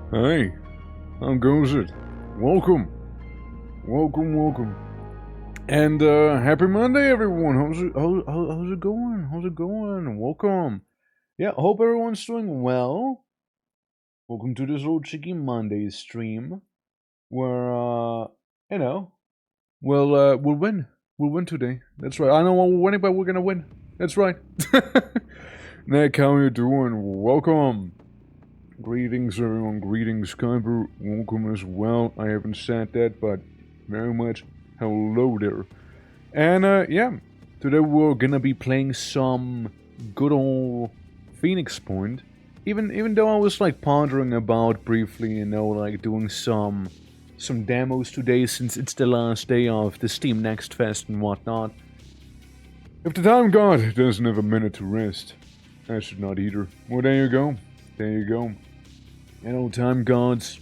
Hey, how goes it? Welcome. Welcome. And happy Monday, everyone. How's it going? How's it going? Welcome. Yeah, hope everyone's doing well. Welcome to this little cheeky Monday stream where you know, we'll win. We'll win today. That's right. I know we're winning, but we're gonna win. That's right. Nick, how you doing? Welcome. Greetings, everyone. Greetings, Kyber. Welcome as well. I haven't said that, but very much hello there. And, yeah, today we're gonna be playing some good old Phoenix Point. Even though I was, like, pondering about briefly, like, doing some demos today since it's the last day of the Steam Next Fest and whatnot. If the time god doesn't have a minute to rest, I should not either. Well, there you go. There you go. Time gods,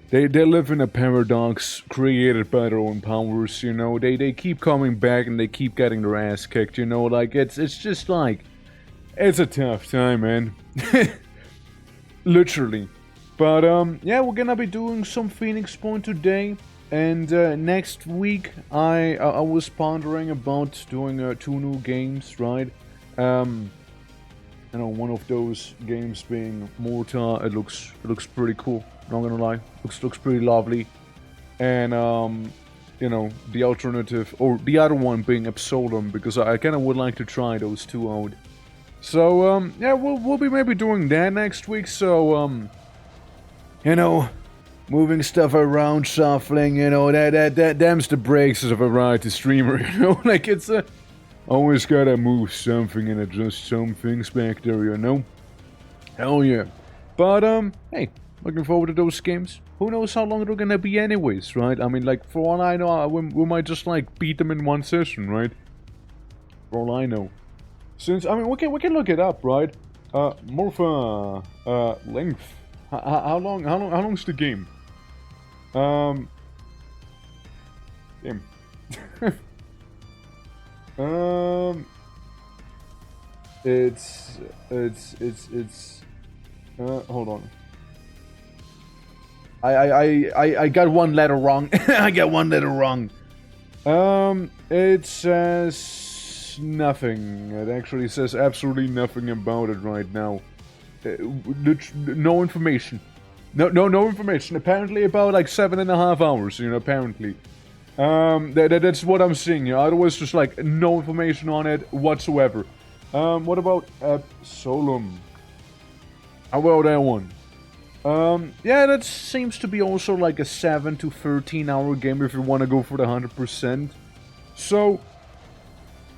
they live in a paradox created by their own powers, they keep coming back and they keep getting their ass kicked, like, it's just like, it's a tough time, man. Literally. But, yeah, we're gonna be doing some Phoenix Point today, and, next week, I was pondering about doing, 2 new games, right? One of those games being Mortar. It looks pretty cool. Not gonna lie, looks pretty lovely. And the alternative or the other one being Absolum, because I kind of would like to try those two out. So yeah, we'll be maybe doing that next week. So moving stuff around, shuffling. That them's the breaks of a variety streamer. Like it's a. Always gotta move something and adjust some things back there, Hell yeah. But, hey, looking forward to those games. Who knows how long they're gonna be anyways, right? I mean, like, for all I know, we might just, like, beat them in one session, right? For all I know. Since, I mean, we can look it up, right? Morpha, length. How long's the game? Damn. It's hold on. I got one letter wrong. I got one letter wrong. It says nothing. It actually says absolutely nothing about it right now. No information. No information. Apparently about like 7.5 hours, apparently. That's what I'm seeing, otherwise just like no information on it whatsoever. What about Absolum? How about that one? Yeah, that seems to be also like a 7 to 13 hour game if you want to go for the 100%. So,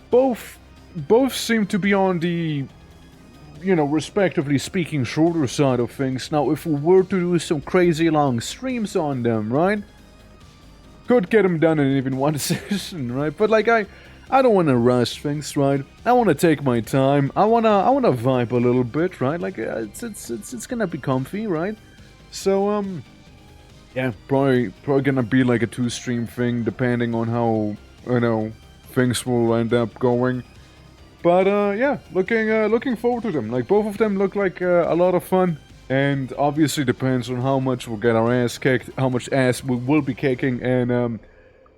both seem to be on the, respectively speaking, shorter side of things. Now, if we were to do some crazy long streams on them, right? Could get them done in even one session, right? But like I don't want to rush things, right? I want to take my time. I wanna vibe a little bit, right? Like it's gonna be comfy, right? So yeah, probably gonna be like a 2-stream thing, depending on how things will end up going. But yeah, looking forward to them. Like both of them look like a lot of fun. And obviously depends on how much we'll get our ass kicked, how much ass we will be kicking, and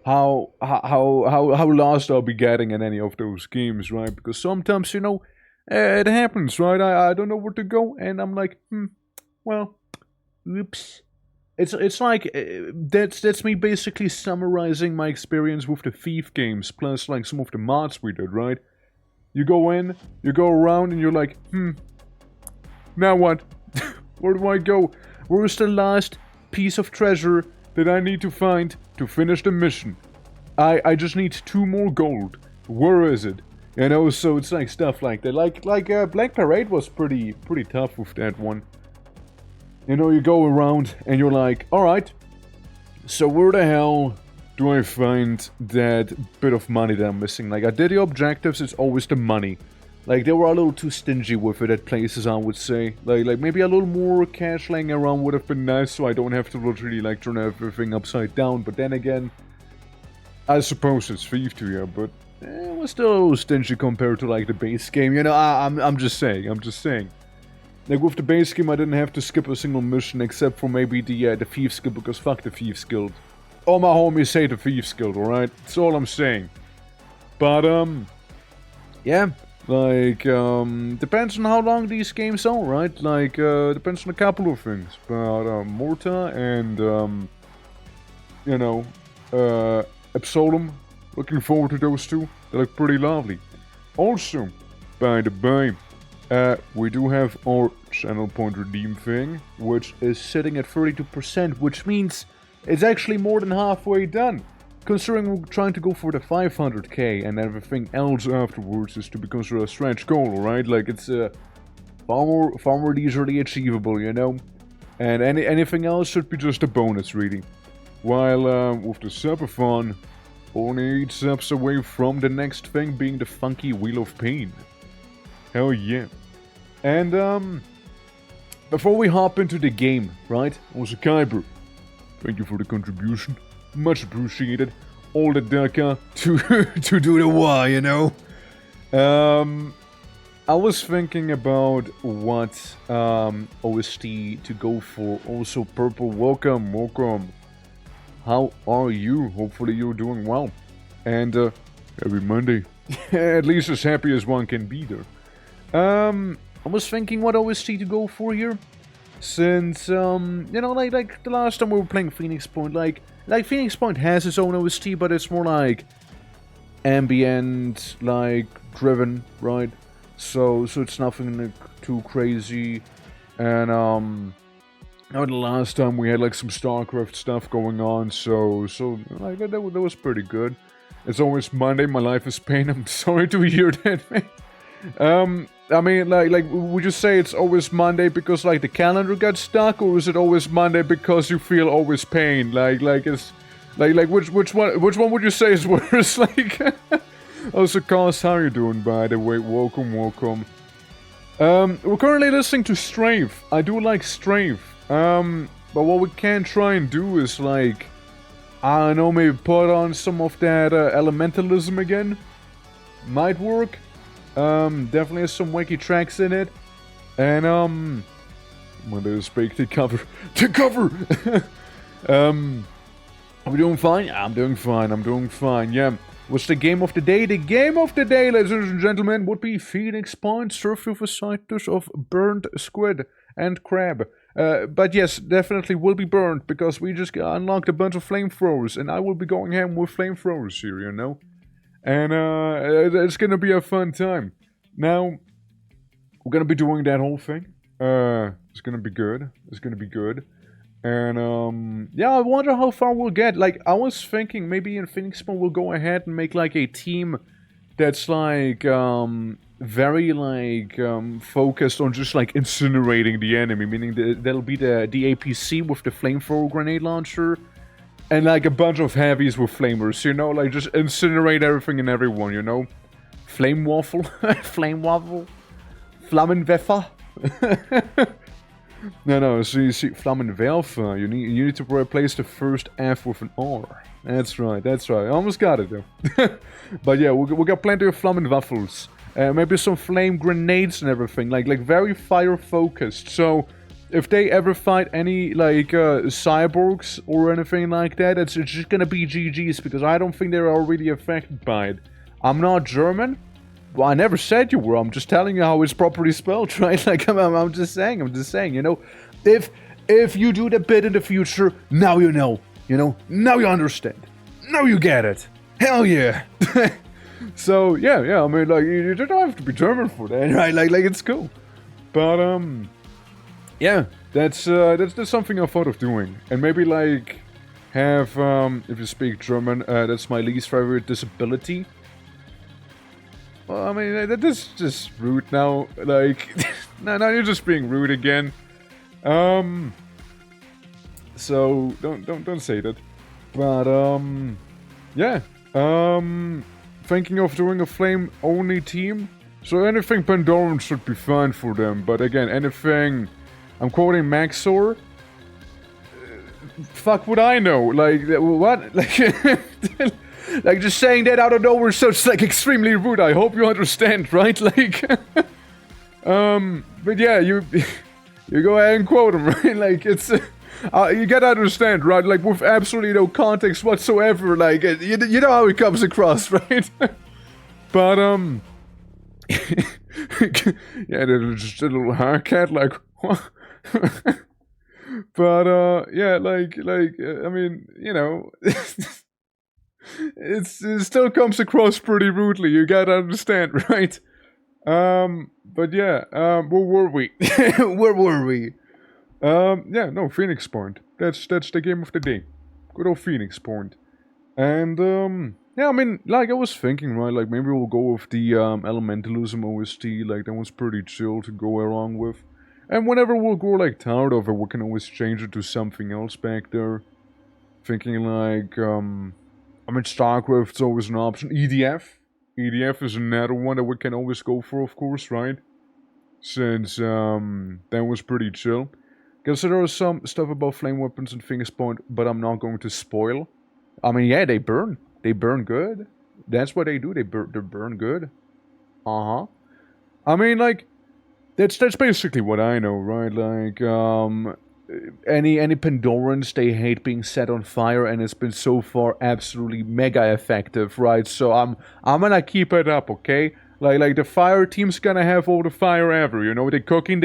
how lost I'll be getting in any of those games, right? Because sometimes, it happens, right? I don't know where to go, and I'm like, well, oops. It's like that's me basically summarizing my experience with the Thief games, plus like some of the mods we did, right? You go in, you go around, and you're like, now what? Where do I go? Where's the last piece of treasure that I need to find to finish the mission? I just need 2 more gold. Where is it? So it's like stuff like that. Like Black Parade was pretty tough with that one. You go around and you're like, alright, so where the hell do I find that bit of money that I'm missing? Like, I did the objectives, it's always the money. Like, they were a little too stingy with it at places, I would say. Like maybe a little more cash laying around would have been nice, so I don't have to literally, like, turn everything upside down. But then again, I suppose it's Thief to you, but it was still a little stingy compared to, like, the base game. I'm just saying. Like, with the base game, I didn't have to skip a single mission, except for maybe the Thieves Guild, because fuck the Thieves Guild. All my homies say the Thieves Guild, alright? That's all I'm saying. But, yeah. Like, depends on how long these games are, right? Like, depends on a couple of things. But, Morta and, you know, Absolem, looking forward to those two. They look pretty lovely. Also, by the by, we do have our channel point redeem thing, which is sitting at 32%, which means it's actually more than halfway done. Considering we're trying to go for the 500k and everything else afterwards is to be considered a stretch goal, right? Like, it's far more easily achievable, you know? And anything else should be just a bonus, really. While with the subathon, only 8 subs away from the next thing being the funky Wheel of Pain. Hell yeah. And before we hop into the game, right? Also, Kyber, thank you for the contribution. Much appreciated. All the Daka to do the why, you know? I was thinking about what OST to go for. Also, Purple, welcome. How are you? Hopefully you're doing well. And happy Monday. At least as happy as one can be there. I was thinking what OST to go for here. Since, you know, like the last time we were playing Phoenix Point, like Phoenix Point has its own OST, but it's more like ambient, like driven, right? So it's nothing like too crazy. And now the last time we had like some StarCraft stuff going on, so like that was pretty good. It's always Monday, my life is pain. I'm sorry to hear that, man. I mean, like, would you say it's always Monday because, like, the calendar got stuck, or is it always Monday because you feel always pain? Like, it's, like, which one would you say is worse? Like, also, Cos, how are you doing, by the way? Welcome. We're currently listening to Strafe. I do like Strafe. But what we can try and do is, like, I don't know, maybe put on some of that elementalism again. Might work. Definitely has some wacky tracks in it. And, when there's fake to cover. Are we doing fine? I'm doing fine, yeah. What's the game of the day? The game of the day, ladies and gentlemen, would be Phoenix Point, served with a side dish of burnt squid and crab. But yes, definitely will be burnt, because we just unlocked a bunch of flamethrowers, and I will be going ham with flamethrowers here, you know? And it's gonna be a fun time. Now, we're gonna be doing that whole thing. It's gonna be good. And yeah, I wonder how far we'll get. Like, I was thinking maybe in Phoenix Point we'll go ahead and make like a team that's like very like focused on just like incinerating the enemy, meaning that'll be the APC with the flamethrower grenade launcher. And like a bunch of heavies with flamers, you know, like just incinerate everything and everyone, you know? Flame waffle? Flammenwerfer? No, so you see, Flammenwerfer, you need to replace the first F with an R. That's right, I almost got it though. But yeah, we got plenty of Flammenwaffles. Maybe some flame grenades and everything, like very fire focused, so if they ever fight any, like, cyborgs or anything like that, it's just gonna be GG's, because I don't think they're already affected by it. I'm not German. Well, I never said you were. I'm just telling you how it's properly spelled, right? Like, I'm just saying, you know? If you do the bit in the future, now you know. You know? Now you understand. Now you get it. Hell yeah. So, yeah, I mean, like, you don't have to be German for that, right? Like, it's cool. But, yeah, that's something I thought of doing. And maybe, like, have, if you speak German, that's my least favorite disability. Well, I mean, that is just rude now. Like, now you're just being rude again. So, don't say that. But, yeah. Thinking of doing a flame-only team. So anything Pandoran should be fine for them. But again, anything... I'm quoting Maxor. Fuck would I know? Like, what? Like, like just saying that out of nowhere is like extremely rude. I hope you understand, right? Like, but but yeah, you go ahead and quote him, right? Like, it's... you gotta understand, right? Like, with absolutely no context whatsoever, like, you know how it comes across, right? But, yeah, there's just a little haircut, like, what? But, yeah, like, I mean, you know, it still comes across pretty rudely, you gotta understand, right? But yeah, where were we? Where were we? Yeah, no, Phoenix Point. That's the game of the day. Good old Phoenix Point. And, yeah, I mean, like, I was thinking, right, like, maybe we'll go with the, Elementalism OST, like, that was pretty chill to go along with. And whenever we'll grow, like, tired of it, we can always change it to something else back there. Thinking, like, I mean, StarCraft's always an option. EDF. EDF is another one that we can always go for, of course, right? Since, that was pretty chill. Because there was some stuff about flame weapons and Phoenix Point, but I'm not going to spoil. I mean, yeah, they burn. They burn good. That's what they do. They burn good. Uh-huh. I mean, like, that's basically what I know, right? Like, any Pandorans, they hate being set on fire, and it's been so far absolutely mega effective, right? So I'm gonna keep it up, okay? Like the fire team's gonna have all the fire ever, you know? They cooking,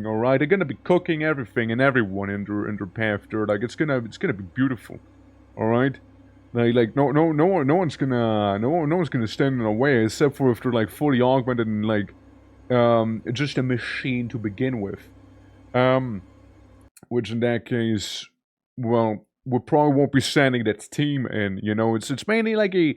alright? They're gonna be cooking everything and everyone in their path there. Like, it's gonna be beautiful, alright? Like no one's gonna stand in the way, except for if they're like fully augmented and like just a machine to begin with. Which in that case, well, we probably won't be sending that team in, you know? It's mainly like a,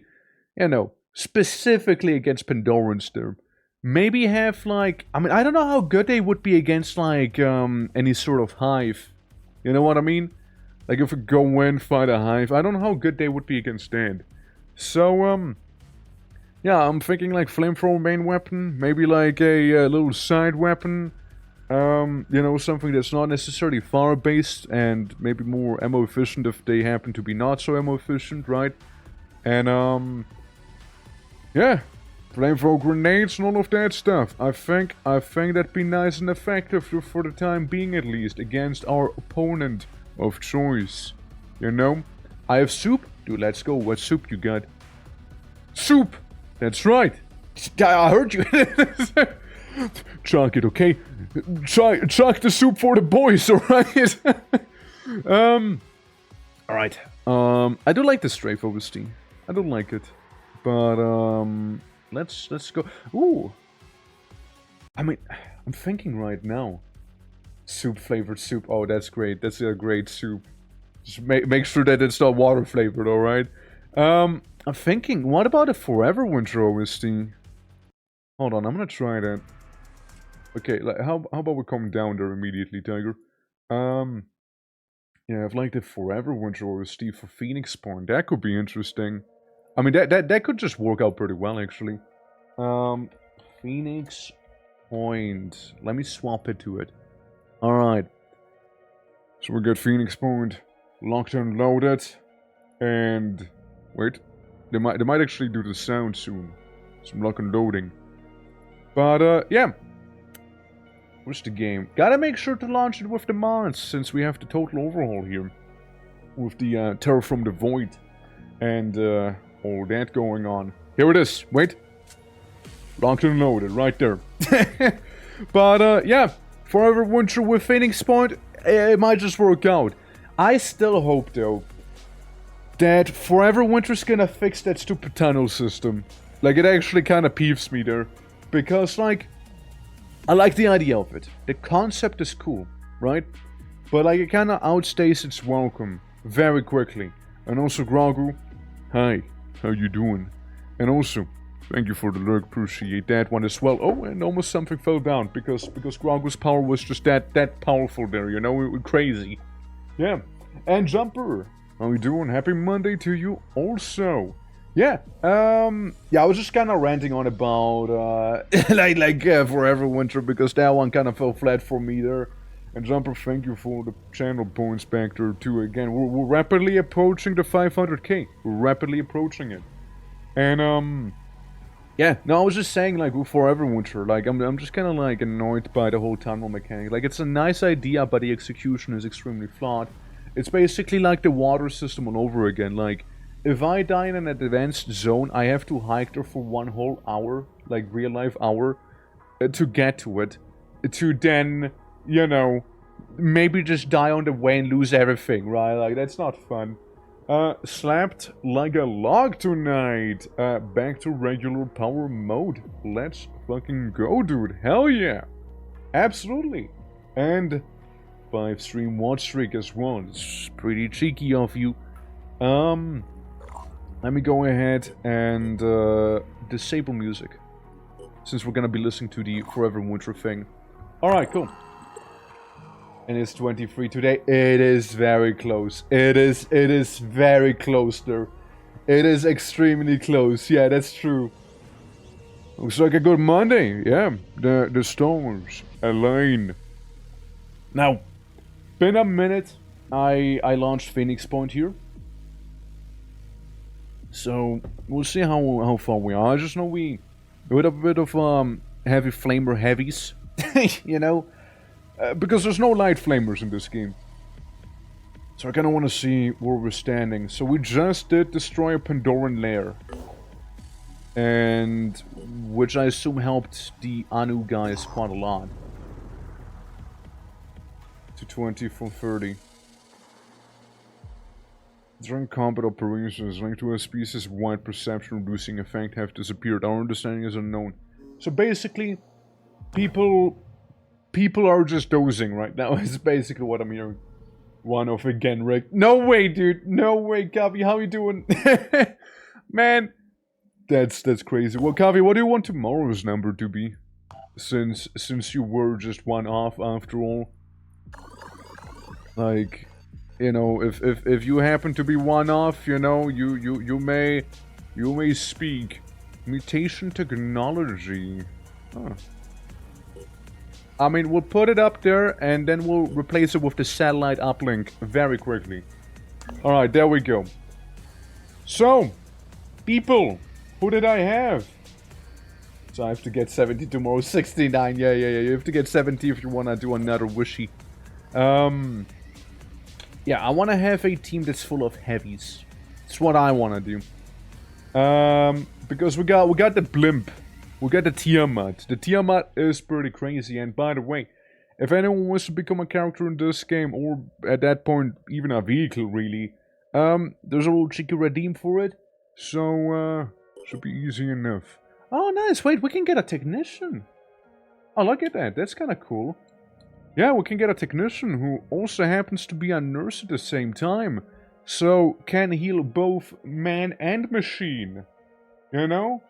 you know, specifically against Pandorans there. Maybe have, like... I mean, I don't know how good they would be against, like, any sort of hive. You know what I mean? Like, if we go in, fight a hive, I don't know how good they would be against that. So, yeah, I'm thinking, like, flamethrower main weapon. Maybe, like, a little side weapon. You know, something that's not necessarily fire-based, and maybe more ammo-efficient if they happen to be not so ammo-efficient, right? And, yeah, flamethrower grenades and all of that stuff. I think that'd be nice and effective for the time being, at least, against our opponent of choice. You know? I have soup? Dude, let's go. What soup you got? Soup! That's right! I heard you! Chug it, okay? Chug the soup for the boys, alright? Alright. I do like the strafe OST. I don't like it. But, let's go. Ooh. I mean, I'm thinking right now. Soup flavored soup. Oh, that's great. That's a great soup. Just make sure that it's not water flavored, alright? I'm thinking, what about a Forever Winter OST? Hold on, I'm gonna try that. Okay, like, how about we come down there immediately, Tiger? Yeah, I've liked the Forever Winter OST for Phoenix Point. That could be interesting. I mean, that could just work out pretty well, actually. Phoenix Point. Let me swap it to it. Alright. So we got Phoenix Point locked and loaded. And... wait. They might actually do the sound soon. Some lock and loading. But, yeah. What's the game? Gotta make sure to launch it with the mods, since we have the total overhaul here. With the, Terraform the Void. And, all that going on. Here it is. Wait. Locked and loaded. Right there. But, yeah. Forever Winter with Phoenix Point, it might just work out. I still hope, though, that Forever Winter's gonna fix that stupid tunnel system. Like, it actually kind of peeves me there. Because, like, I like the idea of it. The concept is cool, right? But, like, it kind of outstays its welcome very quickly. And also, Grogu, hi, how you doing? And also, thank you for the lurk, appreciate that one as well. Oh, and almost something fell down, because Grogu's power was just that powerful there, you know, it was crazy. Yeah, and Jumper, how you doing? Happy Monday to you also. Yeah, yeah, I was just kind of ranting on about, Forever Winter, because that one kind of fell flat for me there. And Jumper, thank you for the channel points back there too. Again, we're rapidly approaching the 500k. We're rapidly approaching it. And, Yeah, no, I was just saying, like, for Everwinter, like, I'm just kind of, like, annoyed by the whole tunnel mechanic. Like, it's a nice idea, but the execution is extremely flawed. It's basically like the water system all over again. Like, if I die in an advanced zone, I have to hike there for 1 whole hour, like, real-life hour, to get to it. To then, you know, maybe just die on the way and lose everything, right? Like, that's not fun. Slapped like a log tonight. Back to regular power mode. Let's fucking go, dude. Hell yeah. Absolutely. And 5 stream watch streak as well. It's pretty cheeky of you. Let me go ahead and disable music, since we're gonna be listening to the Forever Winter thing. Alright, cool. And it's 23 today. It is very close. It is very close there. It is extremely close. Yeah, that's true. Looks like a good Monday. Yeah, the stars align. Now, been a minute. I launched Phoenix Point here. So, we'll see how far we are. I just know we with a bit of heavy flamer heavies, you know? Because there's no light flamers in this game. So I kind of want to see where we're standing. So we just did destroy a Pandoran lair. And which I assume helped the Anu guys quite a lot. To 20 from 30. During combat operations linked to a species-wide perception reducing effect have disappeared. Our understanding is unknown. So basically, people are just dozing right now, is basically what I'm hearing. One off again, Rick. No way, dude. No way, Kavi. How you doing? Man, that's crazy. Well, Kavi, what do you want tomorrow's number to be? Since you were just one off after all. Like, you know, if you happen to be one off, you know, you may speak. Mutation technology. Huh. I mean, we'll put it up there, and then we'll replace it with the satellite uplink very quickly. Alright, there we go. So, people, who did I have? So I have to get 70 tomorrow, 69, yeah, you have to get 70 if you want to do another wishy. Yeah, I want to have a team that's full of heavies. That's what I want to do. Because we got the blimp. We got the Tiamat. The Tiamat is pretty crazy, and by the way, if anyone wants to become a character in this game, or at that point, even a vehicle, really, there's a little cheeky redeem for it, so, should be easy enough. Oh, nice, wait, we can get a technician. Oh, look at that, that's kinda cool. Yeah, we can get a technician who also happens to be a nurse at the same time, so can heal both man and machine, you know?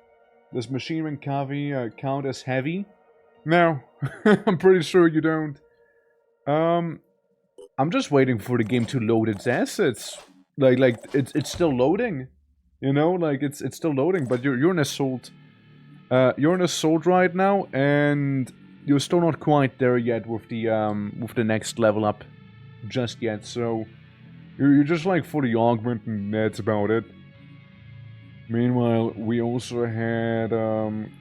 Does Machine and Kavi count as heavy? No, I'm pretty sure you don't. I'm just waiting for the game to load its assets. Like it's still loading, you know. Like it's still loading, but you're an assault. You're an assault right now, and you're still not quite there yet with the next level up, just yet. So you're just like for the augment, and that's about it. Meanwhile, we also had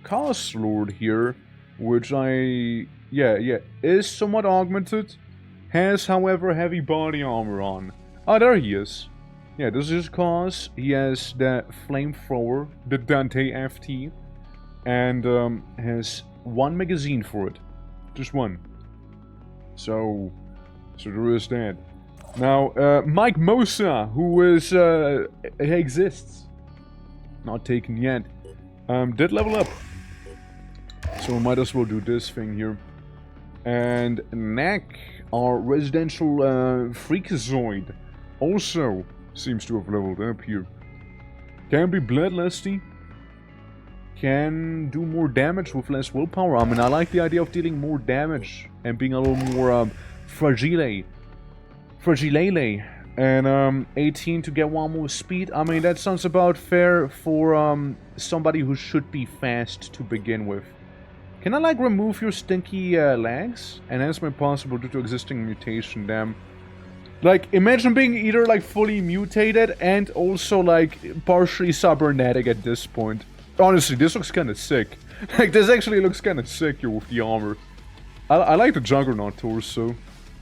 Cost Lord here, which is somewhat augmented. Has, however, heavy body armor on. Oh, there he is. Yeah, this is Cause. He has the flamethrower, the Dante FT, and has 1 magazine for it. Just 1. So there is that. Now, Mike Mosa, who is exists. Not taken yet. Did level up. So we might as well do this thing here. And Knack, our residential freakazoid, also seems to have leveled up here. Can be bloodlusty. Can do more damage with less willpower. I mean, I like the idea of dealing more damage and being a little more fragile. And 18 to get 1 more speed. I mean, that sounds about fair for somebody who should be fast to begin with. Can I like remove your stinky legs? Enhancement possible due to existing mutation, damn. Like, imagine being either like fully mutated and also like partially cybernetic at this point. Honestly, this looks kind of sick. Like, this actually looks kind of sick here with the armor. I like the Juggernaut torso.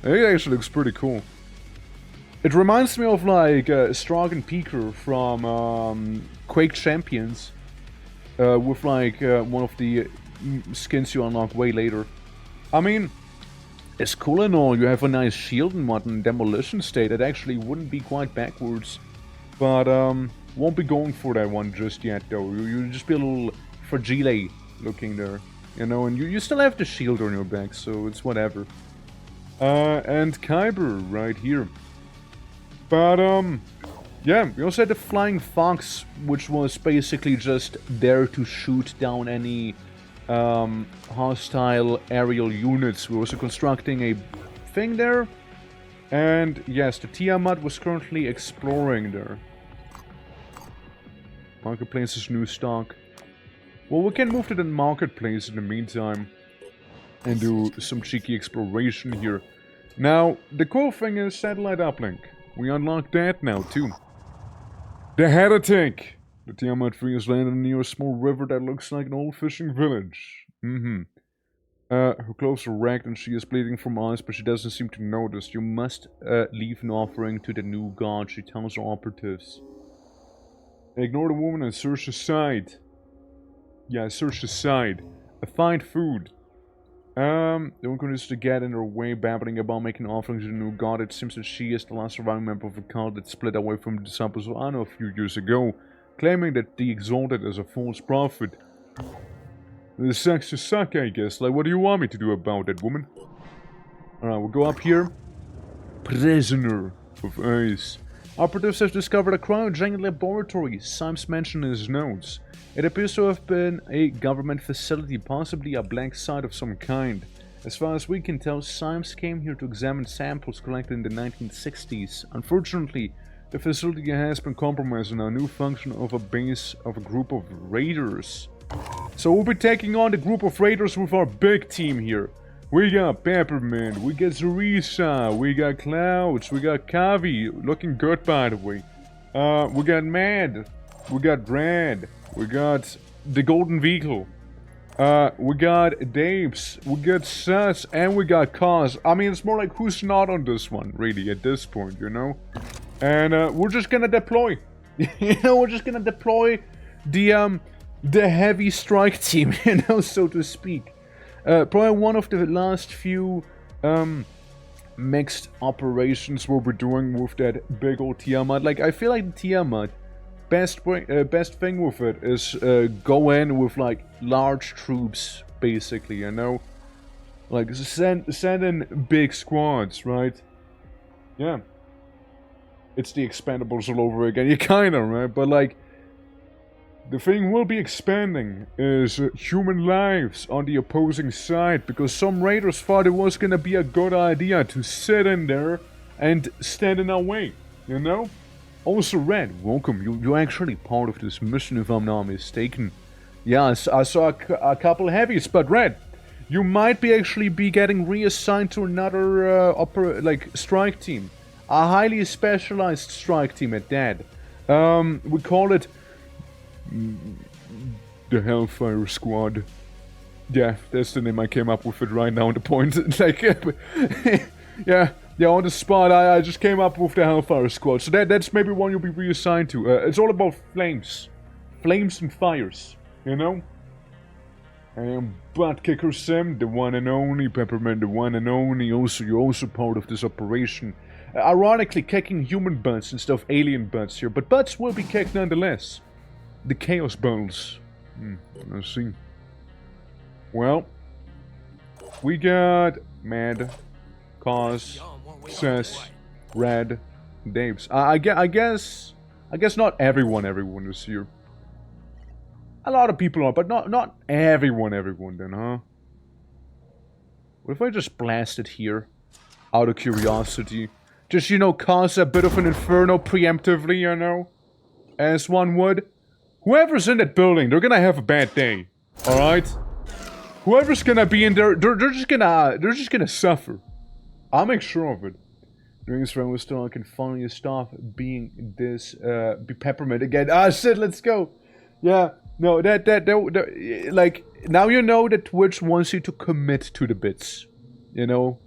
It actually looks pretty cool. It reminds me of, like, Strog and Peaker from Quake Champions. With, like, one of the skins you unlock way later. I mean, it's cool and all. You have a nice shield and modern demolition state. It actually wouldn't be quite backwards. But, won't be going for that one just yet, though. You'll just be a little fragile looking there. You know, and you still have the shield on your back, so it's whatever. And Kyber right here. But, yeah, we also had the Flying Fox, which was basically just there to shoot down any hostile aerial units. We're also constructing a thing there. And yes, the Tiamat was currently exploring there. Marketplace is new stock. Well, we can move to the marketplace in the meantime. And do some cheeky exploration here. Now, the cool thing is satellite uplink. We unlocked that now, too. The Heretic! The Tiamat 3 is landed near a small river that looks like an old fishing village. Her clothes are ragged and she is bleeding from eyes, but she doesn't seem to notice. You must leave an offering to the new god, she tells her operatives. Ignore the woman and search the side. Yeah, search the side. Find food. The one continues to get in her way, babbling about making offerings to the new god. It seems that she is the last surviving member of a cult that split away from the disciples of Anno a few years ago, claiming that the Exalted is a false prophet. This sucks to suck, I guess. Like, what do you want me to do about that, woman? Alright, we'll go up here. Prisoner of ice. Operatives have discovered a cryogenic laboratory, Symes mentioned in his notes. It appears to have been a government facility, possibly a black site of some kind. As far as we can tell, Symes came here to examine samples collected in the 1960s. Unfortunately, the facility has been compromised and a new function of a base of a group of raiders. So we'll be taking on the group of raiders with our big team here. We got Peppermint, we got Zarisa, we got Clouds, we got Kavi, looking good by the way. We got Mad, we got Dread, we got the Golden Vehicle. We got Dapes, we got Sus, and we got Cause. I mean, it's more like who's not on this one, really, at this point, you know? And we're just gonna deploy. You know, we're just gonna deploy the heavy strike team, you know, so to speak. Probably one of the last few mixed operations we'll be doing with that big old Tiamat. Like, I feel like the Tiamat, best thing with it is go in with like large troops, basically, you know, like send in big squads, right? Yeah, it's the Expendables all over again. You kinda, right? But like, the thing we'll be expanding is human lives on the opposing side, because some raiders thought it was gonna be a good idea to sit in there and stand in our way, you know? Also, Red, welcome. You're actually part of this mission, if I'm not mistaken. Yeah, I saw a couple heavies, but Red, you might be actually getting reassigned to another strike team. A highly specialized strike team at that. We call it the Hellfire Squad. Yeah, that's the name I came up with it right now on the point. Like, yeah, on the spot, I just came up with the Hellfire Squad. So that's maybe one you'll be reassigned to. It's all about flames. Flames and fires, you know? And Buttkicker Sim, the one and only. Peppermint, the one and only. Also, you're also part of this operation. Ironically, kicking human butts instead of alien butts here. But butts will be kicked nonetheless. The Chaos Balls. Let's see. Well, we got Mad, Cause, Sus, Red, Daves. I guess not everyone is here. A lot of people are, but not everyone then, huh? What if I just blasted here? Out of curiosity. Just, you know, cause a bit of an inferno preemptively, you know? As one would. Whoever's in that building, they're gonna have a bad day. Alright? Whoever's gonna be in there, they're just gonna suffer. I'll make sure of it. During this round, we still can finally stop being this, be Peppermint again. Ah, shit, let's go. Yeah, No, like, now you know that Twitch wants you to commit to the bits. You know?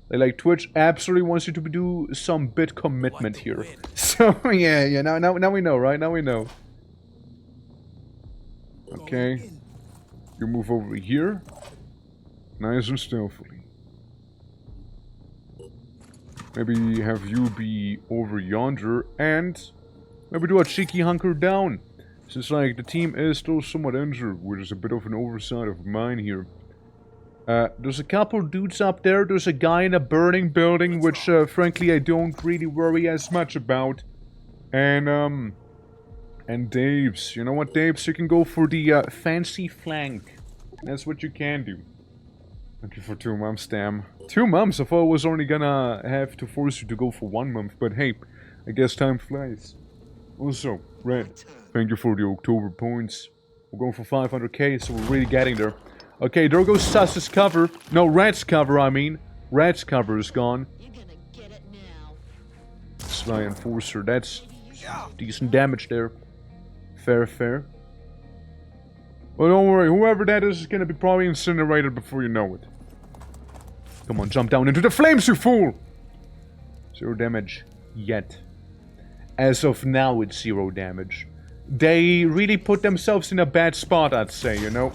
Like, Twitch absolutely wants you to do some bit commitment here. So, yeah, now we know, right? Now we know. Okay. You move over here. Nice and stealthily. Maybe have you be over yonder, and maybe do a cheeky hunker down. Since, like, the team is still somewhat injured, which is a bit of an oversight of mine here. There's a couple dudes up there. There's a guy in a burning building, which, frankly, I don't really worry as much about. And Dave's. You know what, Dave's? You can go for the, fancy flank. That's what you can do. Thank you for 2 months, damn. 2 months? I thought I was only gonna have to force you to go for 1 month, but hey, I guess time flies. Also, Red, thank you for the October points. We're going for 500k, so we're really getting there. Okay, there goes Sus's cover. No, Red's cover, I mean. Red's cover is gone. You're gonna get it now. Sly Enforcer, that's decent damage there. Fair, fair. Well, don't worry, whoever that is gonna be probably incinerated before you know it. Come on, jump down into the flames, you fool! 0 damage. Yet. As of now, it's 0 damage. They really put themselves in a bad spot, I'd say, you know?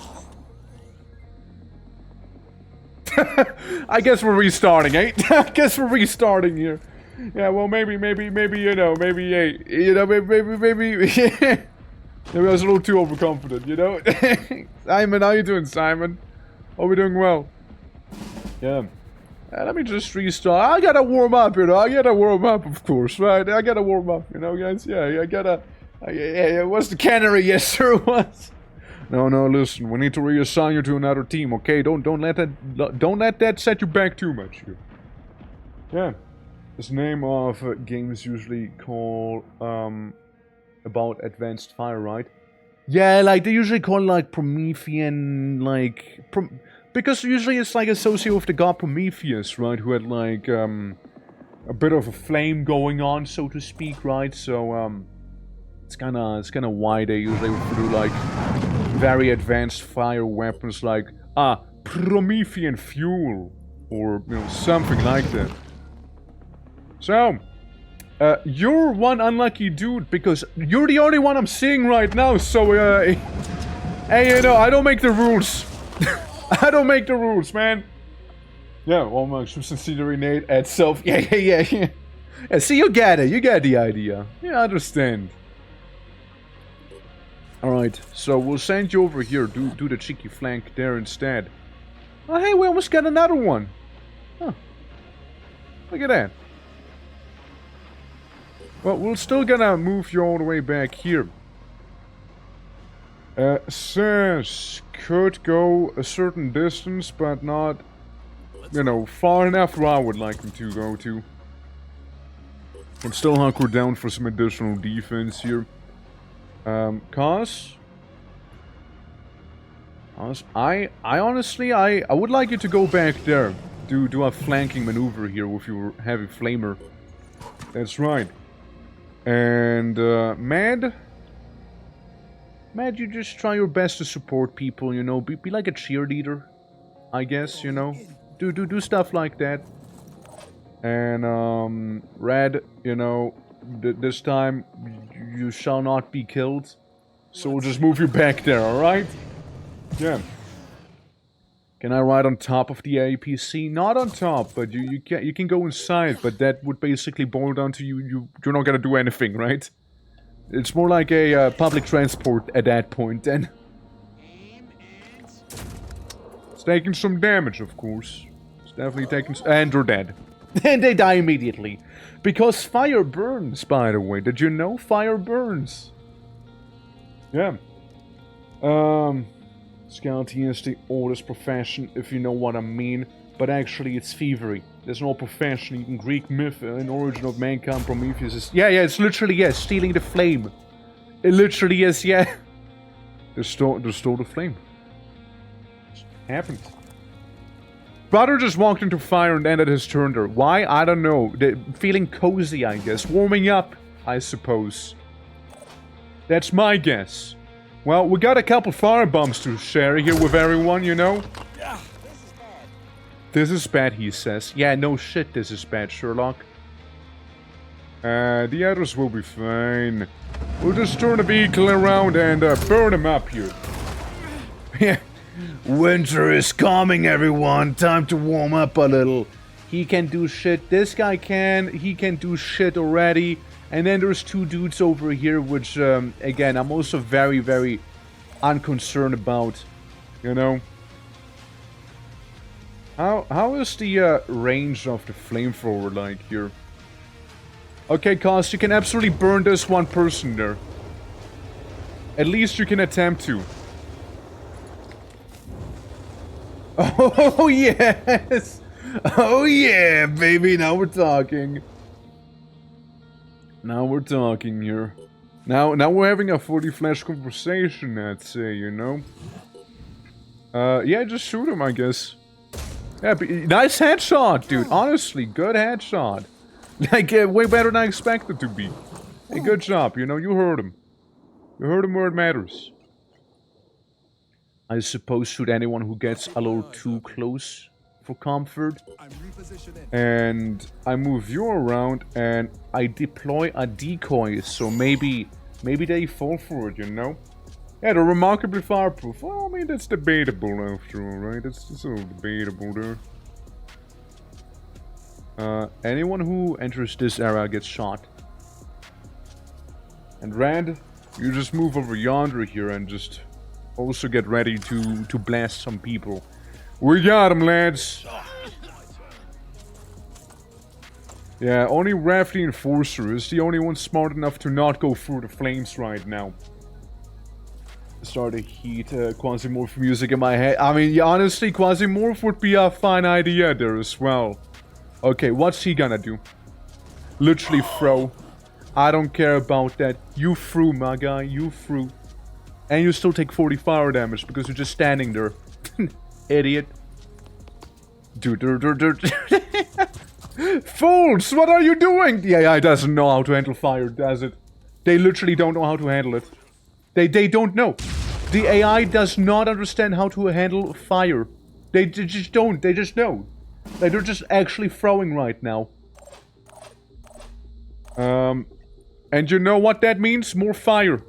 I guess we're restarting, eh? I guess we're restarting here. Yeah, well, maybe, you know, maybe, hey, you know, maybe, maybe I was a little too overconfident, you know? Simon, how you doing, Simon? Are we doing well? Yeah. Let me just restart. I gotta warm up, you know? I gotta warm up, of course, right? I gotta warm up, you know, guys? Yeah, I gotta... yeah, what's the cannery? Yes, sir, was. No, listen. We need to reassign you to another team, okay? Don't let that set you back too much here. Yeah. This name of games usually call about advanced fire, right? Yeah, like they usually call it like Promethean, like because usually it's like associated with the god Prometheus, right? Who had like a bit of a flame going on, so to speak, right? So it's kind of why they usually refer to like very advanced fire weapons like Promethean fuel or you know something like that. So you're one unlucky dude because you're the only one I'm seeing right now. So hey, you know I don't make the rules. I don't make the rules, man. Yeah, almost subsidiary Nate at self. Yeah. See, you get it. You get the idea. Yeah, I understand. Alright, so we'll send you over here. Do the cheeky flank there instead. Oh, hey, we almost got another one. Huh. Look at that. Well, we're still gonna move you all the way back here. Says could go a certain distance, but not, you know, far enough where I would like him to go to. I'm still hunkered down for some additional defense here. Cause I honestly, I would like you to go back there. Do a flanking maneuver here with your heavy flamer. That's right. And, Mad, you just try your best to support people, you know, be like a cheerleader, I guess, you know. Do stuff like that. And, Red, you know, this time you shall not be killed. So we'll just move you back there, alright? Yeah. Can I ride on top of the APC? Not on top, but you can go inside, but that would basically boil down to you're not gonna do anything, right? It's more like a public transport at that point, then. It's taking some damage, of course. It's definitely taking... And they're dead. And they die immediately. Because fire burns, by the way. Did you know fire burns? Yeah. Scouting is the oldest profession, if you know what I mean. But actually, it's thievery. There's no profession. In Greek myth, in origin of mankind, Prometheus is... Yeah, it's literally, stealing the flame. It literally is, yeah. They stole the flame. It happened. Brother just walked into fire and ended his turn there. Why? I don't know. Feeling cozy, I guess. Warming up, I suppose. That's my guess. Well, we got a couple fire bombs to share here with everyone, you know? This is bad, he says. Yeah, no shit, this is bad, Sherlock. The others will be fine. We'll just turn the vehicle around and burn them up here. Yeah. Winter is coming, everyone. Time to warm up a little. He can do shit. This guy can. He can do shit already. And then there's two dudes over here, which, again, I'm also very, very unconcerned about. You know? How is the range of the flamethrower like here? Okay, cause you can absolutely burn this one person there. At least you can attempt to. Oh, yes! Oh, yeah, baby, now we're talking. Now we're talking here. Now we're having a fully fledged conversation, I'd say, you know? Yeah, just shoot him, I guess. Yeah, nice headshot, dude. Honestly, good headshot. Like, way better than I expected to be. Hey, good job, you know, you heard him. You heard him where it matters. I suppose shoot anyone who gets a little too close for comfort. And I move you around and I deploy a decoy, so maybe they fall for it, you know? Yeah, they're remarkably fireproof. Well, I mean, that's debatable after all, right? It's a little debatable there. Anyone who enters this area gets shot. And Rand, you just move over yonder here and just also get ready to blast some people. We got him, lads! Yeah, only Raph the Enforcer is the only one smart enough to not go through the flames right now. Start to heat Quasimorph music in my head. I mean, yeah, honestly, Quasimorph would be a fine idea there as well. Okay, what's he gonna do? Literally throw. I don't care about that. You threw, my guy. You threw. And you still take 40 fire damage because you're just standing there. Idiot. Dude. Fools! What are you doing? The AI doesn't know how to handle fire, does it? They literally don't know how to handle it. They don't know. The AI does not understand how to handle fire. They just don't. They just know. Like, they're just actually throwing right now. And you know what that means? More fire.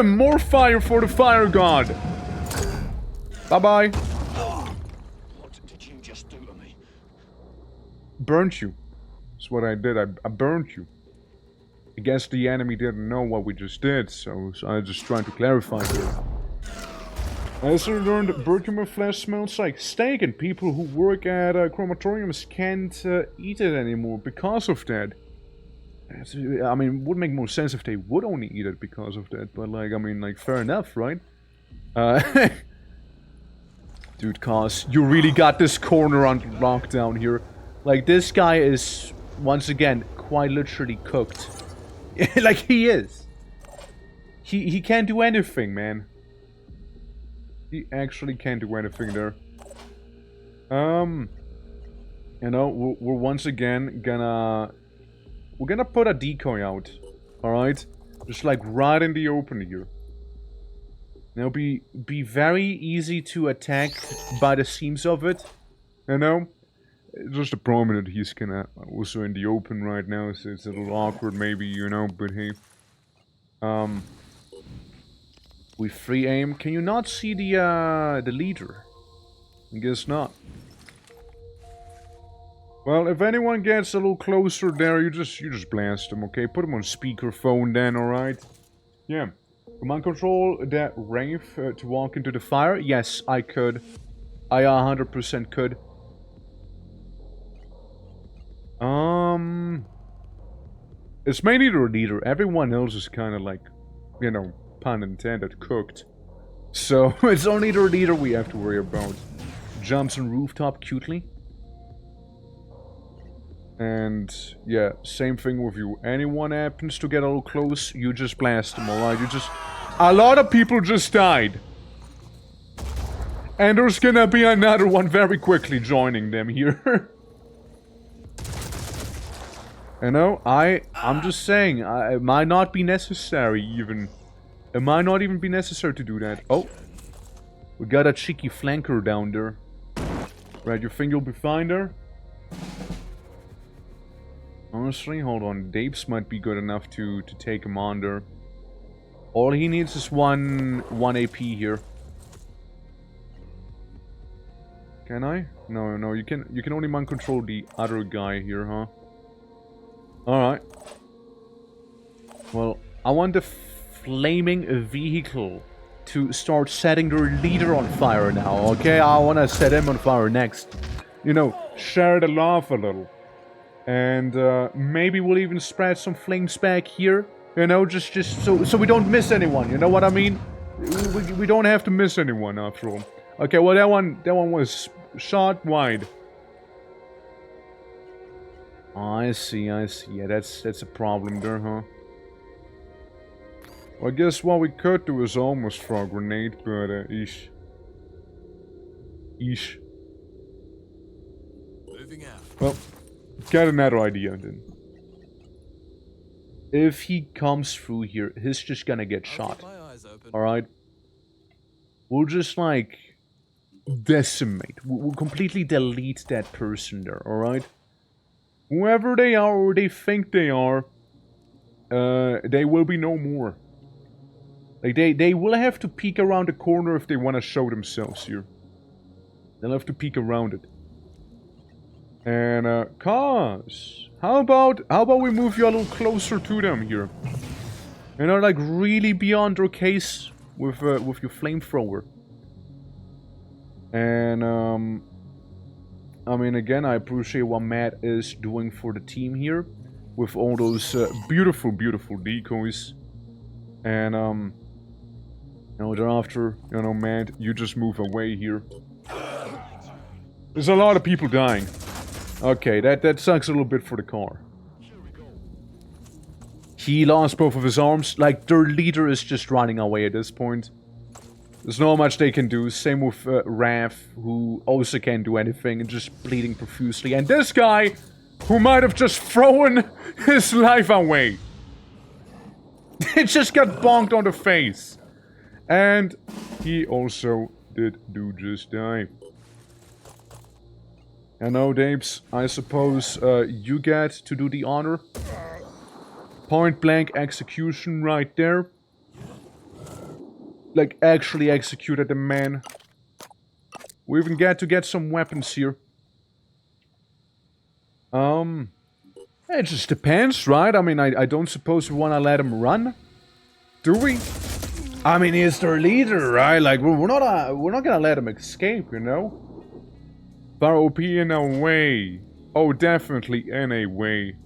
More fire for the fire god. Bye-bye. What did you just do to me? Burnt you. That's what I did. I burnt you. I guess the enemy didn't know what we just did, so I was just trying to clarify here. I also learned that Berkman flesh smells like steak, and people who work at crematoriums can't eat it anymore because of that. I mean, it would make more sense if they would only eat it because of that, but like, I mean, like, fair enough, right? Dude, cause you really got this corner on lockdown here. Like, this guy is, once again, quite literally cooked. Like, he is. He can't do anything, man. He actually can't do anything there. You know, we're once again gonna... We're gonna put a decoy out. Alright? Just like right in the open here. Now be very easy to attack by the seams of it. You know? Just a prominent, he's kinda also in the open right now, so it's a little awkward maybe, you know, but hey. We free aim. Can you not see the leader? I guess not. Well, if anyone gets a little closer there, you just blast them, okay? Put them on speakerphone then, alright? Yeah. Command control that Wraith to walk into the fire? Yes, I could. I 100% could. It's mainly the leader. Everyone else is kind of like, you know, pun intended, cooked. So, it's only the leader we have to worry about. Jumps on rooftop cutely. And, yeah, same thing with you. Anyone happens to get a little close, you just blast them, alright? You just... A lot of people just died. And there's gonna be another one very quickly joining them here. You know, I'm just saying, it might not be necessary even. It might not even be necessary to do that. Oh. We got a cheeky flanker down there. Right, you think you'll be fine there? Honestly, hold on. Dapes might be good enough to take him on there. All he needs is one AP here. Can I? No, you can only mind control the other guy here, huh? Alright. Well, I want the flaming vehicle to start setting their leader on fire now, okay? I want to set him on fire next. You know, share the love a little. And maybe we'll even spread some flames back here. You know, just so we don't miss anyone, you know what I mean? We don't have to miss anyone after all. Okay, well that one was shot wide. Oh, I see. Yeah, that's a problem there, huh? Well, I guess what we could do is almost throw a grenade, but eesh. Moving out. Well, got another idea then. If he comes through here, he's just gonna get shot. Alright? We'll just like decimate. We'll completely delete that person there, alright? Whoever they are or they think they are, they will be no more. Like they will have to peek around the corner if they want to show themselves here. They'll have to peek around it. And cause how about we move you a little closer to them here? You know, like really beyond their case with your flamethrower. And I mean, again, I appreciate what Matt is doing for the team here with all those beautiful decoys. And you know, thereafter, you know, Matt, you just move away here. There's a lot of people dying. Okay, that sucks a little bit for the car. He lost both of his arms. Like, their leader is just running away at this point. There's not much they can do. Same with Raph, who also can't do anything and just bleeding profusely. And this guy, who might have just thrown his life away. It just got bonked on the face. And he also did just die. And now, Dapes, I suppose you get to do the honor. Point blank execution right there. Like, actually executed the man. We even get to get some weapons here. It just depends, right? I mean, I don't suppose we want to let him run. Do we? I mean, he's their leader, right? Like, we're not gonna let him escape, you know? Far OP in a way. Oh, definitely in a way.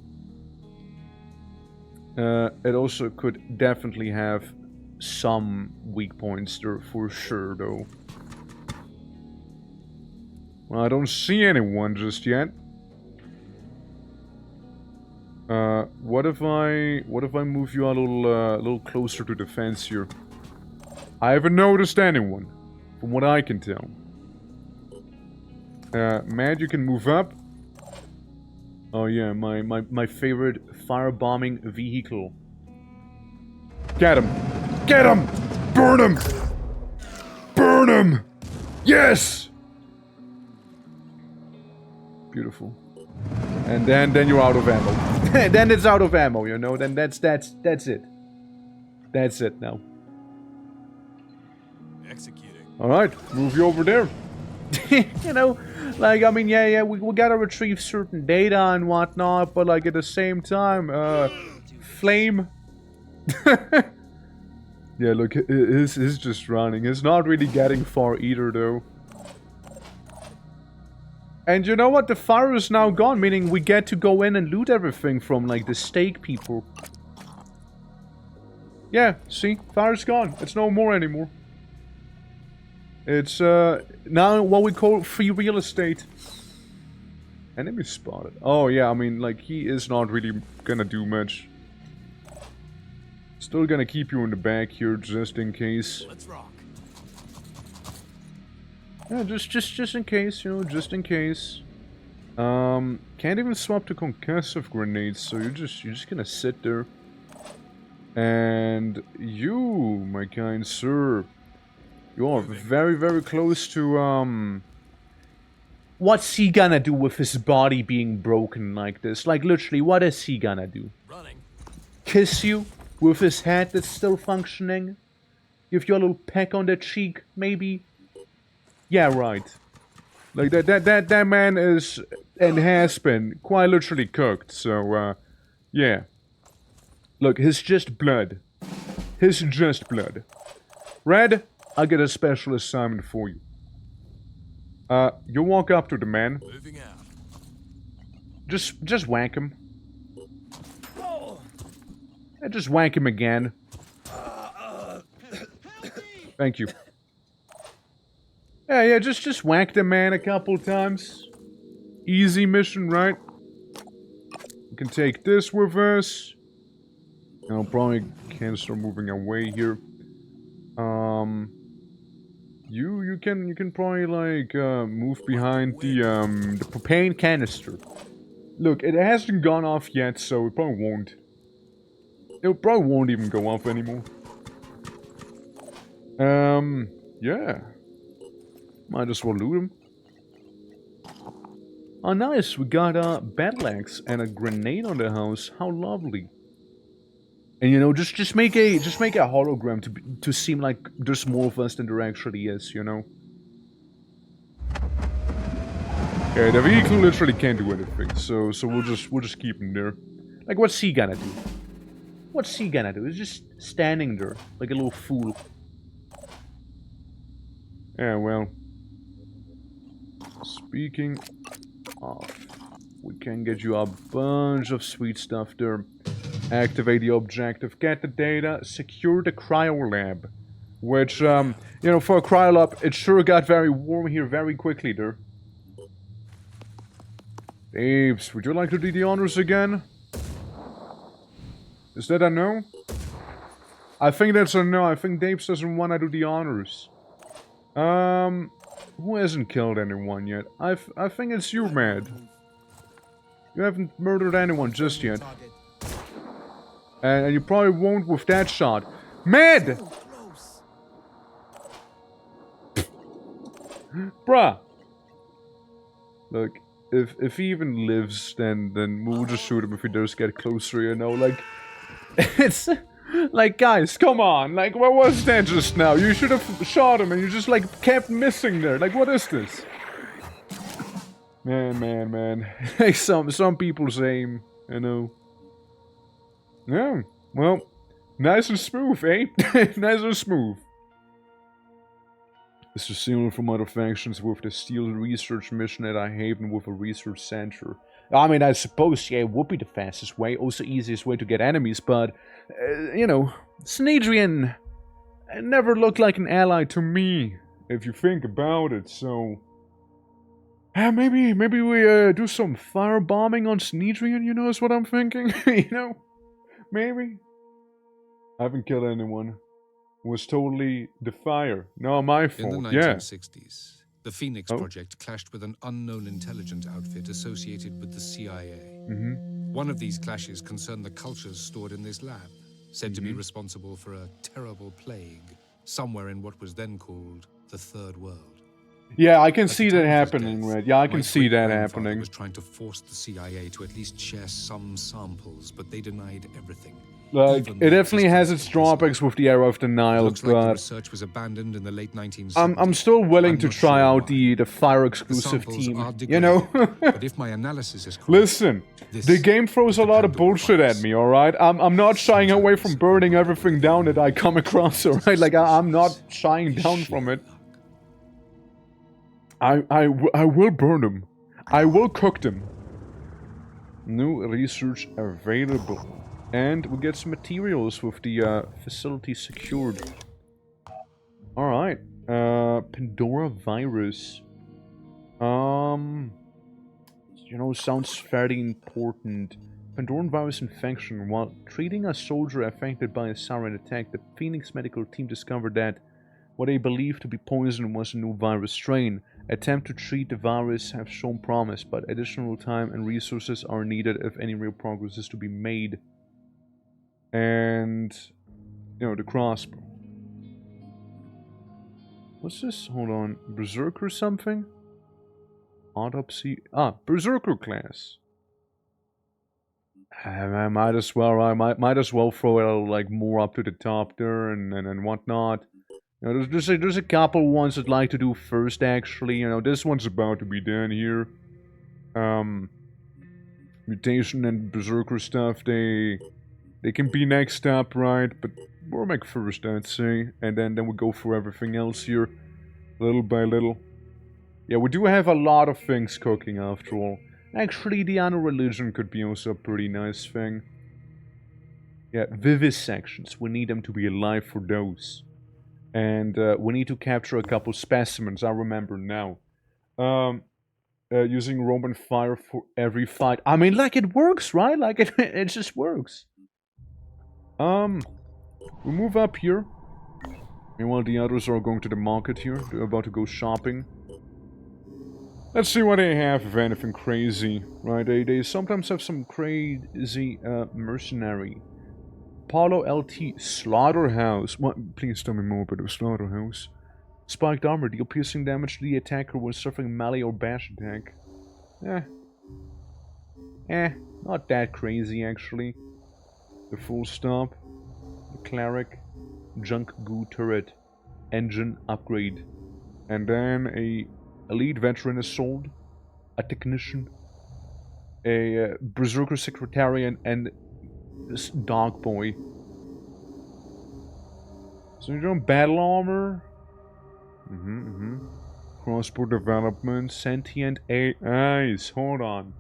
It also could definitely have some weak points there for sure, though. Well, I don't see anyone just yet. What if I move you a little closer to the fence here? I haven't noticed anyone, from what I can tell. Matt, you can move up. Oh yeah, my favorite firebombing vehicle. Get him! Get him! Burn him! Burn him! Yes! Beautiful. And then you're out of ammo. Then it's out of ammo, you know. Then that's it. That's it now. Executing. All right, move you over there. You know, like, I mean, yeah, we gotta retrieve certain data and whatnot, but like at the same time, flame. Yeah, look, he's just running. He's not really getting far either, though. And you know what? The fire is now gone, meaning we get to go in and loot everything from, like, the stake people. Yeah, see? Fire's gone. It's no more anymore. It's, now what we call free real estate. Enemy spotted. Oh, yeah, I mean, like, he is not really gonna do much. Still gonna keep you in the back here, just in case. Let's rock. Yeah, just in case, you know, just in case. Can't even swap to concussive grenades, so you're just gonna sit there. And you, my kind sir, you are very, very close to, what's he gonna do with his body being broken like this? Like, literally, what is he gonna do? Running. Kiss you with his head that's still functioning? Give you a little peck on the cheek, maybe? Yeah, right. Like, that man is, and has been, quite literally cooked, so, yeah. Look, he's just blood. He's just blood. Red, I'll get a special assignment for you. You walk up to the man. Moving out. Just whack him. And just whack him again. Thank you. Yeah, just whack the man a couple times. Easy mission, right? We can take this with us. I'll probably can start moving away here. You can probably like move behind the propane canister. Look, it hasn't gone off yet, so it probably won't. It probably won't even go off anymore. Yeah. Might as well loot him. Oh, nice. We got battle axe and a grenade on the house. How lovely. And you know, just make a hologram to seem like there's more of us than there actually is. You know. Okay, the vehicle literally can't do anything, so we'll just keep him there. Like, what's he gonna do? What's he gonna do? He's just standing there like a little fool. Yeah, well. Speaking of, we can get you a bunch of sweet stuff there. Activate the objective, get the data, secure the cryo lab. Which, you know, for a cryo lab, it sure got very warm here very quickly there. Apes, would you like to do the honors again? Is that a no? I think that's a no. I think Dapes doesn't want to do the honors. Who hasn't killed anyone yet? I think it's you, Mad. You haven't murdered anyone just yet. And you probably won't with that shot. Mad! Bruh! Look, if he even lives, then we'll just shoot him if he does get closer, you know? Like, it's... Like, guys, come on. Like, what was that just now? You should have shot him and you just, like, kept missing there. Like, what is this? Man. Like, some people's aim, you know. Yeah, well, nice and smooth, eh? Nice and smooth. This is similar from other factions with the Steel Research mission at a haven with a research center. I mean, I suppose, yeah, it would be the fastest way, also easiest way to get enemies, but, you know, Snedrian never looked like an ally to me, if you think about it, so... maybe we do some firebombing on Snedrian, you know, is what I'm thinking, you know? Maybe? I haven't killed anyone. It was totally the fire. No, my fault, In the 1960s, the Phoenix Project clashed with an unknown intelligence outfit associated with the CIA. One of these clashes concerned the cultures stored in this lab, said to be responsible for a terrible plague somewhere in what was then called the Third World. Yeah, I can see that happening, Red. Yeah, I can see that happening. Was trying to force the CIA to at least share some samples, but they denied everything. Like, it definitely has its drawbacks with the era of denial, Looks but like the research was abandoned in the late 1970s. I'm still willing I'm to not try sure out why. the fire The exclusive samples team. are You know? but if my analysis is correct, Listen, the game throws a lot of bullshit at me, alright? I'm not shying away from burning everything down that I come across, alright? Like, I'm not shying down from it. I will burn them. I will cook them. New research available. And we get some materials with the facility secured. Alright. Pandora virus. You know, sounds fairly important. Pandoran virus infection. While treating a soldier affected by a sarin attack, the Phoenix medical team discovered that what they believed to be poison was a new virus strain. Attempt to treat the virus have shown promise, but additional time and resources are needed if any real progress is to be made. And, you know, the crossbow. What's this? Hold on. Berserker something? Autopsy. Ah, Berserker class. I might as well. I might as well throw it like more up to the top there and whatnot. You know, there's a couple ones I'd like to do first. Actually, you know, this one's about to be done here. Mutation and Berserker stuff. They can be next up, right? But more like first, I'd say, and then we go for everything else here, little by little. Yeah, we do have a lot of things cooking after all. Actually, the honor religion could be also a pretty nice thing. Yeah, vivisections. We need them to be alive for those. And we need to capture a couple specimens, I remember now. Using Roman fire for every fight. I mean, like, it works, right? Like, it just works. We move up here. Meanwhile, the others are going to the market here. They're about to go shopping. Let's see what they have, if anything crazy. Right, they sometimes have some crazy mercenary. Apollo LT Slaughterhouse. What? Please tell me more about the Slaughterhouse. Spiked armor. Deal piercing damage to the attacker when suffering melee or bash attack. Not that crazy actually. The full stop. The cleric. Junk goo turret. Engine upgrade. And then a elite veteran assault. A technician. A berserker secretarian and this dog boy. So you're doing battle armor. Crossbow development, sentient AIs. Hold on.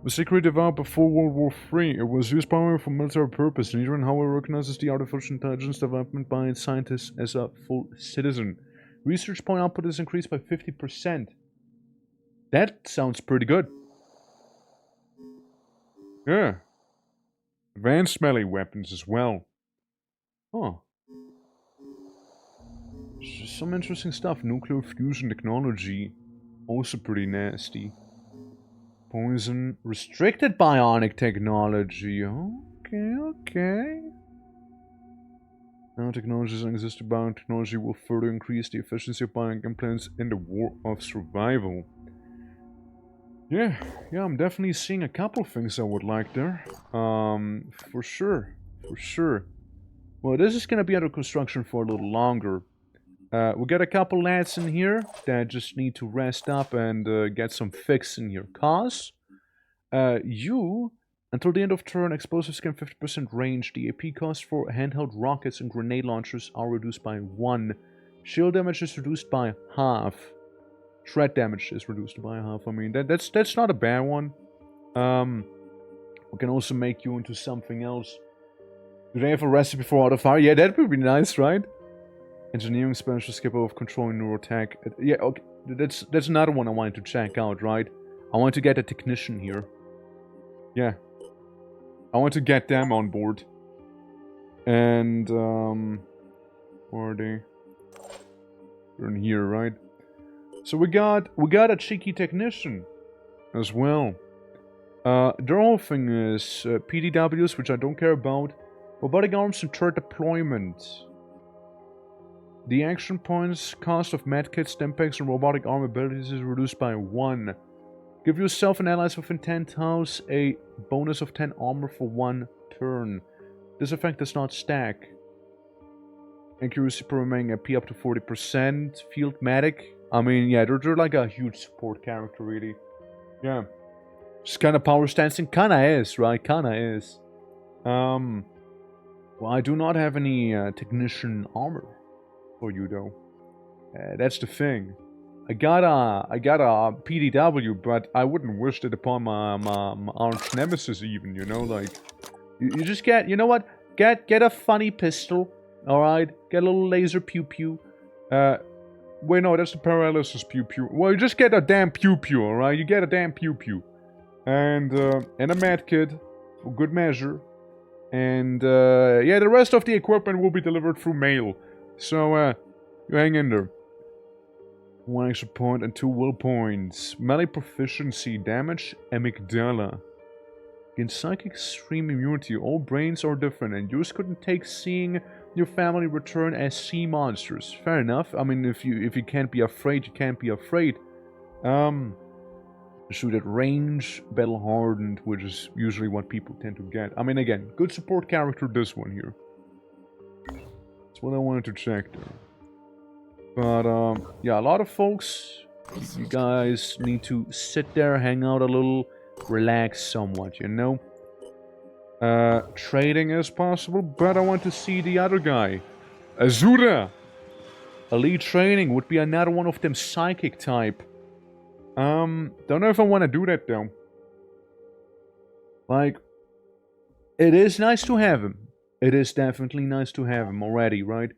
The secret developed before World War III. It was used primarily for military purpose. Neither however recognizes the artificial intelligence development by its scientists as a full citizen. Research point output is increased by 50%. That sounds pretty good. Yeah. Advanced melee weapons as well. Huh. Some interesting stuff. Nuclear fusion technology. Also pretty nasty. Poison. Restricted bionic technology. Okay. Nanotechnologies and existing biotechnology will further increase the efficiency of bionic implants in the war of survival. Yeah, I'm definitely seeing a couple of things I would like there. For sure. Well, this is gonna be under construction for a little longer. We got a couple lads in here that just need to rest up and get some fix in here. Cause, until the end of turn, explosives gain 50% range. The AP cost for handheld rockets and grenade launchers are reduced by 1. Shield damage is reduced by half. Shred damage is reduced by half. I mean, that's not a bad one. We can also make you into something else. Do they have a recipe for auto fire? Yeah, that would be nice, right? Engineering specialist capable of controlling neurotech. Yeah, okay. That's another one I wanted to check out, right? I want to get a technician here. Yeah. I want to get them on board. And, where are they? They're in here, right? So we got a cheeky technician as well. Their whole thing is PDWs, which I don't care about. Robotic arms and turret deployment. The action points cost of medkits, stimpaks, and robotic arm abilities is reduced by 1. Give yourself and allies within 10 tiles a bonus of 10 armor for 1 turn. This effect does not stack. Accuracy per remaining AP up to 40%. Field medic. I mean, yeah, they're like a huge support character, really. Yeah. Just kind of power stancing. Kinda is, right? Kinda is. Well, I do not have any technician armor for you, though. That's the thing. I got a PDW, but I wouldn't wish it upon my arch nemesis even, you know, like... You just get, you know what? Get a funny pistol, alright? Get a little laser pew-pew. Wait, no, that's the paralysis pew-pew. Well, you just get a damn pew-pew, alright? You get a damn pew-pew. And a medkit, for good measure. And, yeah, the rest of the equipment will be delivered through mail. So, you hang in there. 1 extra point and 2 will points. Melee proficiency, damage, amygdala. In psychic extreme immunity, all brains are different, and yours couldn't take seeing your family return as sea monsters. Fair enough. I mean, if you can't be afraid, you can't be afraid. Shoot at range, battle hardened, which is usually what people tend to get. I mean, again, good support character, this one here. That's what I wanted to check there. But, yeah, a lot of folks, you guys need to sit there, hang out a little, relax somewhat, you know? Trading is possible, but I want to see the other guy. Azura! Elite training would be another one of them psychic type. Don't know if I want to do that though. Like, it is nice to have him. It is definitely nice to have him already, right?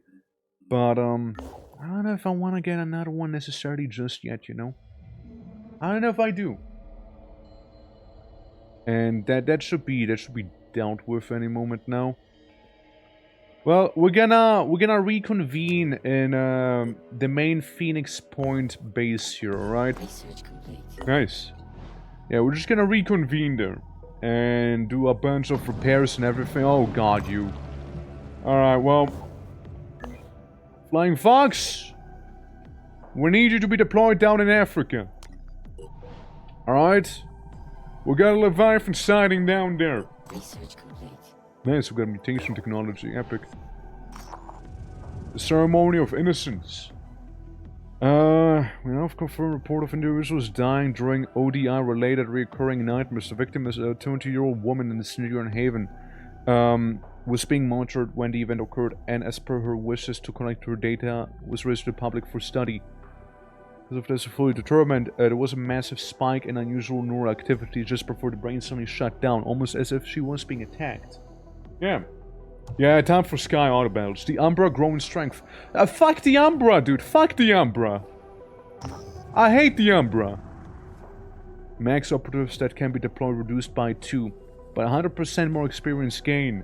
But, I don't know if I want to get another one necessarily just yet, you know? I don't know if I do. And that should be dealt with any moment now. Well, we're gonna reconvene in the main Phoenix Point base here, alright? Nice. Yeah, we're just gonna reconvene there and do a bunch of repairs and everything. Oh god, you. Alright, well, Flying Fox, we need you to be deployed down in Africa. Alright? We got a Leviathan sighting down there. Nice, we got mutation technology, epic. The ceremony of innocence. We now have confirmed report of individuals dying during ODI-related recurring nightmares. The victim is a 20-year-old woman in the Sneaker Haven. Was being monitored when the event occurred, and as per her wishes to collect her data, was released to the public for study. As of this, fully determined, there was a massive spike in unusual neural activity just before the brain suddenly shut down, almost as if she was being attacked. Yeah. Yeah, time for Sky Auto Battles. The Umbra grow in strength. Fuck the Umbra, dude. Fuck the Umbra. I hate the Umbra. Max operatives that can be deployed reduced by 2. But 100% more experience gain.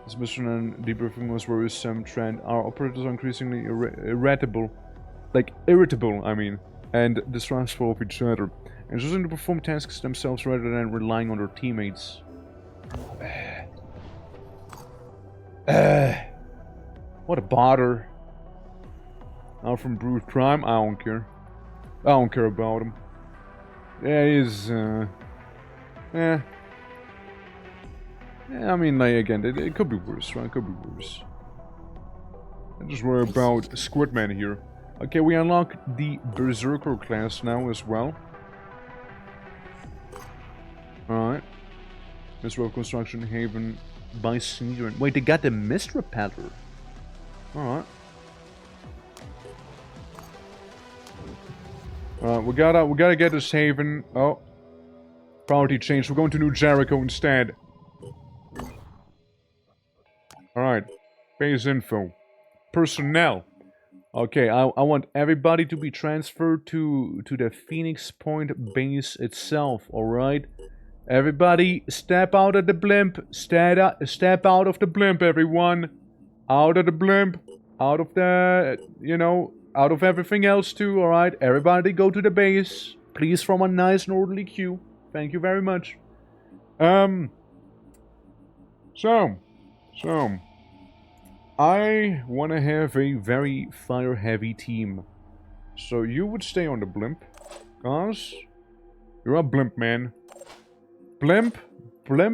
This mission and debriefing was worrisome trend. Our operators are increasingly irritable. Like, irritable, I mean. And distrustful of each other. And choosing to perform tasks themselves rather than relying on their teammates. What a bother. Out from brute crime, I don't care. I don't care about him. Yeah, he's, yeah, I mean, like, again, it could be worse, right? It could be worse. I just worry about Squidman here. Okay, we unlock the Berserker class now as well. Alright. Mist Construction Haven by Sneaker. Wait, they got the Mist Repeller. Alright. Alright, we gotta get this Haven. Oh. Priority change. We're going to New Jericho instead. Alright. Base info. Personnel. Okay, I want everybody to be transferred to the Phoenix Point base itself, alright? Everybody, step out of the blimp. Step out of the blimp, everyone. Out of the blimp. Out of the, you know, out of everything else too, alright? Everybody go to the base. Please from a nice and orderly queue. Thank you very much. So, I want to have a very fire-heavy team. So you would stay on the blimp, cause you're a blimp man. Blimp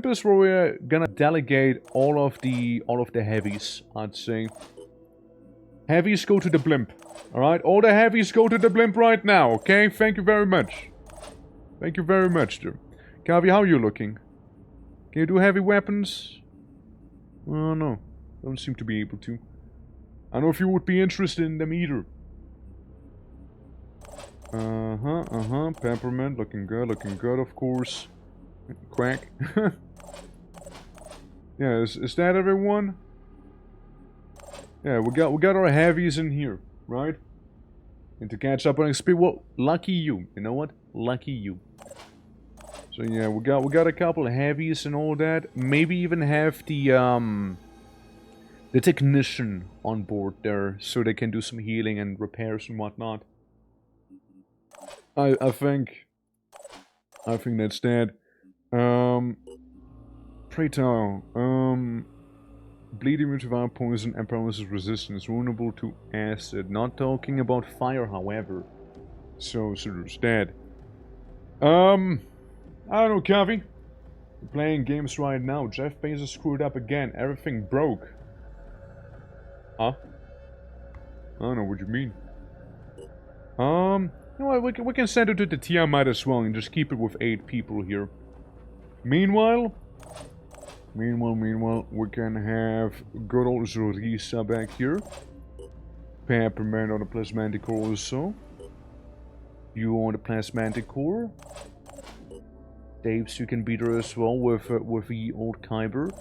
is where we're gonna delegate all of the heavies, I'd say. Heavies go to the blimp. Alright, all the heavies go to the blimp right now, okay? Thank you very much. Thank you very much, dear. Kavi, how are you looking? Can you do heavy weapons? Oh no. Don't seem to be able to. I don't know if you would be interested in them either. Peppermint, looking good, of course. Quack. Yeah, is that everyone? Yeah, we got our heavies in here, right? And to catch up on XP, well, lucky you. You know what? Lucky you. So yeah, we got a couple of heavies and all that. Maybe even have the technician on board there, so they can do some healing and repairs and whatnot. I think that's that. Pray tell, bleeding with vile poison and paralysis resistance, vulnerable to acid. Not talking about fire, however. So there's that. I don't know, Kavi. We're playing games right now. Jeff Bezos screwed up again. Everything broke. Huh? I don't know what you mean. You know what, we can send it to the Tiamat as well and just keep it with 8 people here. Meanwhile, we can have good old Zorisa back here. Pepperman on the Plasmanticore also. You on the Plasmanticore. Daves, you can beat her as well with the old Kyber.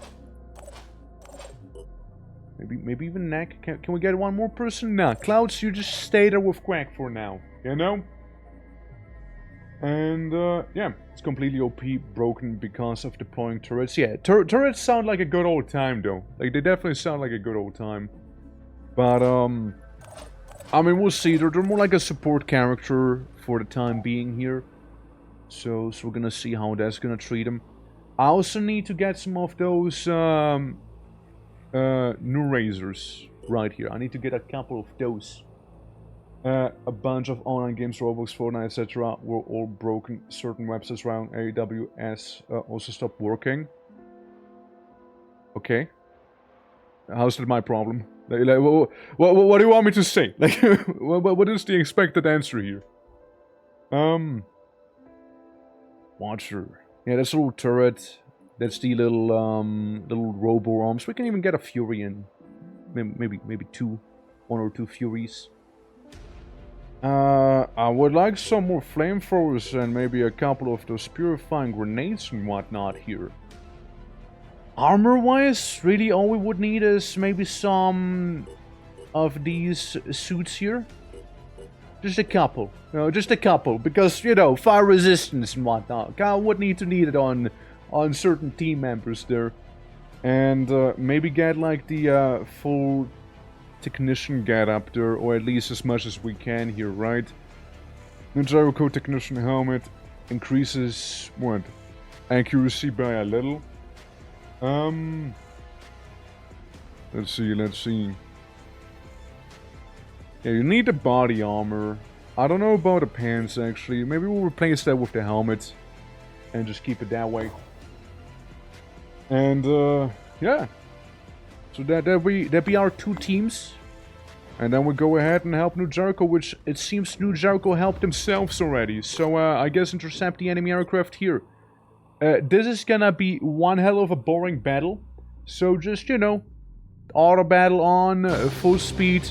Maybe even Neck. Can we get one more person? Nah, Clouds, you just stay there with Quack for now. You know? And, yeah, it's completely OP, broken because of deploying turrets. Yeah, turrets sound like a good old time, though. Like, they definitely sound like a good old time. But, I mean, we'll see. They're more like a support character for the time being here. So we're gonna see how that's gonna treat them. I also need to get some of those, new razors right here. I need to get a couple of those. A bunch of online games, Roblox, Fortnite, etc. were all broken. Certain websites around AWS also stopped working. Okay. How's that my problem? Like, what do you want me to say? Like, what is the expected answer here? Watcher. Yeah, that's a little turret. That's the little robo arms. We can even get a Fury in. Maybe 1 or 2 Furies. I would like some more flamethrowers and maybe a couple of those purifying grenades and whatnot here. Armor-wise, really all we would need is maybe some of these suits here. Just a couple. You know, just a couple. Because, you know, fire resistance and whatnot. I would need to need it on certain team members there. And maybe get like the full technician get up there, or at least as much as we can here, right? The Jericho technician helmet increases what? Accuracy by a little. Let's see. Yeah, you need the body armor. I don't know about the pants actually. Maybe we'll replace that with the helmet and just keep it that way. And yeah. So that be our 2 teams. And then we go ahead and help New Jericho, which it seems New Jericho helped themselves already. So I guess intercept the enemy aircraft here. This is gonna be one hell of a boring battle. So just, you know, auto battle on, full speed.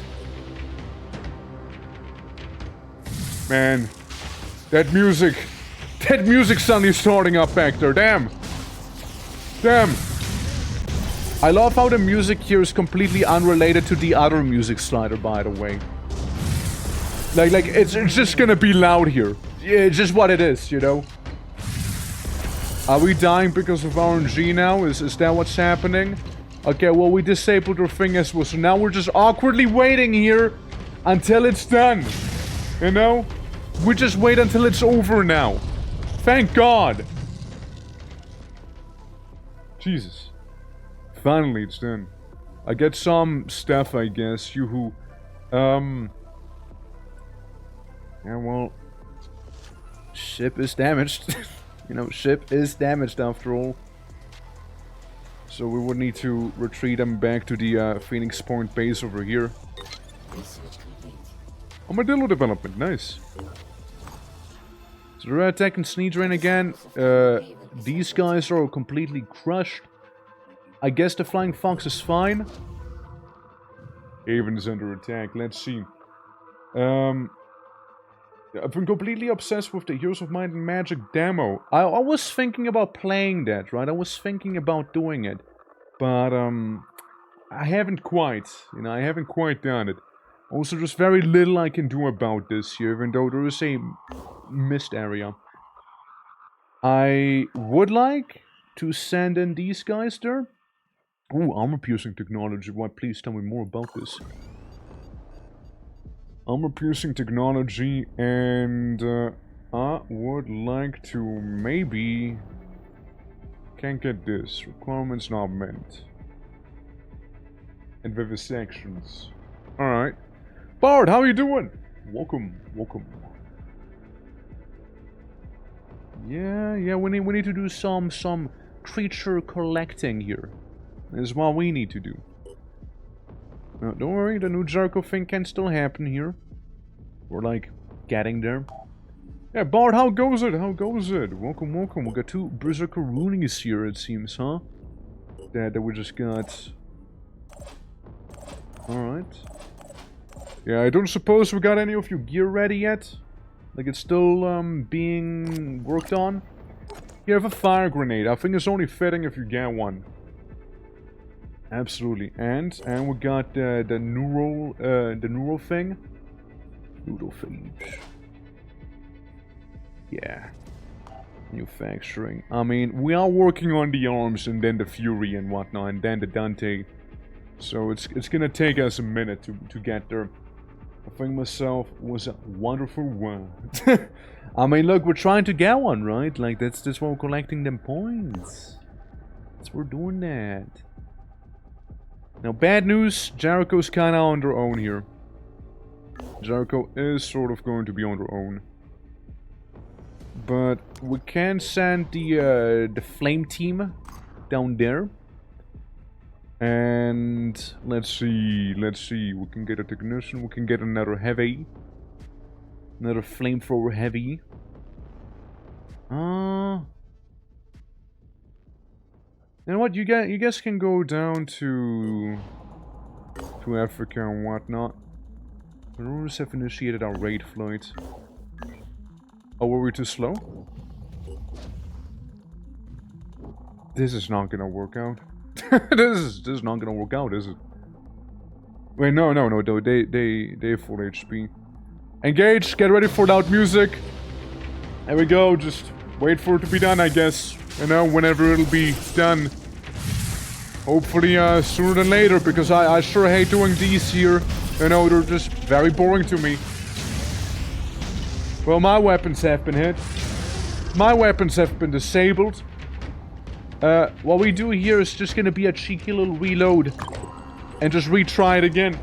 Man, that music suddenly starting up back there, damn. I love how the music here is completely unrelated to the other music slider, by the way. Like it's just gonna be loud here. Yeah, it's just what it is, you know? Are we dying because of RNG now? Is that what's happening? Okay, well, we disabled our thing as well, so now we're just awkwardly waiting here until it's done. You know? We just wait until it's over now. Thank God. Jesus. Finally, it's done. I get some stuff, I guess. Yoo-hoo. Yeah, well... Ship is damaged. You know, ship is damaged after all. So we would need to retreat them back to the Phoenix Point base over here. Armadillo development, nice. So they're attacking Sneedrain again. These guys are completely crushed. I guess the Flying Fox is fine. Haven is under attack, let's see. I've been completely obsessed with the Heroes of Might and Magic demo. I was thinking about playing that, right? I was thinking about doing it. But, I haven't quite. You know, I haven't quite done it. Also, there's very little I can do about this here, even though there is a mist area. I would like to send in these guys there. Ooh, armor-piercing technology. Why, please tell me more about this. Armor-piercing technology, and I would like to maybe can't get this. Requirements not met. And vivisections. Alright. Bard, how you doing? Welcome, welcome. Yeah, we need to do some creature collecting here. This is what we need to do. No, don't worry, the new Jericho thing can still happen here. We're like getting there. Yeah, Bard, how goes it? How goes it? Welcome, welcome. We got 2 Berserker Roonies here, it seems, huh? That we just got. Alright. Yeah, I don't suppose we got any of your gear ready yet. Like, it's still, being worked on. You have a fire grenade. I think it's only fitting if you get one. Absolutely. And we got the neural thing. Noodlephage. Yeah. Manufacturing. I mean, we are working on the arms and then the Fury and whatnot, and then the Dante. So it's gonna take us a minute to get there. I think myself was a wonderful one. I mean, look, we're trying to get one, right? Like, that's why we're collecting them points. That's why we're doing that. Now, bad news, Jericho's kinda on their own here. Jericho is sort of going to be on their own. But we can send the flame team down there. And let's see, we can get a technician, we can get another heavy. Another flamethrower heavy. You know what, you guys can go down to Africa and whatnot. The Rulers have initiated our raid flight. Oh, were we too slow? This is not gonna work out. this is not gonna work out, is it? Wait, no, they have full HP. Engage, get ready for loud music. There we go, just wait for it to be done, I guess. You know, whenever it'll be done. Hopefully, sooner than later, because I sure hate doing these here. You know, they're just very boring to me. Well, my weapons have been hit. My weapons have been disabled. What we do here is just gonna be a cheeky little reload. And just retry it again.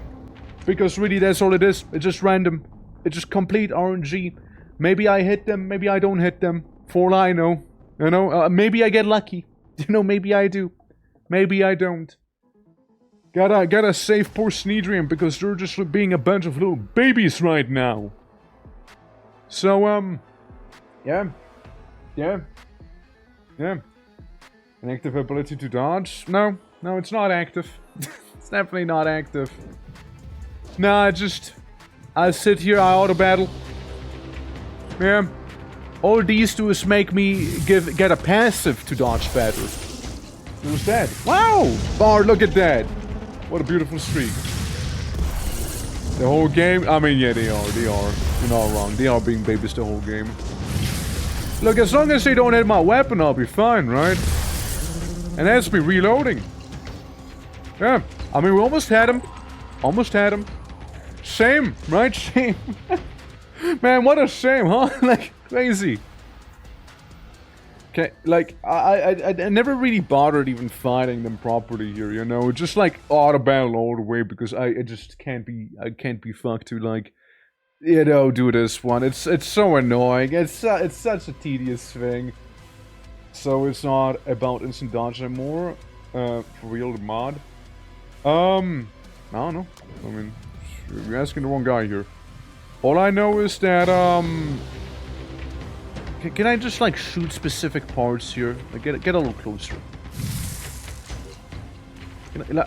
Because really, that's all it is. It's just random. It's just complete RNG. Maybe I hit them, maybe I don't hit them. For all I know. You know, maybe I get lucky. You know, maybe I do. Maybe I don't. Gotta save poor Snedrian because they're just being a bunch of little babies right now. So, yeah. An active ability to dodge? No, it's not active. It's definitely not active. Nah, I sit here, I auto battle. Yeah. All these do is make me get a passive to dodge better. Who's that? Wow! Bard, look at that! What a beautiful streak. The whole game? I mean, yeah, they are. You're not wrong. They are being babies the whole game. Look, as long as they don't hit my weapon, I'll be fine, right? And that's me reloading. Yeah. I mean, we almost had him. Shame, right? Shame. Man, what a shame, huh? Like, crazy. Okay, like, I never really bothered even fighting them properly here, you know? Just like auto battle all the way because I just can't be fucked to like, you know, do this one. It's so annoying. It's such a tedious thing. So it's not about instant dodge anymore. For real, the mod. I don't know. I mean, you're asking the wrong guy here. All I know is that, can I just, like, shoot specific parts here? Like, get a little closer.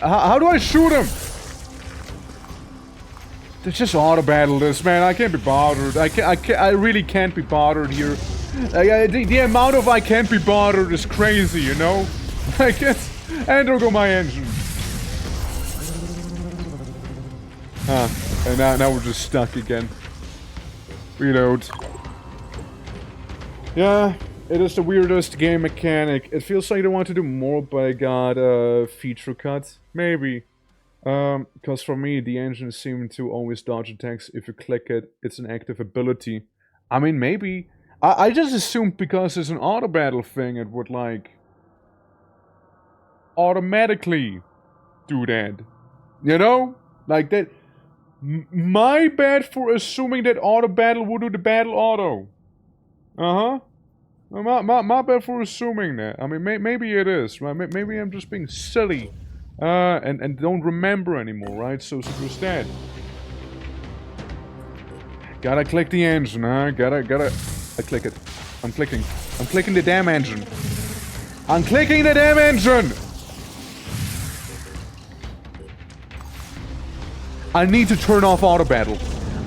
How do I shoot him? Let's just auto-battle this, man. I can't be bothered. I really can't be bothered here. The amount of I can't be bothered is crazy, you know? Like, and there go my engine. And now we're just stuck again. Reload. Yeah, it is the weirdest game mechanic. It feels like I want to do more, but I got a feature cut. Maybe. Because for me, the engine seemed to always dodge attacks. If you click it, it's an active ability. I mean, maybe. I just assumed because it's an auto battle thing, it would like automatically do that. You know? Like that. My bad for assuming that auto battle would do the battle auto. Uh-huh. My bad for assuming that. I mean, maybe it is, right? Maybe I'm just being silly. And don't remember anymore, right? So there's that. Gotta click the engine, huh? I click it. I'm clicking the damn engine. I'm clicking the damn engine! I need to turn off auto battle.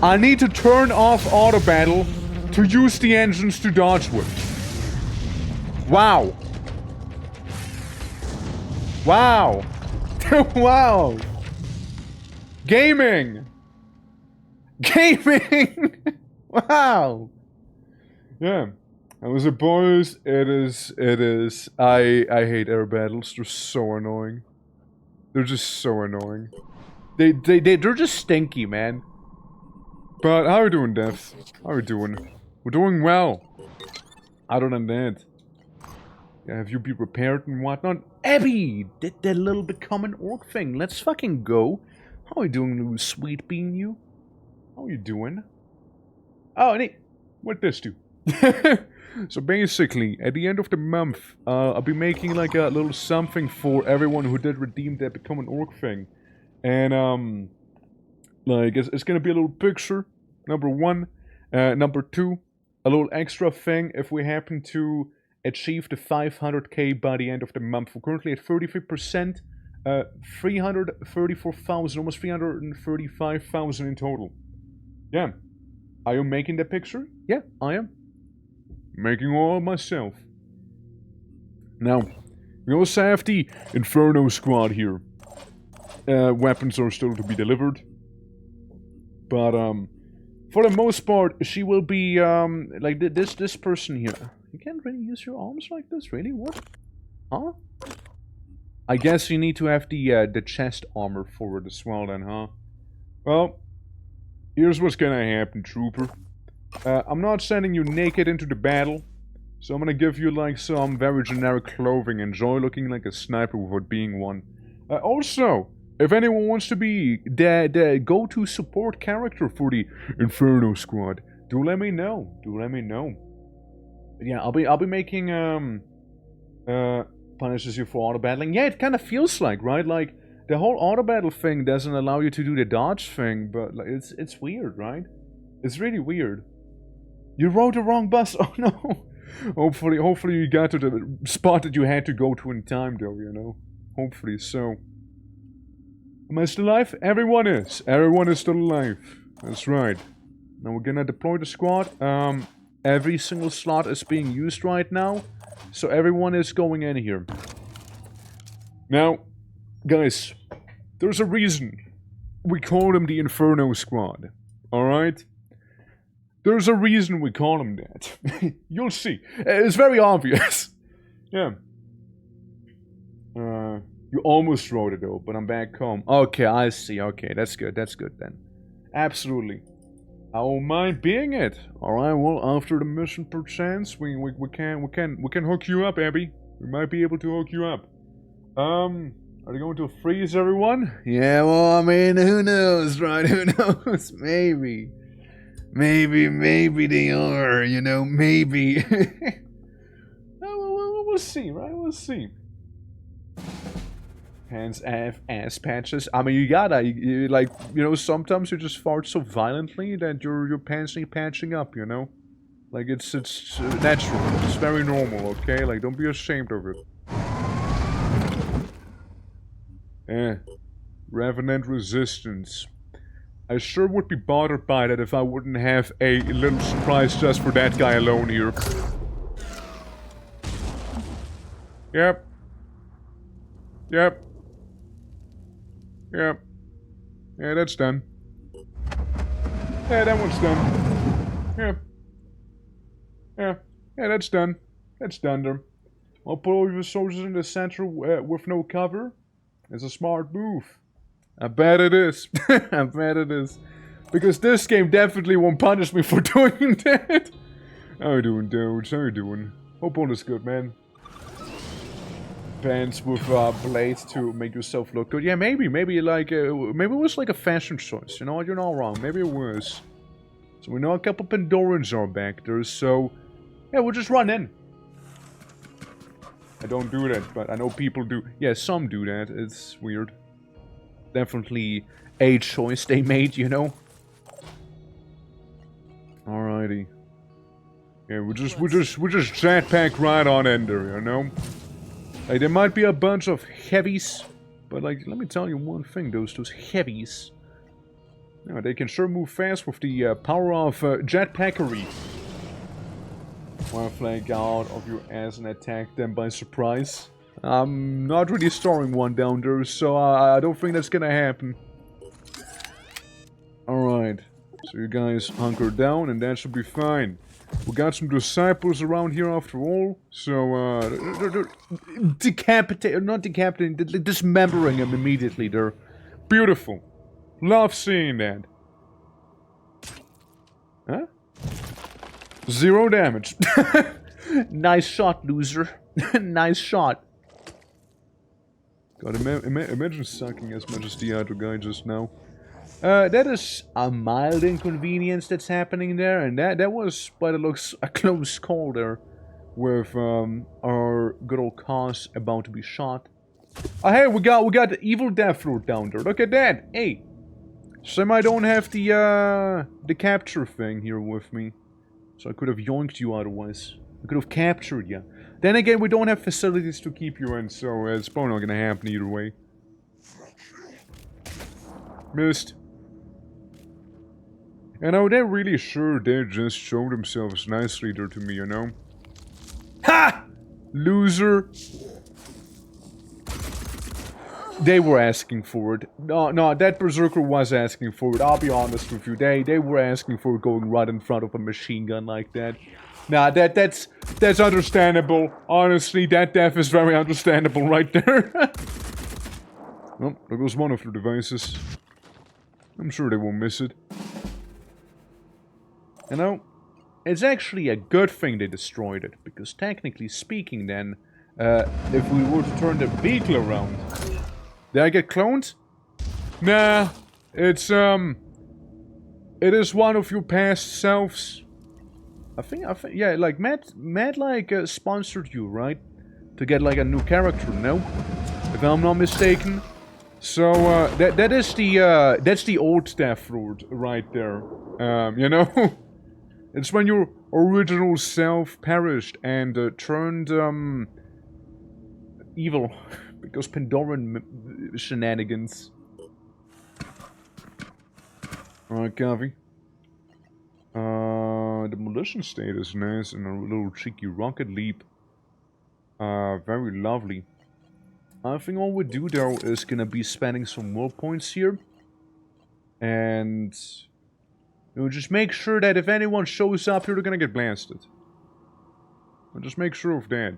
I need to turn off auto battle to use the engines to dodge with. Wow. Wow. Wow. Gaming. Gaming. Wow. Yeah. That was it, boys. It is. I hate air battles. They're so annoying. They're just so annoying. They're just stinky, man. But how are we doing, Dev? How are we doing? We're doing well. Other than that. Yeah, have you be prepared and whatnot? Abby! Did that little become an orc thing. Let's fucking go. How are you doing, little sweet bean, you? How are you doing? Oh, and what this do? So basically, at the end of the month, I'll be making like a little something for everyone who did redeem that become an orc thing. And, like, it's gonna be a little picture, number 1. Number 2, a little extra thing if we happen to achieve the 500k by the end of the month. We're currently at 33%, 334,000, almost 335,000 in total. Yeah. Are you making that picture? Yeah, I am. Making all myself. Now, we also have the Inferno Squad here. Weapons are still to be delivered. But, for the most part, she will be, like this person here. You can't really use your arms like this, really? What? Huh? I guess you need to have the chest armor for it as well then, huh? Well, here's what's gonna happen, trooper. I'm not sending you naked into the battle, so I'm gonna give you like some very generic clothing. Enjoy looking like a sniper without being one. Also, if anyone wants to be the go-to support character for the Inferno Squad, do let me know. Do let me know. Yeah, I'll be making punishes you for auto battling. Yeah, it kind of feels like, right? Like the whole auto battle thing doesn't allow you to do the dodge thing, but like it's weird, right? It's really weird. You rode the wrong bus. Oh no. Hopefully you got to the spot that you had to go to in time, though. You know. Hopefully so. Am I still alive? Everyone is. Everyone is still alive. That's right. Now we're gonna deploy the squad. Every single slot is being used right now, so everyone is going in here. Now, guys, there's a reason we call them the Inferno Squad. Alright? There's a reason we call them that. You'll see. It's very obvious. Yeah. You almost wrote it though, but I'm back home. Okay, I see. Okay, that's good. That's good then. Absolutely. I won't mind being it. Alright, well, after the mission perchance, we can hook you up, Abby. We might be able to hook you up. Are they going to freeze everyone? Yeah, well, I mean, who knows, right? Who knows? Maybe. Maybe they are, you know, maybe. We'll see, right? We'll see. Hands, ass patches. I mean, you gotta, like, you know, sometimes you just fart so violently that your pants need patching up, you know? Like, it's natural. It's very normal, okay? Like, don't be ashamed of it. Revenant resistance. I sure would be bothered by that if I wouldn't have a little surprise just for that guy alone here. Yep. Yep. Yep. Yeah, that's done. Yeah, that one's done. Yep. Yeah. Yeah, that's done. That's done there. I'll put all your soldiers in the center with no cover. It's a smart move. I bet it is. I bet it is. Because this game definitely won't punish me for doing that. How you doing, dudes? How you doing? Hope all is good, man. pants with blades to make yourself look good. Yeah, maybe like maybe it was like a fashion choice. You know what? You're not wrong. Maybe it was. So we know a couple Pandorans are back there. So yeah, we'll just run in. I don't do that, but I know people do. Yeah, some do that. It's weird. Definitely a choice they made, you know. Alrighty. Yeah, we just jetpack right on in there, you know. Like there might be a bunch of heavies, but like let me tell you one thing: those heavies, yeah, they can sure move fast with the power of jetpackery. Wanna flank out of your ass and attack them by surprise? I'm not really storing one down there, so I don't think that's gonna happen. Alright, so you guys hunker down and that should be fine. We got some disciples around here after all, so dismembering them immediately. They're beautiful. Love seeing that. Huh? 0 damage. Nice shot, loser. Nice shot. God, imagine sucking as much as the other guy just now. That is a mild inconvenience that's happening there, and that was, by the looks, a close call there, with our good old cause about to be shot. Oh hey, we got the evil Death Lord down there. Look at that. Hey, Sam, I don't have the capture thing here with me, so I could have yoinked you otherwise. I could have captured you. Then again, we don't have facilities to keep you in, so it's probably not gonna happen either way. Missed. And oh, they're really sure they just showed themselves nicely there to me, you know? Ha! Loser! They were asking for it. No, that Berserker was asking for it. I'll be honest with you. They were asking for going right in front of a machine gun like that. Nah, that's understandable. Honestly, that death is very understandable right there. Well, there goes one of their devices. I'm sure they won't miss it. You know, it's actually a good thing they destroyed it, because technically speaking then, if we were to turn the vehicle around... Did I get cloned? Nah, it's, it is one of your past selves. I think, yeah, like, Matt like, sponsored you, right? To get, like, a new character, no? If I'm not mistaken. So, that's the old Death Lord right there. You know? It's when your original self perished and turned evil because Pandoran shenanigans. Alright, Gavi. Demolition state is nice and a little cheeky rocket leap. Very lovely. I think all we do though is gonna be spending some more points here. And we'll just make sure that if anyone shows up here, they're gonna get blasted. I'll just make sure of that.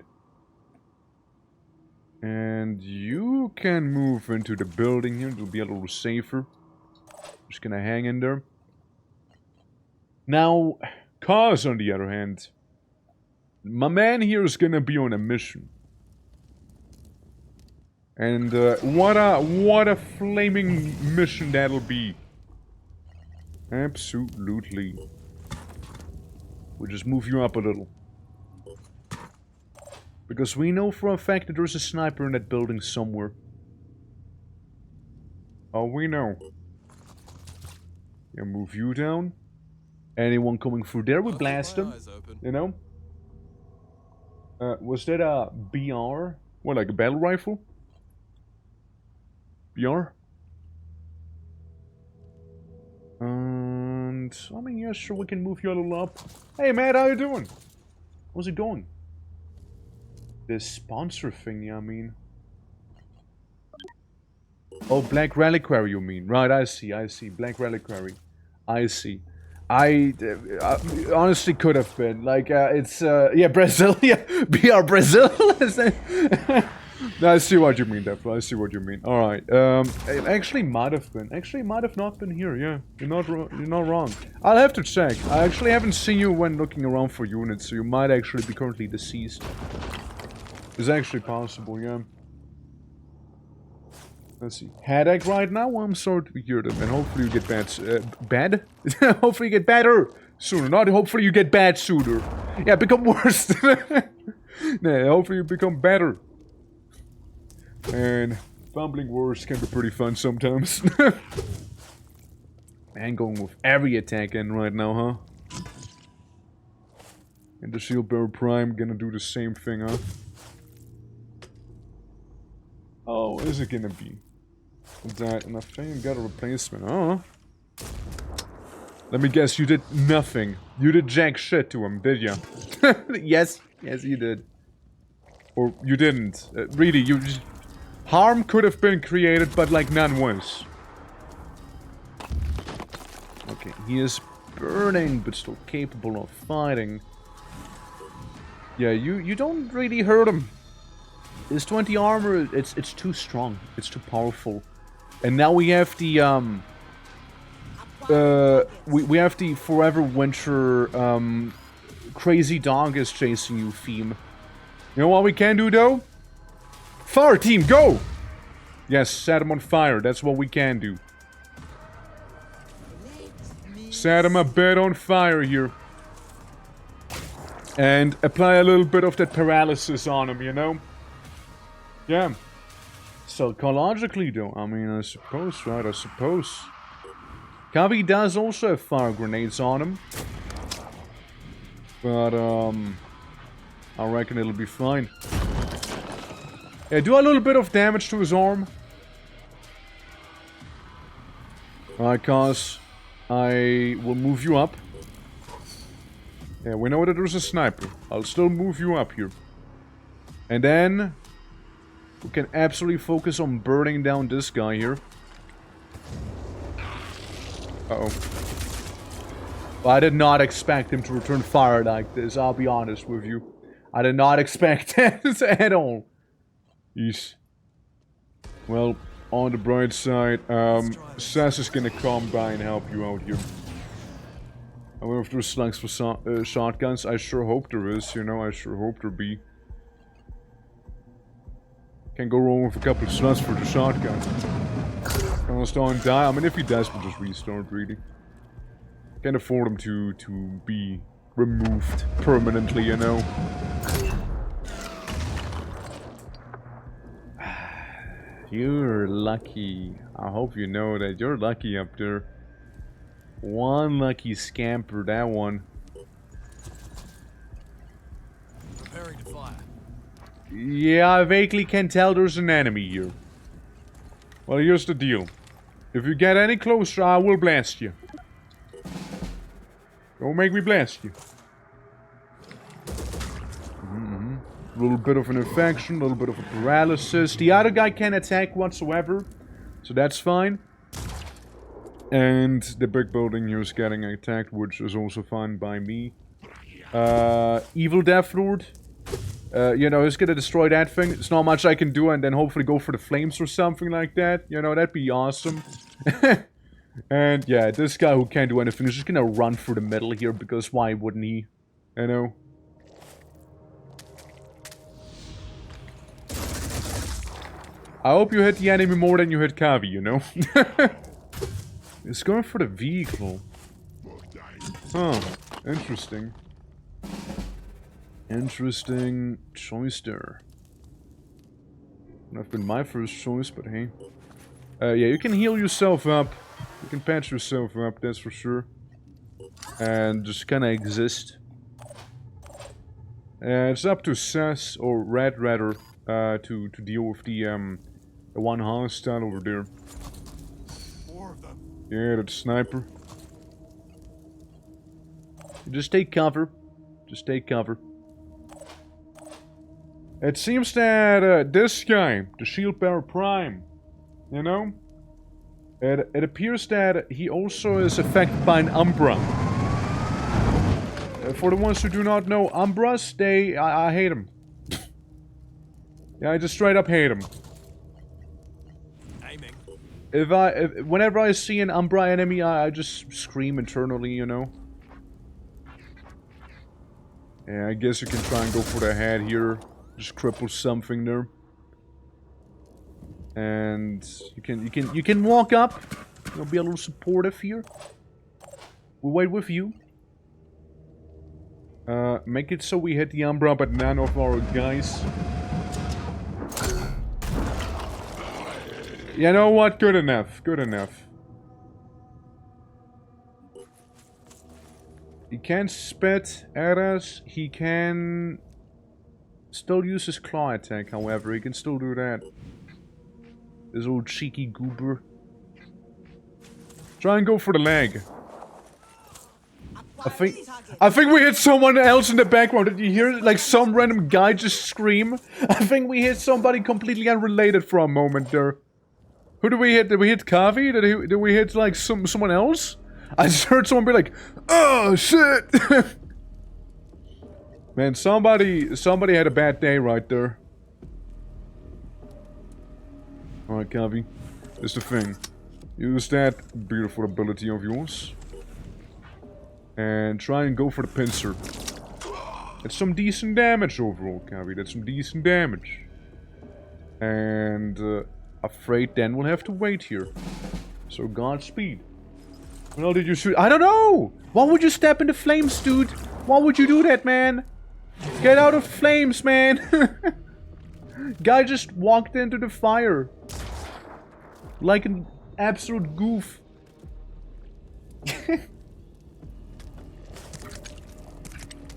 And you can move into the building here, it'll be a little safer. Just gonna hang in there. Now, Kaz on the other hand. My man here is gonna be on a mission. And what a flaming mission that'll be. Absolutely. We'll just move you up a little. Because we know for a fact that there's a sniper in that building somewhere. Oh, we know. Yeah, move you down. Anyone coming through there, we blast them. You know? Was that a BR? What, like a battle rifle? BR? And I mean, yeah, sure, we can move you a little up. Hey, Matt, how you doing? How's it going? This sponsor thing, I mean. Oh, Black Reliquary, you mean? Right, I see. Black Reliquary. I see. I honestly could have been. Like, it's, yeah, Brazil. Yeah, BR Brazil. I see what you mean, Defo. I see what you mean. Alright, it actually might have been. Actually, might have not been here, yeah. You're not wrong. I'll have to check. I actually haven't seen you when looking around for units, so you might actually be currently deceased. It's actually possible, yeah. Let's see. Headache right now? Well, I'm sorry to hear that, and hopefully you get bad? Hopefully you get better sooner. Not hopefully you get bad sooner. Yeah, become worse. Nah, hopefully you become better. And fumbling worse can be pretty fun sometimes. Man, going with every attack in right now, huh? And the Shield Bearer Prime gonna do the same thing, huh? Oh, is it gonna be? That, and I think I got a replacement, huh? Let me guess, you did nothing. You did jack shit to him, did ya? Yes, yes you did. Or you didn't. Really, you just... Harm could have been created, but like none was. Okay, he is burning, but still capable of fighting. Yeah, you don't really hurt him. His 20 armor, it's too strong. It's too powerful. And now we have the, we have the Forever Winter, Crazy Dog is chasing you theme. You know what we can do, though? Fire team, go! Yes, set him on fire. That's what we can do. Set him a bit on fire here. And apply a little bit of that paralysis on him, you know? Yeah. Psychologically, though, I mean, I suppose, right? I suppose. Kavi does also have fire grenades on him. But, I reckon it'll be fine. Yeah, do a little bit of damage to his arm. Alright, cause I will move you up. Yeah, we know that there's a sniper. I'll still move you up here. And then we can absolutely focus on burning down this guy here. Uh-oh. Well, I did not expect him to return fire like this, I'll be honest with you. I did not expect that at all. Yes. Well, on the bright side, Sass is gonna come by and help you out here. I wonder if there's slugs for shotguns. I sure hope there is, you know, I sure hope there be. Can't go wrong with a couple of slugs for the shotgun. Almost don't die. I mean, if he does, we'll just restart, really. Can't afford him to be removed permanently, you know. You're lucky. I hope you know that you're lucky up there. One lucky scamper, that one. Preparing to fire. Yeah, I vaguely can tell there's an enemy here. Well, here's the deal. If you get any closer, I will blast you. Don't make me blast you. A little bit of an infection, a little bit of a paralysis. The other guy can't attack whatsoever, so that's fine. And the big building here is getting attacked, which is also fine by me. Evil Death Lord. You know, he's gonna destroy that thing. There's not much I can do, and then hopefully go for the flames or something like that. You know, that'd be awesome. And yeah, this guy who can't do anything is just gonna run through the middle here, because why wouldn't he? You know? I hope you hit the enemy more than you hit Kavi, you know? It's going for the vehicle. Huh. Interesting. Interesting choice there. Would have been my first choice, but hey. Yeah, you can heal yourself up. You can patch yourself up, that's for sure. And just kinda exist. It's up to Sass, or Red rather, to deal with the one hostile over there. More of them. Yeah, that sniper. Just take cover. Just take cover. It seems that this guy, the Shield Bearer Prime, you know? It appears that he also is affected by an Umbra. For the ones who do not know, Umbras, I hate them. Yeah, I just straight up hate them. Aiming. Whenever I see an Umbra enemy, I just scream internally, you know? Yeah, I guess you can try and go for the head here. Just cripple something there. And you can walk up. You'll be a little supportive here. We'll wait with you. Make it so we hit the Umbra, but none of our guys. You know what? Good enough. Good enough. He can spit at us. He can still use his claw attack, however. He can still do that. This old cheeky goober. Try and go for the leg. I think we hit someone else in the background. Did you hear like some random guy just scream? I think we hit somebody completely unrelated for a moment there. Who did we hit? Did we hit Kavi? Did we hit like someone else? I just heard someone be like, "Oh shit!" Man, somebody had a bad day right there. All right, Kavi, here's the thing. Use that beautiful ability of yours. And try and go for the pincer. That's some decent damage overall, Kavi. That's some decent damage. And afraid then we'll have to wait here. So Godspeed. Well, did you shoot? I don't know! Why would you step into flames, dude? Why would you do that, man? Get out of flames, man! Guy just walked into the fire. Like an absolute goof.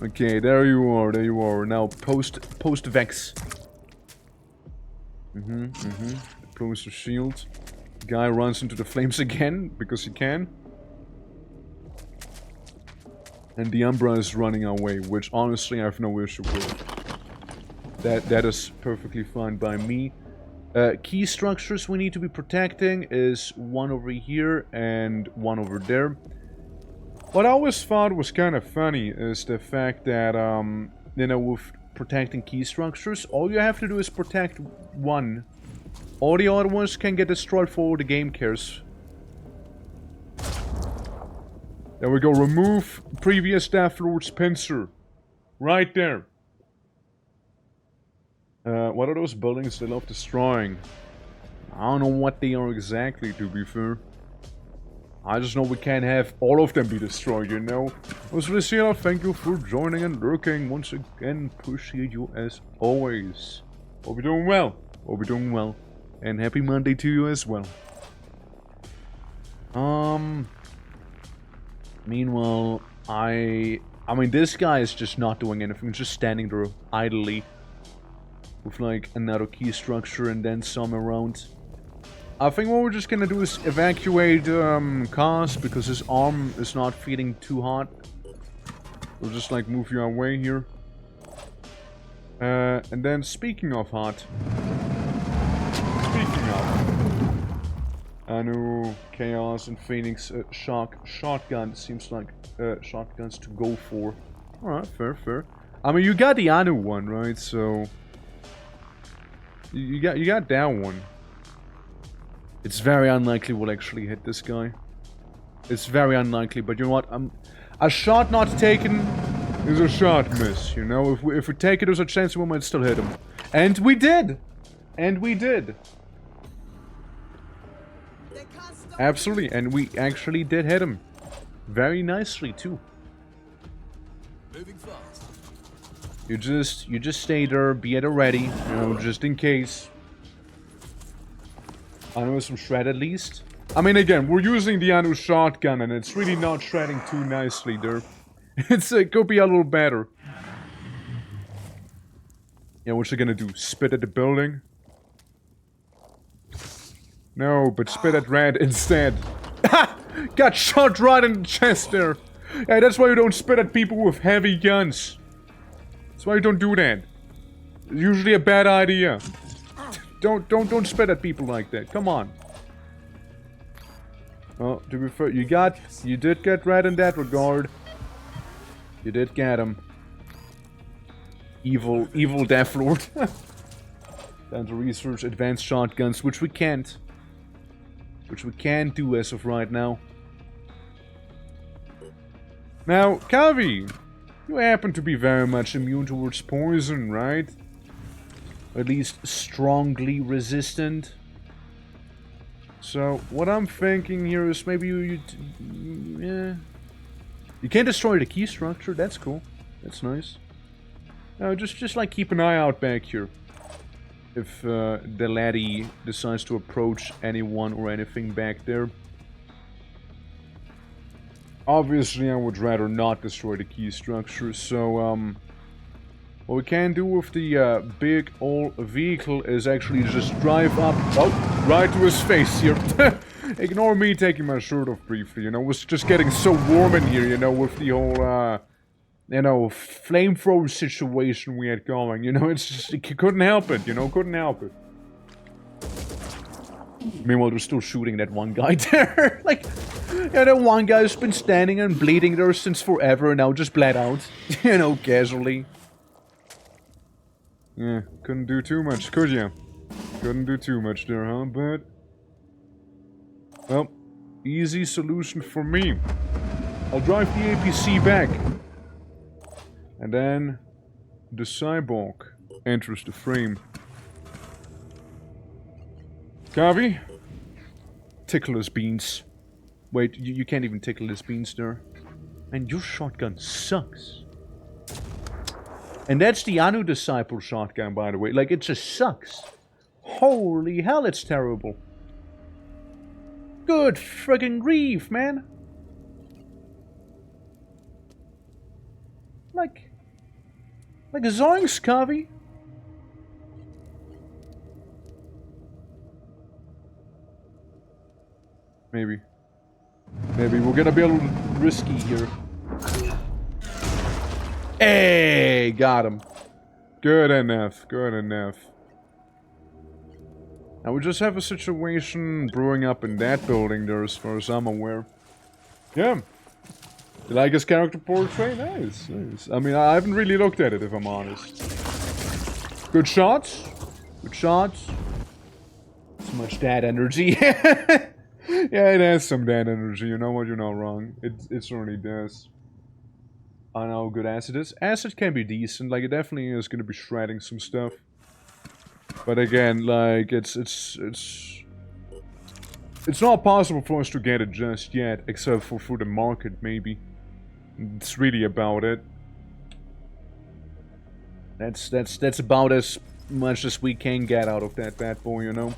Okay, there you are. Now post-vex. Deploys the shield. Guy runs into the flames again, because he can. And the Umbra is running away, which honestly I have no issue with. That is perfectly fine by me. Key structures we need to be protecting is one over here and one over there. What I always thought was kind of funny is the fact that, you know, with protecting key structures, all you have to do is protect one. All the other ones can get destroyed for all the game cares. There we go, remove previous Death Lord's pincer. Right there. What are those buildings they love destroying? I don't know what they are exactly, to be fair. I just know we can't have all of them be destroyed, you know? Also, Lucia, thank you for joining and lurking. Once again, appreciate you as always. Hope you're doing well. Hope you're doing well. And happy Monday to you as well. Meanwhile, I mean, this guy is just not doing anything. Just standing there idly. With like another key structure and then some around. I think what we're just gonna do is evacuate Kaz because his arm is not feeling too hot. We'll just like move you away here. And then speaking of hot. Anu, Chaos, and Phoenix shotgun seems like shotguns to go for. Alright, fair. I mean, you got the Anu one, right? So you got that one. It's very unlikely we'll actually hit this guy. It's very unlikely, but you know what? A shot not taken is a shot miss, you know? If we take it, there's a chance we might still hit him. And we did! And we did! Absolutely, and we actually did hit him. Very nicely, too. Moving fast. You just stay there, be at a ready, you know, just in case. I know some shred at least. I mean, again, we're using the Anu shotgun, and it's really not shredding too nicely there. It could be a little better. Yeah, what's it gonna do? Spit at the building? No, but spit at Red instead. Ha! Got shot right in the chest there. Yeah, that's why you don't spit at people with heavy guns. That's why you don't do that. It's usually a bad idea. Don't spit at people like that. Come on. Well, to be fair, you did get Red in that regard. You did get him. Evil Death Lord. Time to research advanced shotguns, which we can't. Which we can't do as of right now. Now, Kavi, you happen to be very much immune towards poison, right? At least strongly resistant. So, what I'm thinking here is maybe yeah. You can't destroy the key structure, that's cool. That's nice. No, just like keep an eye out back here. If the laddie decides to approach anyone or anything back there. Obviously, I would rather not destroy the key structure, so, what we can do with the big old vehicle is actually just drive up, oh, right to his face here. Ignore me taking my shirt off briefly, you know, it's just getting so warm in here, you know, with the whole, you know, flamethrower situation we had going, you know, it's just, you couldn't help it, you know, couldn't help it. Meanwhile, they're still shooting that one guy there, like, yeah, that one guy's been standing and bleeding there since forever and now just bled out, you know, casually. Yeah, couldn't do too much, could ya? Couldn't do too much there, huh? But, well, easy solution for me. I'll drive the APC back. And then, the cyborg enters the frame. Kavi? Tickle his beans. Wait, you can't even tickle his beans there. And your shotgun sucks. And that's the Anu Disciple shotgun, by the way. Like, it just sucks. Holy hell, it's terrible. Good friggin' grief, man. Like zoinks, Kavi. Maybe. Maybe we're gonna be a little risky here. Hey, got him. Good enough, good enough. Now we just have a situation brewing up in that building there as far as I'm aware. Yeah. You like his character portrait? Nice, nice. I mean, I haven't really looked at it if I'm honest. Good shots. Good shots. So much dad energy. Yeah, it has some dad energy, you know what, you're not wrong. It certainly does. I know how good acid is. Acid can be decent, like it definitely is gonna be shredding some stuff. But again, like it's not possible for us to get it just yet, except for the market maybe. It's really about it. That's about as much as we can get out of that bad boy, you know.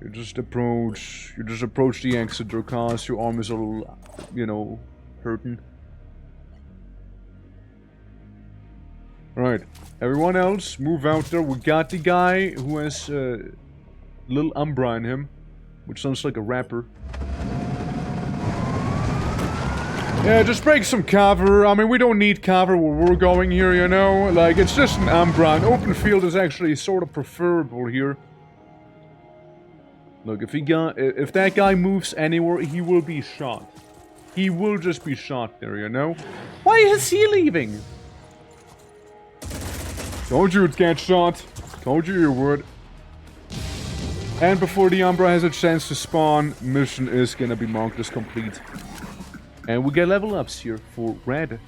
You just approach the exit door cause your arm is a little, you know, hurting. Right, everyone else, move out there. We got the guy who has little Umbra in him, which sounds like a rapper. Yeah, just break some cover. I mean, we don't need cover where we're going here, you know? Like, it's just an Umbra. An open field is actually sort of preferable here. Look, if that guy moves anywhere, he will be shot. He will just be shot there, you know? Why is he leaving? Told you it'd get shot. Told you would. And before the Umbra has a chance to spawn, mission is gonna be marked as complete. And we get level ups here for red.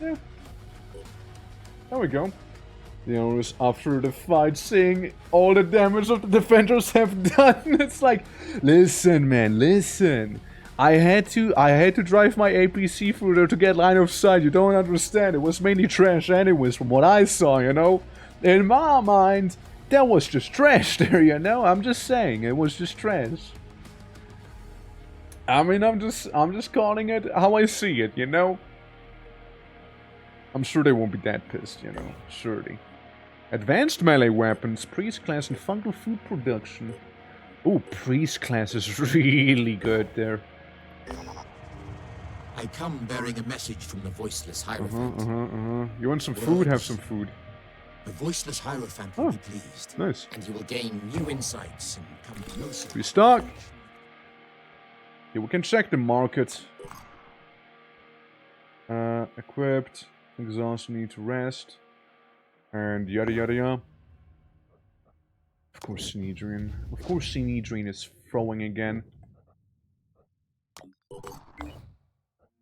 Yeah. There we go. The owners after the fight seeing all the damage that the defenders have done. It's like, listen man, listen. I had to drive my APC through there to get line of sight. You don't understand. It was mainly trash anyways from what I saw, you know. In my mind, that was just trash there, you know. I'm just saying, it was just trash. I mean, I'm just calling it how I see it, you know. I'm sure they won't be that pissed, you know. Surely. Advanced melee weapons, priest class and fungal food production. Oh, priest class is really good there. I come bearing a message from the voiceless Hierophant. You want some food? Have some food. The voiceless Hierophant will be pleased. Nice. And you will gain new insights and come closer. Restock. Yeah, we can check the market. Equipped. Exhaust, need to rest. And yada yada yada. Of course, Sinedrian. Of course, Sinedrian is throwing again.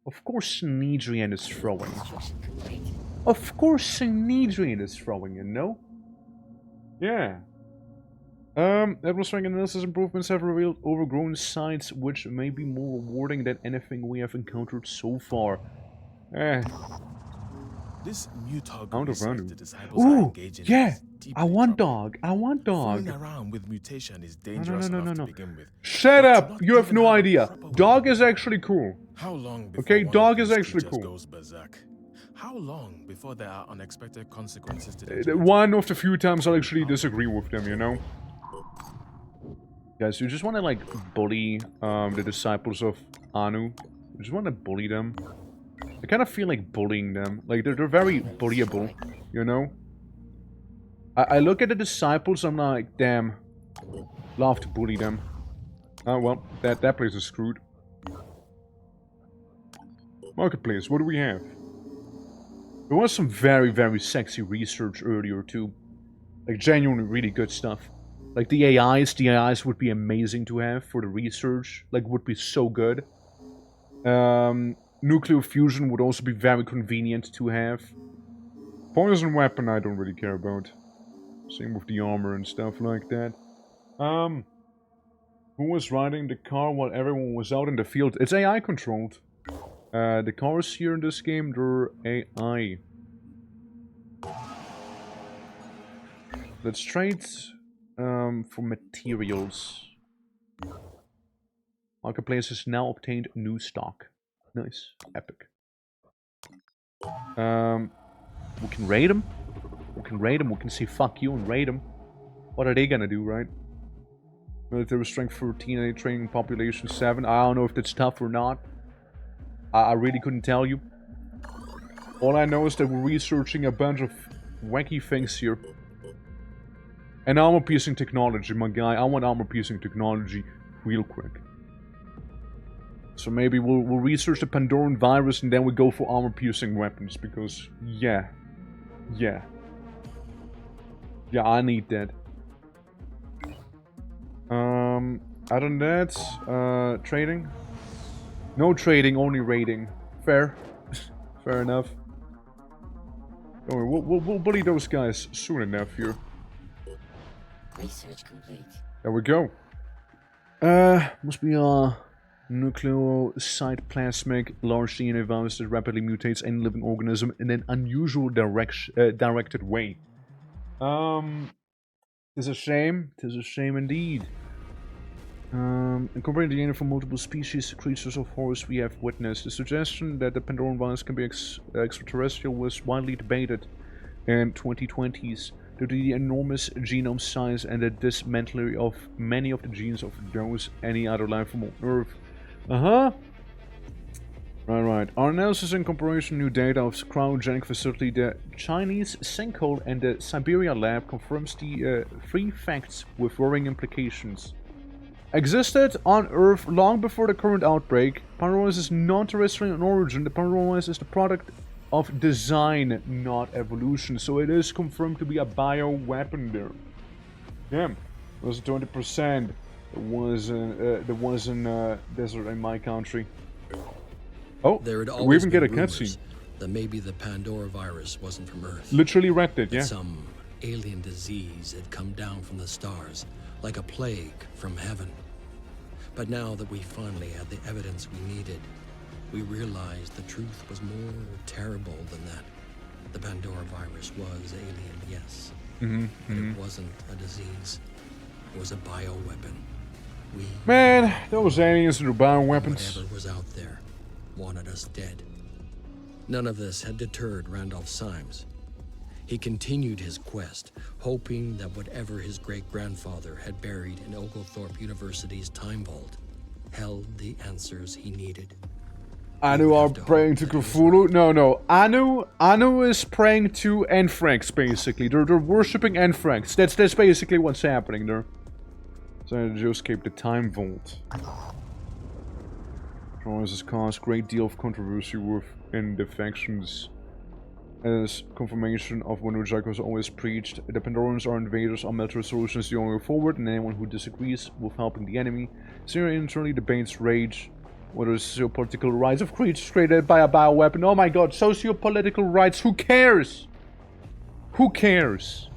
Of course, Sinedrian is throwing. Of course Adrian is throwing in, no? Yeah. Atmospheric analysis improvements have revealed overgrown sites which may be more rewarding than anything we have encountered so far. This mutog Out of research random. the disciples are Ooh, engaging in yeah! is deeply I want troubling. dog! I want dog! Fooling around with mutation is dangerous No. enough to begin with. Shut But to up! not You have even no have a idea. proper way Dog to is actually cool. How long before Okay, one dog of is these actually creatures cool. goes berserk? How long before there are unexpected consequences to their One of the few times I'll actually disagree with them, you know? Guys, you just want to, like, bully the disciples of Anu. You just want to bully them. I kind of feel like bullying them. Like, they're very bullyable, you know? I look at the disciples, I'm like, damn. Love to bully them. Oh, well, that place is screwed. Marketplace, what do we have? There was some very, very sexy research earlier, too. Like, genuinely really good stuff. Like, the AIs would be amazing to have for the research. Like, would be so good. Nuclear fusion would also be very convenient to have. Poison weapon I don't really care about. Same with the armor and stuff like that. Who was riding the car while everyone was out in the field? It's AI controlled. The cars here in this game, they're AI. Let's trade for materials. Marketplace has now obtained new stock. Nice. Epic. We can raid them. We can raid them. We can say fuck you and raid them. What are they gonna do, right? Military strength 13 and training population 7. I don't know if that's tough or not. I really couldn't tell you. All I know is that we're researching a bunch of wacky things here. And armor-piercing technology, my guy. I want armor-piercing technology real quick. So maybe we'll research the Pandoran virus and then we go for armor-piercing weapons. Because, yeah. Yeah. Yeah, I need that. Other than that, trading? No trading, only raiding. Fair. Fair enough. Don't worry, we'll bully those guys soon enough here. Research complete. There we go. Must be a nucleocytoplasmic, large DNA virus that rapidly mutates any living organism in an unusual directed way. Tis a shame. Tis a shame indeed. Incorporating DNA from multiple species, creatures of horrors we have witnessed. The suggestion that the Pandoran virus can be extraterrestrial was widely debated in 2020s due to the enormous genome size and the dismantling of many of the genes of those any other life form on Earth. Right. Our analysis and comparison new data of cryogenic facility, the Chinese sinkhole and the Siberia lab confirms the 3 facts with worrying implications. Existed on Earth long before the current outbreak. Pandoran is non-terrestrial in origin. The Pandoran is the product of design, not evolution. So it is confirmed to be a bio-weapon there. Yeah, it was 20%. There was in desert in my country. Oh, There had we always even get a been rumors cutscene. that maybe the Pandora virus wasn't from Earth. Literally read it, That yeah. some alien disease had come down from the stars, like a plague from heaven. But now that we finally had the evidence we needed, we realized the truth was more terrible than that. The Pandora virus was alien, yes. But it wasn't a disease. It was a bioweapon. We, Man, those aliens and their bioweapons. whatever was out there, wanted us dead. None of this had deterred Randolph Symes. He continued his quest, hoping that whatever his great-grandfather had buried in Oglethorpe University's time vault held the answers he needed. Anu are praying to Cthulhu. No. Anu is praying to Anthrax, basically. They're worshipping Anthrax. That's basically what's happening there. So they just escaped the time vault. This has caused a great deal of controversy within the factions. As confirmation of what Jaco has always preached, the Pandorans are invaders, our military solution is the only way forward, and anyone who disagrees with helping the enemy. Syria internally debates rage. What are sociopolitical rights of creatures created by a bioweapon? Oh my god, sociopolitical rights, who cares? Who cares?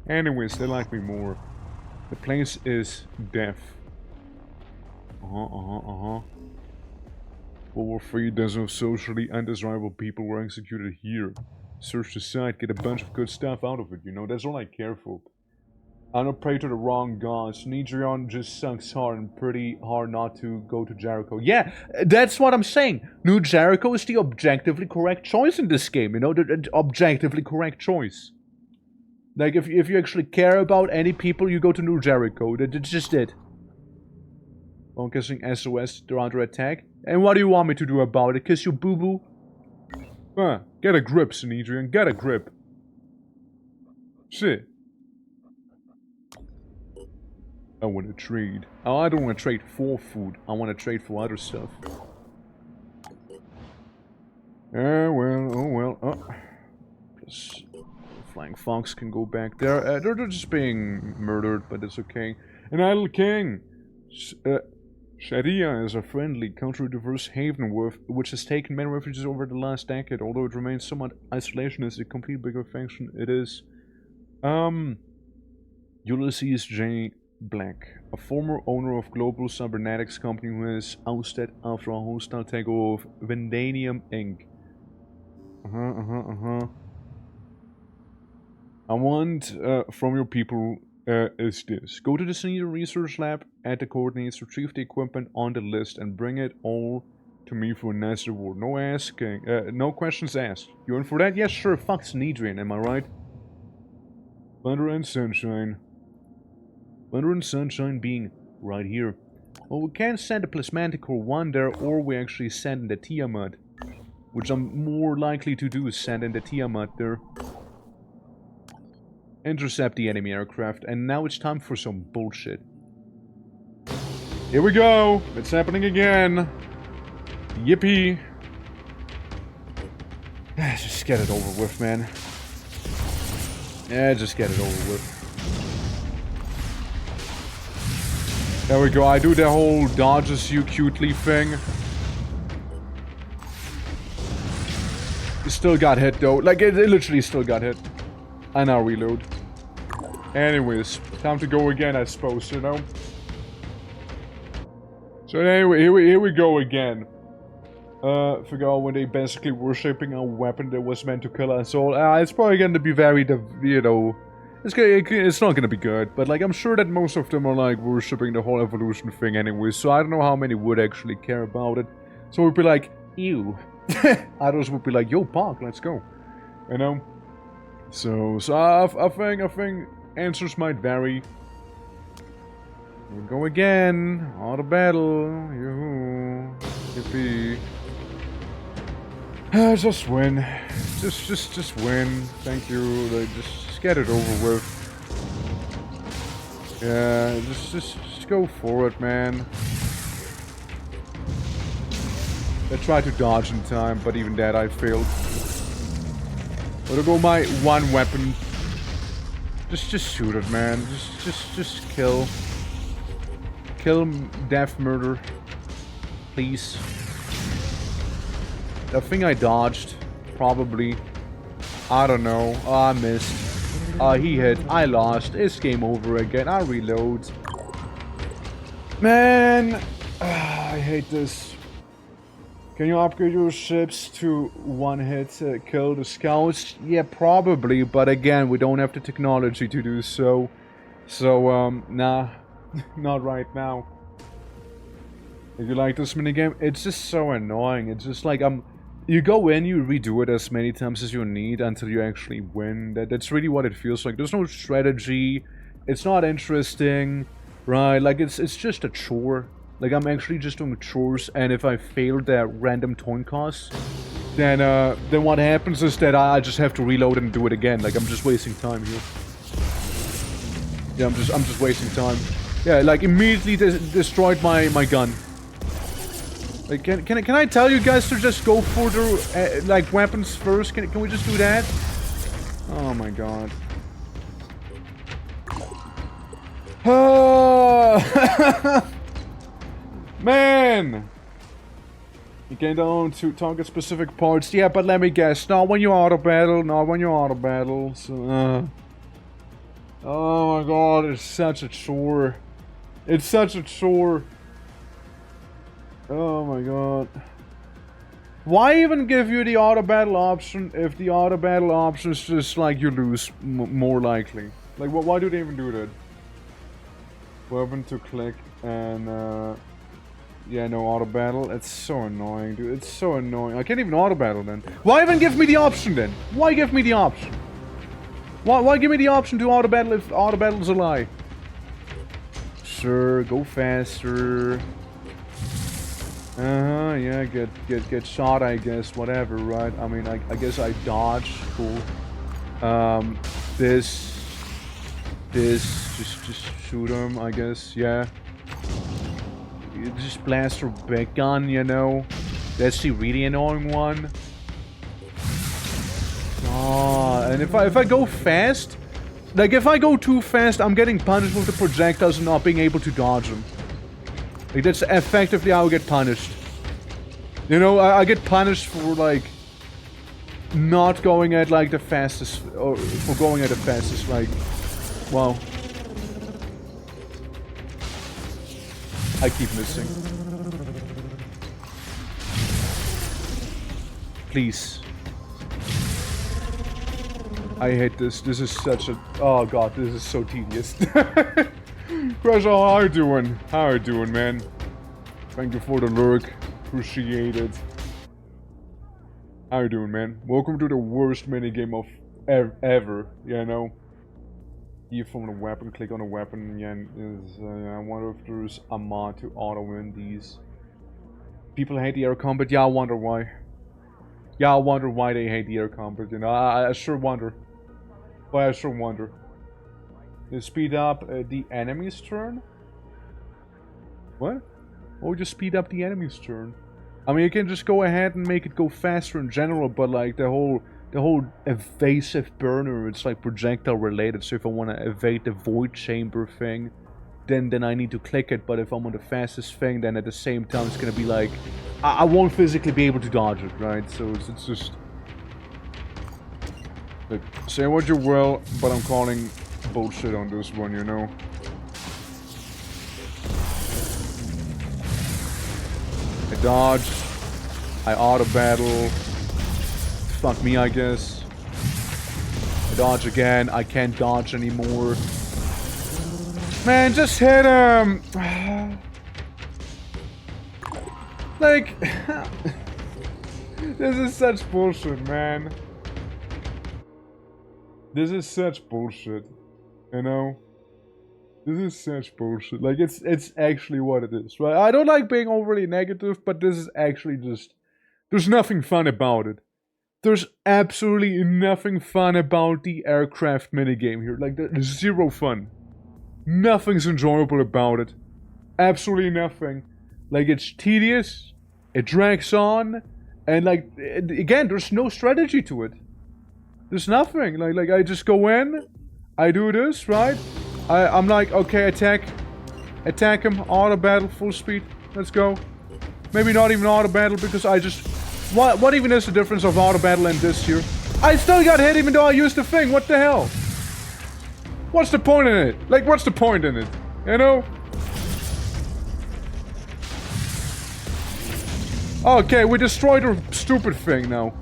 Anyways, they like me more. The place is deaf. World War III, dozens of socially undesirable people were executed here. Search the site, get a bunch of good stuff out of it, you know, that's all I care for. I don't pray to the wrong gods. Nidrion just sucks hard and pretty hard not to go to Jericho. Yeah, that's what I'm saying. New Jericho is the objectively correct choice in this game, you know, the objectively correct choice. Like, if you actually care about any people, you go to New Jericho. That's just it. Focusing SOS, they're under attack. And what do you want me to do about it? Kiss your boo-boo? Get a grip, Sinedrian. Get a grip. Shit. I want to trade. Oh, I don't want to trade for food. I want to trade for other stuff. Oh well. Oh. Plus, Flying Fox can go back there. They're just being murdered, but it's okay. An idle king. Sharia is a friendly, country-diverse haven which has taken many refugees over the last decade, although it remains somewhat isolationist, a complete bigger faction. It is. Ulysses J. Black, a former owner of Global Cybernetics company who is ousted after a hostile takeover of Vendanium ENG. I want from your people is this. Go to the senior research lab, add the coordinates, retrieve the equipment on the list, and bring it all to me for a nice reward. No asking, no questions asked. You in for that? Yes, sure. Fuck Snedrian, am I right? Thunder and Sunshine. Thunder and Sunshine being right here. Well, we can send a Plasmanticore 1 there, or we actually send in the Tiamat. Which I'm more likely to do is send in the Tiamat there. Intercept the enemy aircraft, and now it's time for some bullshit. Here we go! It's happening again! Yippee! Just get it over with, man. Yeah, just get it over with. There we go, I do the whole dodges you cutely thing. It still got hit though, like it literally still got hit. I now reload. Anyways, time to go again, I suppose, you know? So anyway, here we go again. Figure out when they basically worshipping a weapon that was meant to kill us all. It's probably going to be very, you know... It's not going to be good, but like, I'm sure that most of them are like worshipping the whole evolution thing anyway, so I don't know how many would actually care about it. So we'd be like, ew. Others would be like, yo, Park, let's go. You know? So I think answers might vary. Here we go again. Auto battle. Yoo-hoo. Yippee. Just win. Just win. Thank you. Like, just get it over with. Yeah, just go for it, man. I tried to dodge in time, but even that I failed. I'll go my one weapon. Just shoot it, man. Just kill. Kill, death, murder. Please. The thing I dodged. Probably. I don't know. Oh, I missed. He hit. I lost. It's game over again. I reload. Man. I hate this. Can you upgrade your ships to one hit kill the scouts? Yeah, probably, but again, we don't have the technology to do so. So, nah, not right now. If you like this minigame, it's just so annoying. It's just like, you go in, you redo it as many times as you need until you actually win. That's really what it feels like. There's no strategy. It's not interesting, right? Like, it's just a chore. Like, I'm actually just doing chores, and if I fail that random coin cost, then what happens is that I just have to reload and do it again. Like, I'm just wasting time here. Yeah, I'm just wasting time. Yeah, like, immediately destroyed my gun. Like, can I tell you guys to just go for the, like, weapons first? Can we just do that? Oh my god. Man! You can down to target specific parts. Yeah, but let me guess. Not when you auto battle. Not when you auto battle. So, oh my god, it's such a chore. It's such a chore. Oh my god. Why even give you the auto battle option if the auto battle option is just like you lose more likely? Like, why do they even do that? Weapon to click and yeah, no auto battle. It's so annoying, dude. It's so annoying. I can't even auto battle then. Why even give me the option then? Why give me the option? Why give me the option to auto battle if auto battle is a lie? Sure, go faster. Yeah, get shot, I guess, whatever, right? I mean, I guess I dodge, cool. This, just shoot him, I guess, yeah. You just blast your big gun, you know? That's the really annoying one. Oh, and if I go fast, like if I go too fast, I'm getting punished with the projectiles and not being able to dodge them. Like, that's effectively how I get punished. You know, I get punished for, like, not going at, like, the fastest, or for going at the fastest, like, wow. I keep missing. Please. I hate this. This is such a... Oh god, this is so tedious. Crash, how are you doing? How are you doing, man? Thank you for the lurk. Appreciate it. How are you doing, man? Welcome to the worst minigame of ever, you know? You from the weapon, click on the weapon, yeah, I wonder if there's a mod to auto-win these. People hate the air combat, yeah, I wonder why. Yeah, I wonder why they hate the air combat, you know, I sure wonder. But I sure wonder. You speed up the enemy's turn? What? Or just speed up the enemy's turn? I mean, you can just go ahead and make it go faster in general, but like the whole evasive burner, it's like projectile related, so if I want to evade the void chamber thing, then I need to click it, but if I'm on the fastest thing, then at the same time it's gonna be like, I won't physically be able to dodge it, right? So it's just... Like, say what you will, but I'm calling bullshit on this one, you know? I dodge, I auto battle, fuck me I guess. I dodge again, I can't dodge anymore. Man, just hit him! Like, this is such bullshit, man. This is such bullshit, you know? This is such bullshit. Like, it's actually what it is, right? I don't like being overly negative, but this is actually just... There's nothing fun about it. There's absolutely nothing fun about the aircraft minigame here. Like, there's zero fun. Nothing's enjoyable about it. Absolutely nothing. Like, it's tedious, it drags on, and like, again, there's no strategy to it. There's nothing. Like I just go in, I do this, right? I'm like, okay, attack him, auto battle, full speed, let's go. Maybe not even auto battle, because I just... What even is the difference of auto battle and this here? I still got hit even though I used the thing, what the hell? What's the point in it? Like, what's the point in it? You know? Okay, we destroyed our stupid thing now.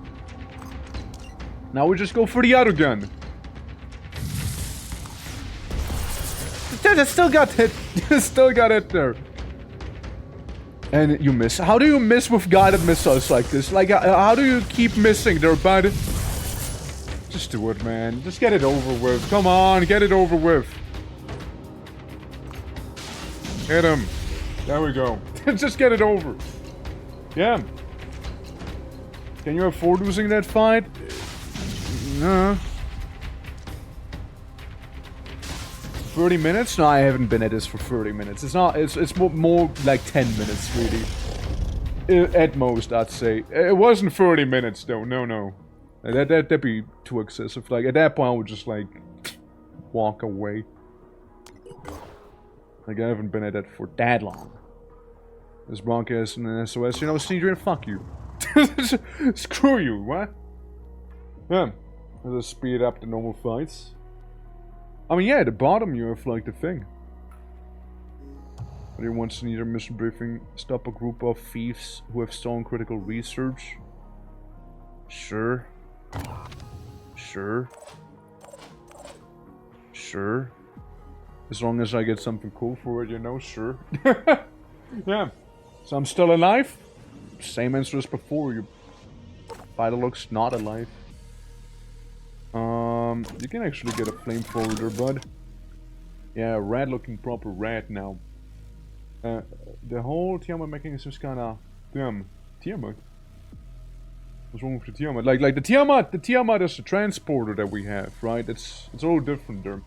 Now we just go for the other gun. I still got hit. Still got hit there. And you miss. How do you miss with guided missiles like this? Like, how do you keep missing there, bud? Just do it, man. Just get it over with. Come on, get it over with. Hit him. There we go. Just get it over. Yeah. Can you afford losing that fight? No. 30 minutes? No, I haven't been at this for 30 minutes. It's not, it's more like 10 minutes, really. At most, I'd say. It wasn't 30 minutes, though. No. That'd be too excessive. Like, at that point, I would just, like, walk away. Like, I haven't been at that for that long. This broadcast and an SOS. You know, Sneedrian, fuck you. Screw you, what? Yeah. Let's speed up the normal fights. I mean, yeah, at the bottom you have like the thing. Anyone wants to need a mission briefing? Stop a group of thieves who have stolen critical research. Sure. Sure. Sure. As long as I get something cool for it, you know, sure. Yeah. So I'm still alive? Same answer as before. You fighter looks not alive. You can actually get a flamethrower there, bud. Yeah, red looking proper red now. The whole Tiamat mechanism is kinda dumb. Tiamat? What's wrong with the Tiamat? Like the Tiamat is the transporter that we have, right? It's all different there.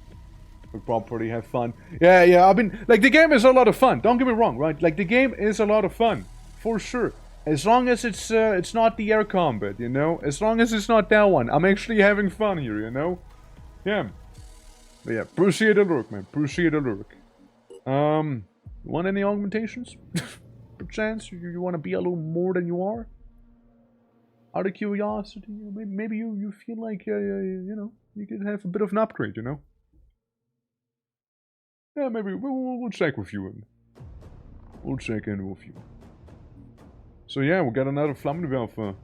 We properly have fun. Yeah, I mean, like, the game is a lot of fun. Don't get me wrong, right? Like, the game is a lot of fun. For sure. As long as it's not the air combat, you know? As long as it's not that one. I'm actually having fun here, you know? Yeah. But yeah, appreciate the lurk, man. Appreciate the lurk. Want any augmentations? Perchance? You want to be a little more than you are? Out of curiosity? Maybe you feel like, you know, you could have a bit of an upgrade, you know? Yeah, maybe we'll check with you. We'll check in with you. So yeah, we got another Flammenwerfer.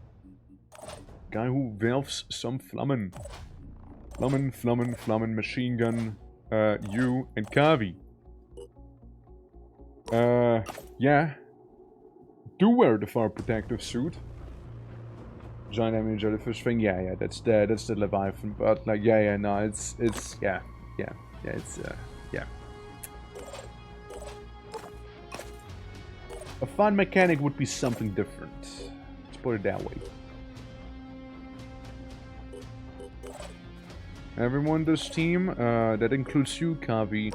Guy who valves some Flammen. Flammen, machine gun, you, and Kavi. Yeah. Do wear the fire protective suit. Giant damage jellyfish thing, yeah, that's the Leviathan, but like, yeah, no, it's, yeah, it's, yeah. A fun mechanic would be something different. Let's put it that way. Everyone, this team, that includes you, Kavi.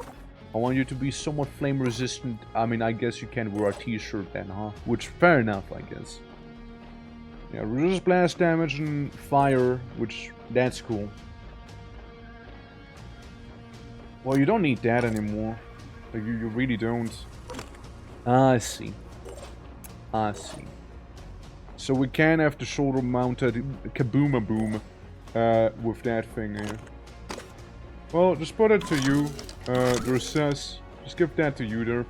I want you to be somewhat flame resistant. I mean, I guess you can wear a t-shirt then, huh? Which, fair enough, I guess. Yeah, resist blast damage and fire, which, that's cool. Well, you don't need that anymore. Like, you really don't. I see. So we can have the shoulder mounted kaboom-a-boom with that thing here. Well, just put it to you. There's just give that to you there.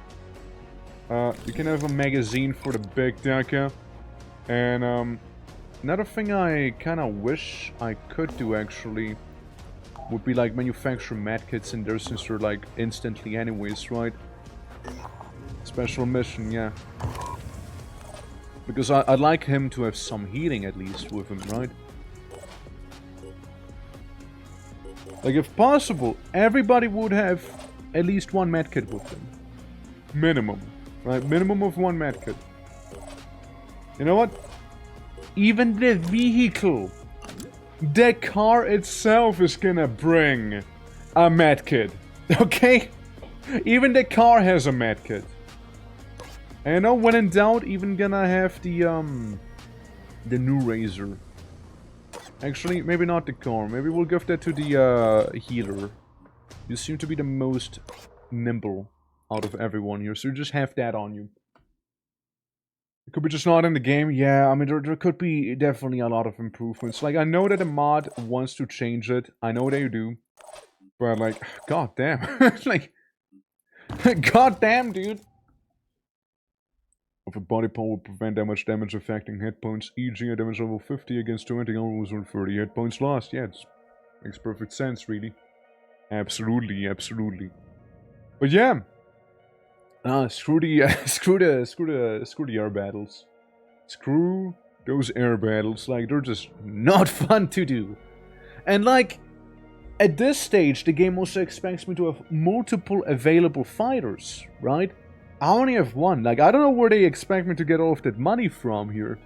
You can have a magazine for the big decker. And another thing I kinda wish I could do actually would be like manufacture medkits in there since they're like instantly anyways, right? Special mission, yeah. Because I'd like him to have some healing at least with him, right? Like, if possible, everybody would have at least one medkit with them. Minimum, right? Minimum of one medkit. You know what? Even the vehicle, the car itself is gonna bring a medkit, okay? Even the car has a medkit. And you know, when in doubt, even gonna have the new Razor. Actually, maybe not the car. Maybe we'll give that to the healer. You seem to be the most nimble out of everyone here, so you just have that on you. It could be just not in the game. Yeah, I mean, there could be definitely a lot of improvements. Like, I know that the mod wants to change it. I know they do. But, like, goddamn. Like, goddamn, dude. Of a body part will prevent damage affecting hit points, e.g. a damage level 50 against 20 almost 130 hit points lost. Yeah, it makes perfect sense, really. Absolutely. But yeah, screw the air battles. Screw those air battles. Like, they're just not fun to do. And like, at this stage, the game also expects me to have multiple available fighters, right? I only have one. Like, I don't know where they expect me to get all of that money from here.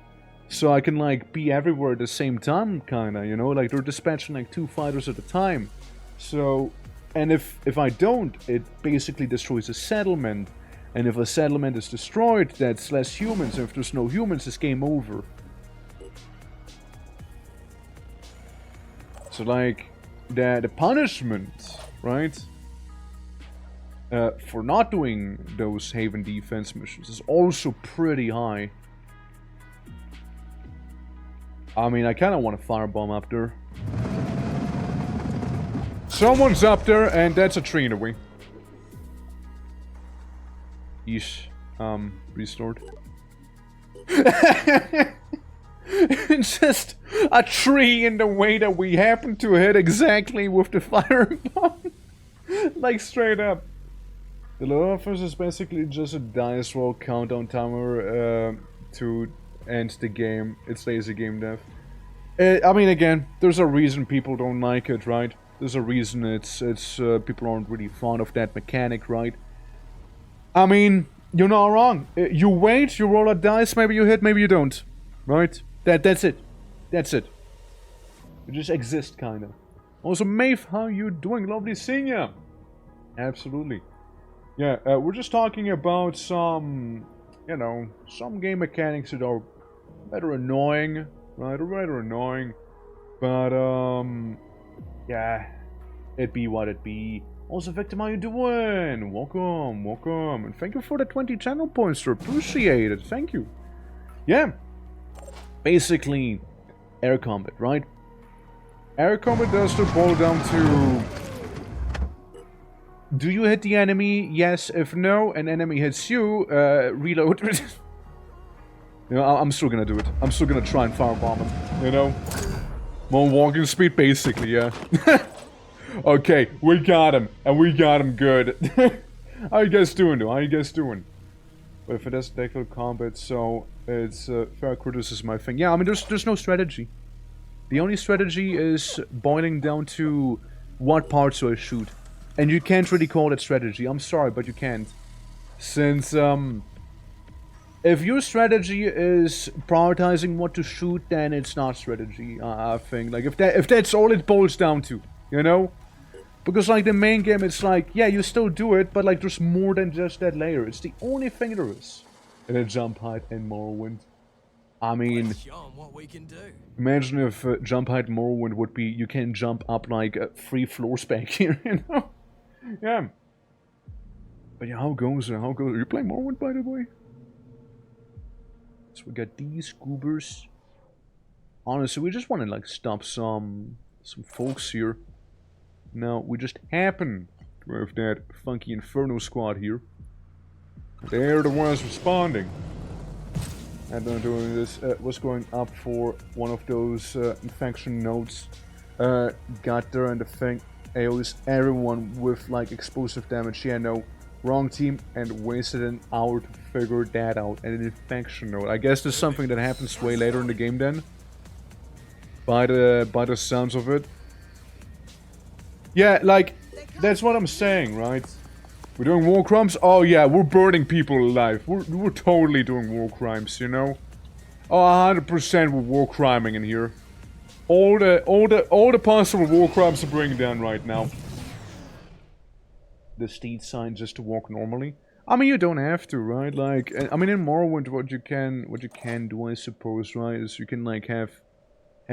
So I can, like, be everywhere at the same time, kinda, you know? Like, they're dispatching, like, 2 fighters at a time. So, and if I don't, it basically destroys a settlement. And if a settlement is destroyed, that's less humans. And if there's no humans, it's game over. So, like, the punishment, right? for not doing those Haven defense missions is also pretty high. I mean, I kind of want a firebomb up there. Someone's up there, and that's a tree in the way. Yeesh. Restored. It's just a tree in the way that we happen to hit exactly with the firebomb. Like, straight up. The Lawfers is basically just a dice roll countdown timer to end the game. It's lazy game dev. I mean, again, there's a reason people don't like it, right? There's a reason it's people aren't really fond of that mechanic, right? I mean, you're not wrong. You wait, you roll a dice, maybe you hit, maybe you don't. Right? That's it. That's it. You just exist, kinda. Also, Maeve, how you doing? Lovely seeing ya. Absolutely. Yeah, we're just talking about some, you know, some game mechanics that are rather annoying, right? Or rather annoying. But, yeah, it be what it be. Also, Victim, how you doing? Welcome, welcome. And thank you for the 20 channel points, sir. Appreciate it. Thank you. Yeah. Basically, air combat, right? Air combat does to boil down to... Do you hit the enemy? Yes. If no, an enemy hits you, reload. You know, I'm still gonna do it. I'm still gonna try and firebomb him, you know? More walking speed, basically, yeah. Okay, we got him, and we got him good. How you guys doing, though? How you guys doing? But if it has tactical combat, so it's fair criticism, I think. Yeah, I mean, there's no strategy. The only strategy is boiling down to what parts do I shoot. And you can't really call it strategy. I'm sorry, but you can't. Since, if your strategy is prioritizing what to shoot, then it's not strategy, I think. Like, if that's all it boils down to, you know? Because, like, the main game, it's like, yeah, you still do it, but, like, there's more than just that layer. It's the only thing there is in a jump height in Morrowind. I mean, what we can do. imagine if jump height in Morrowind would be, you can jump up, like, 3 floors back here, you know? Yeah. But yeah, how goes it? How goes it? Are you playing Morrowind, by the way? So we got these goobers. Honestly, we just want to, like, stop some folks here. Now, we just happen to have that funky Inferno squad here. They're the ones responding. And then doing this was going up for one of those infection nodes. Got there, and the thing AOs everyone with, like, explosive damage. Yeah, no, wrong team, and wasted an hour to figure that out. And an infection node. I guess there's something that happens way later in the game then. By the sounds of it. Yeah, like, that's what I'm saying, right? We're doing war crimes? Oh yeah, we're burning people alive. We're totally doing war crimes, you know? Oh, 100% we're war criming in here. All the possible war crimes are bringing down right now. The steed sign just to walk normally. I mean, you don't have to, right? Like, I mean, in Morrowind, what you can do, I suppose, right, is you can, like, have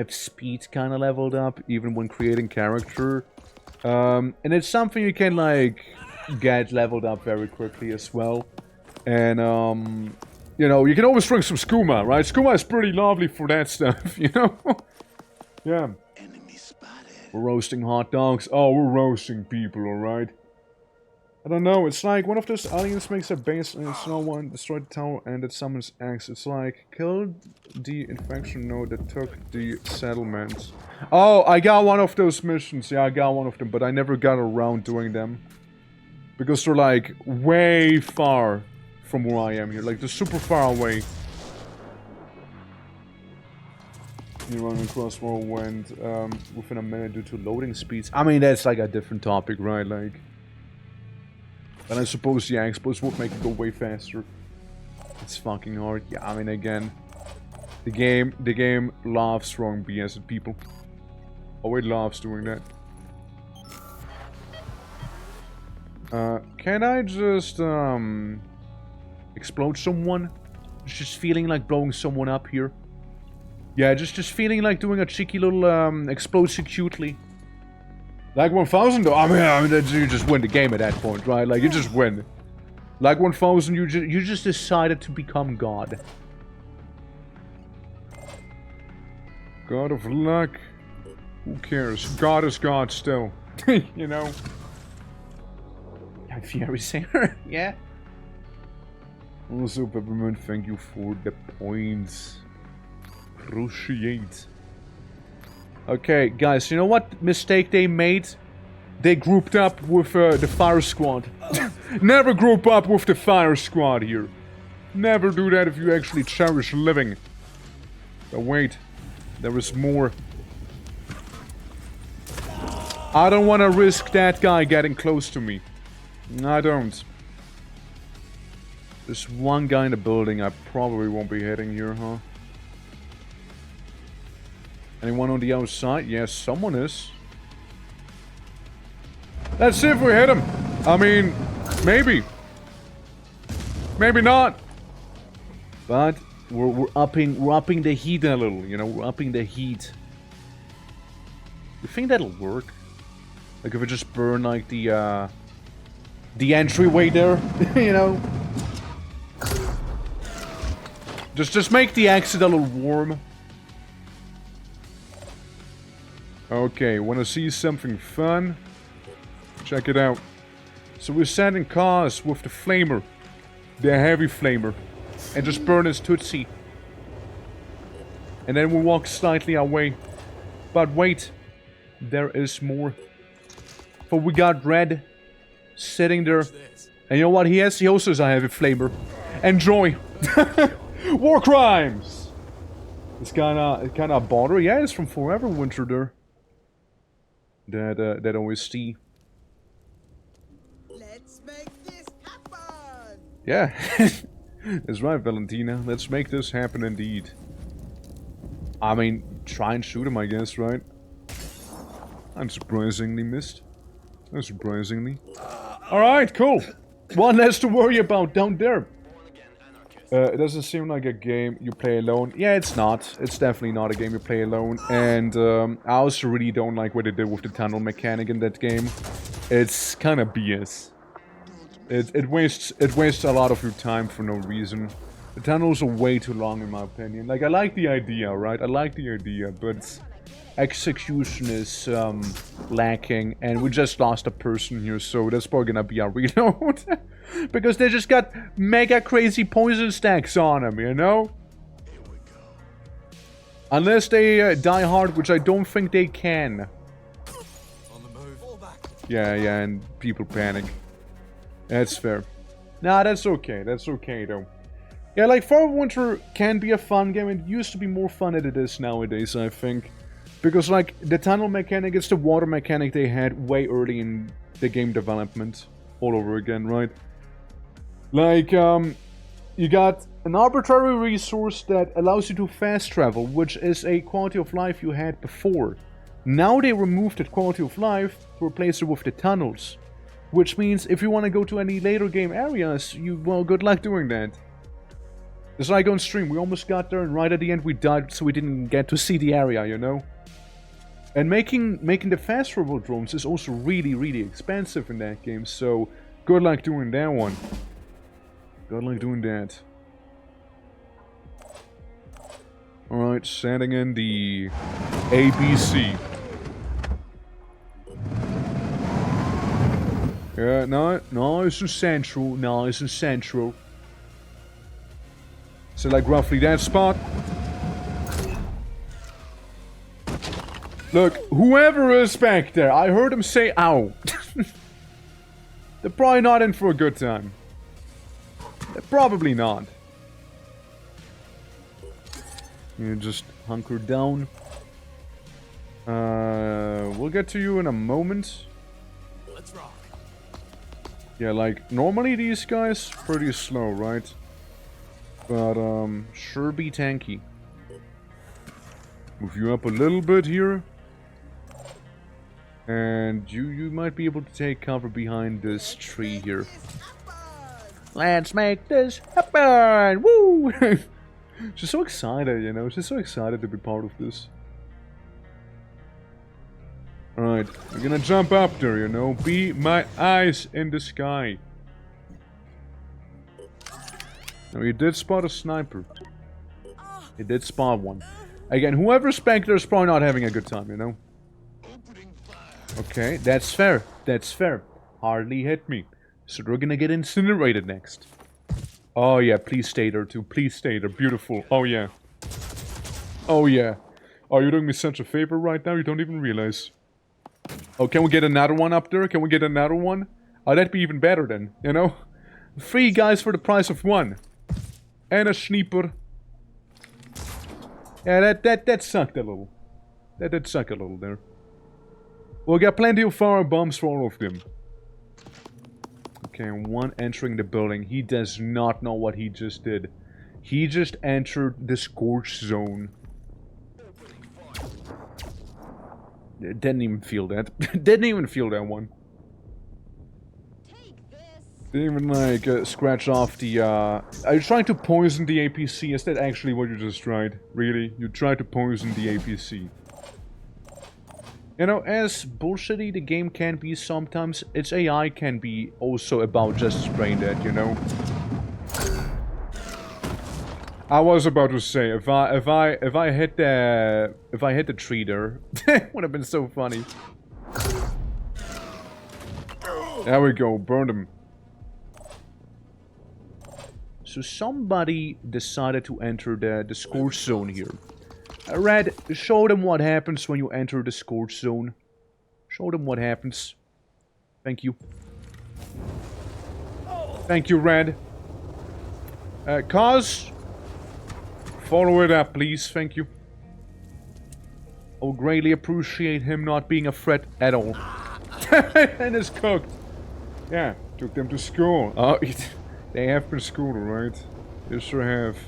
speed kind of leveled up even when creating character. And it's something you can, like, get leveled up very quickly as well. And, you know, you can always drink some skooma, right? Skooma is pretty lovely for that stuff, you know? Yeah. Enemy spotted. We're roasting hot dogs. Oh, we're roasting people, alright? I don't know, it's like one of those aliens makes a base and it's no one destroyed the tower and it summons X. It's like, killed the infection node that took the settlement. Oh, I got one of those missions. Yeah, I got one of them, but I never got around doing them. Because they're, like, way far from where I am here. Like, they're super far away. You run across Morrowind within a minute due to loading speeds. I mean, that's, like, a different topic, right? Like... And I suppose the exploits would make it go way faster. It's fucking hard. Yeah, I mean, again, the game loves throwing BS at people. Oh, it loves doing that. Can I just explode someone? Just feeling like blowing someone up here. Yeah, just feeling like doing a cheeky little explosive cutely. Like 1000 though, I mean, you just win the game at that point, right? Like, you just win. Like 1000, you just decided to become God. God of luck. Who cares? God is God still. You know? Fiery Singer, yeah. Also, Peppermint, thank you for the points. Appreciate. Okay, guys, you know what mistake they made? They grouped up with the Fire Squad. Never group up with the Fire Squad here. Never do that if you actually cherish living. But wait, there is more. I don't want to risk that guy getting close to me. I don't. There's one guy in the building I probably won't be hitting here, huh? Anyone on the outside? Yes, someone is. Let's see if we hit him. I mean, maybe. Maybe not. But we're upping the heat a little, you know, we're upping the heat. You think that'll work? Like if we just burn like the entryway there, you know? Just make the exit a little warm. Okay, wanna see something fun? Check it out. So we're sending cars with the flamer. The heavy flamer. And just burn his Tootsie. And then we walk slightly away. But wait. There is more. For we got Red sitting there. And you know what he has? He also has a heavy flamer. Enjoy. War crimes! It's kinda a bother. Yeah, it's from Forever Winter there. That OST. Let's make this happen! Yeah. That's right, Valentina. Let's make this happen indeed. I mean, try and shoot him, I guess, right? Unsurprisingly missed. Unsurprisingly. Alright, cool. One less to worry about down there. It doesn't seem like a game you play alone. Yeah, it's not. It's definitely not a game you play alone. And I also really don't like what they did with the tunnel mechanic in that game. It's kind of BS. It wastes a lot of your time for no reason. The tunnels are way too long in my opinion. Like, I like the idea, right? I like the idea, but execution is lacking, and we just lost a person here, so that's probably gonna be a reload. Because they just got mega crazy poison stacks on them, you know? Unless they die hard, which I don't think they can. Yeah, and people panic. That's fair. Nah, that's okay. That's okay, though. Yeah, like, Winter can be a fun game. It used to be more fun than it is nowadays, I think. Because, like, the tunnel mechanic, it's the water mechanic they had way early in the game development. All over again, right? Like, you got an arbitrary resource that allows you to fast travel, which is a quality of life you had before. Now they removed that quality of life to replace it with the tunnels. Which means if you want to go to any later game areas, well, good luck doing that. It's like on stream, we almost got there and right at the end we died, so we didn't get to see the area, you know? And making the fast travel drones is also really, really expensive in that game, so good luck doing that one. Good luck doing that. Alright, sending in the ABC. Yeah, nice and central, nice and central. So like roughly that spot. Look, whoever is back there, I heard him say ow. They're probably not in for a good time. They're probably not. You just hunker down. We'll get to you in a moment. Let's rock. Yeah, like, normally these guys, pretty slow, right? But, sure be tanky. Move you up a little bit here. And you might be able to take cover behind this tree here. Let's make this happen! Woo! She's so excited, you know? She's so excited to be part of this. Alright, we're gonna jump up there, you know. Be my eyes in the sky. Now, you did spot a sniper. You did spot one. Again, whoever's back there is probably not having a good time, you know. Okay, that's fair. That's fair. Hardly hit me. So they're gonna get incinerated next. Oh yeah, please stay there too. Please stay there. Beautiful. Oh yeah. Oh yeah. Oh, you're doing me such a favor right now, you don't even realize. Oh, can we get another one up there? Can we get another one? Oh, that'd be even better then, you know? 3 guys for the price of 1. And a sniper. Yeah, that sucked a little. That did suck a little there. We'll get plenty of fire bombs for all of them. Okay, one entering the building. He does not know what he just did. He just entered the scorch zone. Didn't even feel that. Didn't even feel that one. Didn't even like scratch off the are you trying to poison the APC? Is that actually what you just tried? Really? You tried to poison the APC. You know, as bullshitty the game can be sometimes, its AI can be also about just spraying that, you know? I was about to say, if I hit the tree there, would have been so funny. There we go, burn them. So somebody decided to enter the scorch zone here. Red, show them what happens when you enter the scorch zone. Show them what happens. Thank you. Thank you, Red. Cause, follow it up, please. Thank you. I'll greatly appreciate him not being a threat at all. And it's cooked. Yeah, took them to school. Oh, they have been schooled, right? They sure have.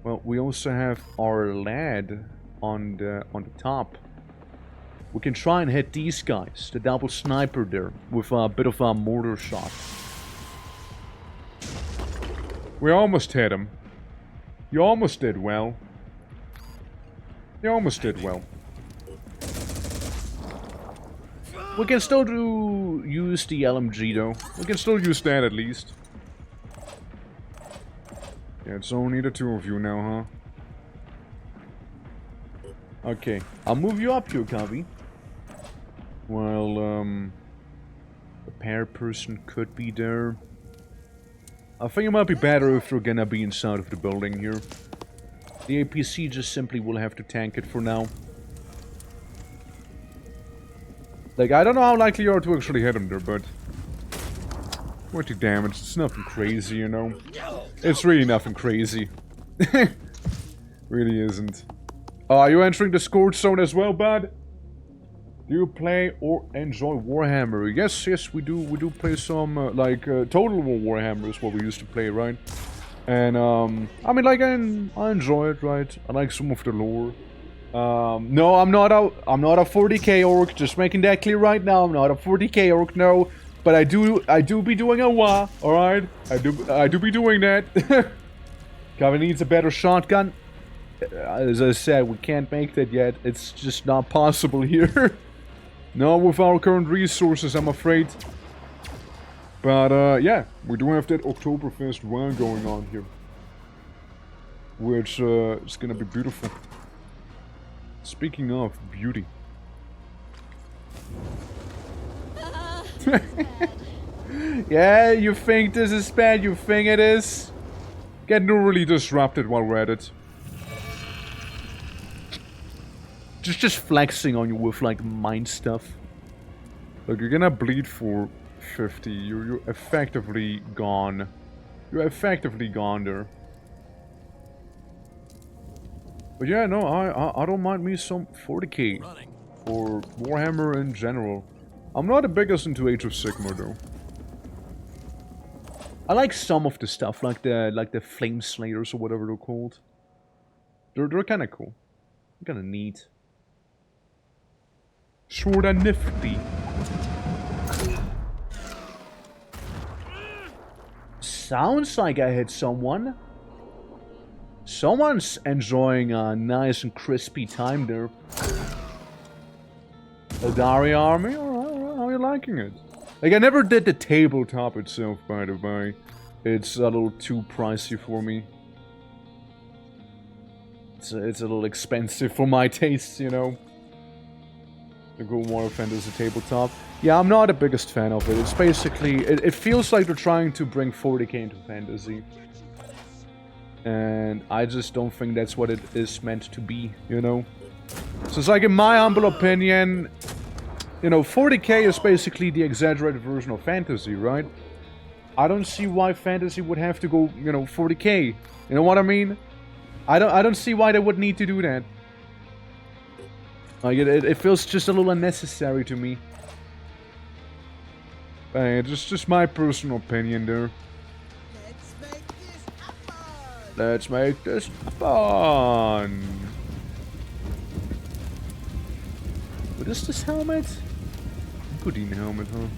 Well, we also have our lad on the top. We can try and hit these guys, the double sniper there, with a bit of a mortar shot. We almost hit him. You almost did well. You almost did well. We can still use the LMG though. We can still use that at least. Yeah, it's only the 2 of you now, huh? Okay, I'll move you up here, Kavi. Well, the pair person could be there. I think it might be better if we're gonna be inside of the building here. The APC just simply will have to tank it for now. Like, I don't know how likely you are to actually hit him there, but 20 damage, it's nothing crazy, you know? It's really nothing crazy. Really isn't. Are you entering the scorch zone as well, bud? Do you play or enjoy Warhammer? Yes, we do. We do play some, Total War Warhammer is what we used to play, right? And, I mean, like, I enjoy it, right? I like some of the lore. No, I'm not a 40k orc, just making that clear right now. I'm not a 40k orc, no. But I do be doing a WA, alright? I do be doing that. Kevin needs a better shotgun. As I said, we can't make that yet. It's just not possible here. Not with our current resources, I'm afraid. But, yeah, we do have that Oktoberfest one going on here. Which, is gonna be beautiful. Speaking of beauty. Yeah, you think this is bad? You think it is? Get really disrupted while we're at it. Just flexing on you with like mind stuff. Look, you're gonna bleed for 50. You're effectively gone. You're effectively gone there. But yeah, no, I don't mind me some 40k for Warhammer in general. I'm not the biggest into Age of Sigmar though. I like some of the stuff, like the Flame Slayers or whatever they're called. They're kind of cool. Kind of neat. Sort of nifty. Sounds like I hit someone. Someone's enjoying a nice and crispy time there. A Dari army? Alright, how are you liking it? Like, I never did the tabletop itself, by the way. It's a little too pricey for me. It's a little expensive for my tastes, you know. The Go Warrior Fantasy tabletop. Yeah, I'm not the biggest fan of it. It's basically... It feels like they're trying to bring 40k into fantasy. And I just don't think that's what it is meant to be, you know? So it's like, in my humble opinion... You know, 40k is basically the exaggerated version of fantasy, right? I don't see why fantasy would have to go, you know, 40k. You know what I mean? I don't see why they would need to do that. Like, it feels just a little unnecessary to me. It's just my personal opinion there. Let's make this happen. Let's make this fun. What is this helmet? Goodine helmet, huh?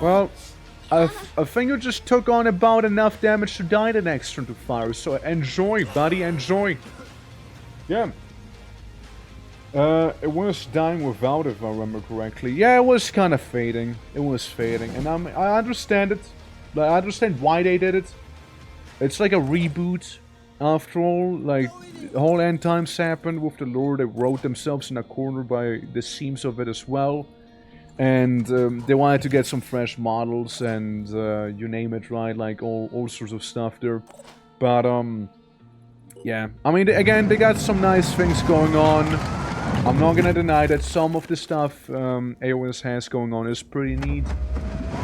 Well, I think you just took on about enough damage to die the next turn to fire, so enjoy, buddy, enjoy. Yeah. It was dying without, if I remember correctly. Yeah, it was kind of fading. It was fading, and I understand it. Like, I understand why they did it. It's like a reboot, after all. Like, the whole end times happened with the lore. They wrote themselves in a corner by the seams of it as well. And they wanted to get some fresh models and you name it, right? Like all sorts of stuff there. But yeah, I mean, again, they got some nice things going on. I'm not gonna deny that some of the stuff AOS has going on is pretty neat.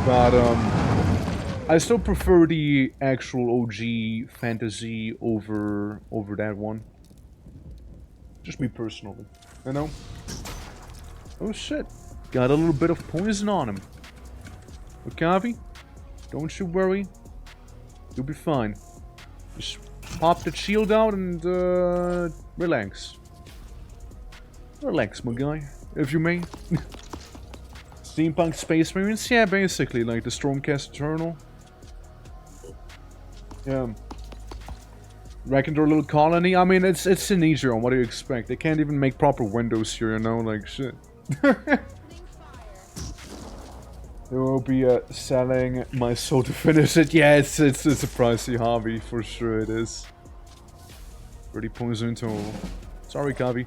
But I still prefer the actual OG fantasy over that one. Just me personally, you know? Oh shit. Got a little bit of poison on him. Okavi, don't you worry. You'll be fine. Just pop the shield out and relax. Relax, my guy, if you may. Steampunk Space Marines? Yeah, basically, like the Stormcast Eternal. Yeah. Reckon they're a little colony? I mean, it's Sinedron, what do you expect? They can't even make proper windows here, you know, like shit. They will be selling my soul to finish it. Yeah, it's a pricey hobby, for sure it is. Pretty poison total. Sorry, Kavi.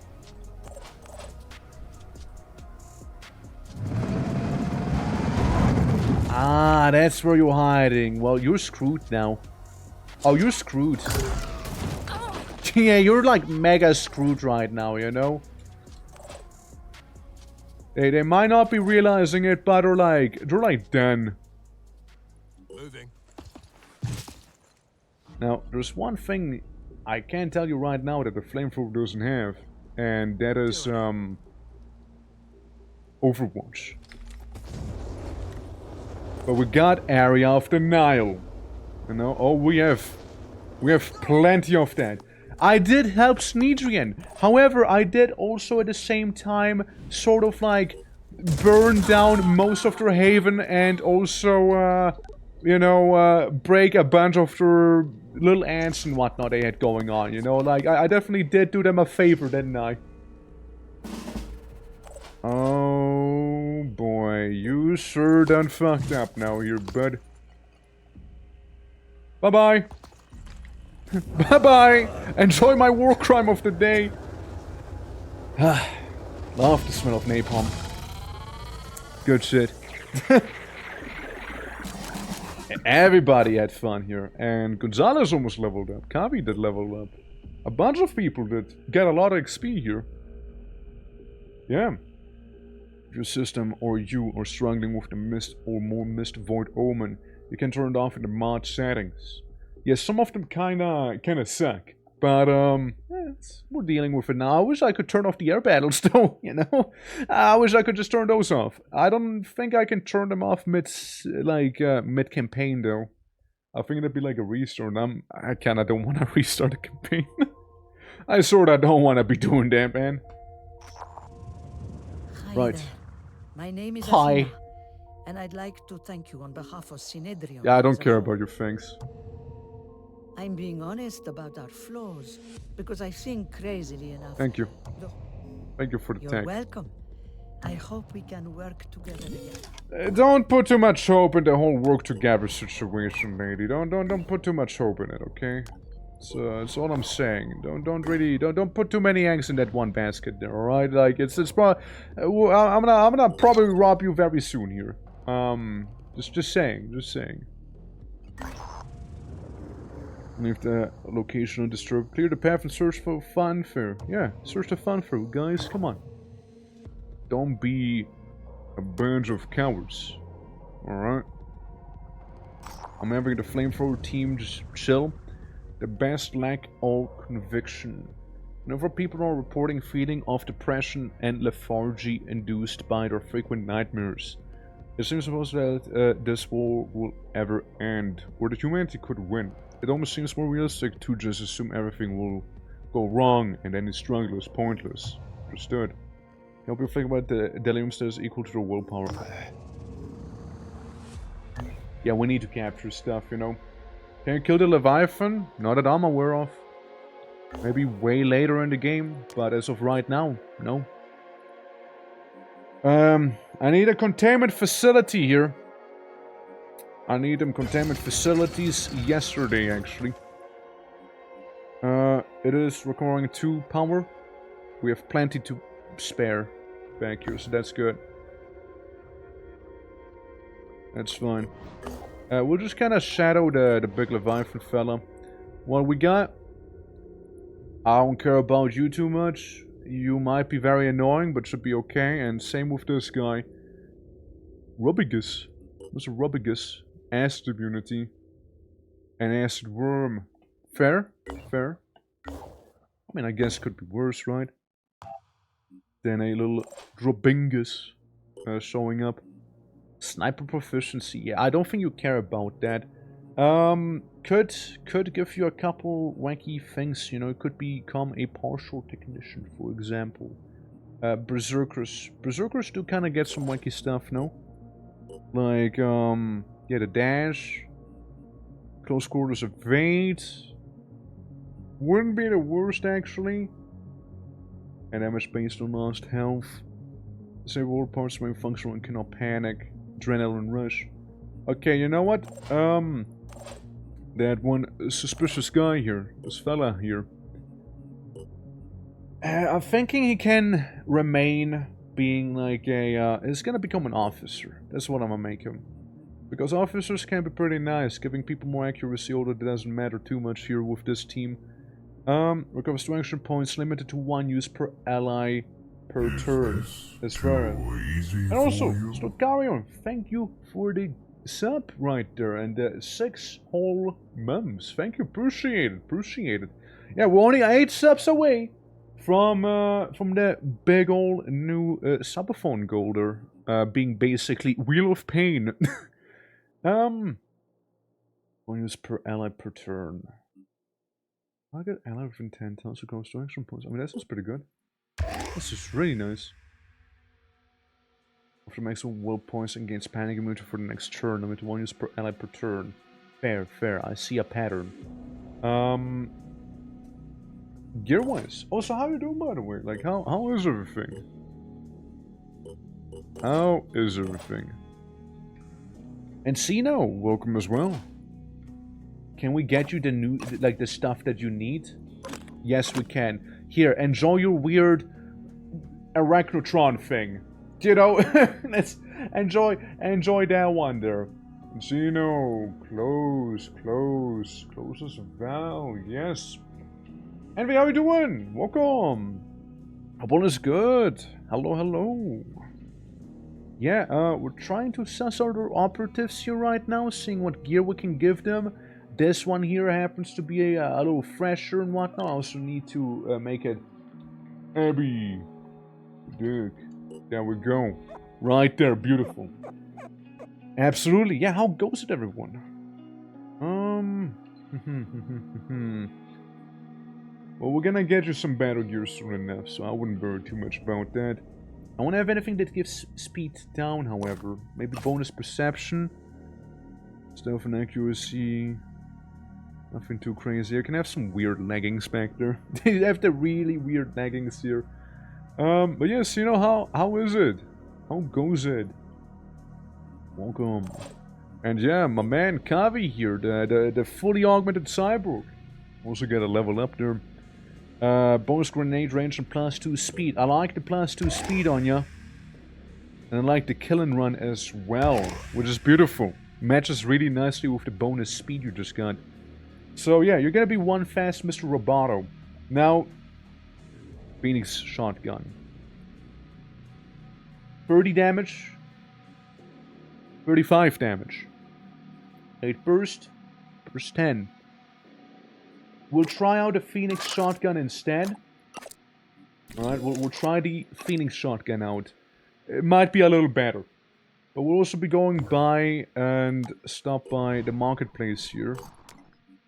Ah, that's where you're hiding. Well, you're screwed now. Oh, you're screwed. Yeah, you're like mega screwed right now, you know? They might not be realizing it, but they're like done. Moving. Now, there's one thing I can tell you right now that the flamethrower doesn't have, and that is Overwatch. But we got Area of the Nile. You know, oh, we have plenty of that. I did help Snedrian. However, I did also at the same time sort of like burn down most of their haven and also, you know, break a bunch of their little ants and whatnot they had going on, you know? Like, I definitely did do them a favor, didn't I? Oh boy, you sure done fucked up now here, bud. Bye-bye. Bye-bye! Enjoy my war crime of the day! Love the smell of napalm. Good shit. Everybody had fun here. And Gonzalez almost leveled up. Kavi did level up. A bunch of people did get a lot of XP here. Yeah. If your system or you are struggling with the mist or more mist void omen, you can turn it off in the mod settings. Yeah, some of them kinda suck, but we're dealing with it now. I wish I could turn off the air battles though, you know? I wish I could just turn those off. I don't think I can turn them off mid-campaign though. I think it'd be like a restart, and I kinda don't want to restart the campaign. I sorta don't want to be doing that, man. Hi Right. there. My name is Hi. Athena, and I'd like to thank you on behalf of Sinedrion. Yeah, I don't as a care whole. about your things. I'm being honest about our flaws, because I think crazily enough. Thank you. The- Thank you for the You're tag. welcome. I hope we can work together again. Don't put too much hope in the whole work together situation, lady. Don't put too much hope in it, okay? That's all I'm saying. Don't put too many eggs in that one basket there, alright? Like it's probably I'm gonna probably rob you very soon here. Just saying. Leave the location undisturbed. Clear the path and search for funfair. Yeah, search the funfair, guys. Come on. Don't be a bunch of cowards. Alright? I'm having the flamethrower team just chill. The best lack all conviction. Whenever people are reporting feeling of depression and lethargy induced by their frequent nightmares, it seems supposed that this war will ever end, or that humanity could win. It almost seems more realistic to just assume everything will go wrong and any struggle is pointless. Understood. Help you think about the delirium status equal to the willpower. Yeah, we need to capture stuff, you know. Can you kill the Leviathan? Not that I'm aware of. Maybe way later in the game, but as of right now, no. I need a containment facility here. I need them containment facilities yesterday, actually. It is requiring 2 power. We have plenty to spare back here, so that's good. That's fine. We'll just kind of shadow the big Leviathan fella. What we got? I don't care about you too much. You might be very annoying, but should be okay. And same with this guy. Rubigus. What's a Rubigus? Acid immunity. And acid worm. Fair? Fair. I mean, I guess it could be worse, right? Then a little Drobingus showing up. Sniper proficiency. Yeah, I don't think you care about that. Could give you a couple wacky things, you know. It could become a partial technician, for example. Berserkers. Berserkers do kind of get some wacky stuff, no? Like, yeah, the dash. Close quarters evade. Wouldn't be the worst, actually. And damage based on lost health. Disable all parts remain functional and cannot panic. Adrenaline rush. Okay, you know what? That one suspicious guy here. This fella here. I'm thinking he can remain being like a... he's gonna become an officer. That's what I'm gonna make him. Because officers can be pretty nice. Giving people more accuracy, although it doesn't matter too much here with this team. Recovers 2 action points, limited to 1 use per ally per turn. That's right. And also, Stokarion, thank you for the sub right there, and 6 whole months. Thank you, appreciate it. Yeah, we're only 8 subs away from the big old new subathon goal there, being basically Wheel of Pain. 1 use per ally per turn. I get ally within 10 times to cost 2 action points. I mean, that sounds pretty good. This is really nice. After maximum will points and gains panic immunity for the next turn. Limit 1 use per ally per turn. Fair, fair. I see a pattern. Gear-wise. Also, how you doing, by the way? Like, how is everything? How is everything? And Sino, welcome as well. Can we get you the new, like, the stuff that you need? Yes, we can. Here, enjoy your weird arachnotron thing. You know, let's enjoy that one there. Gino, close as well. Yes. Envy, how you doing? Welcome. Hope all is good. Hello. Yeah, we're trying to suss out our operatives here right now, seeing what gear we can give them. This one here happens to be a little fresher and whatnot. I also need to make it Abby. Duke. There we go. Right there, beautiful. Absolutely. Yeah, how goes it, everyone? Well, we're gonna get you some battle gear soon enough, so I wouldn't worry too much about that. I won't have anything that gives speed down, however. Maybe bonus perception. Stealth and accuracy. Nothing too crazy. I can have some weird leggings back there. They have the really weird leggings here. But yes, you know, how is it? How goes it? Welcome. And yeah, my man Kavi here, the fully augmented cyborg. Also get a level up there. Bonus grenade range and +2 speed. I like the +2 speed on ya. And I like the kill and run as well, which is beautiful. Matches really nicely with the bonus speed you just got. So yeah, you're gonna be one fast Mr. Roboto. Now, Phoenix shotgun. 30 damage. 35 damage. 8 burst. Burst 10. We'll try out a Phoenix shotgun instead. Alright, we'll try the Phoenix shotgun out. It might be a little better. But we'll also be going by and stop by the marketplace here.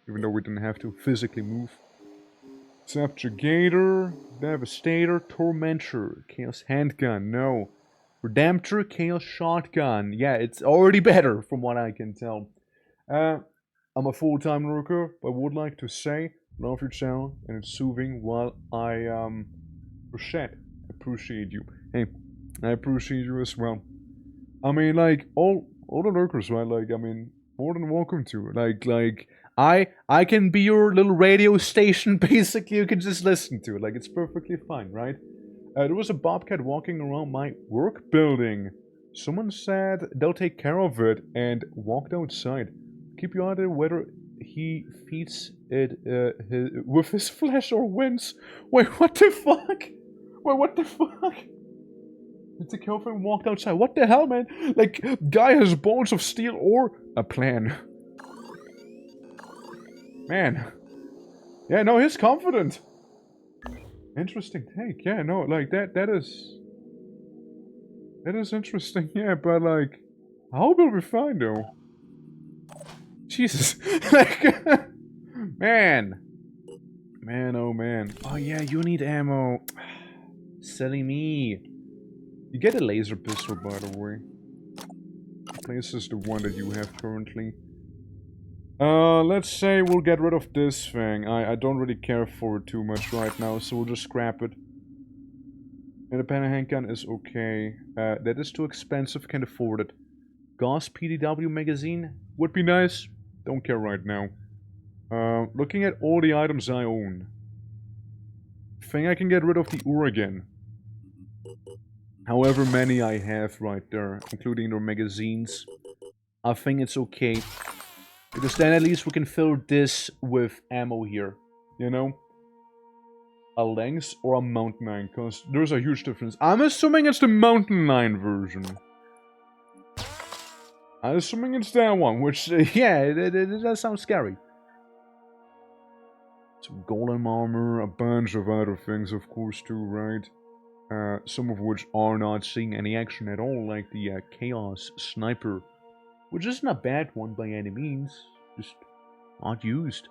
Even though we didn't have to physically move. Subjugator, Devastator, Tormentor, Chaos Handgun, no. Redemptor, Chaos Shotgun. Yeah, it's already better from what I can tell. I'm a full-time lurker, but would like to say, love your channel, and it's soothing while I, appreciate you. Hey, I appreciate you as well. I mean, like, all the lurkers, right? Like, I mean, more than welcome to. Like, I can be your little radio station, basically. You can just listen to it. Like, it's perfectly fine, right? There was a bobcat walking around my work building. Someone said they'll take care of it and walked outside. Keep your eye on whether he feeds it with his flesh or wins. Wait, what the fuck? Wait, what the fuck? He took care of it and walked outside. What the hell, man? Like, guy has bones of steel or a plan. Man. Yeah, no, he's confident. Interesting take. Yeah, no, like, that is interesting. Yeah, but, like, I hope it'll be fine, though. Jesus. Like, man. Man, oh man. Oh, yeah, you need ammo. Silly me. You get a laser pistol, by the way. This is the one that you have currently. Let's say we'll get rid of this thing. I don't really care for it too much right now, so we'll just scrap it. Independent handgun is okay. That is too expensive, can't afford it. Gauss PDW magazine would be nice. Don't care right now. Looking at all the items I own. Think I can get rid of the Oregon. However many I have right there, including their magazines. I think it's okay. Because then at least we can fill this with ammo here. You know? A lynx or a mountain lion, because there's a huge difference. I'm assuming it's the mountain lion version. I'm assuming it's that one, which, yeah, it does sound scary. Some golem armor, a bunch of other things, of course, too, right? Some of which are not seeing any action at all, like the Chaos Sniper. Which isn't a bad one by any means, just not used.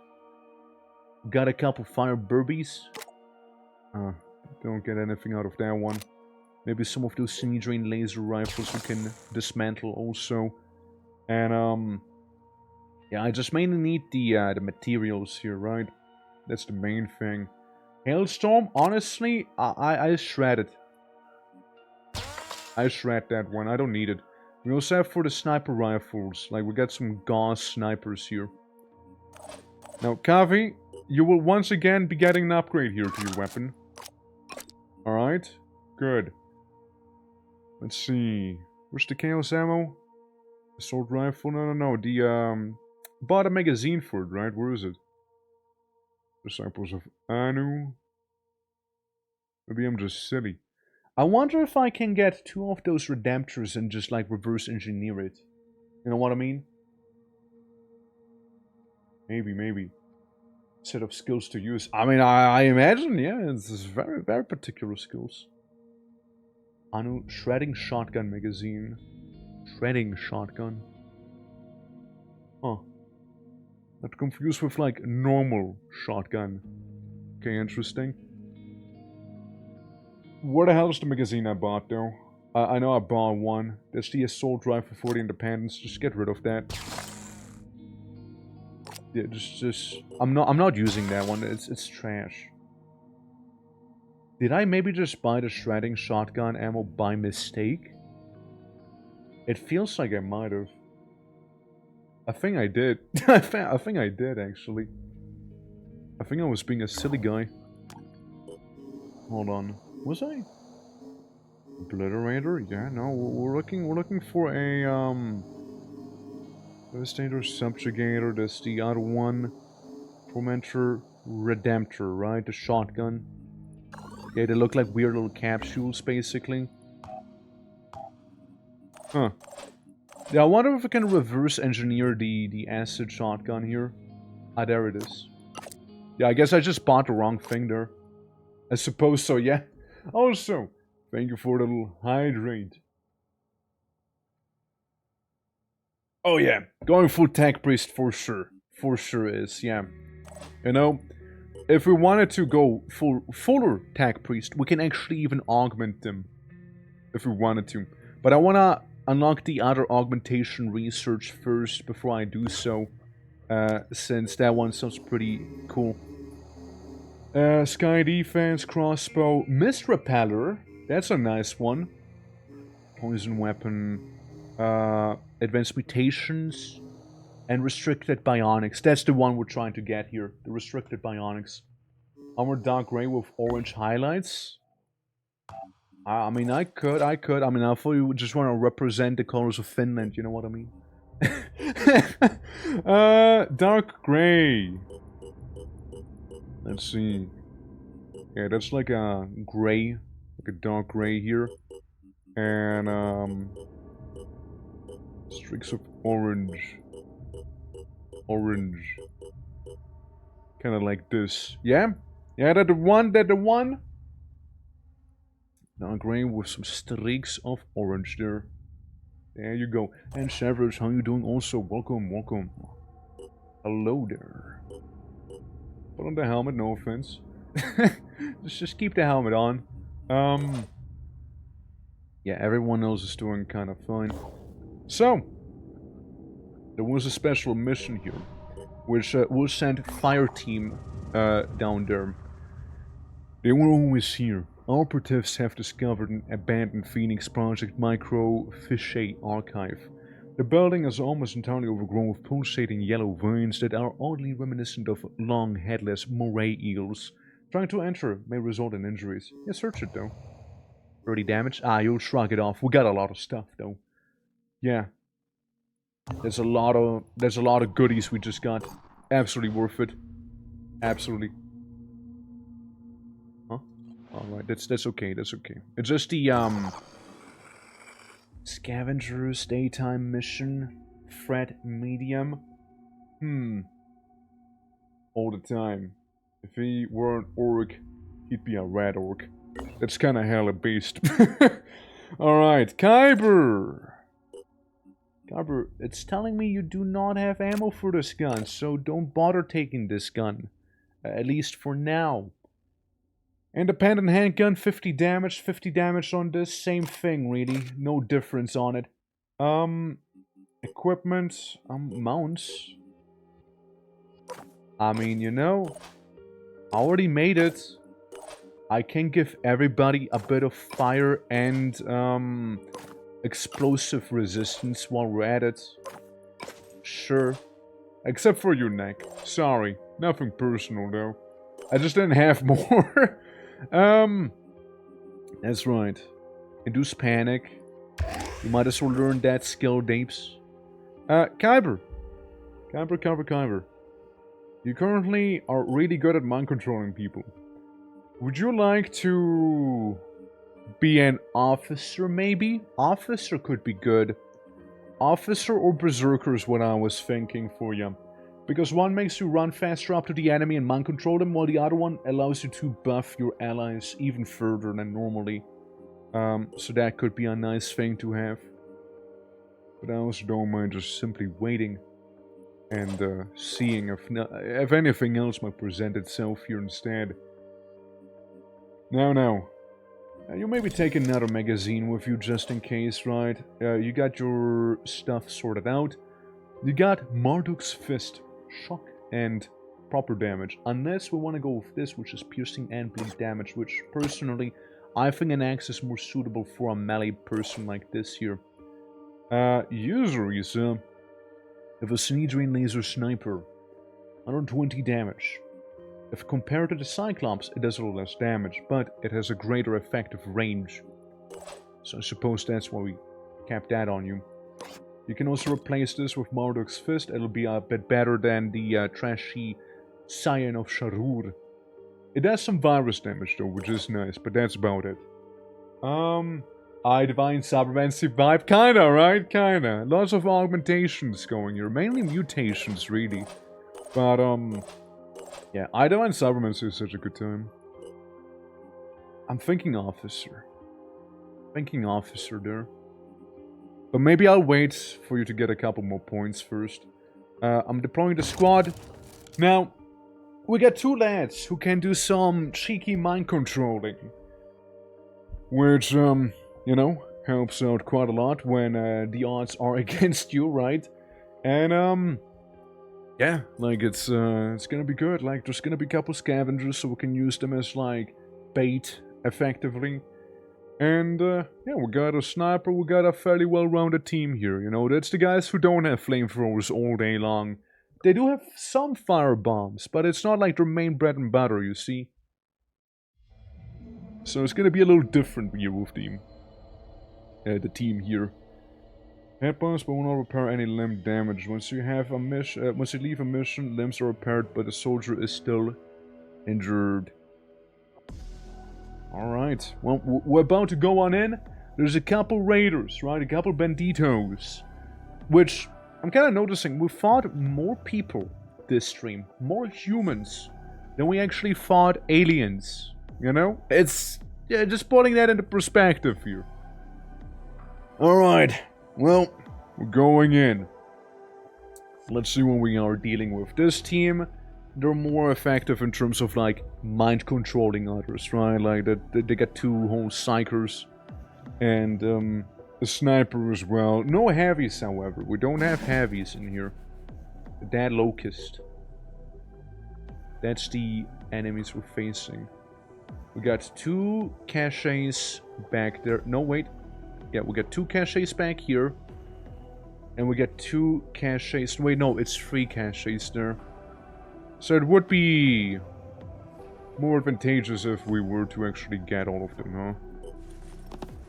Got a couple fire burbies. Don't get anything out of that one. Maybe some of those Sinedrain laser rifles we can dismantle also. And yeah, I just mainly need the materials here, right? That's the main thing. Hailstorm, honestly, I shred it. I shred that one, I don't need it. We also have for the sniper rifles, like we got some Gauss snipers here. Now, Kavi, you will once again be getting an upgrade here to your weapon. Alright, good. Let's see. Where's the Chaos ammo? Assault rifle? No. The, bought a magazine for it, right? Where is it? Disciples of Anu. Maybe I'm just silly. I wonder if I can get 2 of those Redemptors and just, like, reverse engineer it. You know what I mean? Maybe. Set of skills to use. I mean, I imagine, yeah, it's very, very particular skills. Anu, shredding shotgun magazine. Shredding shotgun. Huh. Not confused with, like, normal shotgun. Okay, interesting. Where the hell is the magazine I bought, though? I know I bought one. That's the assault rifle for the Independence. Just get rid of that. Yeah, just I'm not using that one. It's trash. Did I maybe just buy the shredding shotgun ammo by mistake? It feels like I might have. I think I did. I think I did, actually. I think I was being a silly guy. Hold on. Was I? Obliterator? Yeah, no, we're looking for a, Devastator, Subjugator, that's the other one. Tormentor, Redemptor, right? The shotgun. Yeah, they look like weird little capsules, basically. Huh. Yeah, I wonder if we can reverse engineer the acid shotgun here. Ah, there it is. Yeah, I guess I just bought the wrong thing there. I suppose so, yeah. Also, thank you for the little hydrate. Oh yeah, going full tech priest for sure. For sure is, yeah. You know, if we wanted to go fuller tech priest, we can actually even augment them. If we wanted to. But I wanna unlock the other augmentation research first before I do so. Since that one sounds pretty cool. Sky defense, crossbow, mist repeller. That's a nice one. Poison weapon. Advanced mutations. And restricted bionics. That's the one we're trying to get here. The restricted bionics. Armored dark gray with orange highlights. I mean, I could. I mean, I thought you just want to represent the colors of Finland, you know what I mean? Dark gray. Let's see. Yeah, that's like a gray. Like a dark gray here. And, streaks of orange. Orange. Kind of like this. Yeah? Yeah, that the one, Dark gray with some streaks of orange there. There you go. And Savage, how you doing also? Welcome, welcome. Hello there. Put on the helmet, no offense. just keep the helmet on. Yeah, everyone else is doing kind of fine. So, there was a special mission here, which will send fire team down there. They were always here. Operatives have discovered an abandoned Phoenix Project microfiche archive. The building is almost entirely overgrown with pulsating yellow veins that are oddly reminiscent of long, headless moray eels. Trying to enter may result in injuries. Yeah, search it though. 30 damage? Ah, you'll shrug it off. We got a lot of stuff though. Yeah. There's a lot of goodies we just got. Absolutely worth it. Absolutely. Huh? Alright, that's okay, that's okay. It's just the Scavengers daytime mission. Threat medium. All the time. If he were an orc, he'd be a red orc. That's kinda hella beast. Alright, Kyber! Kyber, it's telling me you do not have ammo for this gun, so don't bother taking this gun. At least for now. Independent handgun, 50 damage on this, same thing really, no difference on it. Equipment, mounts. I mean, you know, I already made it. I can give everybody a bit of fire and, explosive resistance while we're at it. Sure. Except for you, Neck. Sorry. Nothing personal, though. I just didn't have more. That's right. Induce panic. You might as well learn that skill, Dapes. Kyber. Kyber. You currently are really good at mind controlling people. Would you like to be an officer, maybe? Officer could be good. Officer or berserker is what I was thinking for you. Because one makes you run faster up to the enemy and mind control them, while the other one allows you to buff your allies even further than normally. So that could be a nice thing to have. But I also don't mind just simply waiting and seeing if anything else might present itself here instead. Now. You maybe take another magazine with you just in case, right? You got your stuff sorted out. You got Marduk's Fist. Shock and proper damage. Unless we want to go with this, which is piercing and bleed damage, which personally, I think an axe is more suitable for a melee person like this here. Usually, so if a Synedrian laser sniper, 120 damage. If compared to the Cyclops, it does a little less damage, but it has a greater effective range. So I suppose that's why we kept that on you. You can also replace this with Marduk's Fist. It'll be a bit better than the trashy Scion of Sharur. It does some virus damage though, which is nice, but that's about it. I Divine Cybermancy vibe, kinda, right? Kinda. Lots of augmentations going here, mainly mutations, really. But, yeah, I Divine Cybermancy is such a good time. I'm thinking Officer. Thinking Officer there. But maybe I'll wait for you to get a couple more points first. I'm deploying the squad. Now, we got two lads who can do some cheeky mind controlling. Which, you know, helps out quite a lot when the odds are against you, right? And, yeah, like, it's gonna be good. Like, there's gonna be a couple scavengers, so we can use them as, like, bait, effectively. And, yeah, we got a sniper, we got a fairly well-rounded team here, you know? That's the guys who don't have flamethrowers all day long. They do have some fire bombs, but it's not like their main bread and butter, you see? So it's gonna be a little different here with the team here. Head bombs will not repair any limb damage. Once you have a mission, once you leave a mission, limbs are repaired, but the soldier is still injured. Alright, well, we're about to go on in. There's a couple raiders, right? A couple banditos. Which, I'm kind of noticing, we fought more people this stream. More humans than we actually fought aliens. You know? It's, yeah, just putting that into perspective here. Alright, well, we're going in. Let's see what we are dealing with. This team, they're more effective in terms of, like, mind controlling others, right? Like, they got two whole psychers. And, a sniper as well. No heavies, however. We don't have heavies in here. The Dead Locust. That's the enemies we're facing. We got two caches back there. No, wait. Yeah, we got two caches back here. And we got two caches. Wait, no, it's three caches there. So it would be more advantageous if we were to actually get all of them, huh?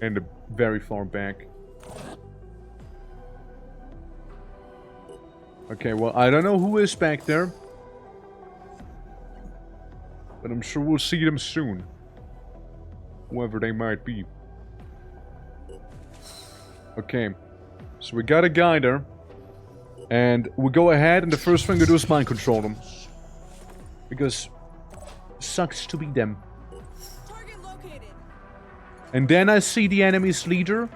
And very far back. Okay, well, I don't know who is back there. But I'm sure we'll see them soon. Whoever they might be. Okay. So we got a guy there. And we go ahead and the first thing we do is mind control them. Because sucks to be them. Target located. And then I see the enemy's leader.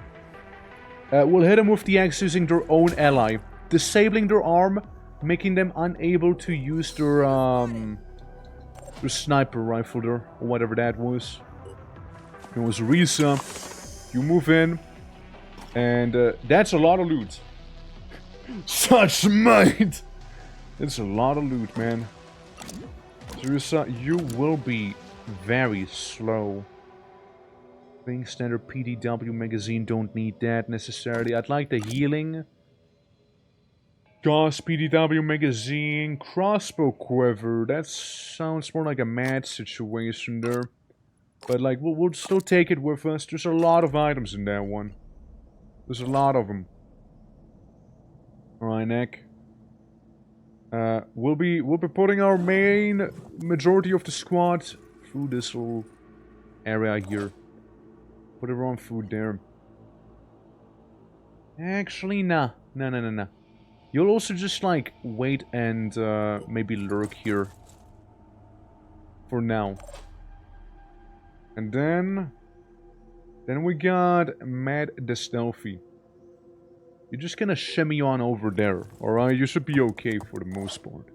We'll hit him with the axe using their own ally. Disabling their arm, making them unable to use their sniper rifle there, or whatever that was. It was Risa. You move in. And that's a lot of loot. Such might! It's a lot of loot, man. Risa, you will be very slow. Being standard PDW magazine, don't need that necessarily. I'd like the healing. Gauss PDW magazine, crossbow quiver. That sounds more like a mad situation there. But like, we'll still take it with us. There's a lot of items in that one. There's a lot of them. Alright, Nick. We'll be putting our main majority of the squad through this little area here. Put our own food there. Actually, nah. Nah. You'll also just, like, wait and maybe lurk here. For now. And then we got Mad the Stealthy. You're just gonna shimmy on over there, alright? You should be okay for the most part.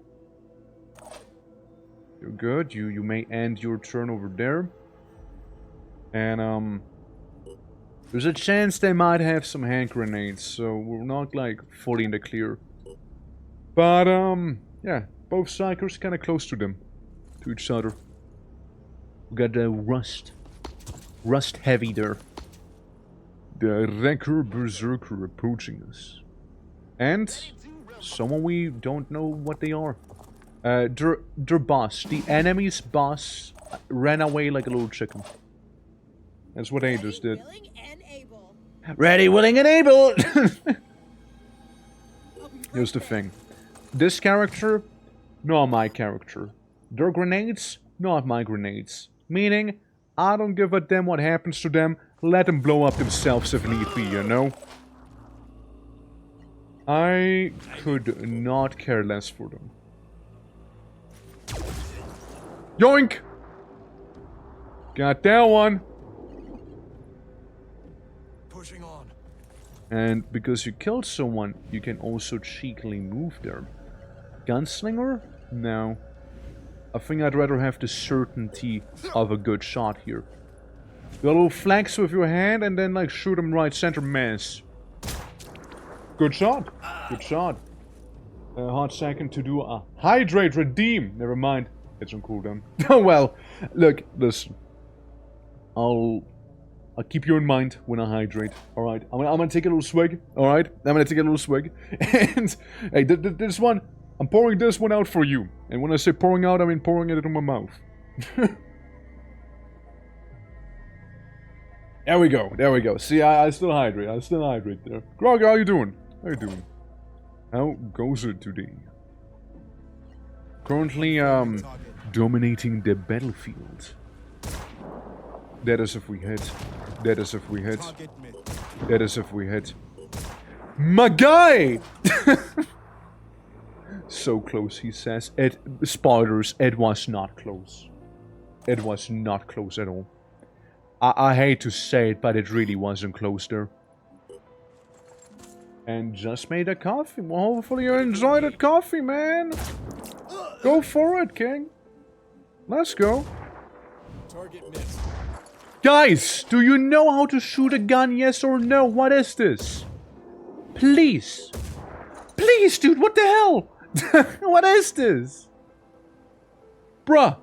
You're good. You may end your turn over there. And, there's a chance they might have some hand grenades, so we're not, like, fully in the clear. But, yeah, Both psychers kind of close to them. To each other. We got the Rust. Rust heavy there. The Wrecker Berserker approaching us. And someone we don't know what they are. Their boss. The enemy's boss ran away like a little chicken. That's what they just did. Ready, willing, and able! Here's the thing. This character, not my character. Their grenades, not my grenades. Meaning, I don't give a damn what happens to them. Let them blow up themselves if need be, you know? I could not care less for them. Yoink! Got that one! Pushing on. And because you killed someone, you can also cheekily move there. Gunslinger? No. I think I'd rather have the certainty of a good shot here. You got a little flex with your hand and then like shoot him right center mass. Good shot. Good shot. A hot second to do a hydrate redeem. Never mind. It's on cooldown. Oh well. Look, listen. I'll keep you in mind when I hydrate. Alright. I'm gonna take a little swig. Alright. I'm gonna take a little swig. And hey, this one, I'm pouring this one out for you. And when I say pouring out, I mean pouring it into my mouth. There we go. There we go. See, I still hydrate. I still hydrate there. Grog, how you doing? How you doing? How goes it today? Currently, dominating the battlefield. That is if we hit. That is if we hit. That is if we hit. My guy! So close, he says. Spoilers, it was not close. It was not close at all. I hate to say it, but it really wasn't close there. And just made a coffee. Well, hopefully you enjoyed that coffee, man. Go for it, King. Let's go. Target missed. Guys, do you know how to shoot a gun, yes or no? What is this? Please. Please, dude, what the hell? What is this? Bruh.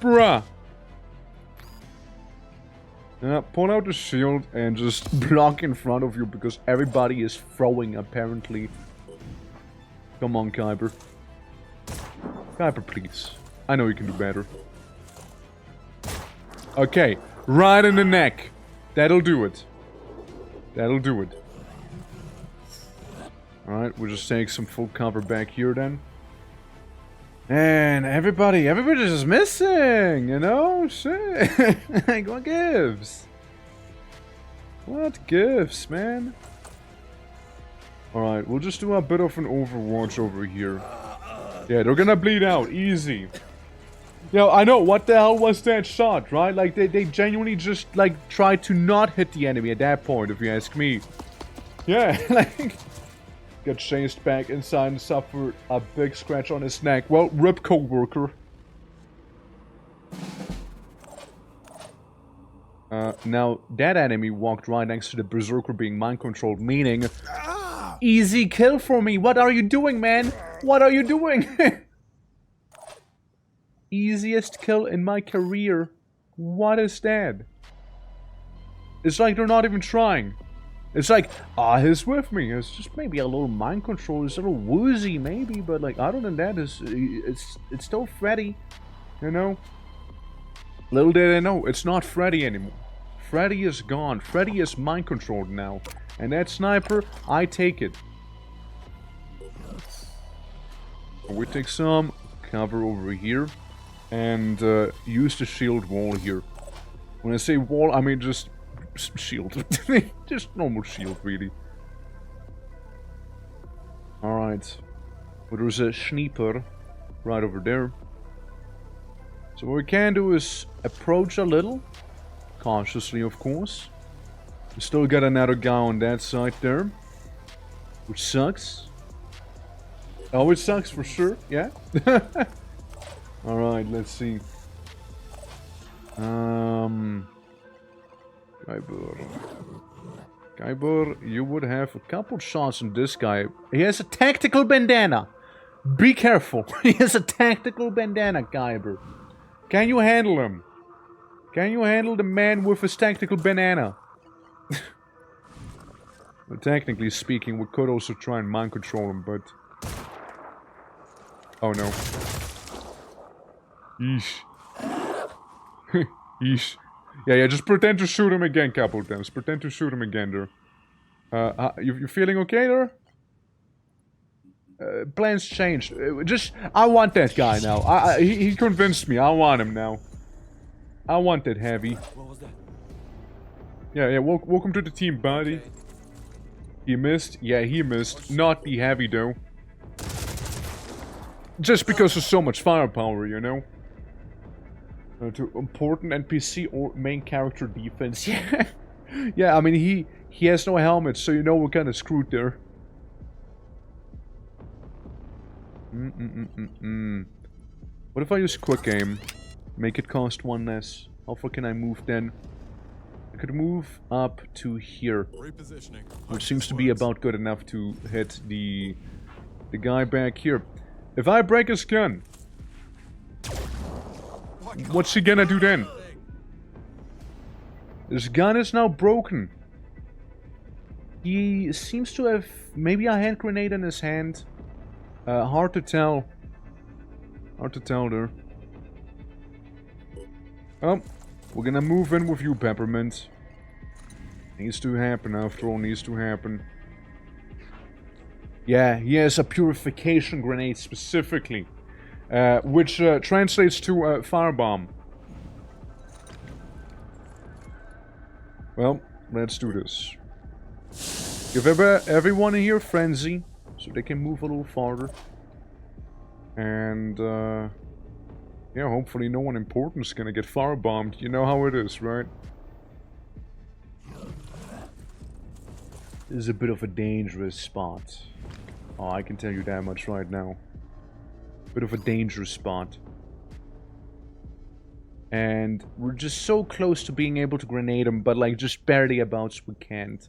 Bruh. Pull out the shield and just block in front of you because everybody is throwing apparently. Come on, Kyber. Kyber, please. I know you can do better. Okay, right in the neck. That'll do it. That'll do it. Alright, we'll just take some full cover back here then. And everybody's just missing, you know? Shit. Like, what gives? What gives, man? Alright, we'll just do a bit of an overwatch over here. Yeah, they're gonna bleed out, easy. Yo, I know, what the hell was that shot, right? Like, they genuinely just, like, tried to not hit the enemy at that point, if you ask me. Yeah, like... Got chased back inside and suffered a big scratch on his neck. Well, rip co-worker. Now, that enemy walked right next to the Berserker being mind-controlled, meaning... Easy kill for me! What are you doing, man? What are you doing? Easiest kill in my career. What is that? It's like they're not even trying. It's like, he's with me. It's just maybe a little mind control. It's a little woozy, maybe, but like other than that, it's still Freddy, you know. Little did I know, it's not Freddy anymore. Freddy is gone. Freddy is mind controlled now, and that sniper, I take it. We take some cover over here, and use the shield wall here. When I say wall, I mean just shield. Just normal shield, really. Alright. Well, there's a sniper right over there. So what we can do is approach a little. Cautiously, of course. We still got another guy on that side there. Which sucks. Oh, it sucks for sure, yeah. Alright, let's see. Kybur, you would have a couple shots on this guy. He has a tactical bandana. Be careful. He has a tactical bandana, Kyber. Can you handle him? Can you handle the man with his tactical banana? Well, technically speaking, we could also try and mind control him, but... Oh no. Yeesh. Yeesh. Yeah, just pretend to shoot him again a couple of times. Pretend to shoot him again there. You feeling okay there? Plans changed. I want that guy now. He convinced me. I want him now. I want that heavy. What was that? Yeah, welcome to the team, buddy. Okay. He missed? Yeah, he missed. Not the heavy, though. Just because of so much firepower, you know? To important NPC or main character defense. Yeah. Yeah, I mean, he has no helmet, so you know we're kind of screwed there. What if I use quick aim? Make it cost 1 less. How far can I move then? I could move up to here. Repositioning. Which seems to be about good enough to hit the guy back here. If I break his gun, what's he gonna do then? His gun is now broken. He seems to have maybe a hand grenade in his hand. Hard to tell. Hard to tell there. Oh, we're gonna move in with you, Peppermint. Needs to happen, after all, needs to happen. Yeah, he has a purification grenade specifically. Which translates to firebomb. Well, let's do this. Give everyone here frenzy, so they can move a little farther. And, yeah, hopefully no one important is gonna get firebombed. You know how it is, right? This is a bit of a dangerous spot. Oh, I can tell you that much right now. Bit of a dangerous spot. And we're just so close to being able to grenade him, but like just barely about so we can't.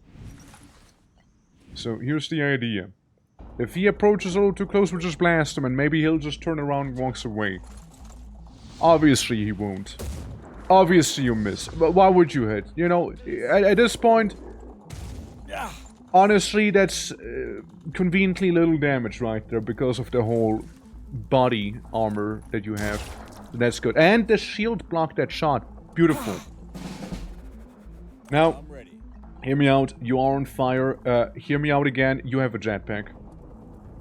So here's the idea. If he approaches a little too close, we'll just blast him and maybe he'll just turn around and walks away. Obviously he won't. Obviously you miss. But why would you hit? You know, at this point... Honestly, that's conveniently little damage right there because of the whole body armor that you have. That's good. And the shield blocked that shot. Beautiful. Now, hear me out. You are on fire. Hear me out again. You have a jetpack.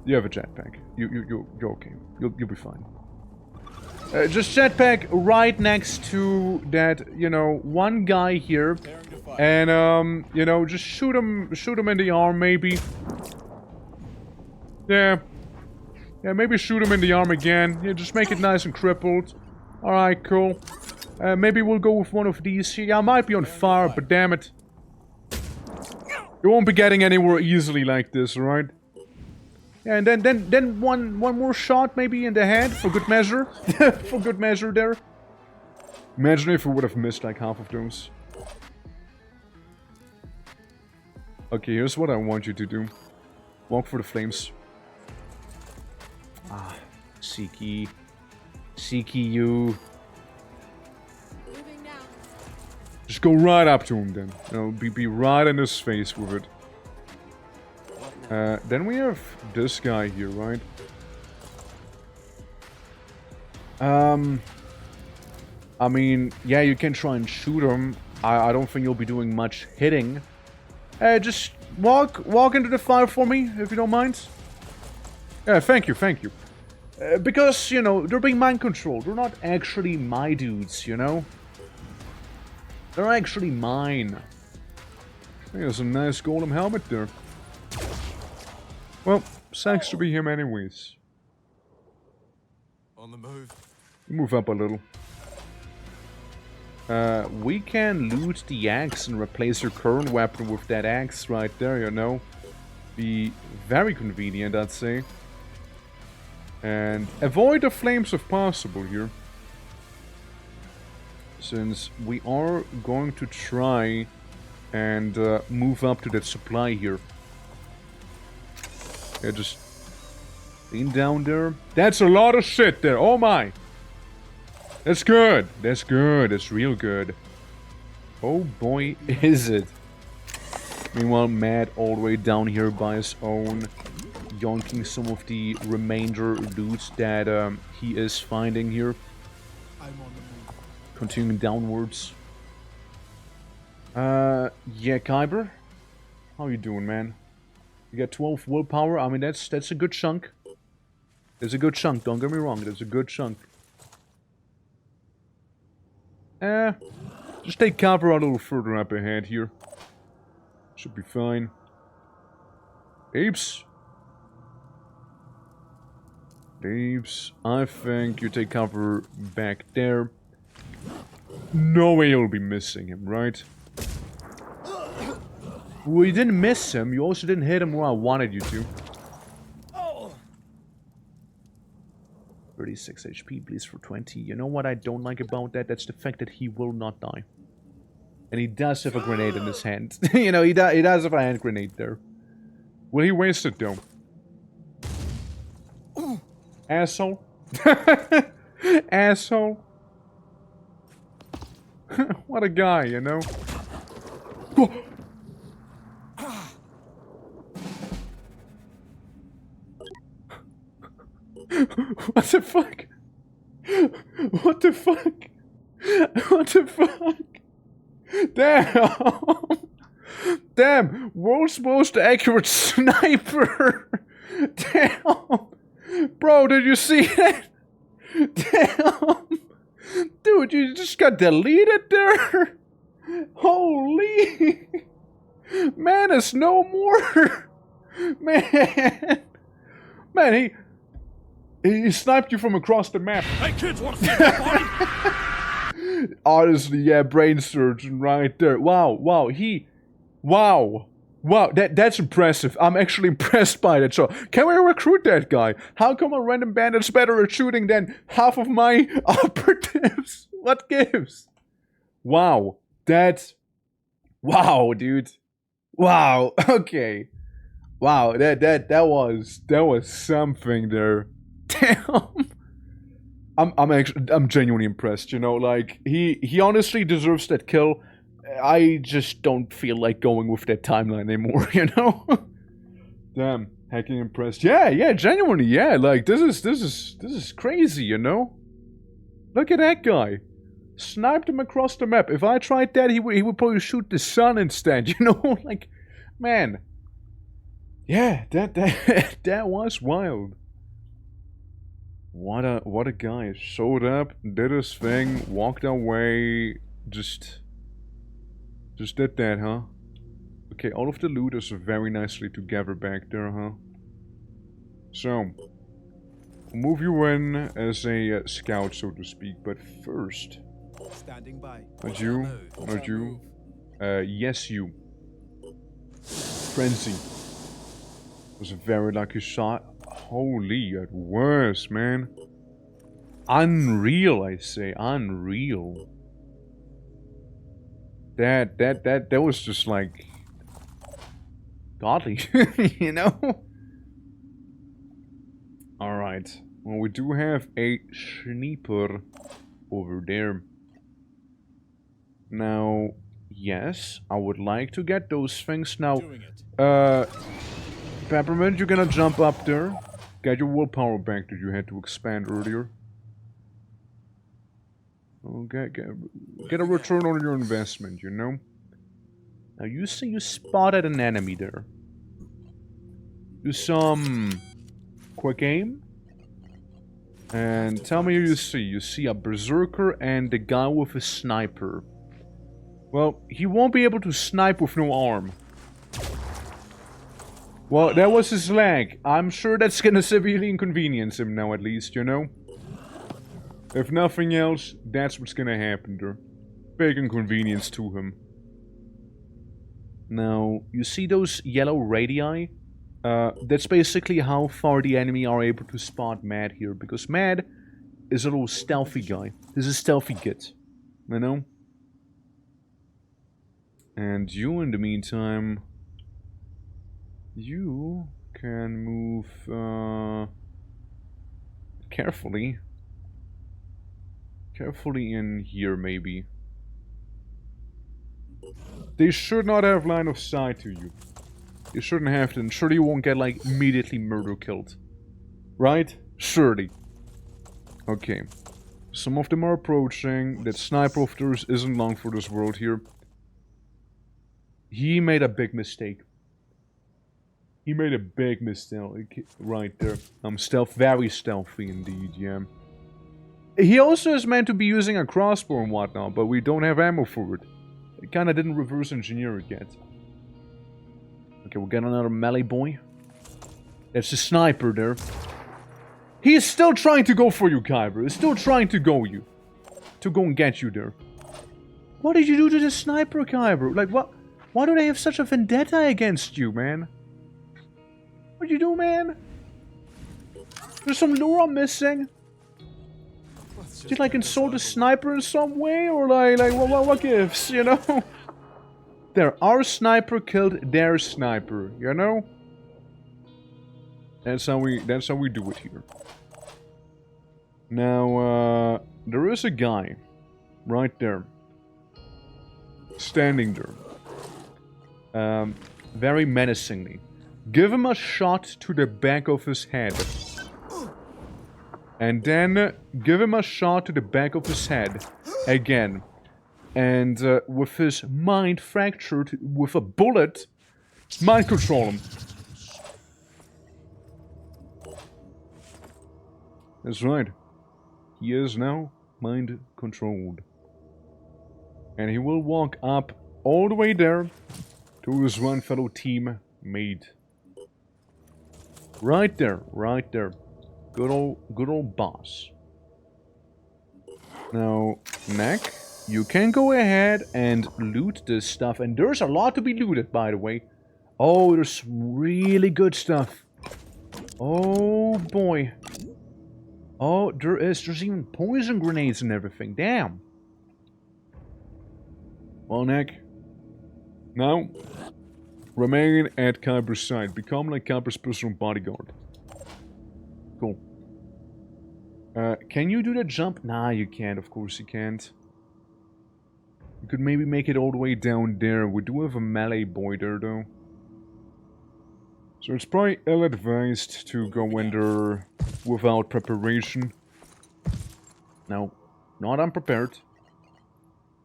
You have a jetpack. You're okay. You'll be fine. Just jetpack right next to that, you know, one guy here. And, you know, just shoot him in the arm, maybe. Yeah. Yeah, maybe shoot him in the arm again. Yeah, just make it nice and crippled. Alright, cool. Maybe we'll go with one of these here. Yeah, I might be on fire, but damn it. You won't be getting anywhere easily like this, right? Yeah, and then one more shot maybe in the head for good measure. For good measure there. Imagine if we would have missed like half of those. Okay, here's what I want you to do. Walk for the flames. Ah, Seeky. Seeky you. Moving now. Just go right up to him then. You know, be right in his face with it. Then we have this guy here, right? I mean, yeah, you can try and shoot him. I don't think you'll be doing much hitting. Just walk into the fire for me, if you don't mind. Yeah, thank you. Because, you know, they're being mind controlled. They're not actually my dudes, you know? They're actually mine. There's a nice golem helmet there. Well, sucks to be him anyways. On the move. Move up a little. We can loot the axe and replace your current weapon with that axe right there, you know. Be very convenient, I'd say. And avoid the flames if possible here. Since we are going to try and move up to that supply here. Yeah, just... Lean down there. That's a lot of shit there. Oh my. That's good. That's good. That's real good. Oh boy, is it. Meanwhile, Matt all the way down here by his own, yonking some of the remainder dudes that he is finding here. Continuing downwards. Yeah, Kyber? How you doing, man? You got 12 willpower. I mean, that's a good chunk. It's a good chunk, don't get me wrong. That's a good chunk. Just take Kyber a little further up ahead here. Should be fine. Apes. Apes. I think you take cover back there. No way you'll be missing him, right? Well, you didn't miss him. You also didn't hit him where I wanted you to. 36 HP, please, for 20. You know what I don't like about that? That's the fact that he will not die. And he does have a grenade in his hand. You know, he does have a hand grenade there. Will he waste it, though? Asshole. Asshole. What a guy, you know? What the fuck? What the fuck? What the fuck? Damn! Damn! World's most accurate sniper! Damn! Bro, did you see that? Damn! Dude, you just got deleted there? Holy! Man, it's no more! Man! Man, he sniped you from across the map. Hey kids, want to see my body? Honestly, yeah, brain surgeon right there. Wow, wow, wow, that's impressive. I'm actually impressed by that. So, can we recruit that guy? How come a random bandit's better at shooting than half of my operatives? What gives? Wow, wow, dude. Wow, okay. Wow, that was something there. Damn. I'm genuinely impressed, you know, like, he honestly deserves that kill. I just don't feel like going with that timeline anymore, you know? Damn, hacking impressed. Yeah, genuinely, yeah, like, this is crazy, you know? Look at that guy. Sniped him across the map. If I tried that, he would probably shoot the sun instead, you know? Like, man. Yeah, that was wild. What a guy. Showed up, did his thing, walked away, just did that, huh? Okay, all of the loot is very nicely together back there, huh? So, we'll move you in as a scout, so to speak, but first... Standing by. Not you. Yes, you. Frenzy. Was a very lucky shot. Holy, it was, man. Unreal, I say. Unreal. That was just like... godly, you know? Alright. Well, we do have a sniper over there. Now, yes, I would like to get those things. Now, Peppermint, you're gonna jump up there. Get your willpower back that you had to expand earlier. Okay, get a return on your investment, you know? Now, you see you spotted an enemy there. Do some quick aim. And tell me who you see. You see a berserker and the guy with a sniper. Well, he won't be able to snipe with no arm. Well, that was his leg. I'm sure that's gonna severely inconvenience him now, at least, you know? If nothing else, that's what's gonna happen there. Big inconvenience to him. Now, you see those yellow radii? That's basically how far the enemy are able to spot Mad here, because Mad is a little stealthy guy. This is stealthy git, you know? And you, in the meantime... you can move, carefully. Carefully in here, maybe. They should not have line of sight to you. You shouldn't have to. And surely you won't get, like, immediately murder killed. Right? Surely. Okay. Some of them are approaching. That sniper of theirs isn't long for this world here. He made a big mistake. He made a big mistake right there. Very stealthy indeed, yeah. He also is meant to be using a crossbow and whatnot, but we don't have ammo for it. It kinda didn't reverse engineer it yet. Okay, we'll get another melee boy. That's the sniper there. He is still trying to go for you, Kyber. He's still trying to go and get you there. What did you do to the sniper, Kyber? Like, what? Why do they have such a vendetta against you, man? What'd you do, man? There's some lore I'm missing. Did you, like, insult a sniper in some way? Or, like what gives, you know? There, our sniper killed their sniper, you know? That's how we do it here. Now, there is a guy right there. Standing there. Very menacingly. Give him a shot to the back of his head. And then give him a shot to the back of his head. Again. And with his mind fractured with a bullet, mind control him. That's right. He is now mind controlled. And he will walk up all the way there to his one fellow teammate. Right there, right there. Good old boss. Now, Neck, you can go ahead and loot this stuff. And there's a lot to be looted, by the way. Oh, there's really good stuff. Oh, boy. Oh, there's even poison grenades and everything. Damn. Well, Neck. Now, remain at Kyber's side. Become like Kyber's personal bodyguard. Cool. Can you do the jump? Nah, you can't. Of course you can't. You could maybe make it all the way down there. We do have a melee boy there, though. So it's probably ill-advised to go in there without preparation. Now, not unprepared.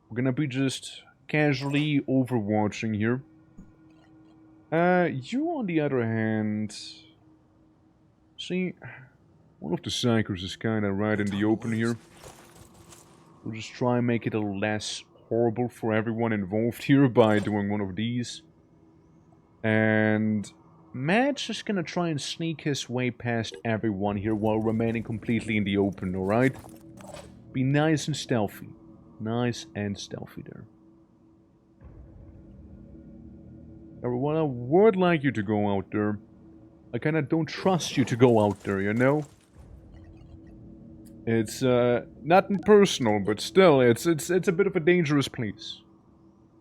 We're gonna be just casually overwatching here. You on the other hand... See, one of the psychers is kinda right in the open here. We'll just try and make it a little less horrible for everyone involved here by doing one of these. And... Matt's just gonna try and sneak his way past everyone here while remaining completely in the open, alright? Be nice and stealthy. Nice and stealthy there. Everyone, I would like you to go out there. I kinda don't trust you to go out there, you know? It's, nothing personal, but still, it's a bit of a dangerous place.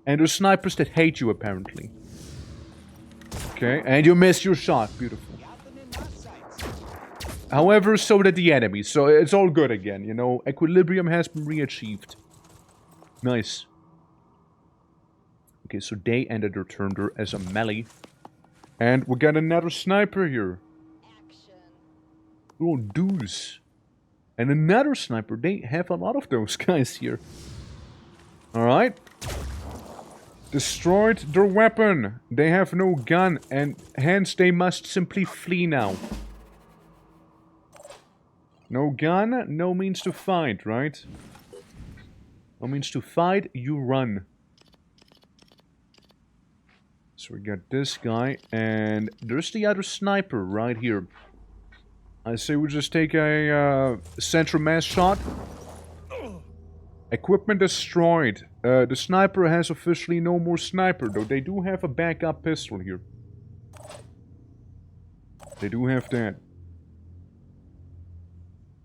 And there's snipers that hate you, apparently. Okay, and you missed your shot. Beautiful. However, so did the enemy, so it's all good again, you know? Equilibrium has been re-achieved. Nice. Okay, so they ended their turn there as a melee. And we got another sniper here. Oh, dudes. And another sniper. They have a lot of those guys here. Alright. Destroyed their weapon. They have no gun, and hence they must simply flee now. No gun, no means to fight, right? No means to fight, you run. So we got this guy, and there's the other sniper right here. I say we just take a central mass shot. Equipment destroyed. The sniper has officially no more sniper, though they do have a backup pistol here. They do have that.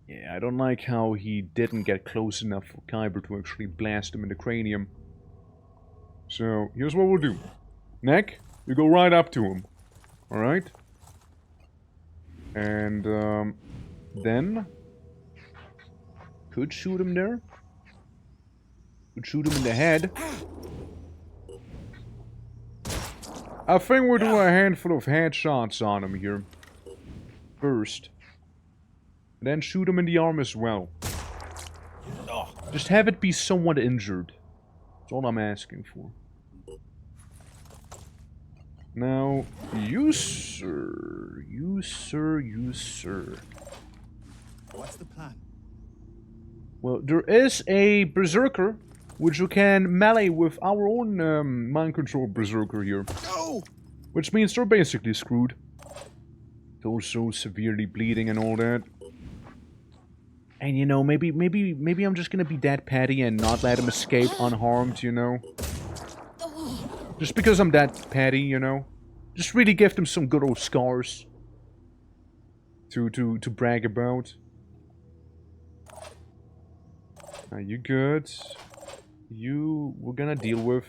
Yeah, I don't like how he didn't get close enough for Kyber to actually blast him in the cranium. So, here's what we'll do. Neck, you go right up to him. Alright? And, then, Could shoot him there. Could shoot him in the head. I think we'll do a handful of headshots on him here. First. And then shoot him in the arm as well. Just have it be somewhat injured. That's all I'm asking for. Now, you sir. You sir, you sir. What's the plan? Well, there is a berserker, which you can melee with our own mind control berserker here. No! Which means they're basically screwed. They're so severely bleeding and all that. And you know, maybe I'm just gonna be that petty and not let him escape unharmed, you know? Just because I'm that petty, you know? Just really give them some good old scars. To brag about. Are you good? You we're gonna deal with.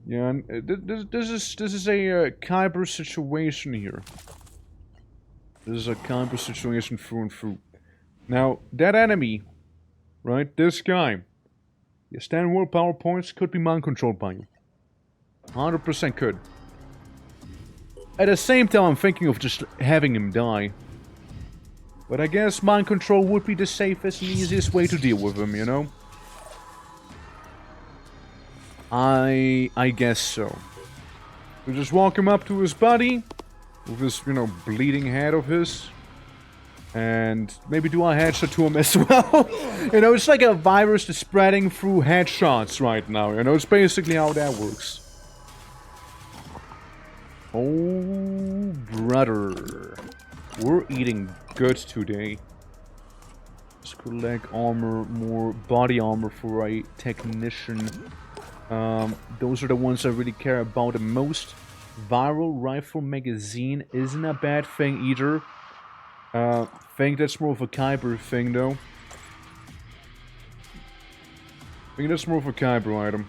Yeah, and this is a Kyber situation here. This is a Kyber situation through and through. Now, that enemy, right, this guy, his 10 willpower points could be mind controlled by you. 100% could. At the same time, I'm thinking of just having him die. But I guess mind control would be the safest and easiest way to deal with him, you know? I guess so. We just walk him up to his body with this, you know, bleeding head of his. And maybe do a headshot to him as well. You know, it's like a virus that's spreading through headshots right now. You know, it's basically how that works. Oh, brother. We're eating good today. Screw leg armor, more body armor for a technician. Those are the ones I really care about the most. Viral rifle magazine isn't a bad thing either. Think that's more of a Kyber thing though. Think that's more of a Kyber item.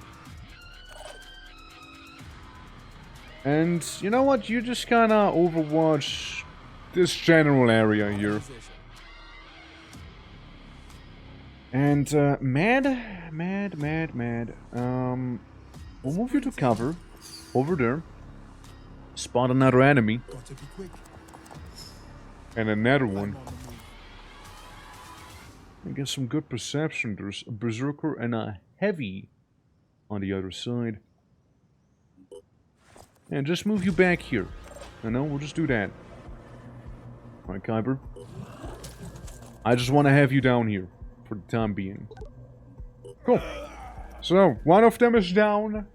And you know what? You just kinda overwatch this general area here. And mad. We'll move you to cover over there. Spot another enemy. Got to be quick. And another one. I get some good perception. There's a berserker and a heavy on the other side. And just move you back here. I know, we'll just do that. Alright, Kyber. I just want to have you down here for the time being. Cool. So, one of them is down.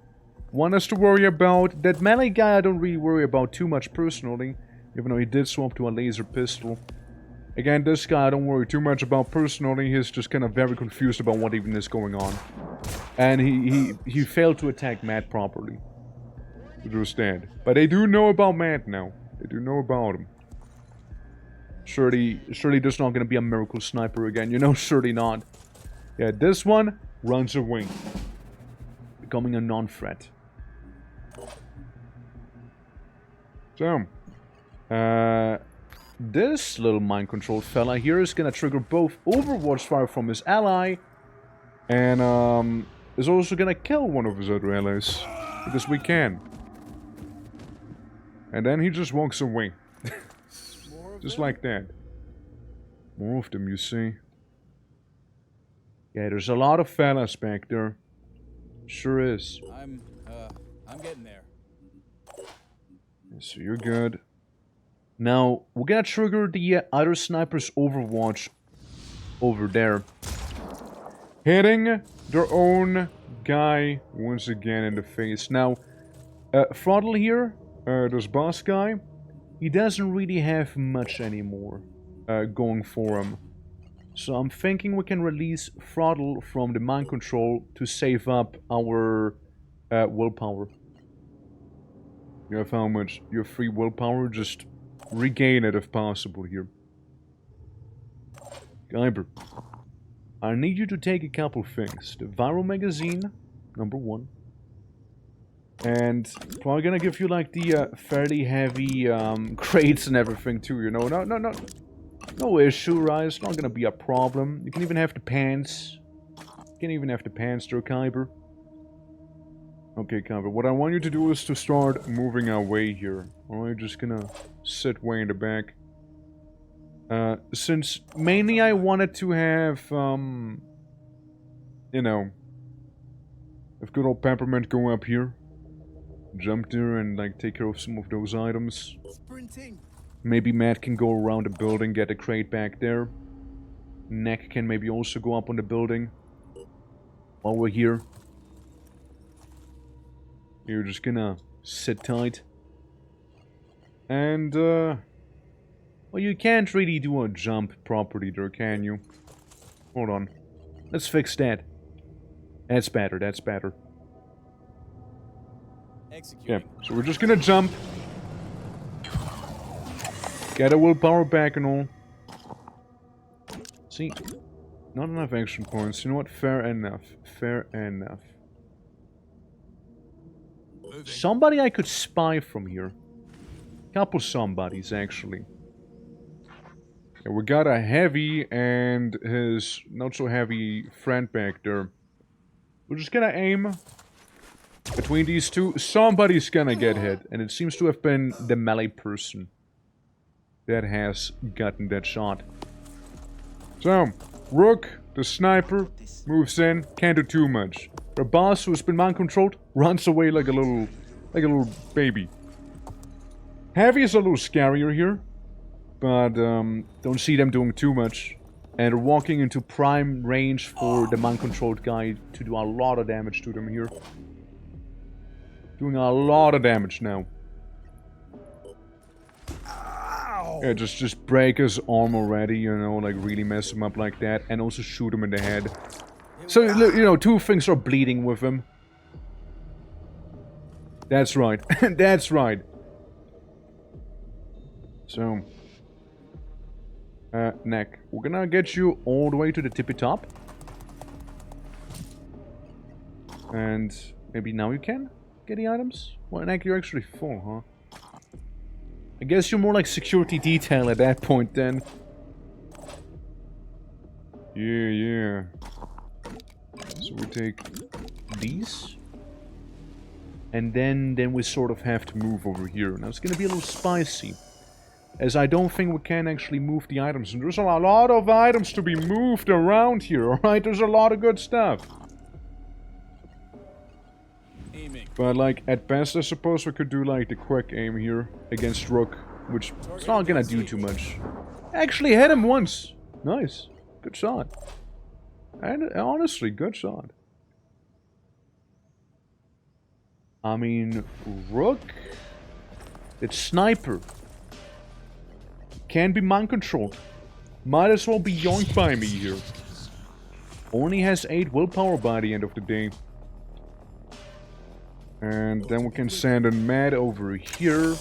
One is to worry about. That melee guy I don't really worry about too much personally. Even though he did swap to a laser pistol. Again, this guy I don't worry too much about personally. He's just kind of very confused about what even is going on. And he failed to attack Matt properly. Understand. But they do know about Matt now. They do know about him. Surely there's not going to be a miracle sniper again. You know, surely not. Yeah, this one runs away. Becoming a non-threat. So, this little mind-controlled fella here is gonna trigger both Overwatch fire from his ally, and is also gonna kill one of his other allies, because we can. And then he just walks away. Just like that. More of them, you see. Yeah, there's a lot of fellas back there. Sure is. I'm getting there. So you're good. Now, we're gonna trigger the other sniper's Overwatch over there. Hitting their own guy once again in the face. Now, Throttle here, this boss guy, he doesn't really have much anymore going for him. So I'm thinking we can release Throttle from the mind control to save up our willpower. You have how much? Your free willpower? Just regain it if possible here. Kyber, I need you to take a couple things. The viral magazine, number 1. And probably gonna give you like the fairly heavy crates and everything too, you know. No. No issue, right? It's not gonna be a problem. You can even have the pants. You can even have the pants there, Kyber. Okay, Kyber, what I want you to do is to start moving our way here. Alright, just gonna sit way in the back. Since mainly I wanted to have, you know, if good old Peppermint go up here, jump there and like take care of some of those items. Sprinting. Maybe Matt can go around the building, get a crate back there. Neck can maybe also go up on the building while we're here. You're just gonna sit tight. And, well, you can't really do a jump properly there, can you? Hold on. Let's fix that. That's better, that's better. Yeah, so we're just gonna jump. Get a willpower back and all. See? Not enough action points. You know what? Fair enough. Fair enough. Somebody I could spy from here. Couple somebodies, actually. Yeah, we got a heavy and his not so heavy friend back there. We're just gonna aim between these two. Somebody's gonna get hit, and it seems to have been the melee person that has gotten that shot. So, Rook, the sniper, moves in, can't do too much. The boss, who's been mind-controlled, runs away like a little baby. Heavy is a little scarier here, but don't see them doing too much. And walking into prime range for the mind-controlled guy to do a lot of damage to them here. Doing a lot of damage now. Yeah, just break his arm already, you know, like really mess him up like that. And also shoot him in the head. So, you know, two things are bleeding with him. That's right. That's right. So, Neck, we're gonna get you all the way to the tippy top. And maybe now you can get the items? Well, Neck, you're actually full, huh? I guess you're more like security detail at that point then. Yeah. So we take these. And then we sort of have to move over here. Now it's gonna be a little spicy. As I don't think we can actually move the items. And there's a lot of items to be moved around here, alright? There's a lot of good stuff. Aiming. But like, at best I suppose we could do like the quick aim here against Rook. Which it's not gonna do too much. Actually hit him once. Nice. Good shot. And honestly, good shot. I mean, Rook. It's sniper. Can be mind controlled. Might as well be yoinked by me here. Only has 8 willpower by the end of the day. And then we can send a Mad over here.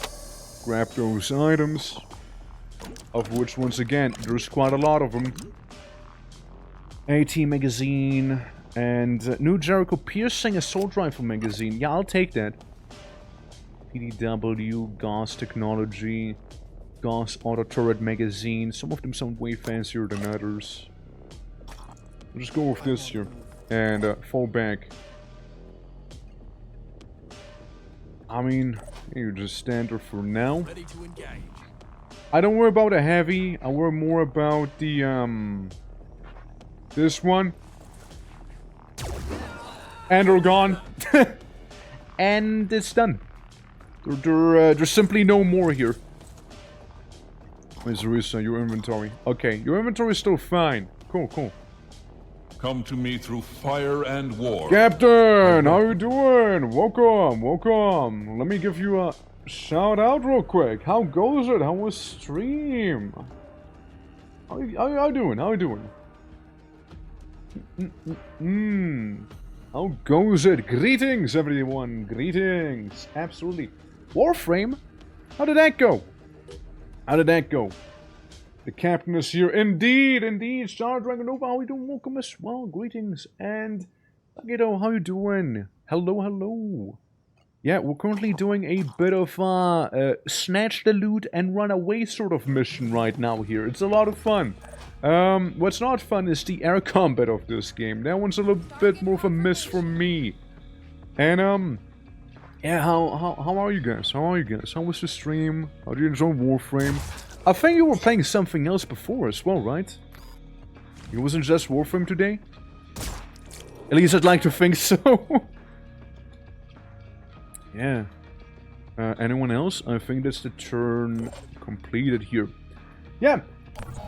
Grab those items. Of which, once again, there's quite a lot of them. AT magazine. And new Jericho piercing assault rifle magazine. Yeah, I'll take that. PDW, Gauss technology. Gauss auto turret magazine. Some of them sound way fancier than others. I'll just go with this here. And fall back. I mean, you just stand there for now. Ready to engage. I don't worry about a heavy. I worry more about the, this one. And they're gone. And it's done. There's simply no more here. Where's Risa? Your inventory. Okay, your inventory is still fine. Cool. Come to me through fire and war. Captain, how you doing? Welcome. Let me give you a shout out real quick. How goes it? How was stream? How you doing? How goes it? Greetings, everyone. Greetings. Absolutely. Warframe? How did that go? The captain is here. Indeed. Star Dragon Nova, how you doing? Welcome as well. Greetings. And Lagedo, how you doing? Hello. Yeah, we're currently doing a bit of snatch the loot and run away sort of mission right now here. It's a lot of fun. What's not fun is the air combat of this game. That one's a little bit more of a miss for me. And yeah, how are you guys? How are you guys? How was the stream? How do you enjoy Warframe? I think you were playing something else before as well, right? It wasn't just Warframe today? At least I'd like to think so. Yeah. Anyone else? I think that's the turn completed here. Yeah.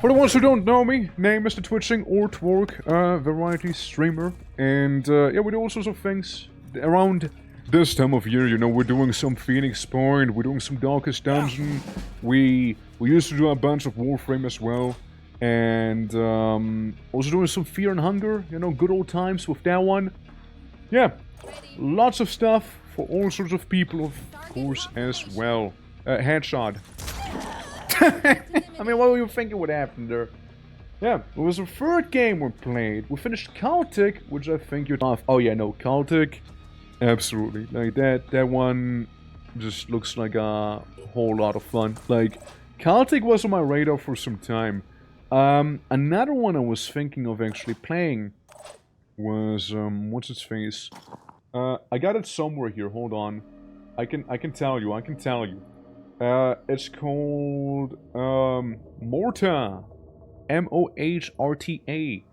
For the ones who don't know me, name is the Twitching or Twerk, variety streamer. And yeah, we do all sorts of things around this time of year. You know, we're doing some Phoenix Point, we're doing some Darkest Dungeon. We used to do a bunch of Warframe as well. And also doing some Fear and Hunger, you know, good old times with that one. Yeah, lots of stuff for all sorts of people, of course, as well. Headshot. I mean, what were you thinking would happen there? Yeah, it was the third game we played. We finished Celtic, which I think you'd off. Oh yeah, no, Celtic. Absolutely. Like, that one just looks like a whole lot of fun. Like, Celtic was on my radar for some time. Another one I was thinking of actually playing was, what's its face? I got it somewhere here, hold on. I can tell you. It's called, Morta. M-O-H-R-T-A.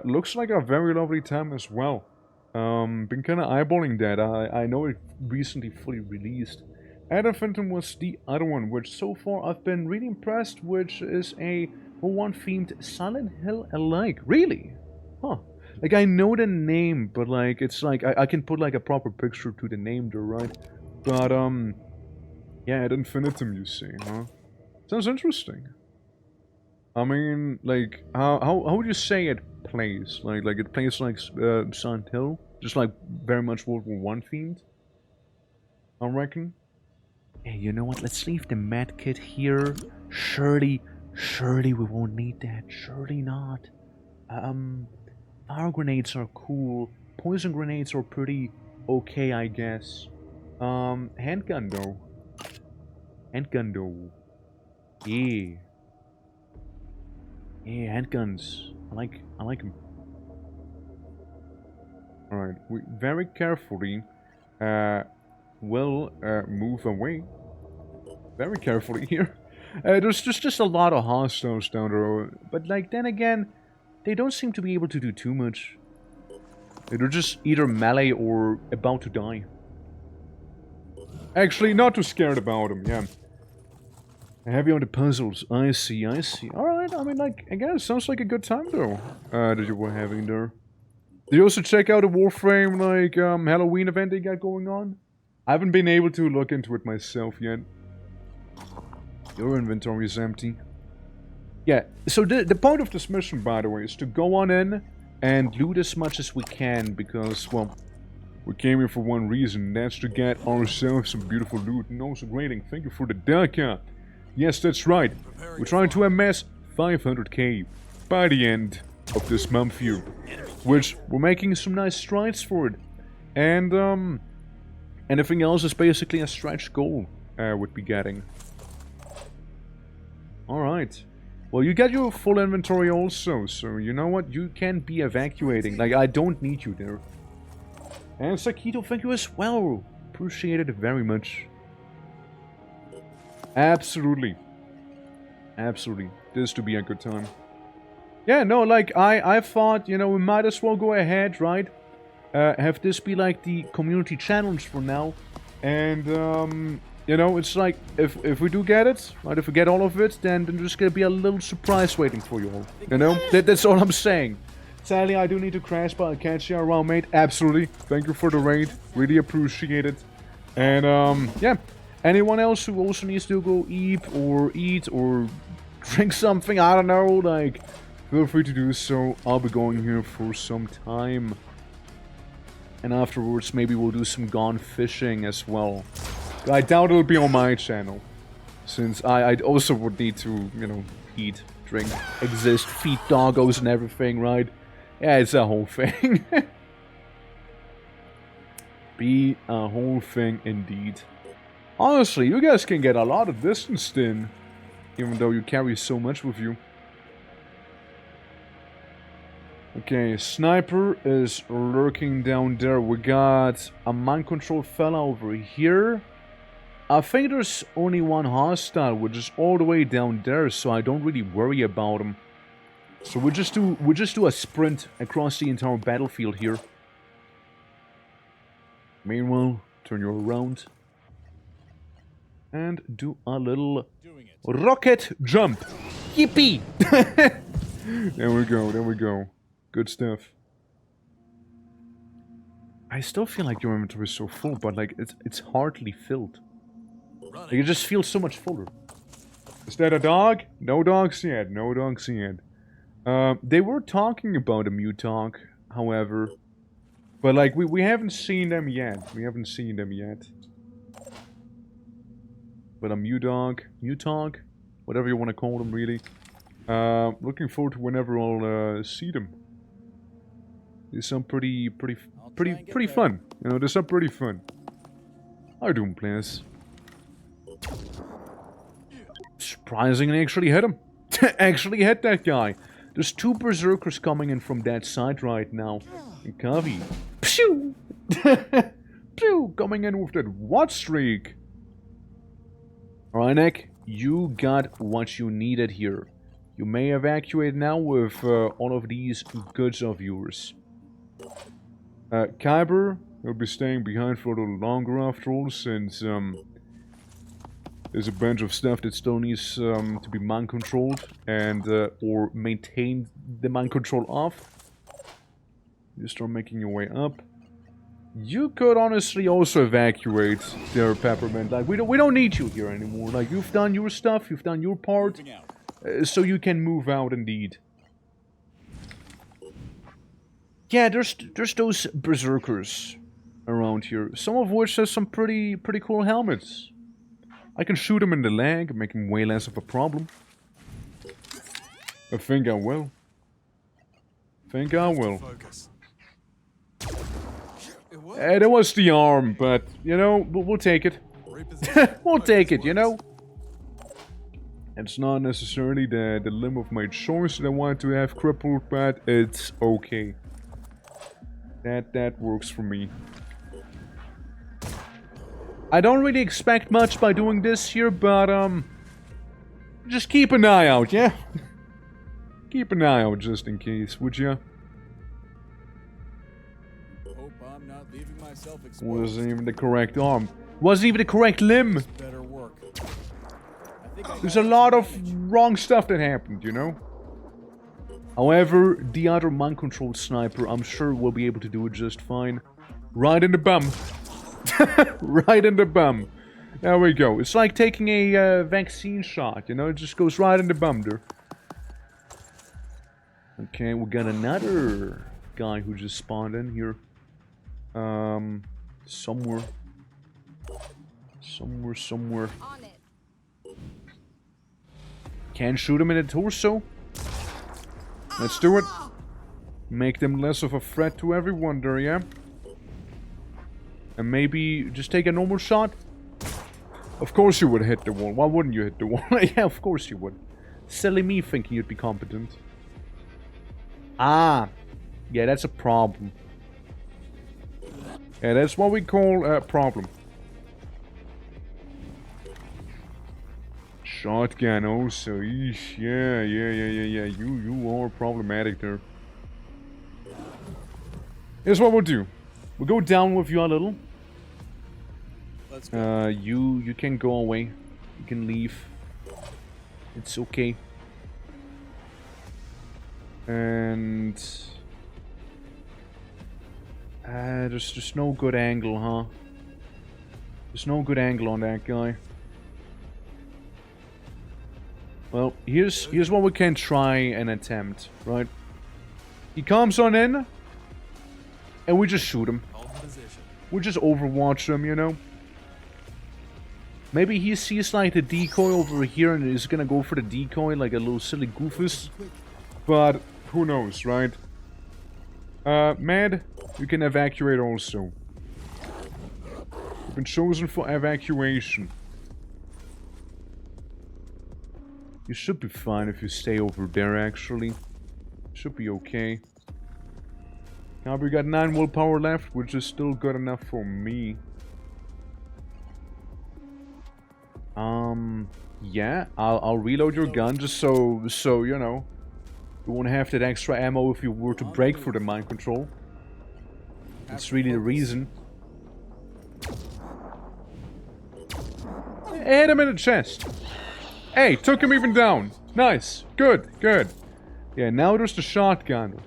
Looks like a very lovely time as well. Been kinda eyeballing that. I know it recently fully released. Adam Phantom was the other one, which so far I've been really impressed, which is a one-themed Silent Hill-alike. Really? Huh. Like, I know the name, but like, it's like, I can put like a proper picture to the name there, right? But, yeah, Ad Infinitum, you see, huh? Sounds interesting. I mean, like, how would you say it plays? Like it plays like Silent Hill? Just like very much World War I themed? I reckon. Hey, you know what? Let's leave the med kit here. Surely we won't need that. Surely not. Fire grenades are cool. Poison grenades are pretty okay, I guess. Handgun though. Yeah. Yeah, handguns. I like them. Alright, we very carefully will move away. Very carefully here. There's just a lot of hostiles down there, but like then again, they don't seem to be able to do too much. They're just either melee or about to die. Actually, not too scared about them, yeah. Heavy on the puzzles, I see. Alright, I mean, like, again, sounds like a good time, though, that you were having there. Did you also check out the Warframe, like, Halloween event they got going on? I haven't been able to look into it myself yet. Your inventory is empty. Yeah, so the point of this mission, by the way, is to go on in and loot as much as we can, because, well, we came here for one reason, that's to get ourselves some beautiful loot. And also grading, thank you for the DACA. Yes, that's right. We're trying to amass 500k by the end of this month here. Which, we're making some nice strides for it. And, anything else is basically a stretch goal, would be getting. Alright. Well, you got your full inventory also, so you know what? You can be evacuating. Like, I don't need you there. And Sakito, thank you as well. Appreciate it very much. Absolutely. Absolutely. This to be a good time. Yeah, no, like, I thought, you know, we might as well go ahead, right? Have this be like the community challenge for now. And, you know, it's like, if we do get it, right, if we get all of it, then there's gonna be a little surprise waiting for you all. You know? That's all I'm saying. Sadly, I do need to crash, but I'll catch you around, mate. Absolutely. Thank you for the raid. Really appreciate it. And, yeah. Anyone else who also needs to go eat or drink something, I don't know, like, feel free to do so. I'll be going here for some time. And afterwards, maybe we'll do some gone fishing as well. I doubt it'll be on my channel. Since I also would need to, you know, eat, drink, exist, feed doggos and everything, right? Yeah, it's a whole thing. Be a whole thing indeed. Honestly, you guys can get a lot of distance in, even though you carry so much with you. Okay, sniper is lurking down there. We got a mind control fella over here. I think there's only one hostile, which is all the way down there, so I don't really worry about him. So we just do a sprint across the entire battlefield here. Meanwhile, turn you around and do a little rocket jump. Yippee! There we go, there we go. Good stuff. I still feel like your inventory is so full, but like it's hardly filled. Like, it just feels so much fuller. Is that a dog? No dogs yet. No dogs yet. They were talking about a Mutog, however. But like we haven't seen them yet. We haven't seen them yet. But a Mutog, whatever you want to call them, really. Looking forward to whenever I'll see them. They sound pretty fun. You know, they sound pretty fun. How you doing, players? Surprisingly, actually hit him. Actually hit that guy. There's 2 berserkers coming in from that side right now. And Kavi. Pew! Pew! Coming in with that what streak? Alright, Nick. You got what you needed here. You may evacuate now with all of these goods of yours. Kyber will be staying behind for a little longer after all, since there's a bunch of stuff that still needs to be mind controlled and or maintain the mind control off. You start making your way up. You could honestly also evacuate there, Peppermint. Like we don't need you here anymore. Like you've done your stuff, you've done your part, so you can move out indeed. Yeah, there's those berserkers around here. Some of which has some pretty cool helmets. I can shoot him in the leg, make him way less of a problem. I think I will. Think I will. That was the arm, but, you know, we'll take it. We'll take it, you know? It's not necessarily the limb of my choice that I want to have crippled, but it's okay. That works for me. I don't really expect much by doing this here, but, just keep an eye out, yeah? Keep an eye out just in case, would ya? Hope I'm not leaving myself exposed. Wasn't even the correct arm. Wasn't even the correct limb. Better work. There's a lot of wrong stuff that happened, you know? However, the other mind-controlled sniper, I'm sure will be able to do it just fine. Right in the bum. Right in the bum. There we go. It's like taking a vaccine shot, you know? It just goes right in the bum there. Okay, we got another guy who just spawned in here. Somewhere. Somewhere. Can't shoot him in the torso. Let's do it. Make them less of a threat to everyone there, yeah? And maybe just take a normal shot? Of course you would hit the wall. Why wouldn't you hit the wall? Yeah, of course you would. Silly me thinking you'd be competent. Ah. Yeah, that's a problem. Yeah, that's what we call a problem. Shotgun also. Eesh. Yeah. You are problematic there. Here's what we'll do. We'll go down with you a little. Let's go. You can go away. You can leave. It's okay. And there's just no good angle, huh? There's no good angle on that guy. Well, here's what we can try and attempt, right? He comes on in, and we just shoot him. We just overwatch him, you know? Maybe he sees like the decoy over here and is gonna go for the decoy like a little silly goofus. But who knows, right? Mad, you can evacuate also. Been chosen for evacuation. You should be fine if you stay over there, actually. Should be okay. Now we got 9 willpower left, which is still good enough for me. Yeah, I'll reload your gun just so you know, you won't have that extra ammo if you were to break through the mind control. That's really the reason. Hit him in the chest. Hey, took him even down. Nice. Good, good. Yeah, now there's the shotgunner.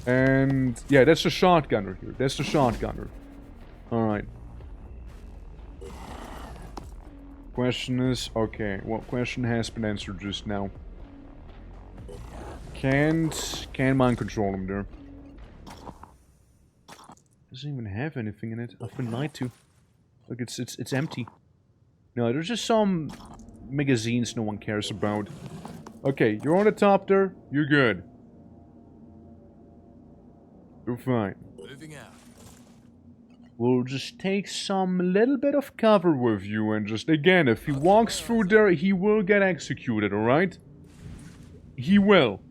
And yeah, that's the shotgunner here. That's the shotgunner. Alright. Question is, okay, what question has been answered just now? Can't mind control him there. Doesn't even have anything in it. I've been lied to. Look, it's empty. No, there's just some magazines no one cares about. Okay, you're on the top there. You're good. You're fine. Moving out. We'll just take some little bit of cover with you and just, again, if he walks through there, he will get executed, alright? He will.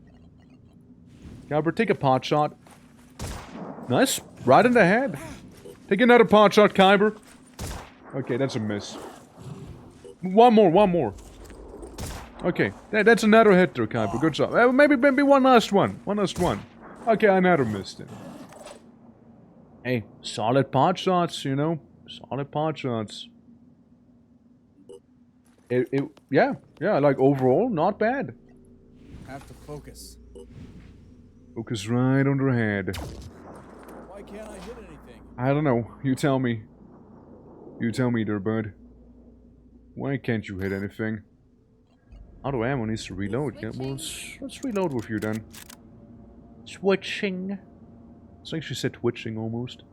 Kyber, take a pot shot. Nice. Right in the head. Take another pot shot, Kyber. Okay, that's a miss. One more. Okay, that's another hit there, Kyber. Good job. Maybe one last one. Okay, another missed it. Hey, solid pot shots, you know? Solid pot shots. Yeah, like overall, not bad. Have to focus. Focus right on their head. Why can't I hit anything? I don't know. You tell me. You tell me there, bud. Why can't you hit anything? Auto ammo needs to reload. Yeah, well, let's reload with you then. Switching. I think she said twitching almost.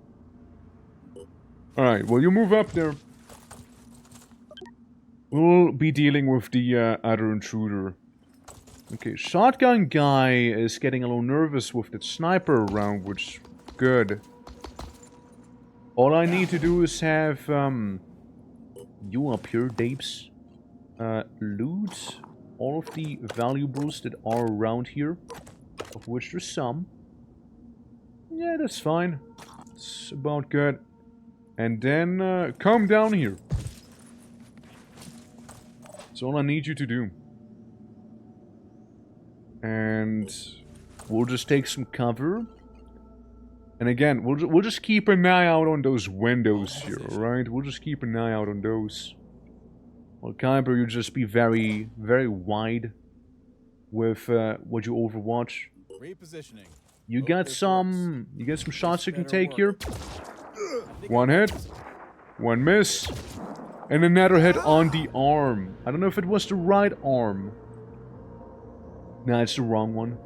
Alright, well you move up there. We'll be dealing with the other intruder. Okay, shotgun guy is getting a little nervous with that sniper around, which good. All I need to do is have you up here, Dapes. Loot all of the valuables that are around here, of which there's some. Yeah, that's fine. It's about good. And then, come down here. That's all I need you to do. And we'll just take some cover. And again, we'll just keep an eye out on those windows here, alright? We'll just keep an eye out on those. Well, Kyber, you just be very, very wide with what you overwatch. Repositioning. You got some shots you can take here. One hit, one miss, and another hit on the arm. I don't know if it was the right arm. No, it's the wrong one.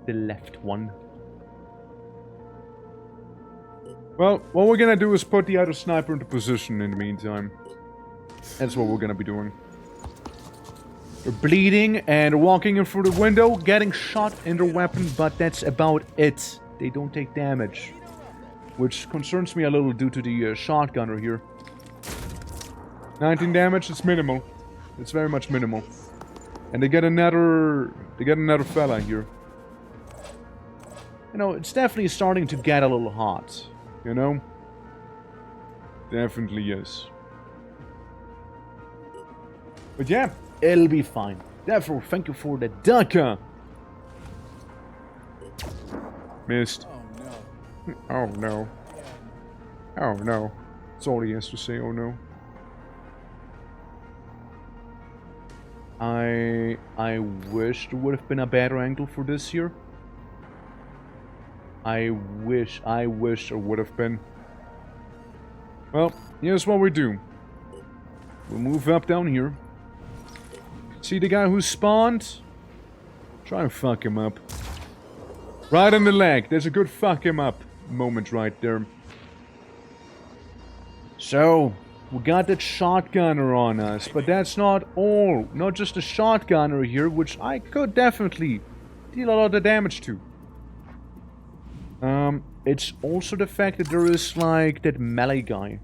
The left one. Well, what we're gonna do is put the other sniper into position in the meantime. That's what we're gonna be doing. They're bleeding and walking in through the window, getting shot in their weapon, but that's about it. They don't take damage. Which concerns me a little due to the shotgunner here. 19 damage, it's minimal. It's very much minimal. And they get another fella here. You know, it's definitely starting to get a little hot. You know? Definitely is. But yeah, it'll be fine. Therefore, thank you for the Daka. Missed. Oh no. Oh no. That's all he has to say, oh no. I wish there would have been a better angle for this here. I wish there would have been. Well, here's what we do. We'll move up down here. See the guy who spawned? Try and fuck him up. Right in the leg. There's a good fuck him up moment right there. So, we got that shotgunner on us, but that's not all. Not just a shotgunner here, which I could definitely deal a lot of damage to. It's also the fact that there is, like, that melee guy.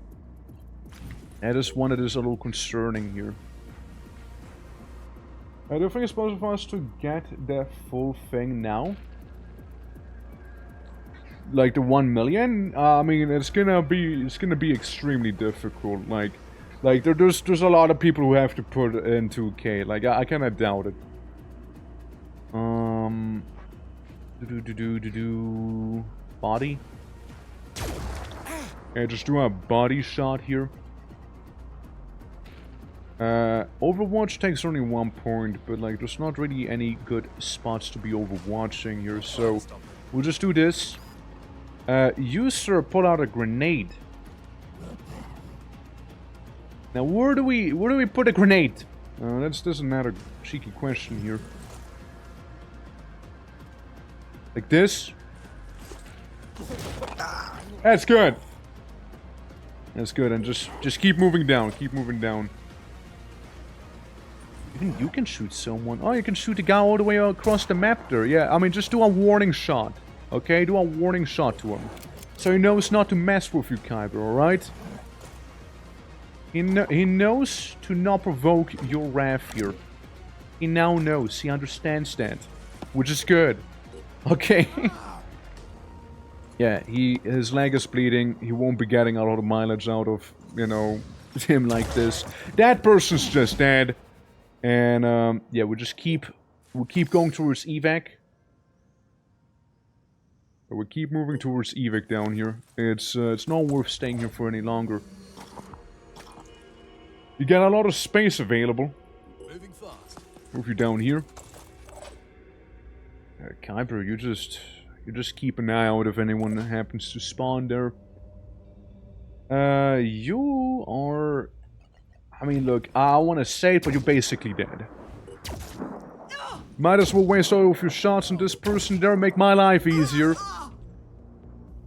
That is one that is a little concerning here. I don't think it's possible for us to get the full thing now. Like the 1 million. I mean, it's gonna be extremely difficult. Like there's a lot of people who have to put in 2K. Like I kinda doubt it. Body. Yeah, just do a body shot here. Overwatch takes only 1 point, but like there's not really any good spots to be overwatching here, so we'll just do this. You, sir, pull out a grenade. Now where do we put a grenade? That's another cheeky question here. Like this? That's good. That's good, and just keep moving down, keep moving down. Even you can shoot someone. Oh, you can shoot a guy all the way across the map there. Yeah, I mean, just do a warning shot. Okay, do a warning shot to him. So he knows not to mess with you, Kyber, alright? He knows to not provoke your wrath here. He now knows, he understands that. Which is good. Okay. Yeah, his leg is bleeding. He won't be getting a lot of mileage out of, you know, him like this. That person's just dead. And yeah, we'll keep going towards evac. We'll keep moving towards evac down here. It's not worth staying here for any longer. You get a lot of space available. Moving fast. Move you down here. Kuiper, you just keep an eye out if anyone happens to spawn there. You are... I mean, look, I want to say it, but you're basically dead. Might as well waste all of your shots on this person there, make my life easier.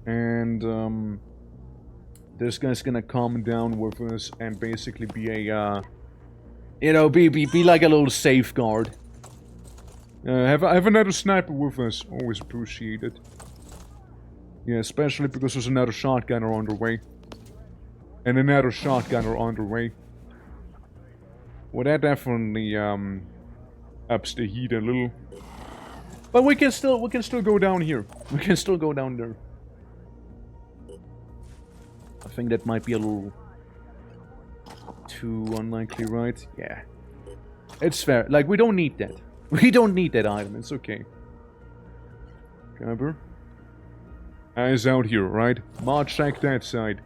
And, this guy's gonna come down with us and basically be a, you know, be like a little safeguard. Have another sniper with us, always appreciate it. Yeah, especially because there's another shotgunner on the way. And another shotgunner on the way. Well, that definitely ups the heat a little. But we can still go down here. We can still go down there. I think that might be a little too unlikely, right? Yeah. It's fair. Like, we don't need that. We don't need that item. It's okay. Cover. Eyes out here, right? Mod check that side.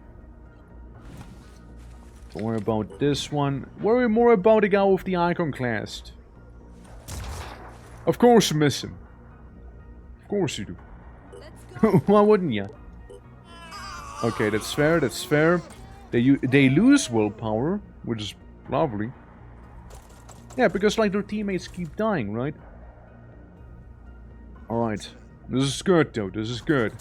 Don't worry about this one. Worry more about the guy with the iconoclast. Of course you miss him. Of course you do. Why wouldn't you? Okay, that's fair, that's fair. They lose willpower, which is lovely. Yeah, because like their teammates keep dying, right? Alright. This is good though, this is good.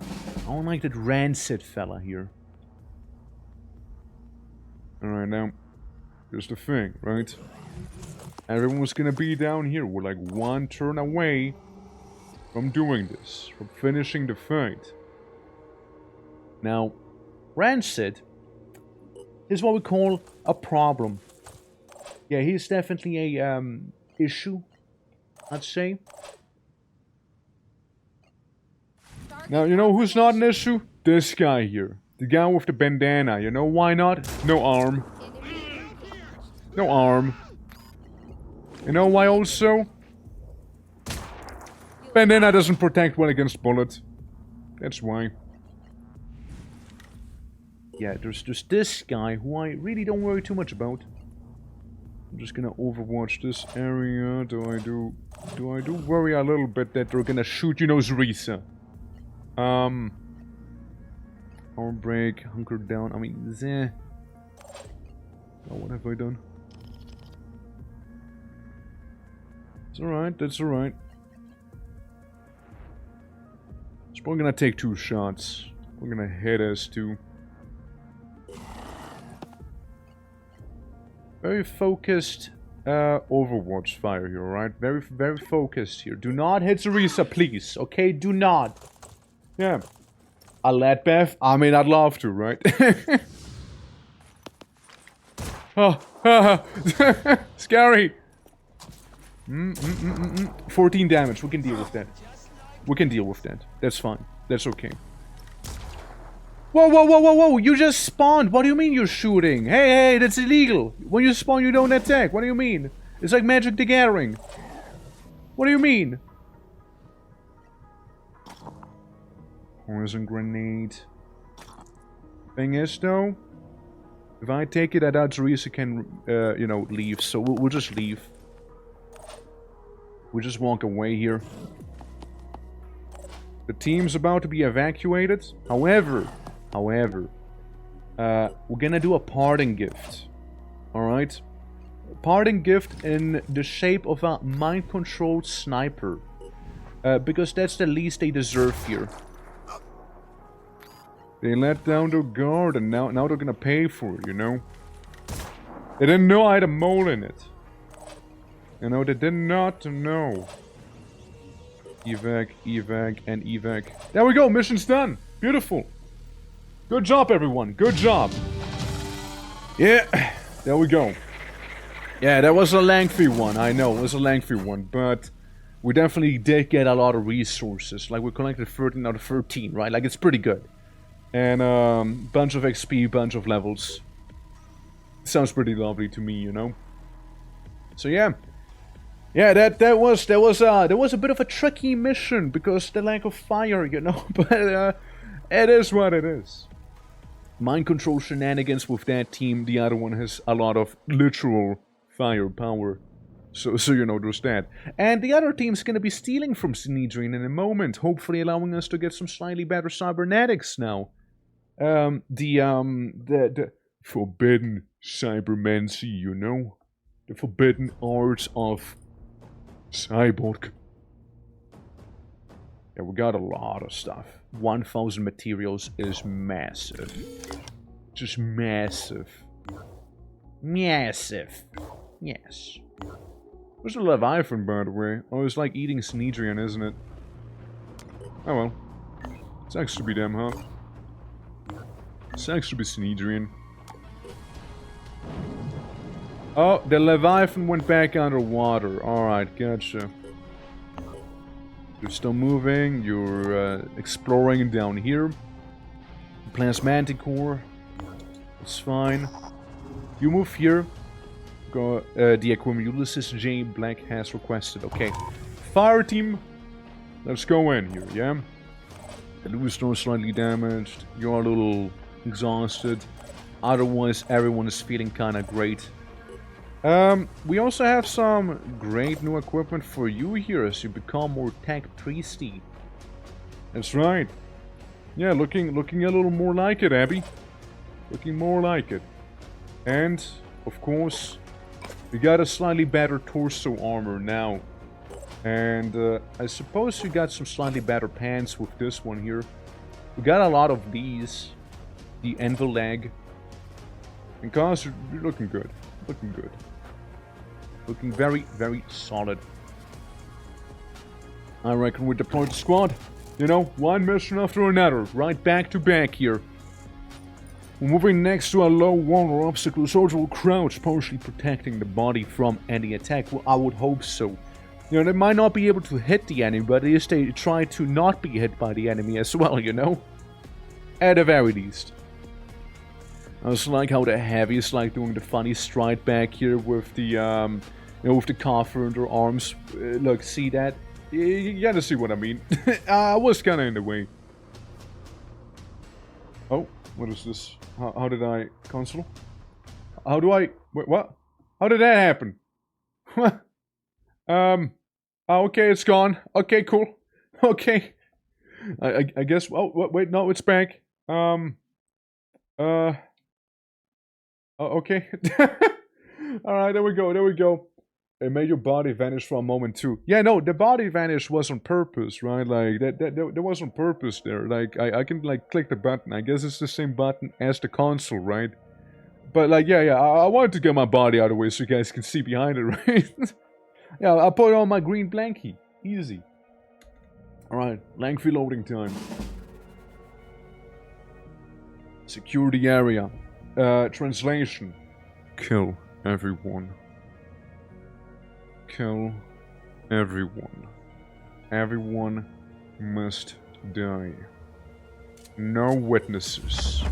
I don't like that rancid fella here. Alright, now, here's the thing, right? Everyone's gonna be down here. We're like 1 turn away from doing this, from finishing the fight. Now, Rancid is what we call a problem. Yeah, he's definitely a issue, I'd say. Now, you know who's not an issue? This guy here. The guy with the bandana. You know why not? No arm. No arm. You know why also? Bandana doesn't protect well against bullets. That's why. Yeah, there's just this guy who I really don't worry too much about. I'm just gonna overwatch this area. Do I do worry a little bit that they're gonna shoot, you know, Zerisa. Power break, hunker down. I mean, zeh. Oh, what have I done? It's alright, that's alright. It's probably gonna take 2 shots. We're gonna hit us too. Very focused Overwatch fire here, alright? Very, very focused here. Do not hit Teresa, please. Okay, do not. Yeah. I'll let Beth. I mean, I'd love to, right? Oh, scary. 14 damage. We can deal with that. We can deal with that. That's fine. That's okay. Whoa, whoa, whoa, whoa, whoa! You just spawned! What do you mean you're shooting? Hey, hey, that's illegal! When you spawn, you don't attack. What do you mean? It's like Magic the Gathering. What do you mean? Poison grenade. Thing is, though, if I take it, I doubt Teresa can, you know, leave. So we'll just leave. We'll just walk away here. The team's about to be evacuated. However, we're gonna do a parting gift. Alright? A parting gift in the shape of a mind-controlled sniper. Because that's the least they deserve here. They let down their guard and now they're gonna pay for it, you know? They didn't know I had a mole in it. You know, they did not know. Evac, evac, and evac. There we go, mission's done. Beautiful. Good job, everyone. Good job. Yeah, there we go. Yeah, that was a lengthy one. I know, it was a lengthy one, but we definitely did get a lot of resources. Like, we collected 13 out of 13, right? Like, it's pretty good. And, bunch of XP, bunch of levels. Sounds pretty lovely to me, you know? So, yeah. Yeah, that was a bit of a tricky mission because the lack of fire, you know, but it is what it is. Mind control shenanigans with that team. The other one has a lot of literal firepower, so you know there's that. And the other team's gonna be stealing from Sinedrian in a moment, hopefully allowing us to get some slightly better cybernetics now. The forbidden cybermancy, you know, the forbidden arts of Cyborg. Yeah, we got a lot of stuff. 1,000 materials is massive. Just massive. Massive. Yes. Where's the Leviathan, by the way? Oh, it's like eating Sinedrian, isn't it? Oh well. Sucks to be them, huh? Sucks to be Sinedrian. Oh, the Leviathan went back underwater. Alright, gotcha. You're still moving. You're exploring down here. Plasmanticore. It's fine. You move here. Go. The equipment Ulysses J. Black has requested. Okay. Fire team. Let's go in here, yeah? The Luistor is slightly damaged. You're a little exhausted. Otherwise, everyone is feeling kind of great. We also have some great new equipment for you here as you become more tech priesty. That's right. Yeah, looking a little more like it, Abby. Looking more like it. And, of course, we got a slightly better torso armor now. And, I suppose you got some slightly better pants with this one here. We got a lot of these. The Envil leg. And guys, you're looking good. Looking good. Looking very, very solid. I reckon we deployed the squad. You know, one mission after another, right back to back here. We're moving next to a low wall or obstacle, soldier will crouch, partially protecting the body from any attack. Well, I would hope so. You know, they might not be able to hit the enemy, but at least they try to not be hit by the enemy as well, you know? At the very least. I also like how the heavy is like doing the funny stride back here with the, you know, with the coffer in their arms. Look, see that? You gotta see what I mean. I was kinda in the way. Oh, what is this? How did I cancel? How do I... Wait, what? How did that happen? Oh, okay, it's gone. Okay, cool. Okay. I guess... Oh, wait, no, it's back. Oh, okay. Alright, there we go, there we go. It made your body vanish for a moment too. Yeah, no, the body vanish was on purpose, right? Like, that was on purpose there. Like, I can, like, click the button. I guess it's the same button as the console, right? But like, yeah, I wanted to get my body out of the way so you guys can see behind it, right? Yeah, I'll put on my green blankie. Easy. Alright, lengthy loading time. Secure the area. Translation. Kill everyone. Kill everyone. Everyone must die. No witnesses.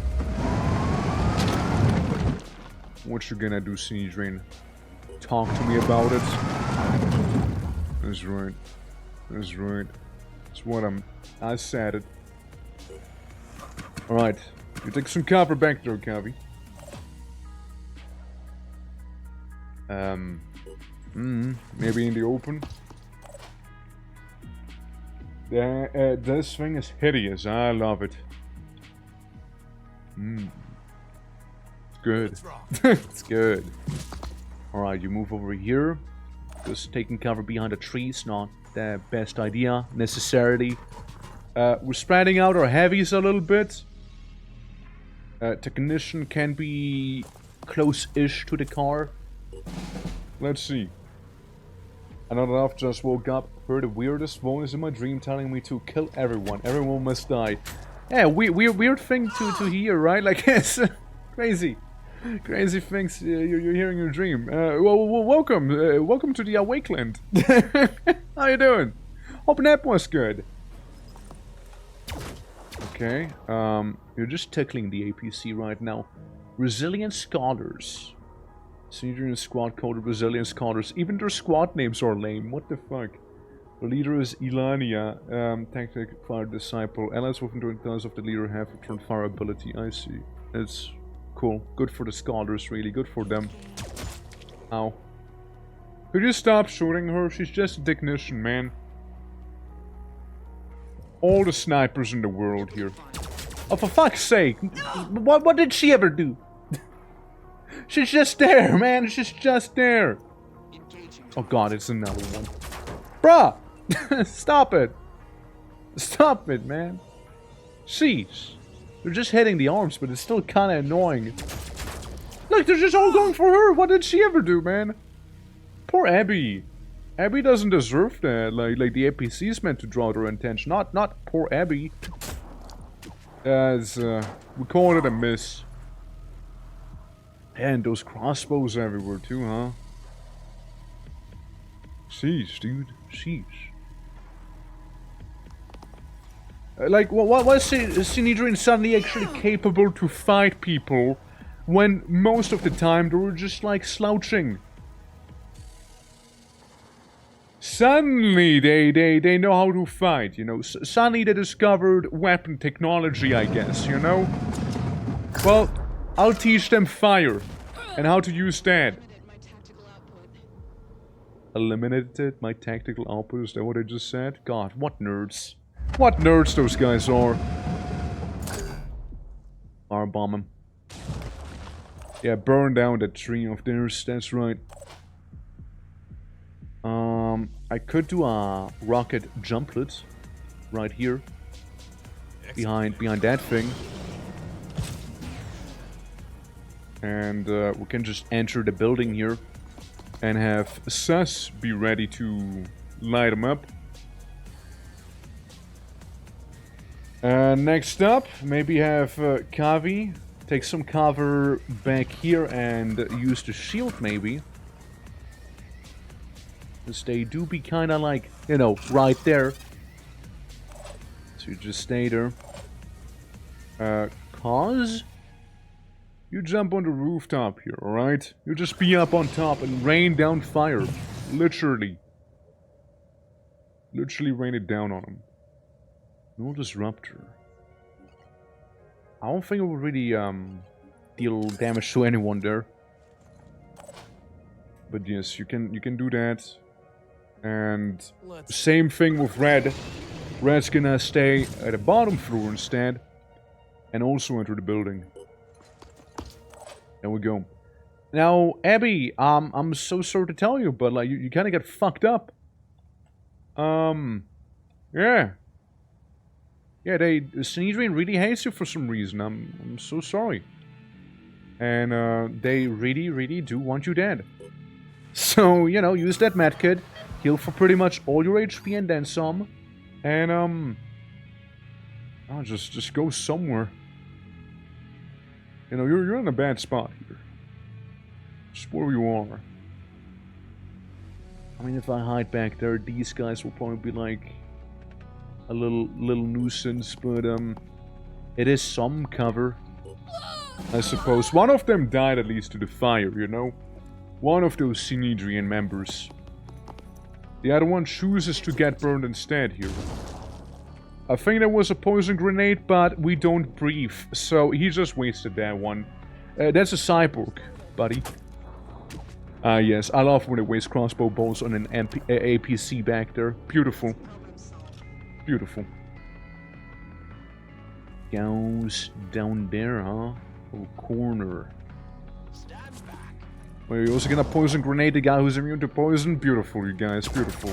What you gonna do, Sinidrin? Talk to me about it? That's right. That's right. That's what I said it. Alright. You take some cover back there, Kavi. Maybe in the open. This thing is hideous. I love it. It's good. It's good. Alright, you move over here. Just taking cover behind the trees, not the best idea, necessarily. We're spreading out our heavies a little bit. Technician can be close-ish to the car. Let's see. Another off just woke up, heard the weirdest voice in my dream telling me to kill everyone. Everyone must die. Yeah, weird thing to hear, right? Like, it's crazy. Crazy things you're hearing in your dream. Welcome to the Awakeland. How you doing? Hope that was good. Okay, you're just tickling the APC right now. Resilient Scholars. Senior in squad called Resilient Scholars. Even their squad names are lame. What the fuck? The leader is Ilania, tactic fire disciple. Allies within the class of the leader have return fire ability. I see. It's cool. Good for the scholars, really. Good for them. Ow. Could you stop shooting her? She's just a technician, man. All the snipers in the world here. Oh, for fuck's sake. What did she ever do? She's just there, man. She's just there. Oh god, it's another one. Bruh! Stop it. Stop it, man. Jeez. They're just hitting the arms, but it's still kind of annoying. Look, they're just all going for her. What did she ever do, man? Poor Abby. Abby doesn't deserve that. Like the APC is meant to draw their attention. Not poor Abby. As we call it a miss. And those crossbows everywhere too, huh? Sheesh, dude. Sheesh. Like, what was Sinidrin suddenly actually capable to fight people when most of the time they were just like slouching? Suddenly they know how to fight, you know. Suddenly they discovered weapon technology, I guess, you know. Well, I'll teach them fire and how to use that. Eliminated my tactical output, is that what I just said? God, what nerds. What nerds those guys are. R-bomb them. Yeah, burn down that tree of theirs, that's right. I could do a rocket jumplet right here. Behind that thing. And we can just enter the building here. And have Sus be ready to light them up. Next up, maybe have Kavi take some cover back here and use the shield, maybe. Because they do be kind of like, you know, right there. So you just stay there. Cause you jump on the rooftop here, alright? You just be up on top and rain down fire. Literally. Literally rain it down on them. No disruptor. I don't think it will really deal damage to anyone there. But yes, you can do that. And same thing with Red. Red's gonna stay at the bottom floor instead. And also enter the building. There we go. Now, Abby, I'm so sorry to tell you, but like you kinda got fucked up. Yeah. Yeah, Sinidrin really hates you for some reason. I'm so sorry. And they really, really do want you dead. So, you know, use that medkit, heal for pretty much all your HP and then some. And, oh, just go somewhere. You know, you're in a bad spot here. Just where you are. I mean, if I hide back there, these guys will probably be like a little nuisance, but it is some cover, I suppose. One of them died at least to the fire, you know? One of those Synedrian members. The other one chooses to get burned instead here. I think there was a poison grenade, but we don't breathe, so he just wasted that one. That's a cyborg, buddy. Yes, I love when it wastes crossbow bolts on an APC back there. Beautiful. Beautiful. Goes down there, huh? Oh, corner. Well, you're also gonna poison grenade the guy who's immune to poison? Beautiful, you guys, beautiful.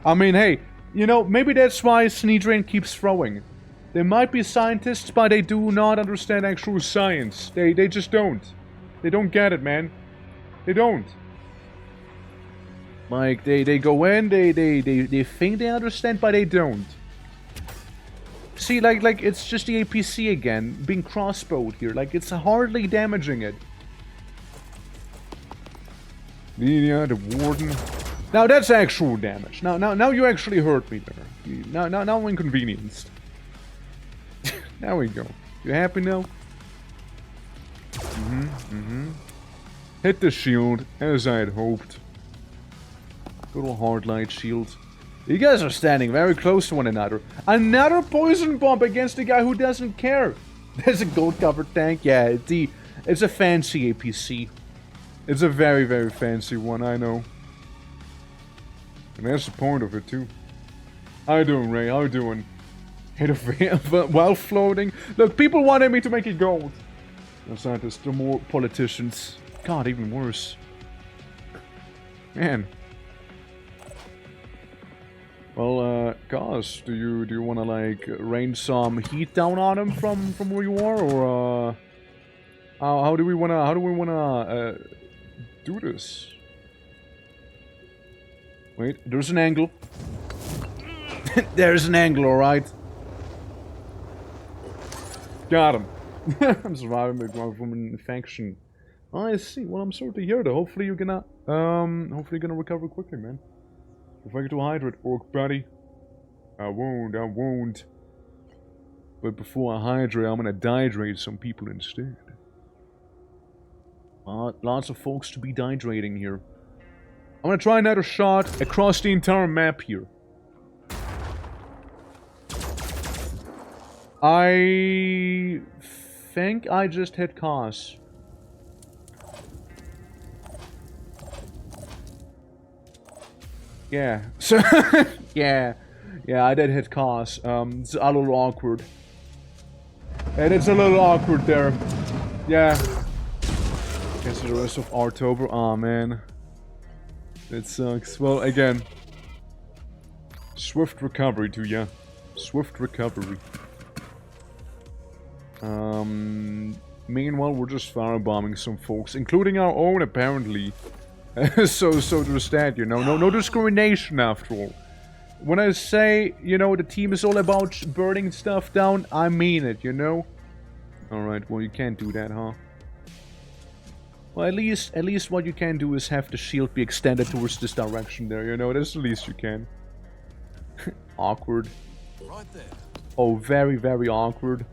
I mean, hey, you know, maybe that's why Synedrian keeps throwing. They might be scientists, but they do not understand actual science. They just don't. They don't get it, man. They don't. Like, they go in, they think they understand, but they don't. See, like, it's just the APC again, being crossbowed here. Like, it's hardly damaging it. Yeah, the warden. Now that's actual damage. Now you actually hurt me there. Now I'm inconvenienced. There we go. You happy now? Hit the shield, as I had hoped. Good old hard light shield. You guys are standing very close to one another. Another poison bomb against a guy who doesn't care. There's a gold covered tank. Yeah, it's a fancy APC. It's a very, very fancy one, I know. And that's the point of it, too. How you doing, Ray? How you doing? Hit of while floating. Look, people wanted me to make it gold. No scientists, they're more politicians. God, even worse. Man. Well, guys, do you wanna like rain some heat down on him from where you are, or how do we wanna do this? Wait, there's an angle. There's an angle, alright. Got him. I'm surviving from an infection. I see. Well, I'm sorry to hear that. Hopefully you're gonna recover quickly, man. If I get to hydrate, orc buddy. I won't. But before I hydrate, I'm gonna dehydrate some people instead. Lots of folks to be dehydrating here. I'm gonna try another shot across the entire map here. I think I just hit Cos. Yeah. So yeah, I did hit Cos. It's a little awkward. And it's a little awkward there. Yeah. Guess the rest of October. Aw, man. It sucks. Well, again. Swift recovery to ya. Swift recovery. Meanwhile, we're just firebombing some folks, including our own, apparently. so there's that, you know. No discrimination, after all. When I say, you know, the team is all about burning stuff down, I mean it, you know? Alright, well, you can't do that, huh? Well, at least what you can do is have the shield be extended towards this direction there, you know? That's the least you can. Awkward. Right there. Oh, very, very awkward.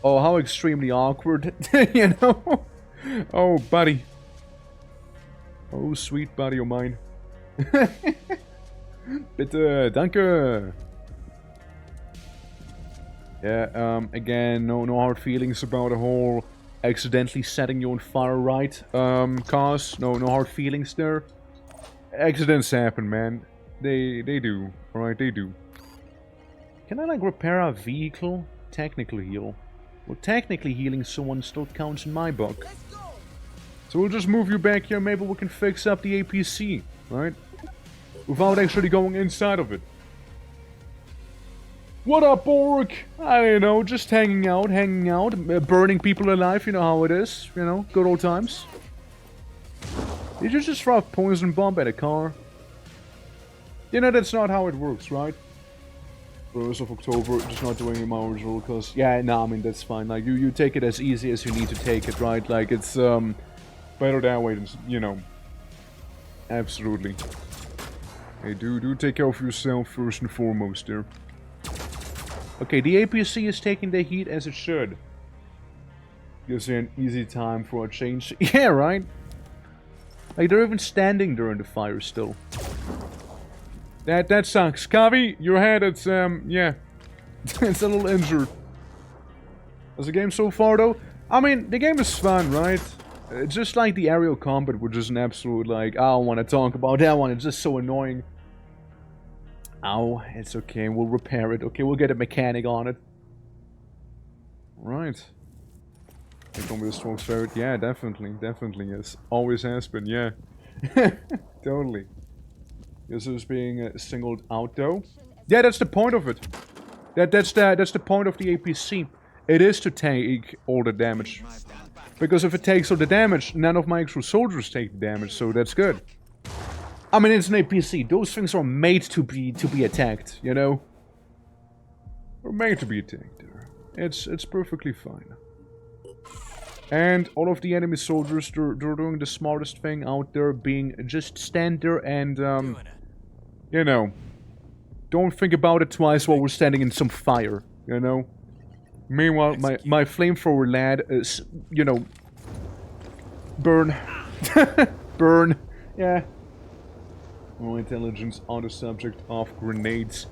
Oh, how extremely awkward, you know? Oh, buddy. Oh, sweet buddy of mine. Bitte, danke. Yeah, again, no hard feelings about the whole accidentally setting you on fire, right? Cause, no hard feelings there. Accidents happen, man. They do. Alright, they do. Can I, like, repair a vehicle? Technically heal. Well, technically healing someone still counts in my book. So we'll just move you back here, maybe we can fix up the APC, right? Without actually going inside of it. What up, Orc? I don't know, just hanging out, burning people alive, you know how it is, you know, good old times. Did you just throw a poison bomb at a car? You know, that's not how it works, right? 1st of October, just not doing my original, because, yeah, no, I mean, that's fine. Like, you take it as easy as you need to take it, right? Like, it's, better that way than, you know. Absolutely. Hey, do take care of yourself first and foremost there. Okay, the APC is taking the heat as it should. Gives you an easy time for a change. Yeah, right? Like, they're even standing during the fire still. That sucks. Kavi, your head, it's, yeah. It's a little injured. How's the game so far, though? I mean, the game is fun, right? It's just like the aerial combat, which is an absolute, like, I don't want to talk about that one. It's just so annoying. Ow, it's okay. We'll repair it. Okay, we'll get a mechanic on it. Right. Take on with a strong ferret. Yeah, definitely. Definitely, yes. Always has been, yeah. Totally. This is being singled out, though. Yeah, that's the point of it. That's the point of the APC. It is to take all the damage. Because if it takes all the damage, none of my actual soldiers take the damage, so that's good. I mean, it's an APC. Those things are made to be attacked, you know? They're made to be attacked. It's perfectly fine. And all of the enemy soldiers, they're doing the smartest thing out there, being just stand there and, you know, don't think about it twice while we're standing in some fire, you know? Meanwhile, my flamethrower lad is, you know, burn. Burn. Yeah. More intelligence on the subject of grenades.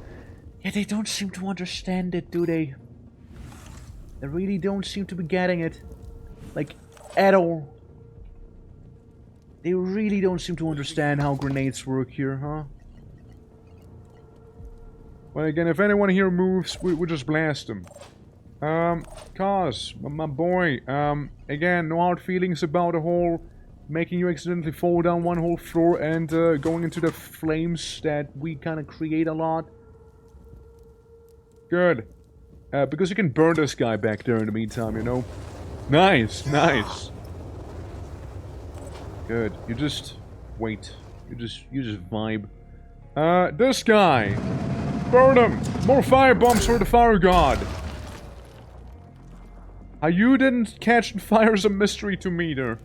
Yeah, they don't seem to understand it, do they? They really don't seem to be getting it. Like, at all. They really don't seem to understand how grenades work here, huh? Well, again, if anyone here moves, we just blast them. Kaz, my boy, again, no hard feelings about the whole making you accidentally fall down one whole floor and going into the flames that we kind of create a lot. Good. Because you can burn this guy back there in the meantime, you know? Nice, nice. Good. You just wait. You just vibe. This guy. Burn him! More fire bombs for the fire god. How you didn't catch the fire is a mystery to me there.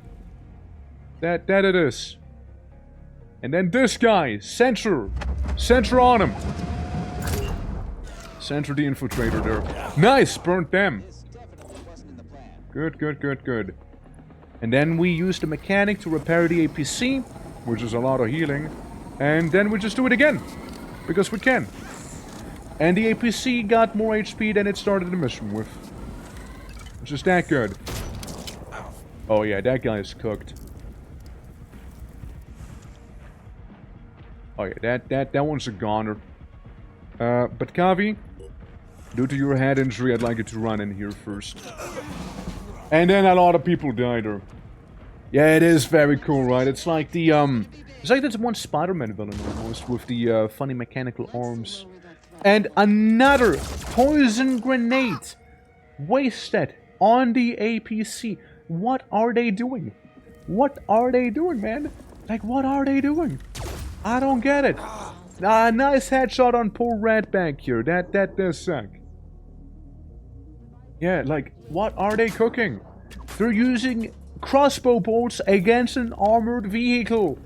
That it is. And then this guy, Center. Center on him. Center the infiltrator there. Nice, burnt them. Good, good, good, good. And then we use the mechanic to repair the APC, which is a lot of healing. And then we just do it again. Because we can. And the APC got more HP than it started the mission with. Which is that good. Oh yeah, that guy is cooked. Oh yeah, that one's a goner. But Kavi, due to your head injury, I'd like you to run in here first. And then a lot of people died there. Yeah, it is very cool, right? It's like the, it's like that one Spider-Man villain almost, with the, funny mechanical arms. And another poison grenade wasted on the APC. What are they doing? What are they doing, man? Like, what are they doing? I don't get it. Nice headshot on poor rat back here. That does suck. Yeah, like, what are they cooking? They're using crossbow bolts against an armored vehicle.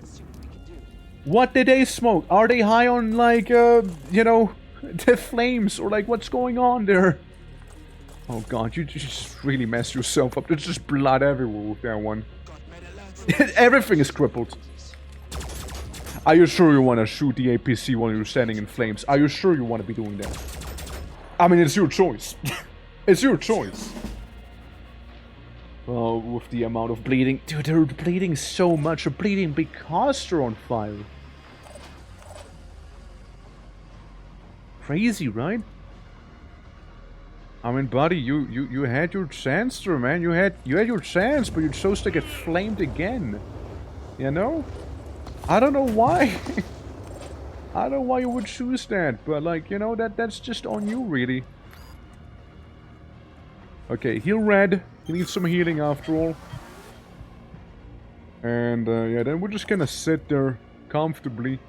What did they smoke? Are they high on, like, you know, the flames? Or, like, what's going on there? Oh god, you just really messed yourself up. There's just blood everywhere with that one. Everything is crippled. Are you sure you want to shoot the APC while you're standing in flames? Are you sure you want to be doing that? I mean, it's your choice. It's your choice. Well, with the amount of bleeding... Dude, they're bleeding so much. They're bleeding because they're on fire. Crazy, right? I mean, buddy, you had your chance there, man. You had your chance, but you chose to get flamed again. You know? I don't know why. I don't know why you would choose that, but like, you know, that's just on you, really. Okay, heal red. He needs some healing after all. And, yeah, then we're just gonna sit there comfortably.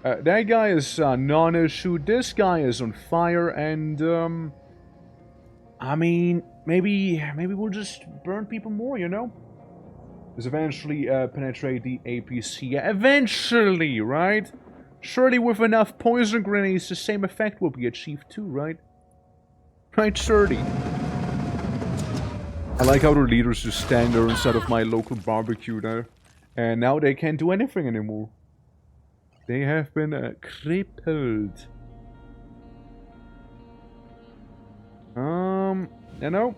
That guy is non-issue. This guy is on fire, and, I mean, maybe we'll just burn people more, you know? Just eventually penetrate the APC. Yeah, eventually, right? Surely with enough poison grenades, the same effect will be achieved too, right? Right, surely. I like how the leaders just stand there inside of my local barbecue there. And now they can't do anything anymore. They have been crippled. You know,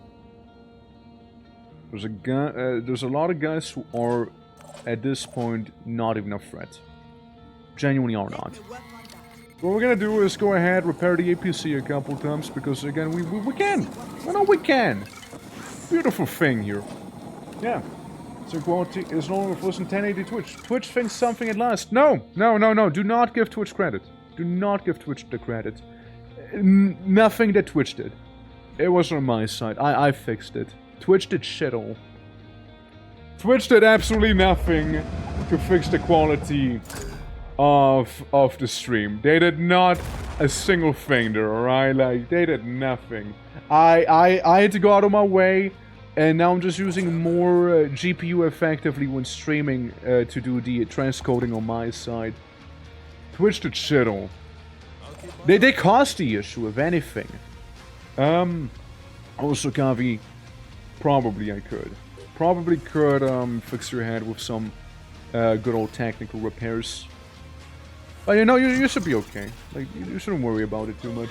there's a lot of guys who are, at this point, not even a threat. Genuinely are not. What we're gonna do is go ahead, repair the APC a couple times, because again, we can. I know we can. Beautiful thing here. Yeah. So quality is no longer first in 1080 Twitch. Twitch thinks something at last. No. Do not give Twitch credit. Do not give Twitch the credit. Nothing that Twitch did. It was on my side. I fixed it. Twitch did shit all. Twitch did absolutely nothing to fix the quality of the stream. They did not a single thing there, alright? Like, they did nothing. I had to go out of my way, and now I'm just using more GPU effectively when streaming to do the transcoding on my side. Twitch did shit all. They caused the issue, if anything. Also, Kavi, probably I could. Probably could fix your head with some good old technical repairs. But you know, you should be okay. Like, you shouldn't worry about it too much.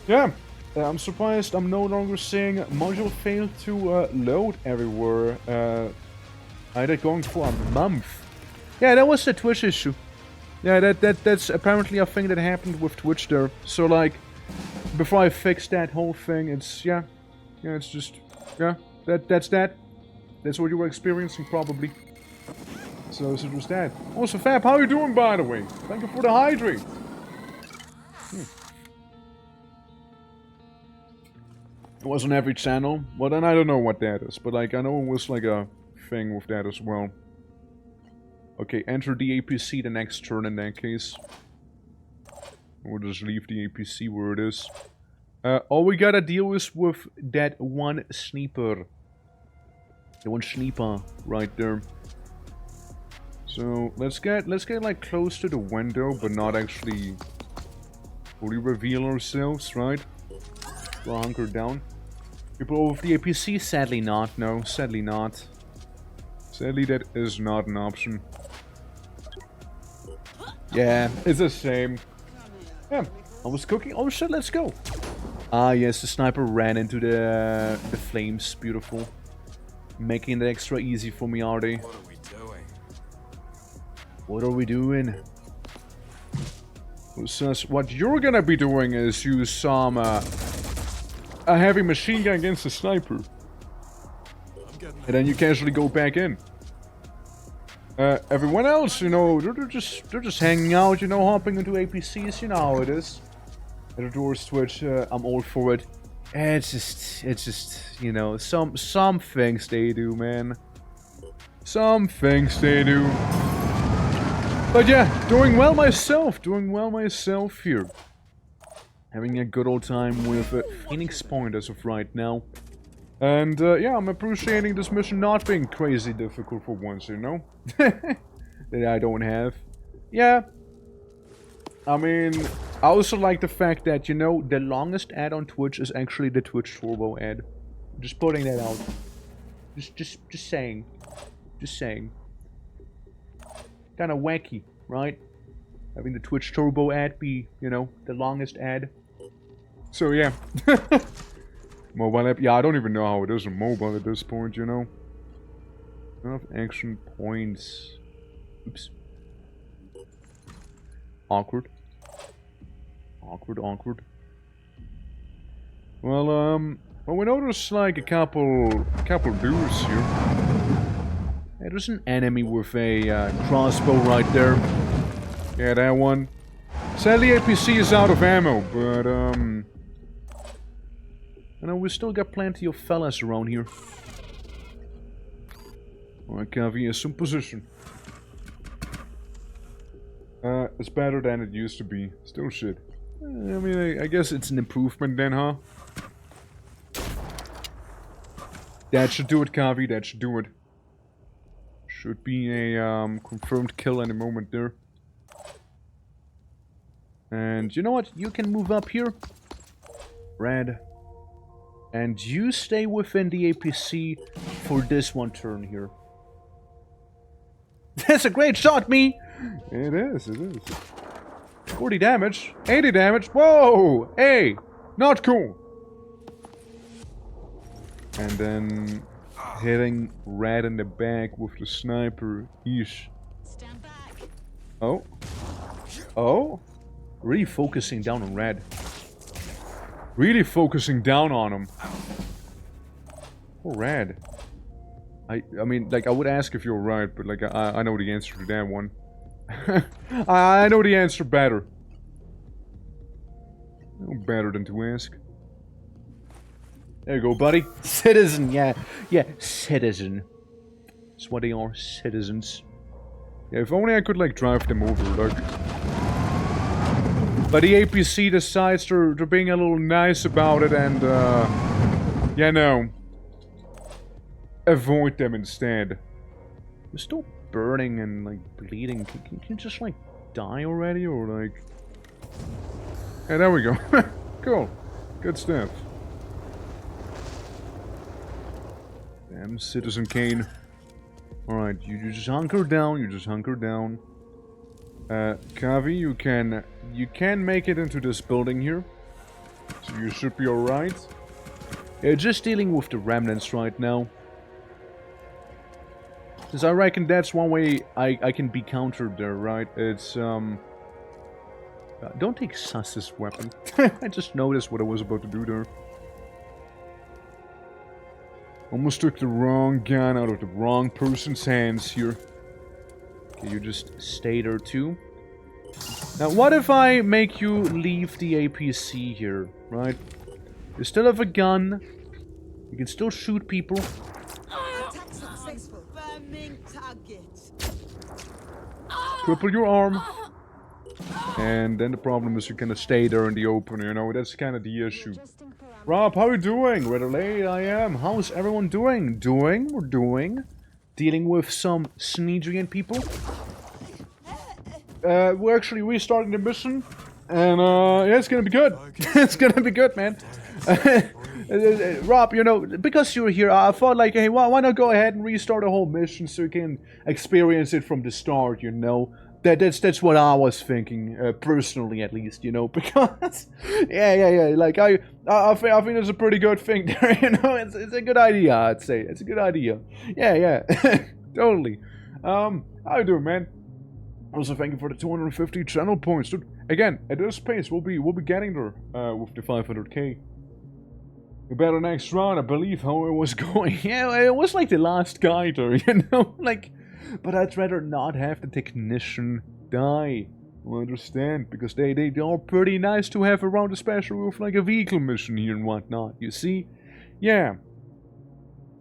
Yeah, I'm surprised I'm no longer seeing module fail to load everywhere. I had it going for a month. Yeah, that was the Twitch issue. Yeah, that's apparently a thing that happened with Twitch there. So like, before I fix that whole thing, it's it's just that's that. That's what you were experiencing probably. So just that. Also, Fab, how are you doing, by the way? Thank you for the hydrate. It was on every channel. Well, then I don't know what that is, but like I know it was like a thing with that as well. Okay, enter the APC the next turn in that case. We'll just leave the APC where it is. All we gotta deal is with that one sniper. The one sniper right there. So let's get like close to the window, but not actually fully reveal ourselves, right? We'll hunker down. People over the APC? Sadly not. No, sadly not. Sadly, that is not an option. Yeah, it's a shame. Yeah, I was cooking. Oh shit, let's go. Ah, yes, the sniper ran into the flames. Beautiful. Making it extra easy for me, are they? What are we doing? What are we doing? What you're gonna be doing is use some a heavy machine gun against the sniper. And then you casually go back in. Everyone else, you know, they're just hanging out, you know, hopping into APCs, you know how it is. At Doors Twitch, I'm all for it. It's just, you know, some things they do, man. Some things they do. But yeah, doing well myself here. Having a good old time with Phoenix Point as of right now. And yeah, I'm appreciating this mission not being crazy difficult for once, you know? That I don't have. Yeah. I mean, I also like the fact that, you know, the longest ad on Twitch is actually the Twitch Turbo ad. Just putting that out. Just saying. Just saying. Kinda wacky, right? Having the Twitch Turbo ad be, you know, the longest ad. So yeah. Mobile app. Yeah, I don't even know how it is on mobile at this point, you know. Enough action points. Oops. Awkward. Awkward. Well, we noticed like a couple dudes here. Hey, there's an enemy with a crossbow right there. Yeah, that one. Sadly, APC is out of ammo, but, you know, we still got plenty of fellas around here. Alright, Kavi, assume position. It's better than it used to be. Still shit. I mean, I guess it's an improvement then, huh? That should do it, Kavi, that should do it. Should be a, confirmed kill any moment there. And you know what? You can move up here. Red. And you stay within the APC for this one turn here. That's a great shot, me! It is, it is. 40 damage, 80 damage, whoa! Hey! Not cool! And then hitting red in the back with the sniper. Ish. Stand back. Oh. Oh? Really focusing down on red. Really focusing down on him. Oh, red. I mean, like, I would ask if you're right, but, like, I know the answer to that one. I know the answer better. No better than to ask. There you go, buddy. Citizen, yeah. Yeah, citizen. That's what they are, citizens. Yeah, if only I could, like, drive them over, like... But the APC decides they're being a little nice about it and, yeah, no. Avoid them instead. They're still burning and, like, bleeding. Can you just, like, die already, or, like... Yeah, there we go. Cool. Good stuff. Damn, Citizen Kane. Alright, you just hunker down, you just hunker down. Kavi, you can make it into this building here. So you should be alright. Yeah, just dealing with the remnants right now. Since I reckon that's one way I can be countered there, right? It's, don't take Sus's weapon. I just noticed what I was about to do there. Almost took the wrong gun out of the wrong person's hands here. Okay, you just stay there too. Now, what if I make you leave the APC here, right? You still have a gun. You can still shoot people. Attack successful. Burning target. Cripple your arm. And then the problem is you kind of stay there in the open, you know? That's kind of the issue. Rob, how are you doing? Rather late I am. How's everyone doing? We're doing. Dealing with some Sneedrian people. We're actually restarting the mission. And, yeah, it's gonna be good. It's gonna be good, man. Rob, you know, because you're here, I thought, like, hey, why not go ahead and restart the whole mission so you can experience it from the start, you know? That's what I was thinking, personally at least, you know, because, yeah, like, I think it's a pretty good thing there, you know, it's a good idea, I'd say, it's a good idea, yeah, totally. How you doing, man? Also, thank you for the 250 channel points, dude. Again, at this pace, we'll be getting there, with the 500k. We better next round, I believe how it was going. Yeah, it was like the last guy there, you know, like... But I'd rather not have the technician die. I understand, because they are pretty nice to have around, especially with like a vehicle mission here and whatnot, you see? Yeah.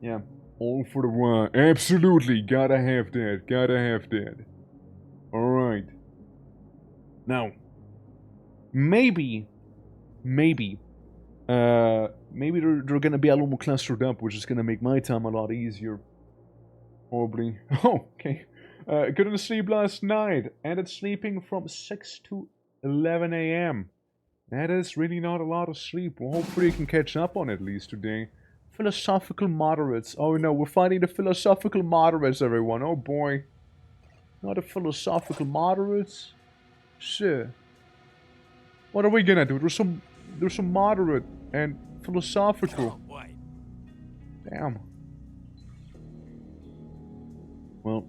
Yeah. All for the one. Absolutely, gotta have that. Alright. Now. Maybe they're gonna be a little more clustered up, which is gonna make my time a lot easier. Probably. Oh, okay. Couldn't sleep last night. Ended sleeping from 6 to 11 a.m. That is really not a lot of sleep. Well, hopefully you can catch up on it at least today. Philosophical moderates. Oh no, we're fighting the philosophical moderates, everyone. Oh boy. Not the philosophical moderates. Shit. What are we gonna do? There's some moderate and philosophical. Damn. Well,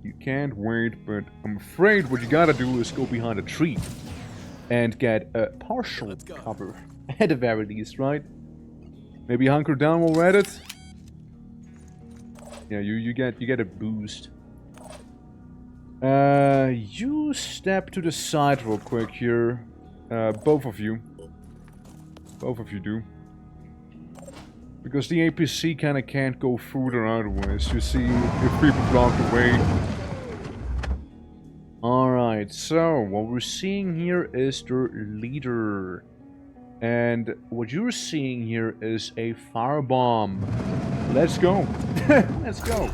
you can't wait, but I'm afraid what you gotta do is go behind a tree and get a partial cover, at the very least, right? Maybe hunker down while we're at it. Yeah, you get a boost. You step to the side real quick here. Both of you. Both of you do. Because the APC kinda can't go through there otherwise. You see, if people block the way. Alright, so what we're seeing here is their leader. And what you're seeing here is a firebomb. Let's go. Let's go.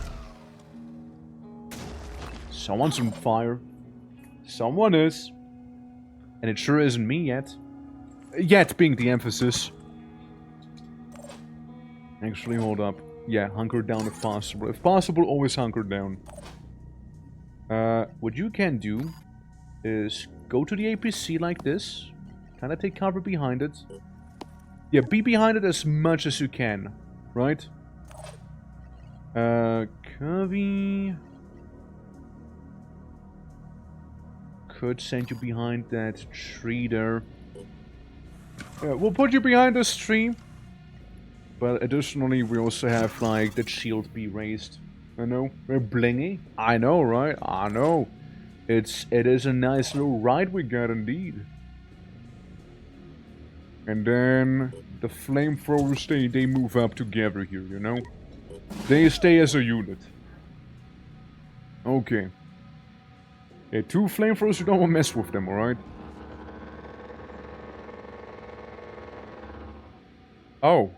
Someone's on fire. Someone is. And it sure isn't me yet. Yet being the emphasis. Actually, hold up. Yeah, hunker down if possible. If possible, always hunker down. What you can do is go to the APC like this. Kind of take cover behind it. Yeah, be behind it as much as you can. Right? Covey could send you behind that tree there. We'll put you behind this tree. But additionally, we also have, like, the shield be raised. I know. We're blingy. I know, right? I know. It is a nice little ride we got indeed. And then the flamethrowers, they move up together here, you know? They stay as a unit. Okay. Yeah, 2 flamethrowers, you don't want to mess with them, alright? Oh.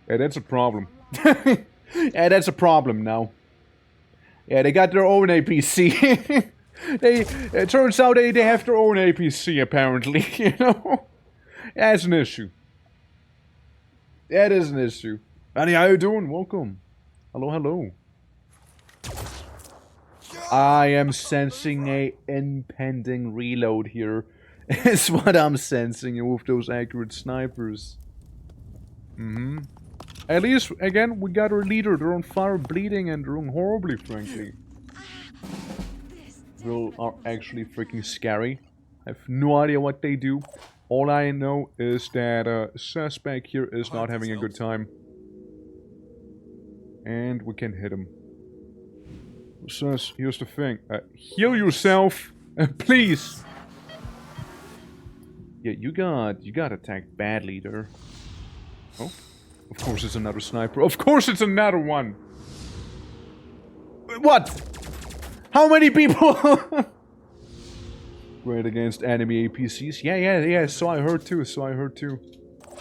Yeah, that's a problem. Yeah, that's a problem now. Yeah, they got their own APC. It turns out they have their own APC, apparently, you know? That's an issue. That is an issue. Annie, how you doing? Welcome. Hello, hello. I am sensing a impending reload here. Is what I'm sensing with those accurate snipers. Mm-hmm. At least, again, we got our leader. They're on fire, bleeding, and they're on horribly, frankly. They are actually freaking scary. I have no idea what they do. All I know is that suspect here is not having a good time. And we can hit him. Sus, here's the thing. Heal yourself, please. Yeah, you got attacked badly there. Oh, of course it's another sniper. Of course it's another one. What? How many people? Right against enemy APCs. Yeah. So I heard too.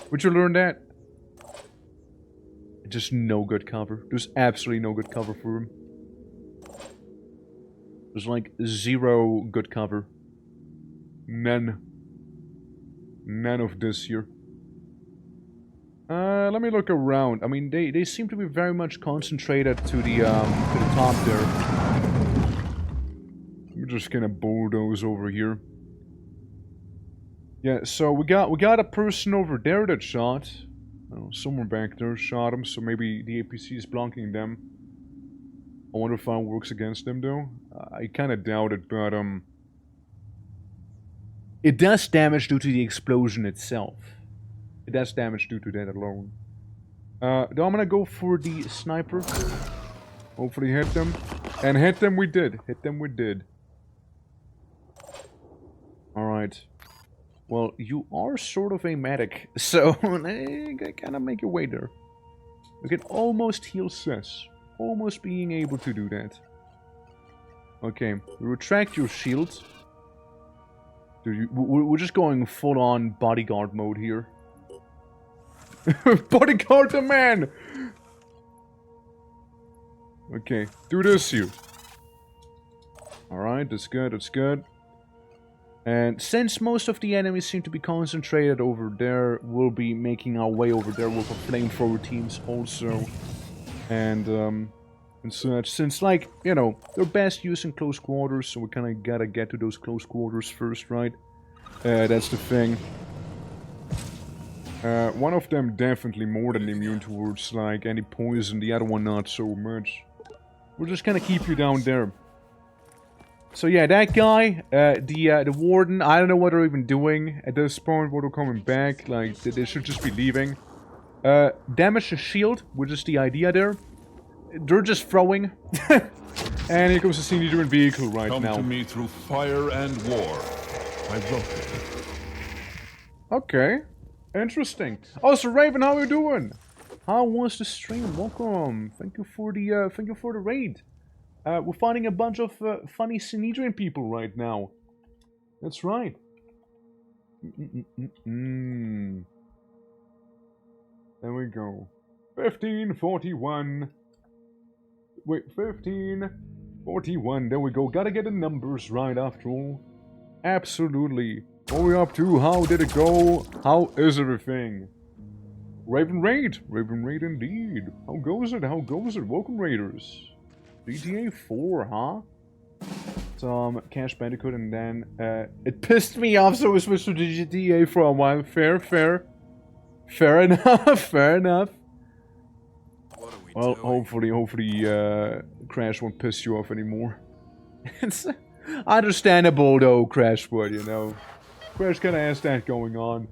Where'd you learn that? Just no good cover. There's absolutely no good cover for him. There's like 0 good cover. None. None of this here. Let me look around. I mean, they seem to be very much concentrated to the top there. We're just gonna bulldoze over here. Yeah, so we got a person over there that shot. Oh, someone back there shot him, so maybe the APC is blocking them. I wonder if that works against them though. I kind of doubt it, but it does damage due to the explosion itself. It does damage due to that alone. Though I'm gonna go for the sniper. Hopefully hit them. And hit them we did. Hit them we did. Alright. Well, you are sort of a medic, so kind of make your way there. We can almost heal Sis. Almost being able to do that. Okay, retract your shield. Dude, we're just going full-on bodyguard mode here. Bodyguard the man! Okay, do this here. Alright, that's good, that's good. And since most of the enemies seem to be concentrated over there, we'll be making our way over there with our flamethrower teams also. And such. Since, like, you know, they're best used in close quarters, so we kind of gotta get to those close quarters first, right? That's the thing. One of them definitely more than immune towards, like, any poison, the other one not so much. We're just gonna keep you down there. So yeah, that guy, the warden, I don't know what they're even doing at this point, what they're coming back, like, they should just be leaving. Damage the shield, which is the idea there. They're just throwing. And here comes the Syndicate vehicle right Come now. to me through fire and war. I welcome you. Okay. Interesting. Oh, so Raven, how are you doing? How was the stream? Welcome. Thank you for the raid. We're finding a bunch of funny Sinedrian people right now. That's right. There we go. 1541. Wait, 1541. There we go. Gotta get the numbers right after all. Absolutely. What are we up to? How did it go? How is everything? Raven Raid. Raven Raid indeed. How goes it? How goes it? Welcome, Raiders. GTA 4, huh? Some Cash Bandicoot, and then it pissed me off, so we switched to GTA for a while. Fair enough. Fair enough. Well, hopefully, Crash won't piss you off anymore. It's understandable though, Crash would, you know. Crash kinda has that going on.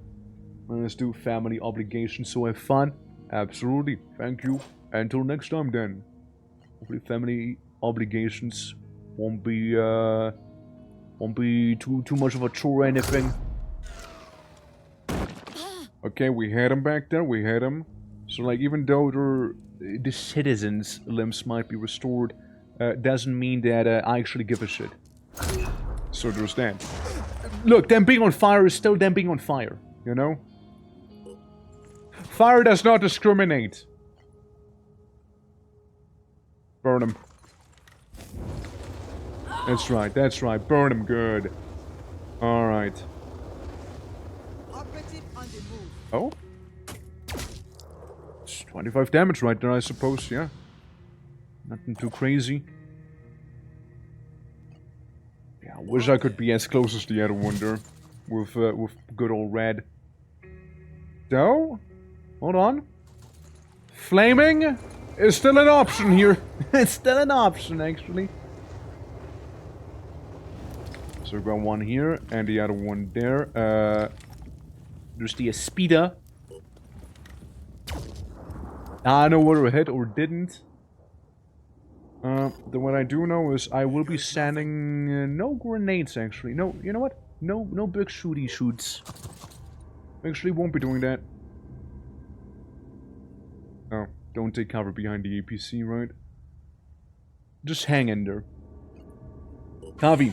Let's do family obligations, so have fun. Absolutely. Thank you. Until next time then. Hopefully family obligations won't be too much of a chore or anything. Okay, we had him back there, we had him. So like, even though the citizens' limbs might be restored, doesn't mean that I actually give a shit. So there's that. Look, them being on fire is still them being on fire, you know? Fire does not discriminate. Burn them. That's right, burn them good. Alright. Oh? It's 25 damage right there, I suppose, yeah. Nothing too crazy. Yeah, I wish I could be as close as the other one there. With good old Red. So? Hold on. Flaming is still an option here. It's still an option, actually. So we've got one here, and the other one there. There's the Espida. I don't know whether it hit or didn't. Then what I do know is I will be sending no grenades, actually. No, you know what? No big shooty shoots. Actually won't be doing that. Oh, don't take cover behind the APC, right? Just hang in there. Kavi,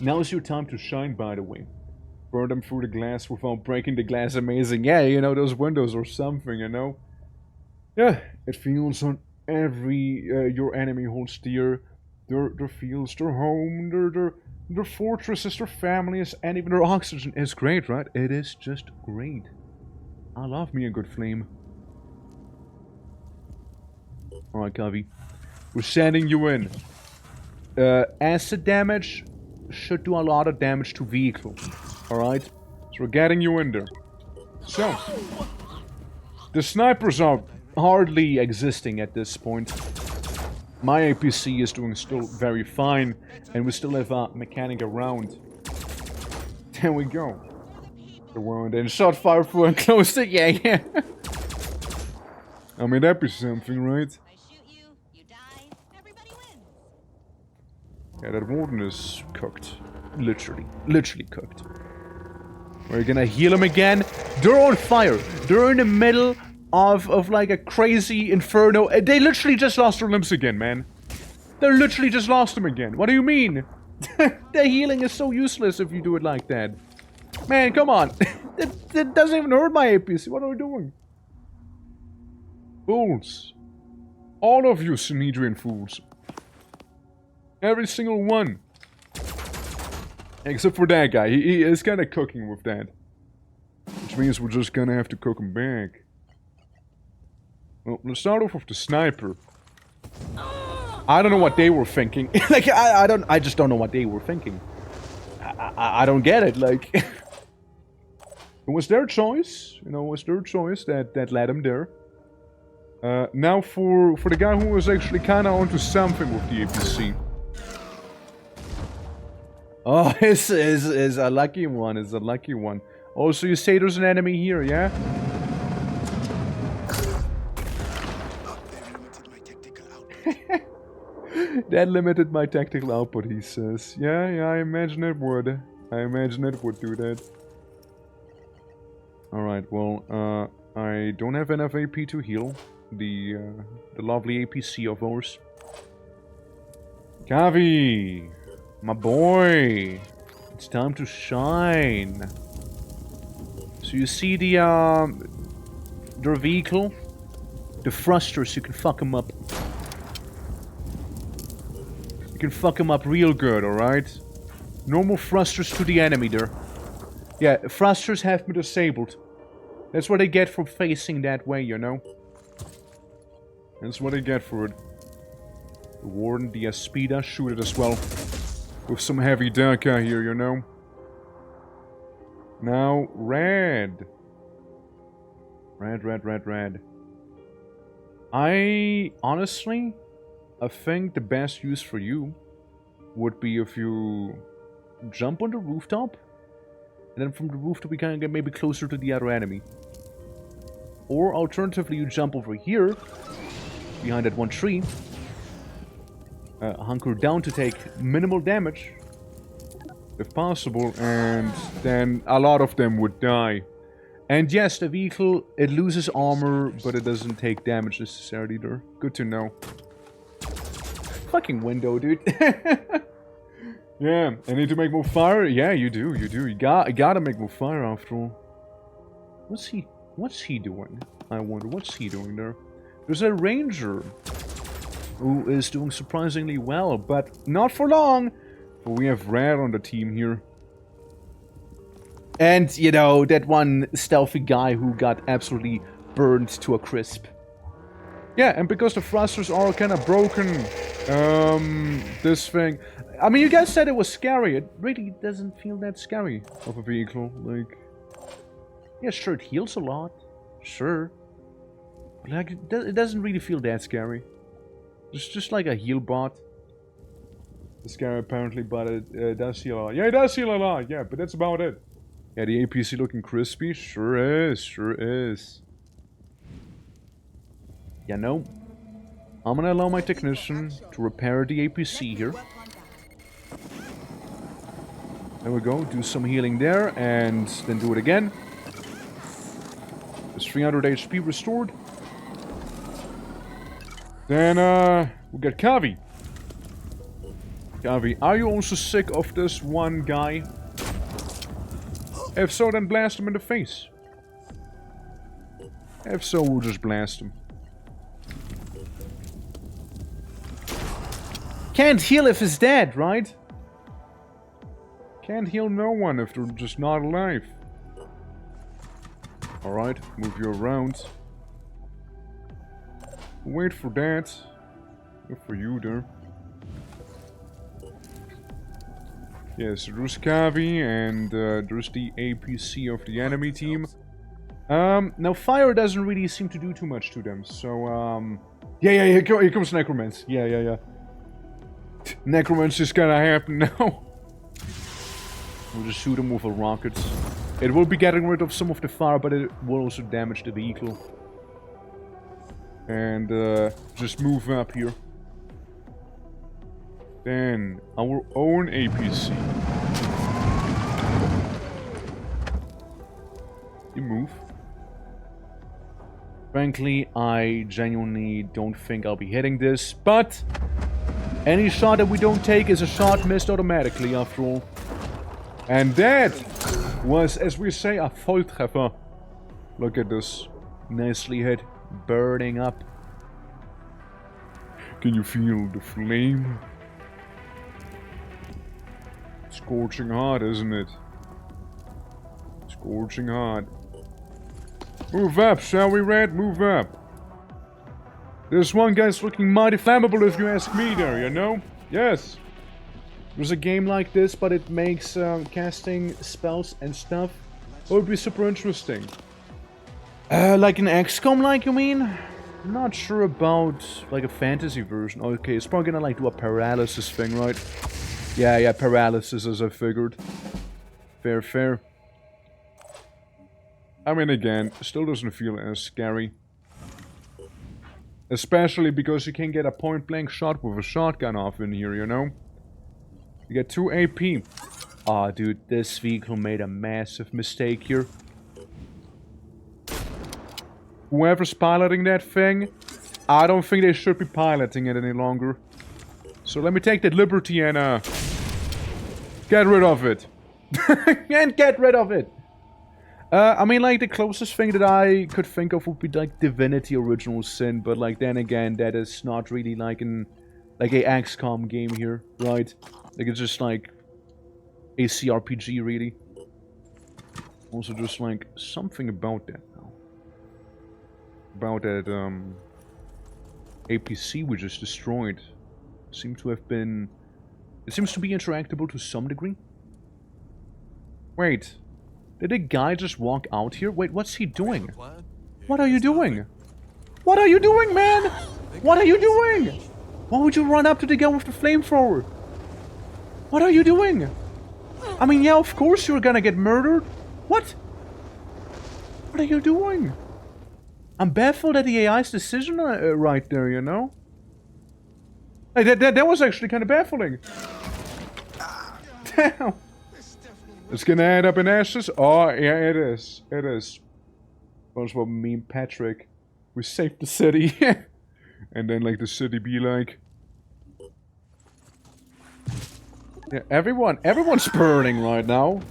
now is your time to shine, by the way. Burn them through the glass without breaking the glass. Amazing. Yeah, you know, those windows or something, you know? Yeah, it feels on every your enemy holds dear. Their fields, their home, their fortresses, their families, and even their oxygen is great, right? It is just great. I love me a good flame. Alright, Kavi. We're sending you in. Acid damage should do a lot of damage to vehicle. Alright? So we're getting you in there. So, the snipers are hardly existing at this point. My APC is doing still very fine, and we still have a mechanic around. There we go. The wound and shot fire through and closed it. Yeah. I mean, that'd be something, right? Yeah, that warden is cooked. Literally cooked. We're gonna heal him again. They're on fire. They're in the middle of like a crazy inferno. They literally just lost their limbs again, man. They literally just lost them again. What do you mean? The healing is so useless if you do it like that. Man, come on. That doesn't even hurt my APC. What are we doing? Fools. All of you Sinedrian fools. Every single one. Except for that guy. He is kind of cooking with that. Which means we're just gonna have to cook him back. Well, let's start off with the sniper. I don't know what they were thinking. Like, I just don't know what they were thinking. I don't get it, like... It was their choice, you know, it was their choice that led them there. Now for the guy who was actually kinda onto something with the APC. Oh, this is a lucky one, it's a lucky one. Oh, so you say there's an enemy here, yeah? That limited my tactical output, he says. Yeah, I imagine it would. I imagine it would do that. Alright, well, I don't have enough AP to heal the lovely APC of ours. Kavi! My boy! It's time to shine! So you see their vehicle? The thrusters, you can fuck them up. You can fuck them up real good, alright? Normal thrusters to the enemy there. Yeah, thrusters have been disabled. That's what they get for facing that way, you know? That's what they get for it. The Warden, the Aspida, shoot it as well. With some heavy Daka here, you know? Now, red. Red. Honestly, I think the best use for you would be if you jump on the rooftop, and then from the rooftop we can get maybe closer to the other enemy. Or alternatively, you jump over here, behind that one tree, hunker down to take minimal damage, if possible, and then a lot of them would die. And yes, the vehicle, it loses armor, but it doesn't take damage necessarily either. Good to know. Fucking window, dude. Yeah, I need to make more fire? Yeah, you do. You gotta make more fire after all. What's he doing? I wonder, what's he doing there? There's a ranger who is doing surprisingly well, but not for long. For we have red on the team here. And, you know, that one stealthy guy who got absolutely burned to a crisp. Yeah, and because the thrusters are kind of broken, this thing... I mean, you guys said it was scary. It really doesn't feel that scary of a vehicle. Like, yeah, sure, it heals a lot. Sure. But, like, it doesn't really feel that scary. It's just like a heal bot. It's scary, apparently, but it does heal a lot. Yeah, it does heal a lot, yeah, but that's about it. Yeah, the APC looking crispy? Sure is. Yeah, no. I'm gonna allow my technician to repair the APC here. There we go, do some healing there, and then do it again. There's 300 HP restored. Then, we got Kavi. Kavi, are you also sick of this one guy? If so, then blast him in the face. If so, we'll just blast him. Can't heal if he's dead, right? Can't heal no one if they're just not alive. Alright, move you around. Wait for that. Good for you there. Yes, there's Kavi, and there's the APC of the enemy team. Now fire doesn't really seem to do too much to them, so yeah, here comes Necromance. Yeah. Necromance is gonna happen now. We'll just shoot him with a rocket. It will be getting rid of some of the fire, but it will also damage the vehicle. And just move up here. Then, our own APC. You move. Frankly, I genuinely don't think I'll be hitting this, but any shot that we don't take is a shot missed automatically, after all. And that was, as we say, a Volltreffer. Look at this. Nicely hit. Burning up. Can you feel the flame? Scorching hot, isn't it? Scorching hot. Move up, shall we, Red? Move up. This one guy's looking mighty flammable if you ask me there, you know? Yes. There's a game like this, but it makes casting spells and stuff. It would be super interesting. Like an XCOM, like, you mean? I'm not sure about, like, a fantasy version. Okay, it's probably gonna, like, do a paralysis thing, right? Yeah, paralysis, as I figured. Fair. I mean, again, still doesn't feel as scary. Especially because you can get a point-blank shot with a shotgun off in here, you know? You get 2 AP. Aw, dude, this vehicle made a massive mistake here. Whoever's piloting that thing, I don't think they should be piloting it any longer. So let me take that liberty and, get rid of it. And get rid of it! I mean, like, the closest thing that I could think of would be, like, Divinity Original Sin, but, like, then again, that is not really, like, a XCOM game here, right? Like, it's just, like, a CRPG, really. Also, just, like, something about that, now. About that, APC we just destroyed. Seemed to have been... It seems to be interactable to some degree. Wait. Did a guy just walk out here? Wait, what's he doing? What are you doing? What are you doing, man? What are you doing? Why would you run up to the guy with the flamethrower? What are you doing? I mean, yeah, of course you're gonna get murdered. What? What are you doing? I'm baffled at the AI's decision right there, you know? Hey, that was actually kind of baffling. Damn. It's gonna end up in ashes? Oh, yeah, it is. It is. SpongeBob meme Patrick. We saved the city. And then, like, the city be like... Yeah, everyone's burning right now.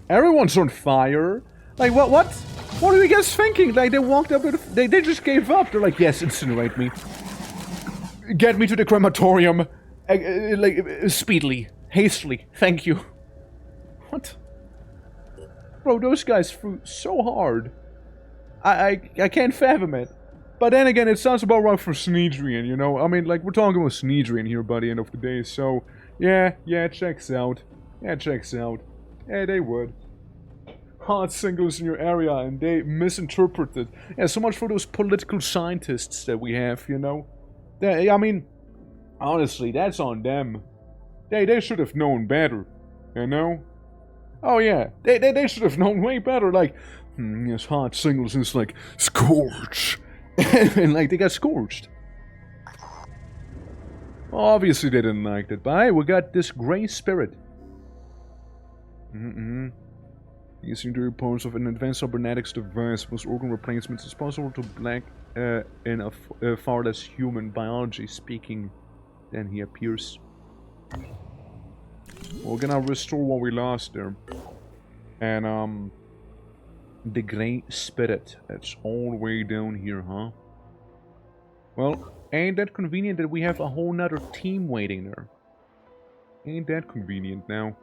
Everyone's on fire. Like, what? What are you guys thinking? Like, they walked up to the... They just gave up. They're like, yes, incinerate me. Get me to the crematorium. Speedily. Hastily. Thank you. What? Bro, those guys flew so hard. I can't fathom it. But then again, it sounds about right for Sneedrian, you know? I mean, like, we're talking about Sneedrian here by the end of the day, so... Yeah, it checks out. Yeah, it checks out. Yeah, they would. Hard singles in your area, and they misinterpreted. Yeah, so much for those political scientists that we have, you know? I mean, honestly, that's on them. They should have known better, you know? Oh yeah, they should have known way better, like, yes, hot singles, and it's like, scorch. And like, they got scorched. Obviously they didn't like that, but hey, we got this Grey Spirit. Using the reports of an advanced cybernetics device with organ replacements, it's possible to black in a far less human biology speaking than he appears. We're gonna restore what we lost there. And, the Grey Spirit. That's all the way down here, huh? Well, ain't that convenient that we have a whole nother team waiting there? Ain't that convenient now?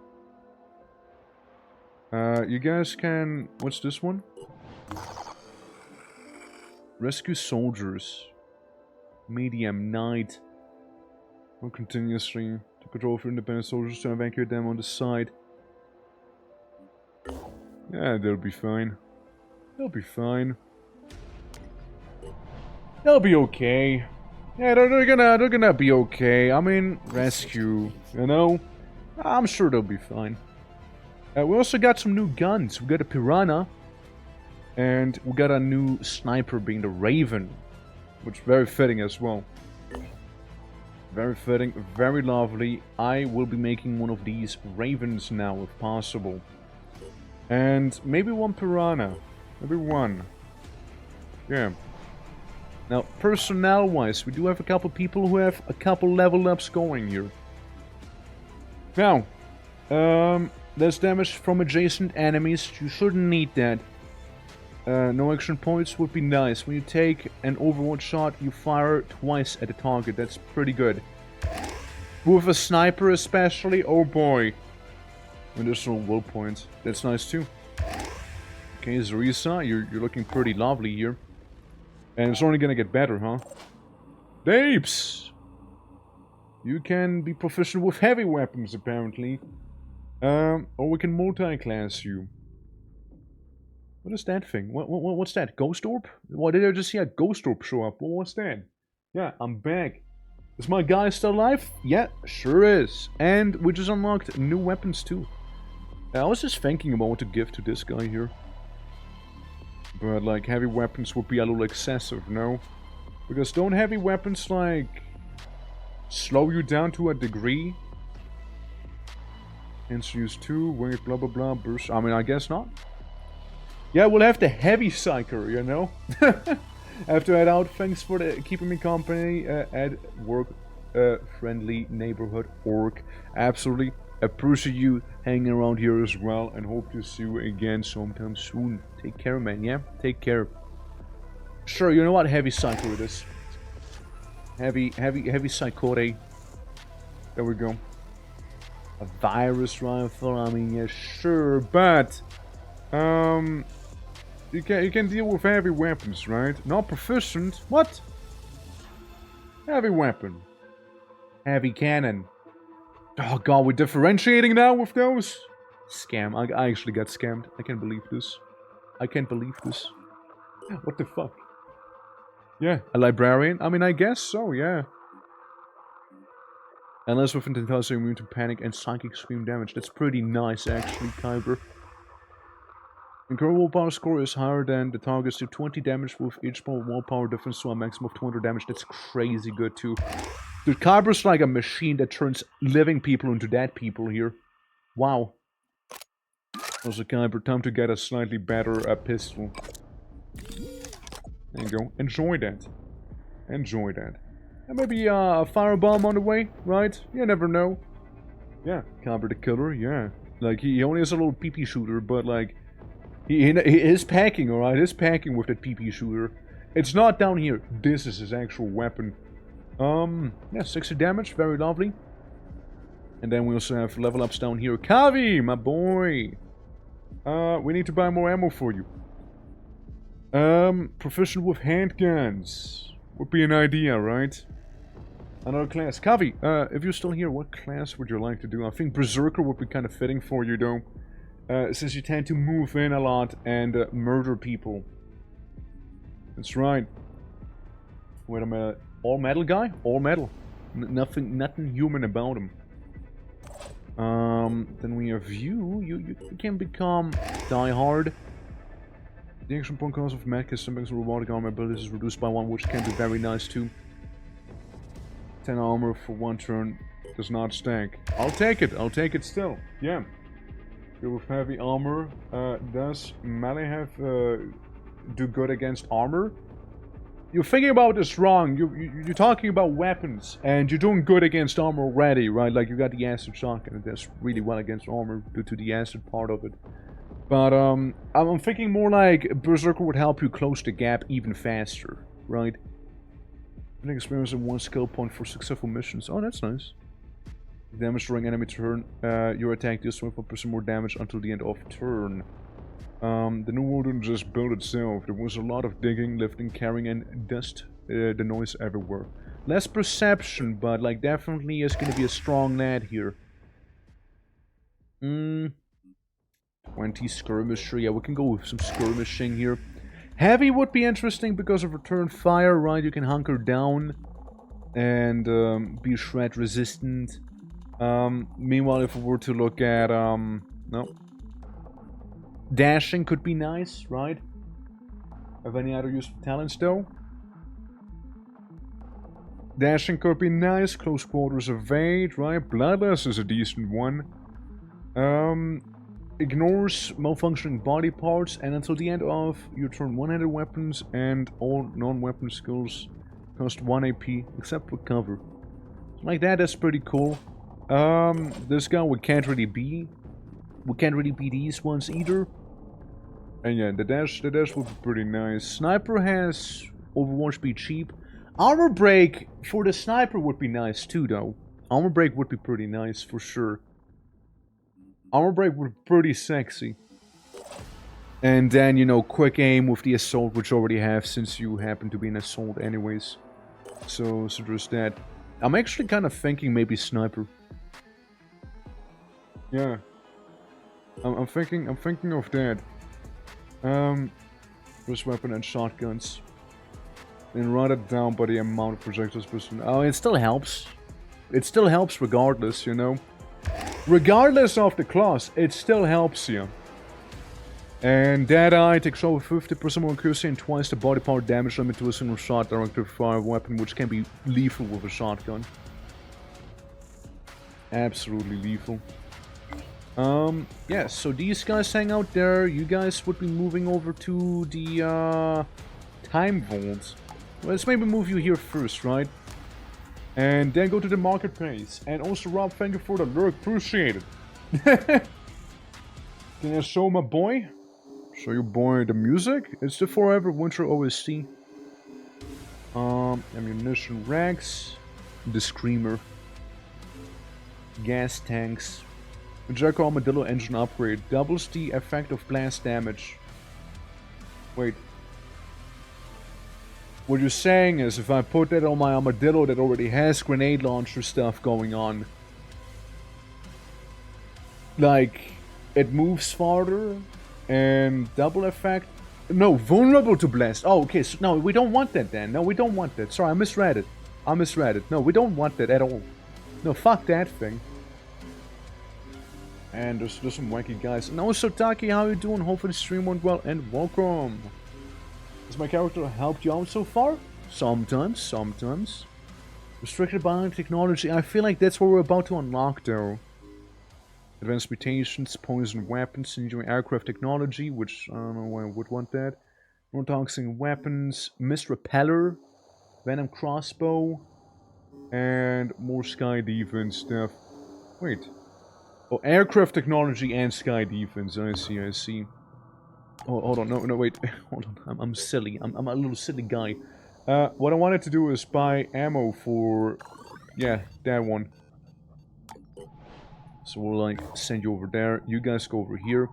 You guys can... What's this one? Rescue soldiers. Medium night. Or continuously to patrol for independent soldiers to evacuate them on the side. Yeah, they'll be fine. They'll be fine. They'll be okay. Yeah, they're gonna be okay. I mean, rescue, you know? I'm sure they'll be fine. We also got some new guns. We got a Piranha. And we got a new sniper being the Raven. Which is very fitting as well. Very fitting, very lovely. I will be making one of these Ravens now, if possible. And maybe one Piranha. Maybe one. Yeah. Now, personnel-wise, we do have a couple people who have a couple level ups going here. Now, there's damage from adjacent enemies. You shouldn't need that. No action points would be nice. When you take an Overwatch shot, you fire twice at the target. That's pretty good. With a sniper especially, oh boy. Additional will points. That's nice too. Okay, Zarisa, you're looking pretty lovely here. And it's only gonna get better, huh? Dapes! You can be proficient with heavy weapons, apparently. Or we can multi-class you. What is that thing? What's that? Ghost Orb? Why did I just see a Ghost Orb show up? What's that? Yeah, I'm back. Is my guy still alive? Yeah, sure is. And we just unlocked new weapons too. I was just thinking about what to give to this guy here. But like, heavy weapons would be a little excessive, no? Because don't heavy weapons, like, slow you down to a degree? Hence use 2, wait, blah blah blah, burst. I mean, I guess not. Yeah, we'll have the heavy psyker, you know? Have to head out. Thanks for keeping me company at work. Friendly neighborhood orc. Absolutely appreciate you hanging around here as well, and hope to see you again sometime soon. Take care, man. Yeah, take care. Sure, you know what? Heavy psycho it is. Heavy psychote. There we go. A virus rifle. I mean, yeah, sure, but you can deal with heavy weapons, right? Not proficient. What? Heavy weapon. Heavy cannon. Oh god, we're differentiating now with those? Scam. I actually got scammed. I can't believe this. I can't believe this. What the fuck? Yeah, a librarian? I mean, I guess so, yeah. Unless with intelligence immune to panic and psychic scream damage. That's pretty nice, actually, Kyber. Incurable willpower score is higher than the target's to 20 damage with each willpower difference to a maximum of 200 damage. That's crazy good, too. Dude, Kyber's like a machine that turns living people into dead people here. Wow. Also, Kyber, time to get a slightly better pistol. There you go. Enjoy that. Enjoy that. And maybe a firebomb on the way, right? You never know. Yeah, Kyber the Killer, yeah. Like, he only has a little PP shooter, but like... He is packing, alright? He's packing with that PP shooter. It's not down here. This is his actual weapon. Yeah, 60 damage. Very lovely. And then we also have level ups down here. Kavi, my boy! We need to buy more ammo for you. Proficient with handguns. Would be an idea, right? Another class. Kavi, if you're still here, what class would you like to do? I think Berserker would be kind of fitting for you, though. Since you tend to move in a lot and murder people. That's right. Wait a minute. All metal guy? All metal. Nothing human about him. Then we have you. You can become Die Hard. The action point cost of mech is something robotic armor abilities is reduced by 1, which can be very nice too. 10 armor for 1 turn does not stack. I'll take it. I'll take it still. Yeah. With heavy armor, does melee have do good against armor? You're thinking about this wrong. You're talking about weapons, and you're doing good against armor already, right? Like you got the acid shotgun, and that's really well against armor due to the acid part of it. But I'm thinking more like Berserker would help you close the gap even faster, right? Getting experience in 1 skill point for successful missions. Oh, that's nice. Damage during enemy turn. Your attack deals 25% more damage until the end of turn. The new world didn't just build itself. There was a lot of digging, lifting, carrying, and dust. The noise everywhere. Less perception, but like definitely is gonna be a strong lad here. 20 skirmisher. Yeah, we can go with some skirmishing here. Heavy would be interesting because of return fire, right? You can hunker down and be shred resistant. Meanwhile, if we were to look at, no. Dashing could be nice, right? Have any other useful talents, though? Dashing could be nice. Close quarters evade, right? Bloodless is a decent one. Ignores malfunctioning body parts, and until the end of your turn, one-handed weapons and all non-weapon skills cost 1 AP, except for cover. Like that, that's pretty cool. This guy we can't really be these ones either. And yeah, the dash would be pretty nice. Sniper has Overwatch be cheap. Armor break for the sniper would be nice too, though. Armor break would be pretty nice for sure. Armor break would be pretty sexy. And then, you know, quick aim with the assault, which you already have since you happen to be an assault anyways. So there's that. I'm actually kind of thinking maybe sniper. Yeah. I'm thinking of that. First weapon and shotguns. And write it down by the amount of projectiles per turn. Oh, it still helps. It still helps regardless, you know. Regardless of the class, it still helps you. And Deadeye takes over 50% more accuracy and twice the body part damage limit to a single shot directed fire weapon, which can be lethal with a shotgun. Absolutely lethal. Yeah, so these guys hang out there. You guys would be moving over to the, time vault. Let's maybe move you here first, right? And then go to the marketplace. And also, Rob, thank you for the lurk. Appreciate it. Can I show my boy? Show your boy the music? It's the Forever Winter OST. Ammunition racks. The Screamer. Gas tanks. The Jericho Armadillo engine upgrade. Doubles the effect of blast damage. Wait. What you're saying is if I put that on my Armadillo that already has grenade launcher stuff going on, like, it moves farther and double effect. No, vulnerable to blast. Oh, okay. So, no, we don't want that then. No, we don't want that. Sorry, I misread it. No, we don't want that at all. No, fuck that thing. And there's some wacky guys. And also, Taki, how you doing? Hopefully the stream went well and welcome. Has my character helped you out so far? Sometimes. Restricted biotechnology. I feel like that's what we're about to unlock though. Advanced mutations, poison weapons, enjoying aircraft technology, which I don't know why I would want that. Non-toxic weapons, mist repeller, venom crossbow, and more sky defense stuff. Wait. Oh, aircraft technology and sky defense. I see. Oh, hold on. No, wait. Hold on. I'm silly. I'm a little silly guy. What I wanted to do is buy ammo for... yeah, that one. So we'll, like, send you over there. You guys go over here.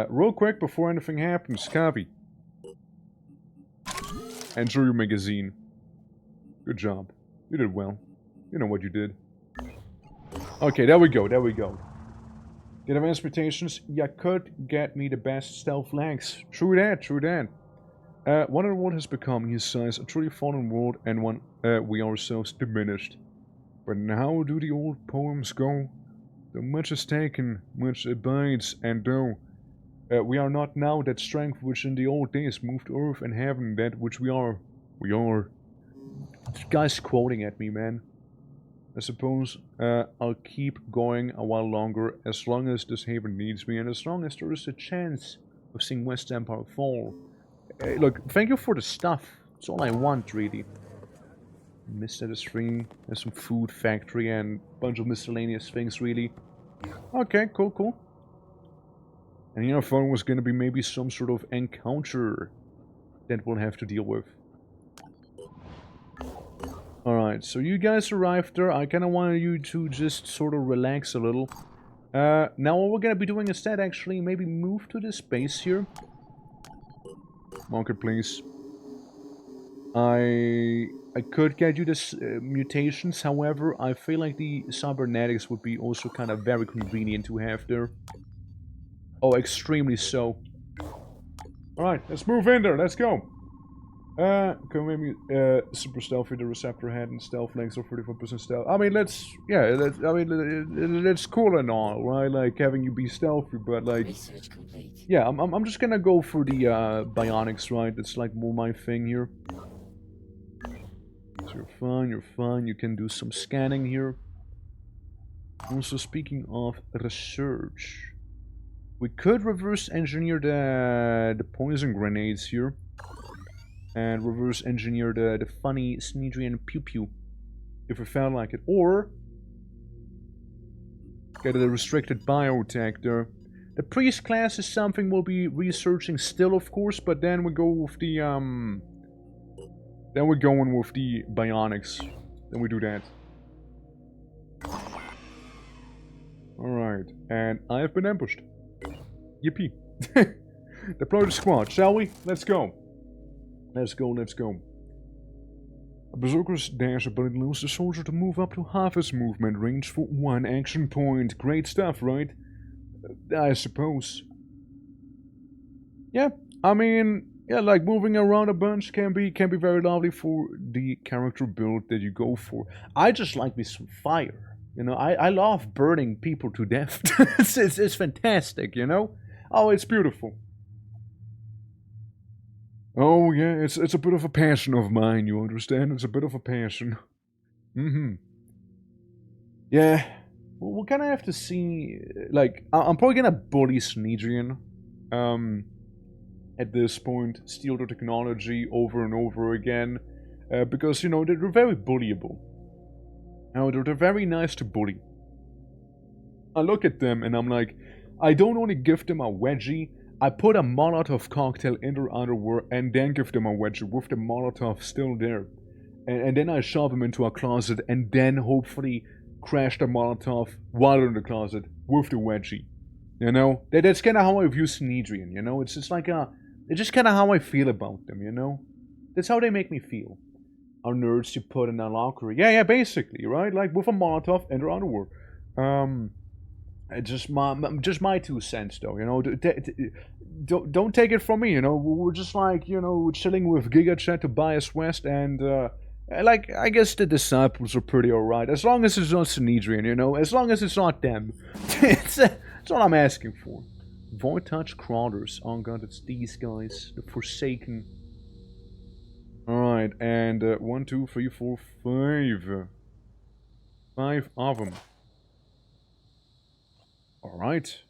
Real quick, before anything happens, Kavi. Enjoy your magazine. Good job. You did well. You know what you did. Okay, there we go. Get advanced mutations. You could get me the best stealth legs. True that. One world has become his size, a truly fallen world, and one we ourselves diminished. But how do the old poems go? Though much is taken, much abides, and though we are not now that strength which in the old days moved earth and heaven, that which we are. This guy's quoting at me, man. I suppose I'll keep going a while longer, as long as this haven needs me, and as long as there is a chance of seeing West Empire fall. Look, thank you for the stuff. That's all I want, really. Mr. the Stream, there's some food factory and a bunch of miscellaneous things, really. Okay, cool. And you know, fun was gonna be maybe some sort of encounter that we'll have to deal with. Alright, so you guys arrived there. I kinda wanted you to just sort of relax a little. Now what we're gonna be doing instead, actually, maybe move to this base here. Marketplace. I could get you this mutations, however, I feel like the cybernetics would be also kind of very convenient to have there. Oh, extremely so. Alright, let's move in there, let's go. Can maybe super stealthy, the receptor head and stealth legs are 34% stealth. I mean, let's cool and all, right? Like having you be stealthy, but like, yeah, I'm just gonna go for the bionics, right? That's like more my thing here. So you're fine. You can do some scanning here. Also, speaking of research, we could reverse engineer the poison grenades here. And reverse engineer the funny Snedrian Pew Pew, if we felt like it. Or get the restricted biotech there. The priest class is something we'll be researching still, of course, but then we go with the then we're going with the bionics. Then we do that. Alright, and I have been ambushed. Yippee. Deploy the squad, shall we? Let's go. Let's go. A berserker's dash ability allows the soldier to move up to half his movement range for 1 action point. Great stuff, right? I suppose. Yeah, I mean, yeah, like moving around a bunch can be very lovely for the character build that you go for. I just like me some fire. You know, I love burning people to death. it's fantastic, you know? Oh, it's beautiful. Oh, yeah, it's a bit of a passion of mine, you understand? It's a bit of a passion. Mm-hmm. Yeah. Well, we're gonna have to see... Like, I'm probably gonna bully Snedrian. At this point. Steal the technology over and over again. Because, you know, they're very bullyable. You know, they're very nice to bully. I look at them and I'm like, I don't only give them a wedgie, I put a Molotov cocktail in their underwear and then give them a wedgie with the Molotov still there. And then I shove them into a closet and then hopefully crash the Molotov while they're in the closet with the wedgie. You know? That's kind of how I view Snedrian, you know? It's just like it's just kind of how I feel about them, you know? That's how they make me feel. Are nerds you put in a locker? Yeah, basically, right? Like with a Molotov in their underwear. Just my 2 cents, though. You know, don't take it from me. You know, we're just like, you know, chilling with GigaChat, Tobias West, and like I guess the disciples are pretty alright. As long as it's not Snedrian, you know, as long as it's not them. That's all I'm asking for. Void Touch Crawlers. Oh god, it's these guys, the Forsaken. Alright, and 1, 2, 3, 4, 5. 5 of them. Alright.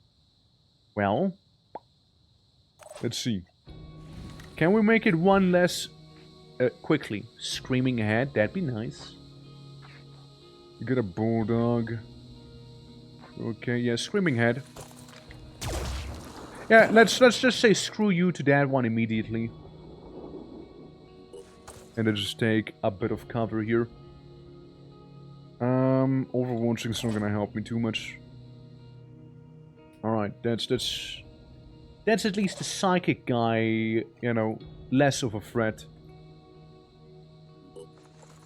Well. Let's see. Can we make it one less quickly? Screaming ahead, that'd be nice. You got a bulldog. Okay, yeah, screaming head. Yeah, let's just say screw you to that one immediately. And then just take a bit of cover here. Overwatching's not gonna help me too much. Alright, that's at least the psychic guy, you know, less of a threat.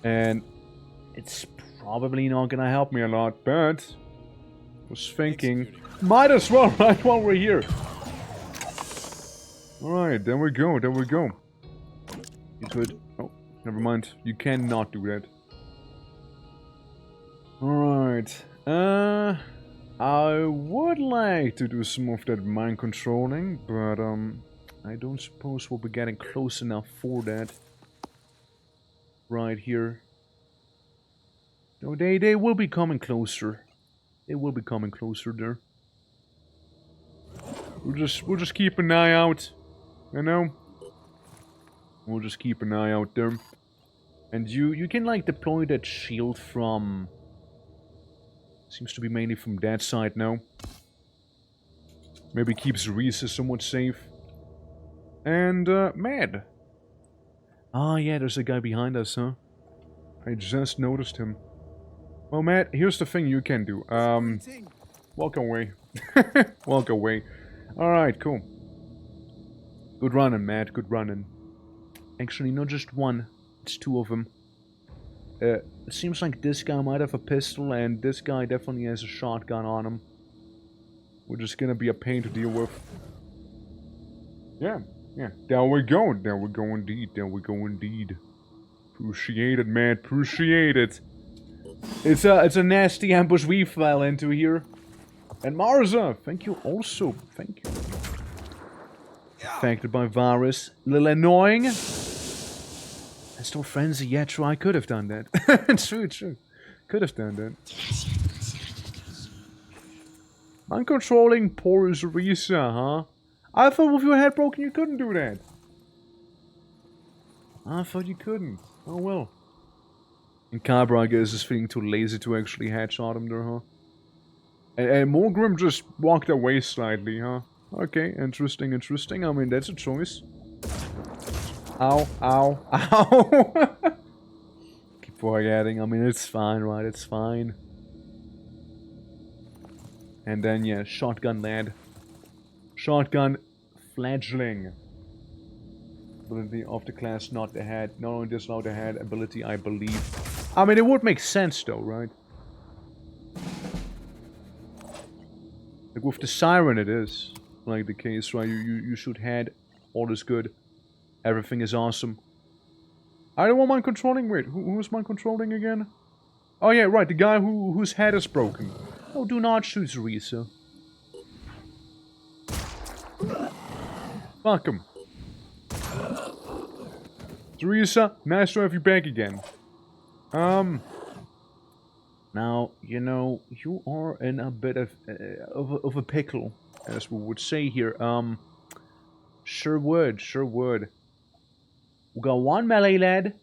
And it's probably not gonna help me a lot, but I was thinking, might as well, right, while we're here. Alright, there we go, there we go. You could, oh, never mind, you cannot do that. Alright, I would like to do some of that mind controlling, but I don't suppose we'll be getting close enough for that. Right here. No, they will be coming closer. They will be coming closer there. We'll just keep an eye out, you know. We'll just keep an eye out there, and you can like deploy that shield from. Seems to be mainly from that side now. Maybe keeps Reese somewhat safe. And, Mad. Ah, yeah, there's a guy behind us, huh? I just noticed him. Well, Matt, here's the thing you can do. Walk away. Walk away. Alright, cool. Good running, Matt, good running. Actually, not just one. It's 2 of them. It seems like this guy might have a pistol, and this guy definitely has a shotgun on him. We're just gonna be a pain to deal with. Yeah, there we go indeed, there we go indeed. Appreciate it, man, appreciate it. It's a nasty ambush we fell into here. And Marza, thank you also, thank you. Affected by virus, a little annoying. Still frenzy, yeah, true, I could have done that. True. Could have done that. Mind controlling poor Zarisa, huh? I thought with your head broken you couldn't do that. I thought you couldn't. Oh well. And Cabra, I guess, is feeling too lazy to actually headshot him there, huh? And Morgrim just walked away slightly, huh? Okay, interesting. I mean, that's a choice. Ow, ow, ow! Keep forgetting, I mean, it's fine, right? It's fine. And then, yeah, shotgun lad. Shotgun fledgling. Ability of the class, not the head. Not only this, not the head. Ability, I believe. I mean, it would make sense, though, right? Like, with the siren, it is. Like the case, right? You shoot head. All is good. Everything is awesome. I don't want mind controlling. Wait, who's mind controlling again? Oh yeah, right, the guy whose head is broken. Oh, do not shoot Zarisa. Fuck him. Teresa, nice to have you back again. Now, you know, you are in a bit of a pickle, as we would say here. Sure would. We got one melee lad.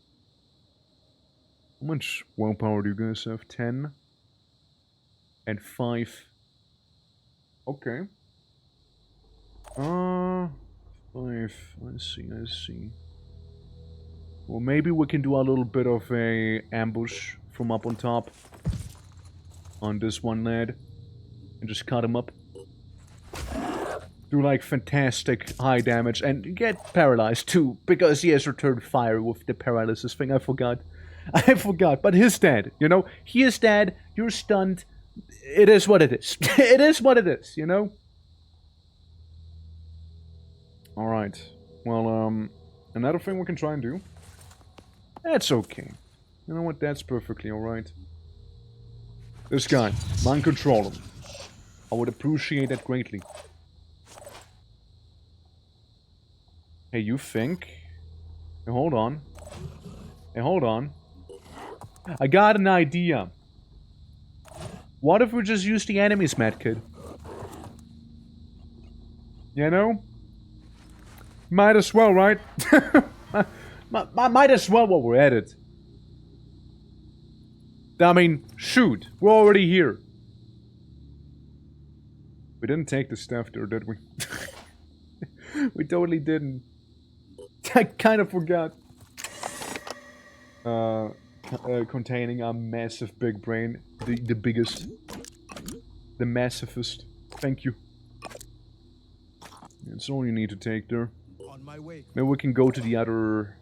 How much willpower do you guys have? 10 and 5. Okay. 5. I see. Well, maybe we can do a little bit of a ambush from up on top on this one lad and just cut him up. Do like fantastic high damage and get paralyzed too, because he has returned fire with the paralysis thing. I forgot, but he's dead, you know? He is dead, you're stunned. It is what it is. It is what it is, you know? Alright. Well, another thing we can try and do. That's okay. You know what? That's perfectly alright. This guy. Mind control him. I would appreciate that greatly. Hey, you think? Hey, hold on. I got an idea. What if we just use the enemy's medkit? You know? Might as well, right? Might as well while we're at it. I mean, shoot. We're already here. We didn't take the stuff there, did we? We totally didn't. I kind of forgot. Containing a massive big brain. The biggest. The massivest. Thank you. That's all you need to take there. On my way. Maybe we can go to the other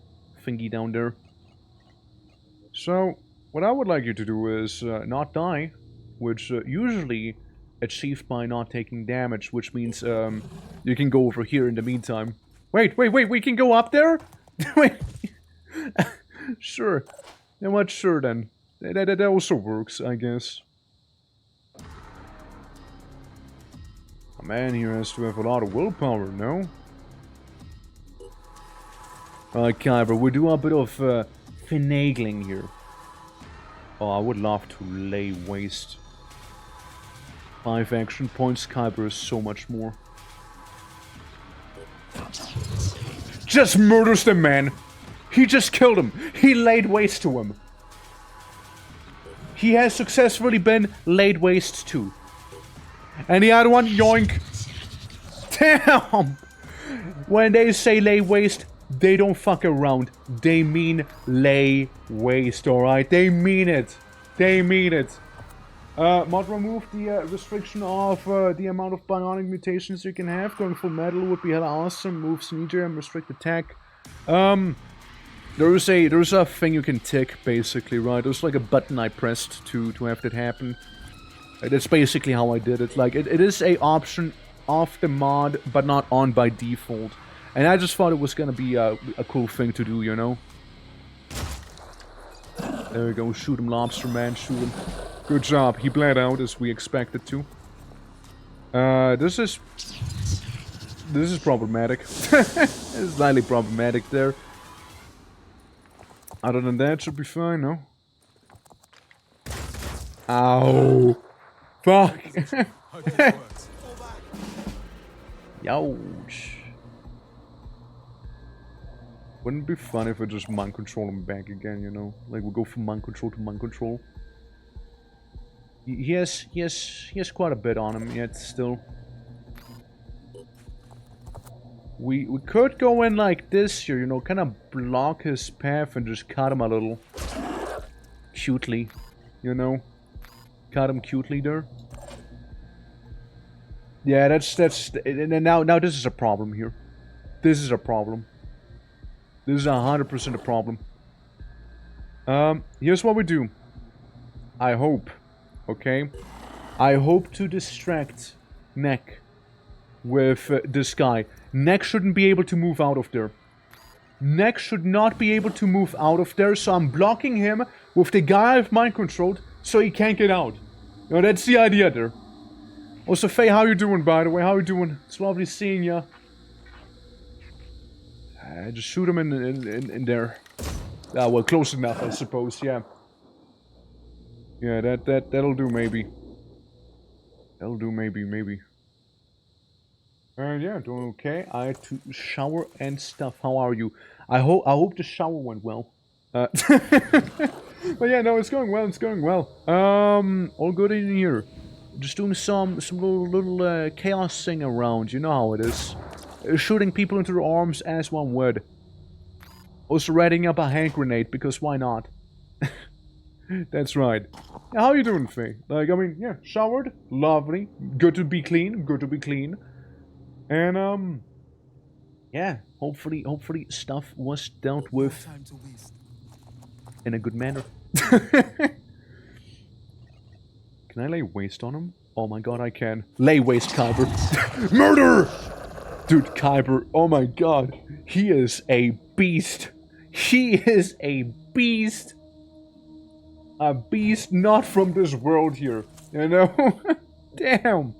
thingy down there. So, what I would like you to do is not die, which usually achieved by not taking damage, which means you can go over here in the meantime. Wait, we can go up there? Wait. Sure. Yeah, what? Sure then. That also works, I guess. A man here has to have a lot of willpower, no? Kyber, we do a bit of finagling here. Oh, I would love to lay waste. 5 action points, Kyber is so much more. Just murders the man! He just killed him! He laid waste to him! He has successfully been laid waste to. And the other one, yoink! Damn! When they say lay waste, they don't fuck around. They mean lay waste, alright? They mean it. They mean it. Mod remove the restriction of the amount of bionic mutations you can have. Going full metal would be hella awesome. Move sneaker and restrict attack. There's a thing you can tick, basically, right? There's like a button I pressed to have that happen. That's basically how I did it. Like, it is a option of the mod, but not on by default. And I just thought it was gonna be a cool thing to do, you know? There we go, shoot him, lobster man, shoot him. Good job, he bled out as we expected to. This is problematic. It's slightly problematic there. Other than that, should be fine, no? Ow! Fuck! Youch. Wouldn't it be fun if I just mind control him back again, you know? Like, we go from mind control to mind control. He has quite a bit on him yet, still. We could go in like this here, you know, kind of block his path and just cut him a little. Cutely, you know? Cut him cutely there. Yeah, that's now this is a problem here. This is a problem. This is 100% a problem. Here's what we do. I hope, okay? I hope to distract Neck with this guy. Neck shouldn't be able to move out of there. Neck should not be able to move out of there, so I'm blocking him with the guy I've mind controlled, so he can't get out. You know, that's the idea there. Also, Faye, how you doing, by the way? How you doing? It's lovely seeing ya. Just shoot him in there. Ah, well, close enough, I suppose. Yeah. Yeah, that'll do. Maybe. That'll do. Maybe. Yeah, doing okay. I had to shower and stuff. How are you? I hope the shower went well. But yeah, no, it's going well. It's going well. All good in here. Just doing some little chaos thing around. You know how it is. Shooting people into their arms as one would. Also readying up a hand grenade because why not? That's right. How you doing, Faye? Like, I mean, yeah, showered, lovely, good to be clean, and yeah, hopefully stuff was dealt with in a good manner. Can I lay waste on him? Oh my god, I can. Lay waste, Kyber. Murder! Dude, Kyber, oh my god. He is a beast. He is a beast. A beast not from this world here. You know? Damn.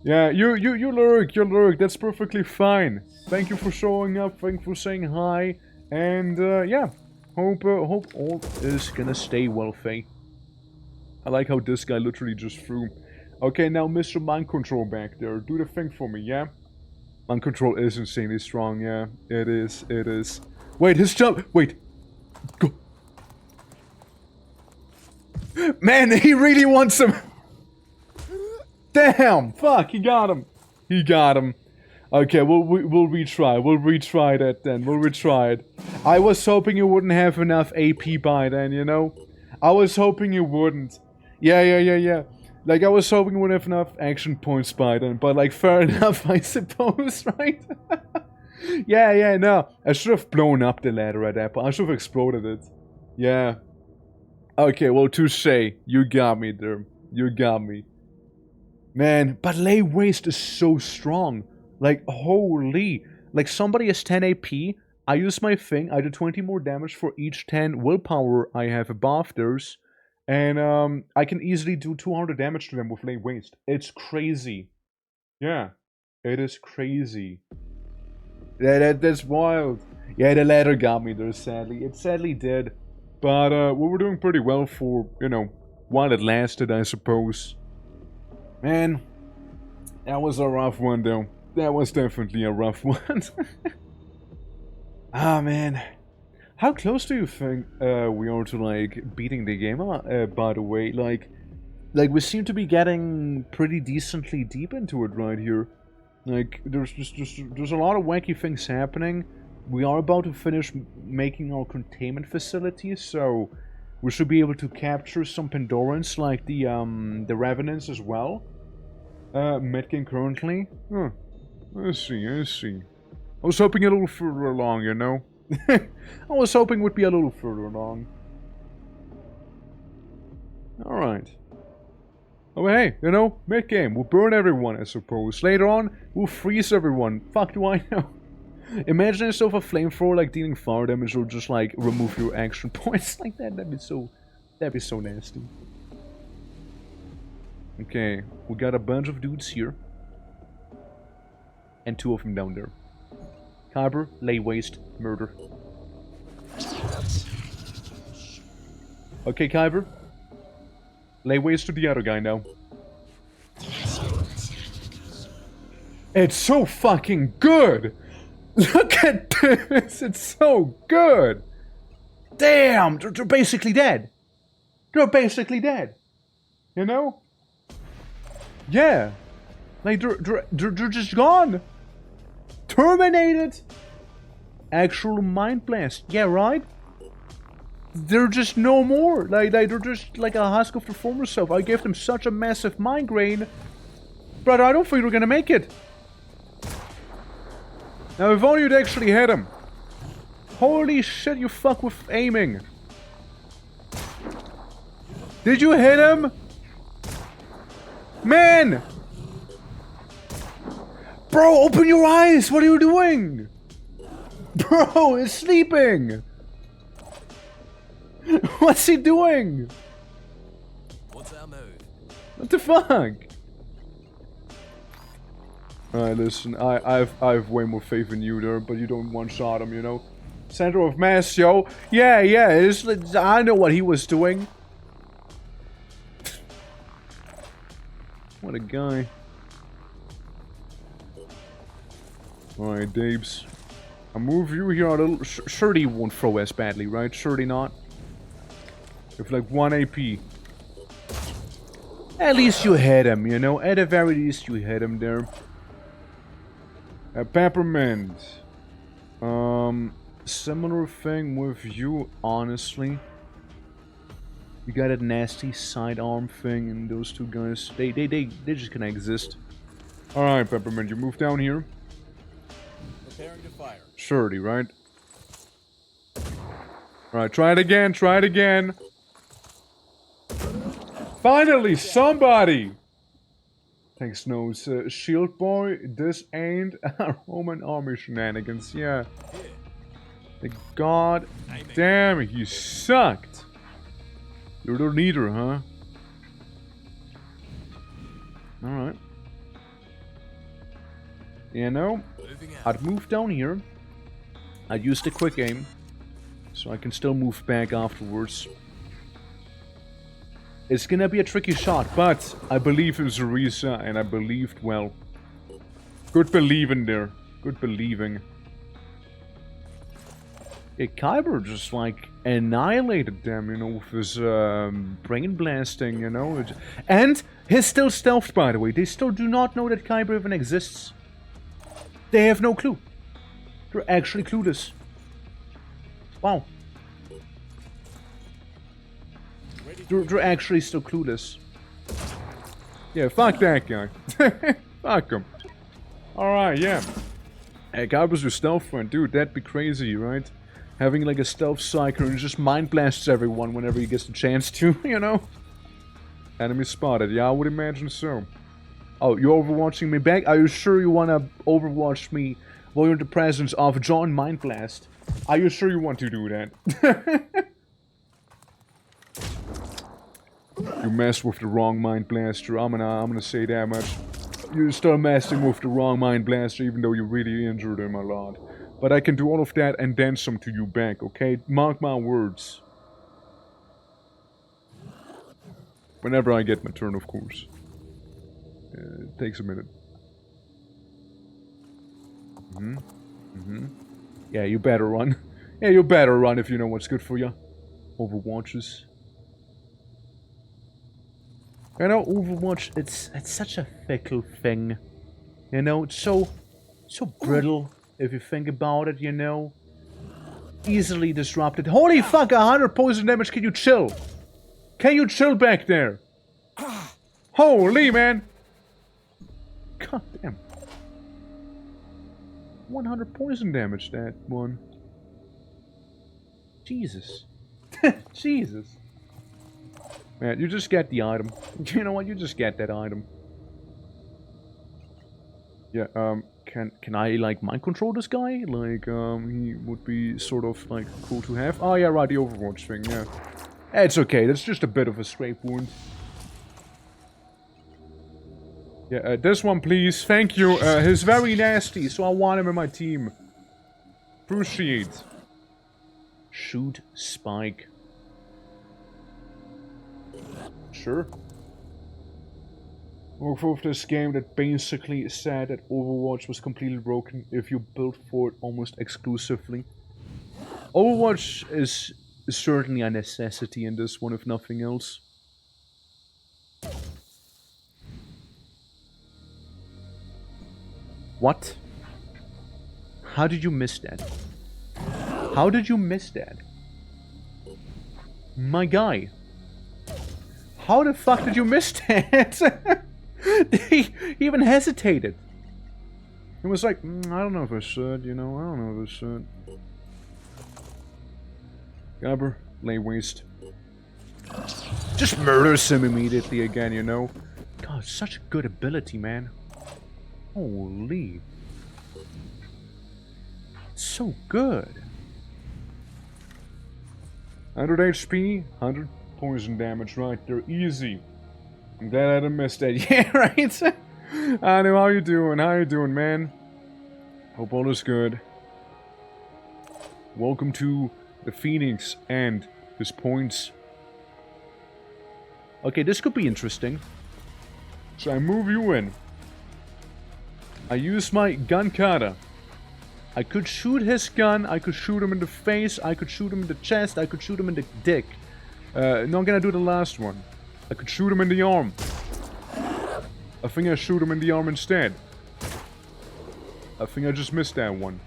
Yeah, you lurk. That's perfectly fine. Thank you for showing up. Thank you for saying hi. And, yeah. Hope all is gonna stay well, Faye. I like how this guy literally just threw. Okay, now Mr. Mind Control back there. Do the thing for me, yeah? Mind Control is insanely strong, yeah. It is. Wait, his jump! Wait! Go! Man, he really wants him! Damn! Fuck, he got him! He got him. Okay, we'll retry. We'll retry that then. We'll retry it. I was hoping you wouldn't have enough AP by then, you know? I was hoping you wouldn't. Yeah. Like, I was hoping you wouldn't have enough action points by then, but, like, fair enough, I suppose, right? yeah, no. I should have blown up the ladder at that point. I should have exploded it. Yeah. Okay, well, touche. You got me there. You got me. Man, but lay waste is so strong. Like, holy. Like, somebody has 10 AP. I use my thing. I do 20 more damage for each 10 willpower I have above theirs. And I can easily do 200 damage to them with lay waste. It's crazy. Yeah. It is crazy. That's wild. Yeah, the ladder got me there, sadly. It sadly did. But we were doing pretty well for, you know, while it lasted, I suppose. Man, that was a rough one, though. That was definitely a rough one. Ah, man. How close do you think we are to, like, beating the game, by the way? Like, we seem to be getting pretty decently deep into it right here. Like, there's a lot of wacky things happening. We are about to finish making our containment facilities, so we should be able to capture some Pandorans, like the Revenants as well. Mid-game currently. Huh. I see. I was hoping a little further along, you know? I was hoping we'd be a little further along. Alright. Oh, hey, you know, mid-game, we'll burn everyone, I suppose. Later on, we'll freeze everyone. Fuck do I know? Imagine yourself a flamethrower, like, dealing fire damage or just, like, remove your action points like that. That'd be so nasty. Okay, we got a bunch of dudes here. And 2 of them down there. Kyber, lay waste, murder. Okay, Kyber. Lay waste to the other guy now. It's so fucking good! Look at this! It's so good! Damn! They're basically dead! They're basically dead! You know? Yeah! Like, they're just gone! Terminated! Actual mind blast. Yeah, right? They're just no more. Like they're just like a husk of their former self. I gave them such a massive migraine. But I don't think we're gonna make it. Now, if only you'd actually hit him. Holy shit, you fuck with aiming. Did you hit him? Man! Bro, open your eyes! What are you doing? Bro, he's sleeping! What's he doing? What's our move? What the fuck? Alright, listen, I've way more faith in you there, but you don't one-shot him, you know? Center of mass, yo. Yeah, I know what he was doing. What a guy. Alright, Dabes. I'll move you here a little. Surely you won't throw as badly, right? Surely not. With like 1 AP. At least you hit him, you know? At the very least you hit him there. Peppermint. Similar thing with you, honestly. You got a nasty sidearm thing, and those two guys, they just gonna exist. Alright, Peppermint, you move down here. Preparing to fire. Surely, right? Alright, try it again, try it again. Finally, somebody! Thanks, Nose. Shield Boy, this ain't a Roman army shenanigans, yeah. The god damn, he sucked. You're the leader, huh? Alright. You know, I'd move down here. I'd use the quick aim. So I can still move back afterwards. It's gonna be a tricky shot, but I believe in Zerisa and I believed well. Good believing there. Good believing. Yeah, Kyber just like annihilated them, you know, with his brain blasting, you know. And he's still stealthed, by the way. They still do not know that Kyber even exists. They have no clue. They're actually clueless. Wow. They're actually still clueless. Yeah, fuck that guy. Fuck him. Alright, yeah. Hey, Kyber's your stealth friend. Dude, that'd be crazy, right? Having like a stealth psyker and just mind blasts everyone whenever he gets the chance to, you know? Enemy spotted. Yeah, I would imagine so. Oh, you're overwatching me back? Are you sure you wanna overwatch me while you're in the presence of John Mind Blast? Are you sure you want to do that? You messed with the wrong Mind Blaster. I'm gonna say that much. You start messing with the wrong Mind Blaster even though you really injured him a lot. But I can do all of that and then some to you back, okay? Mark my words. Whenever I get my turn, of course. It takes a minute. Yeah, you better run. Yeah, you better run if you know what's good for you. Overwatches. You know, Overwatch, it's such a fickle thing. You know, it's so brittle. If you think about it, you know. Easily disrupted. Holy fuck, 100 poison damage, can you chill? Can you chill back there? Holy, man! God damn. 100 poison damage, that one. Jesus. Jesus. Man, you just get the item. You know what, you just get that item. Yeah, Can I, like, mind control this guy? Like, he would be sort of, like, cool to have. Oh, yeah, right, the Overwatch thing, yeah. It's okay, that's just a bit of a scrape wound. Yeah, this one, please. Thank you. He's very nasty, so I want him in my team. Appreciate. Shoot Spike. Sure. Of this game that basically said that Overwatch was completely broken if you built for it almost exclusively. Overwatch is certainly a necessity in this one, if nothing else. What? How did you miss that? How did you miss that? My guy. How the fuck did you miss that? He even hesitated. He was like, I don't know if I should, you know, I don't know if I should. Gabber, lay waste. Just murders him immediately again, you know. God, such a good ability, man. Holy. So good. 100 HP, 100 poison damage right there, easy. I'm glad I didn't miss that. Yeah, right? I know, how you doing? How you doing, man? Hope all is good. Welcome to the Phoenix and his points. Okay, this could be interesting. So I move you in. I use my gun kata. I could shoot his gun, I could shoot him in the face, I could shoot him in the chest, I could shoot him in the dick. No, I'm gonna do the last one. I could shoot him in the arm. I think I shoot him in the arm instead. I think I just missed that one.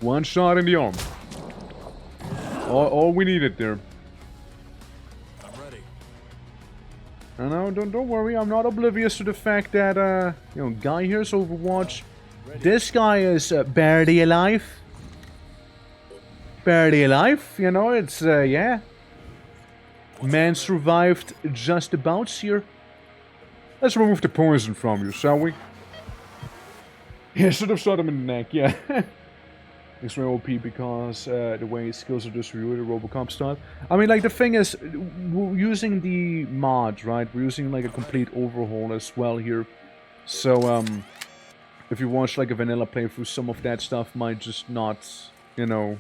One shot in the arm. All we needed there. I'm ready. No, don't worry, I'm not oblivious to the fact that, you know, guy here's Overwatch. This guy is barely alive. Barely alive, you know, it's, yeah. Man survived just about here. Let's remove the poison from you, shall we? Yeah, should have shot him in the neck, yeah. It's very OP because the way skills are distributed, Robocop style. I mean, like, the thing is, we're using the mod, right? We're using, like, a complete overhaul as well here. So, if you watch, like, a vanilla playthrough, some of that stuff might just not, you know,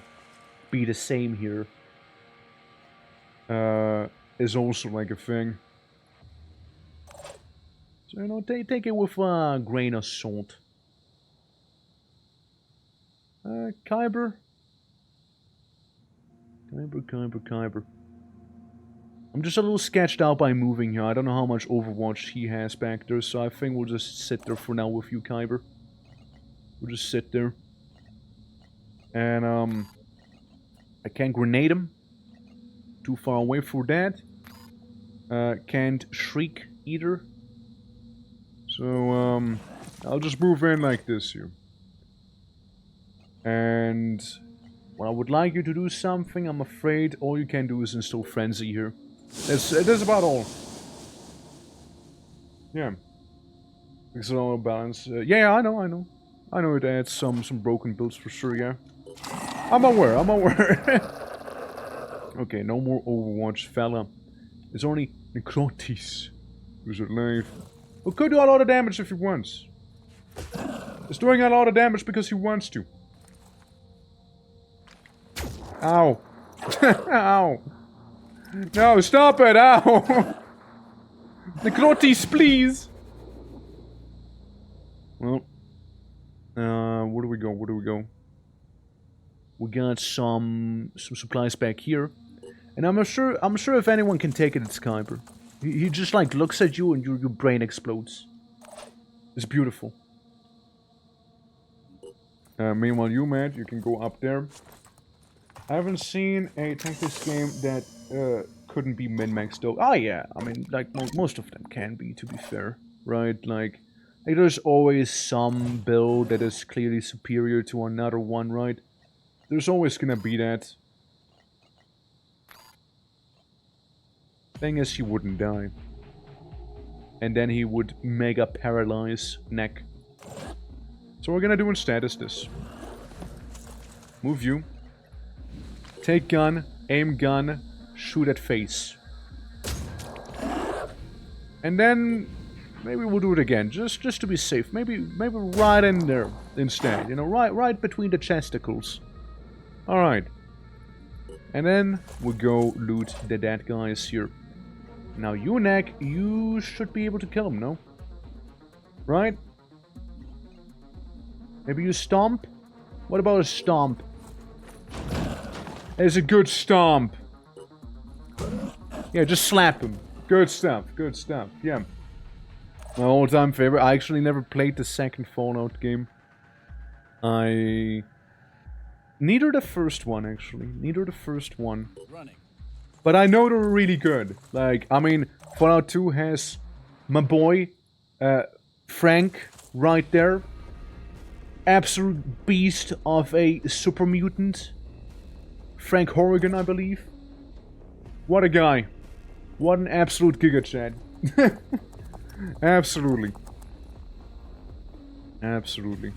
be the same here. Is also, like, a thing. So, you know, take it with a grain of salt. Kyber. Kyber. I'm just a little sketched out by moving here. I don't know how much Overwatch he has back there, so I think we'll just sit there for now with you, Kyber. We'll just sit there. And, I can't grenade him. Too far away for that. Can't shriek either. So, I'll just move in like this here. And when I would like you to do something, I'm afraid all you can do is install Frenzy here. That's about all. Yeah. It's all balance. Yeah, I know. I know it adds some broken builds for sure, yeah. I'm aware. Okay, no more Overwatch, fella. It's only Necrotis who's alive. Well, could do a lot of damage if he wants. He's doing a lot of damage because he wants to. Ow. Ow. No, stop it, ow. Necrotis, please. Well. Where do we go? We got some supplies back here. And I'm sure if anyone can take it, it's Kyber. He just like looks at you and your brain explodes. It's beautiful. Meanwhile, you, Matt, you can go up there. I haven't seen a tactics game that couldn't be min-maxed though. Ah, yeah. I mean, like, most of them can be, to be fair. Right? Like, there's always some build that is clearly superior to another one, right? There's always gonna be that. Thing is, he wouldn't die. And then he would mega paralyze neck. So what we're gonna do instead is this. Move you. Take gun, aim gun, shoot at face. And then maybe we'll do it again, just to be safe. Maybe right in there instead, you know, right between the chesticles. All right. And then we'll go loot the dead guys here. Now you, Neck, you should be able to kill him, no? Right? Maybe you stomp? What about a stomp? It's a good stomp. Yeah, just slap him. Good stuff, yeah. My all-time favorite. I actually never played the second Fallout game. Neither the first one, actually. Neither the first one. But I know they're really good. Like, I mean, Fallout 2 has my boy, Frank, right there. Absolute beast of a super mutant. Frank Horrigan, I believe. What a guy. What an absolute giga chat. Absolutely. Absolutely.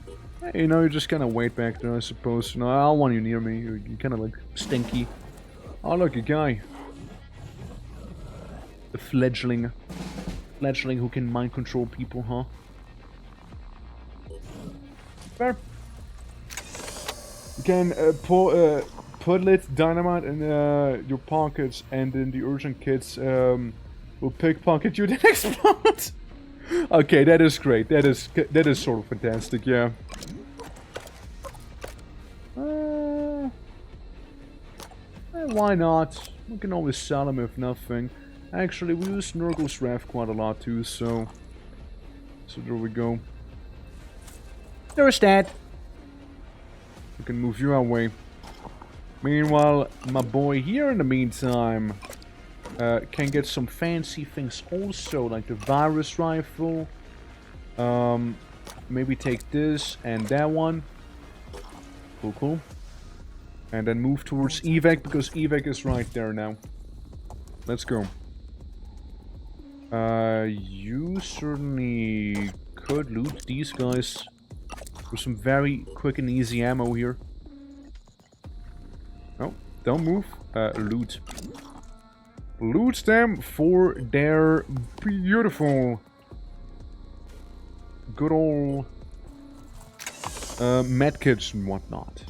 You know, you just kind of wait back there, I suppose. You know, I don't want you near me. You're kind of like stinky. Oh, look, a guy. A fledgling. fledgling who can mind control people, huh? Fair. You can put lit dynamite in your pockets, and then the urgent kids will pickpocket you then explode. Okay, that is great. That is sort of fantastic, yeah. Why not? We can always sell them if nothing. Actually, we use Nurgle's Wrath quite a lot too, so there we go. There's that. We can move you away. Meanwhile, my boy here in the meantime can get some fancy things also, like the virus rifle. Maybe take this and that one. Cool, cool. And then move towards evac, because evac is right there now. Let's go. You certainly could loot these guys for some very quick and easy ammo here. No, don't move. Loot. Loot them for their beautiful, good old medkits and whatnot.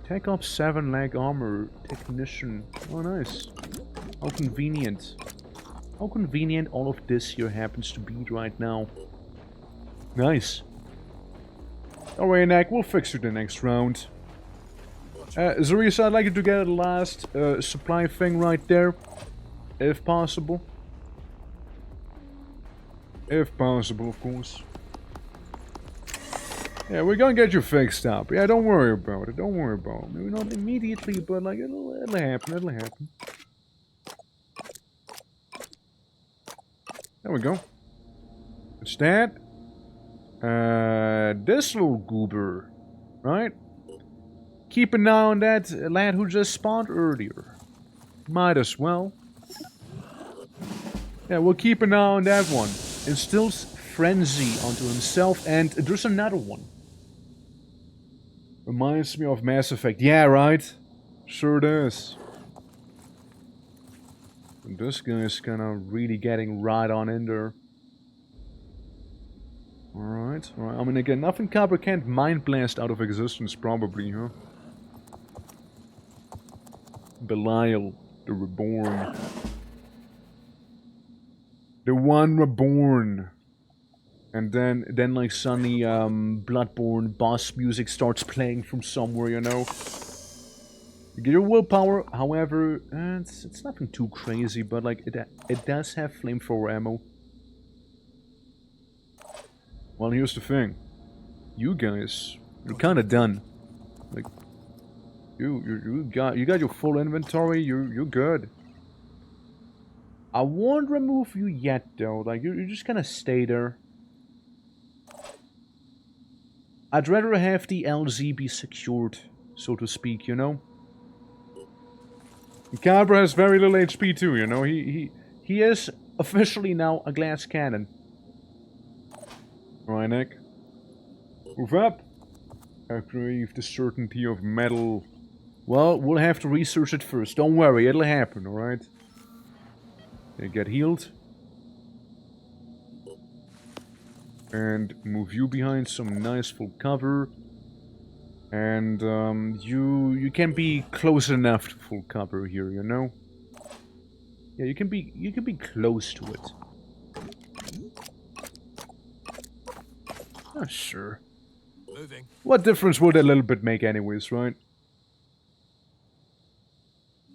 Tech up 7 leg armor technician. Oh, nice. How convenient. How convenient all of this here happens to be right now. Nice. Don't worry, Nick. We'll fix you the next round. Zurius, I'd like you to get the last supply thing right there. If possible. If possible, of course. Yeah, we're gonna get you fixed up. Yeah, don't worry about it. Don't worry about it. Maybe not immediately, but like it'll happen. It'll happen. There we go. What's that? This little goober, right? Keep an eye on that lad who just spawned earlier. Might as well. Yeah, we'll keep an eye on that one. Instills frenzy onto himself, and there's another one. Reminds me of Mass Effect. Yeah, right? Sure does. And this guy's kind of really getting right on in there. Alright, alright. I mean, again, nothing Copper can't mind blast out of existence, probably, huh? Belial, the Reborn. The one reborn. And then like suddenly, Bloodborne boss music starts playing from somewhere, you know. You get your willpower, however, it's nothing too crazy, but like it does have flamethrower ammo. Well, here's the thing. You guys, you're kind of done. Like, you got your full inventory. You're good. I won't remove you yet, though. Like, you're just gonna stay there. I'd rather have the LZ be secured, so to speak, you know? Cabra has very little HP too, you know? He is officially now a glass cannon. Alright, Nick. Move up. Achieve the certainty of metal. Well, we'll have to research it first. Don't worry, it'll happen, alright? You get healed. And move you behind some nice full cover. And you can be close enough to full cover here, you know? Yeah, you can be close to it. Oh, sure. Moving. What difference would a little bit make anyways, right?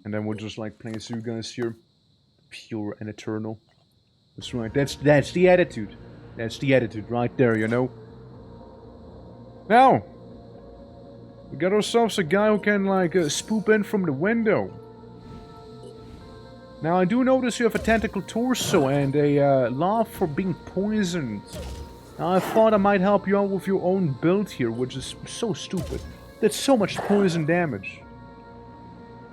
And then we'll just like place you guys here. Pure and eternal. That's right, that's the attitude. That's the attitude right there, you know? Now! We got ourselves a guy who can like spoop in from the window. Now I do notice you have a tentacle torso and a love for being poisoned. Now I thought I might help you out with your own build here, which is so stupid. That's so much poison damage.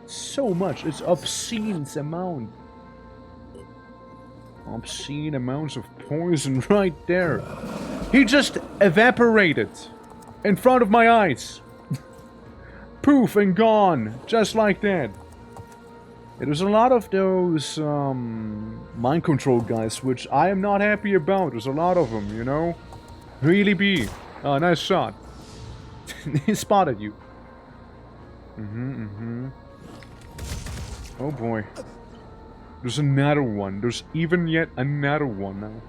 So much, it's obscene amount. Obscene amounts of poison right there. He just evaporated in front of my eyes. Poof and gone, just like that. There's a lot of those mind control guys, which I am not happy about. There's a lot of them, you know? Really be. Oh, nice shot. He spotted you. Oh boy. There's another one. There's even yet another one now.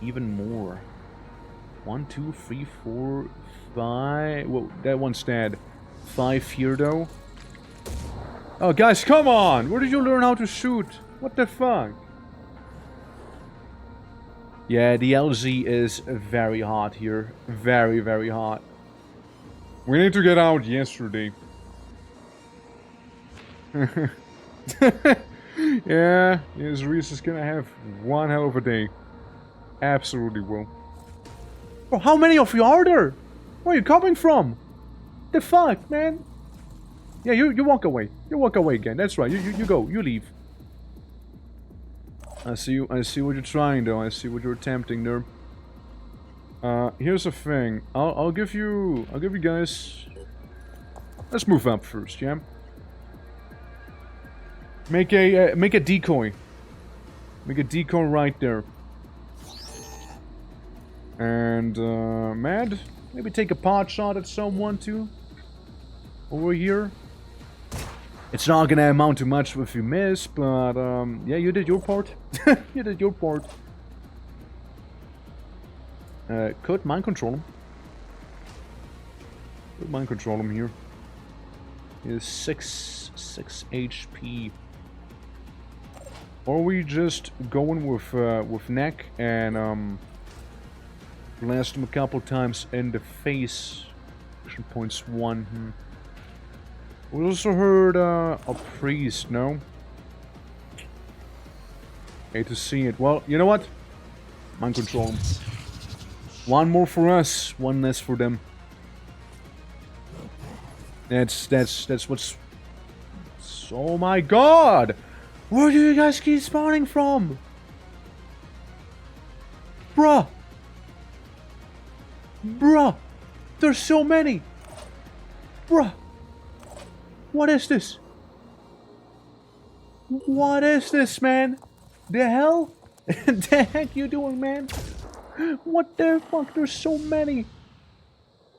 Even more. 1, 2, 3, 4, 5. Well, that one's dead. 5 here though. Oh, guys, come on! Where did you learn how to shoot? What the fuck? Yeah, the LZ is very hot here. Very, very hot. We need to get out yesterday. Yeah, Reese is gonna have one hell of a day. Absolutely will. Oh, how many of you are there? Where are you coming from? The fuck, man? Yeah, you walk away. You walk away again. That's right. You go. You leave. I see you. I see what you're trying, though. I see what you're attempting there. Here's the thing. I'll give you guys. Let's move up first, yeah. Make a decoy. Make a decoy right there. And Mad, maybe take a pot shot at someone too. Over here. It's not gonna amount to much if you miss, but yeah, you did your part. You did your part. Could mind control him. Could mind control him here. He is 6 HP. Or we just going with neck and blast him a couple times in the face. Action points 1. We also heard a priest, no? Hate to see it. Well, you know what? Mind control him. One more for us, one less for them. That's what's... Oh my god! Where do you guys keep spawning from? Bruh! Bruh! There's so many! Bruh! What is this? What is this, man? The hell? The heck you doing, man? What the fuck? There's so many.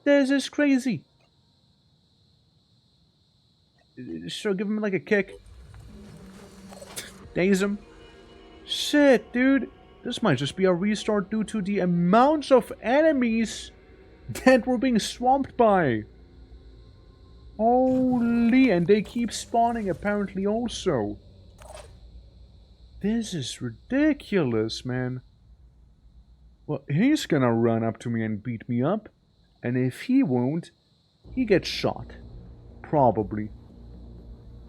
This is crazy. Sure, give him like a kick. Daze him. Shit, dude. This might just be a restart due to the amounts of enemies that we're being swamped by. Holy, and they keep spawning apparently also. This is ridiculous, man. Well, he's gonna run up to me and beat me up. And if he won't, he gets shot. Probably.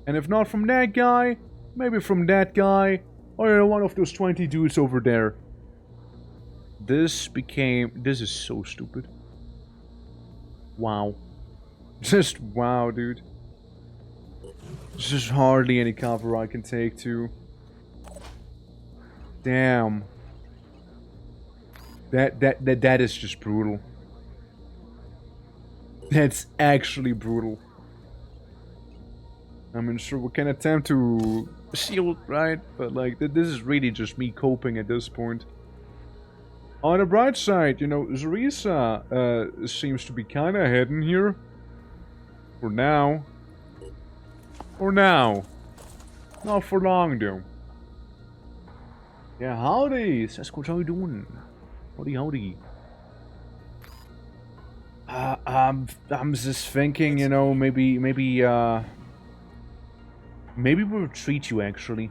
And if not from that guy, maybe from that guy, or one of those 20 dudes over there. This is so stupid. Wow. Just wow, dude. There's just hardly any cover I can take to. Damn. That is just brutal. That's actually brutal. I mean, sure, we can attempt to shield, right? But like, this is really just me coping at this point. On the bright side, you know, Zarisa seems to be kind of hidden here. For now. For now. Not for long, though. Yeah, howdy. Sasquatch, how you doing? Howdy, howdy. I'm just thinking, you know, maybe we'll retreat you, actually.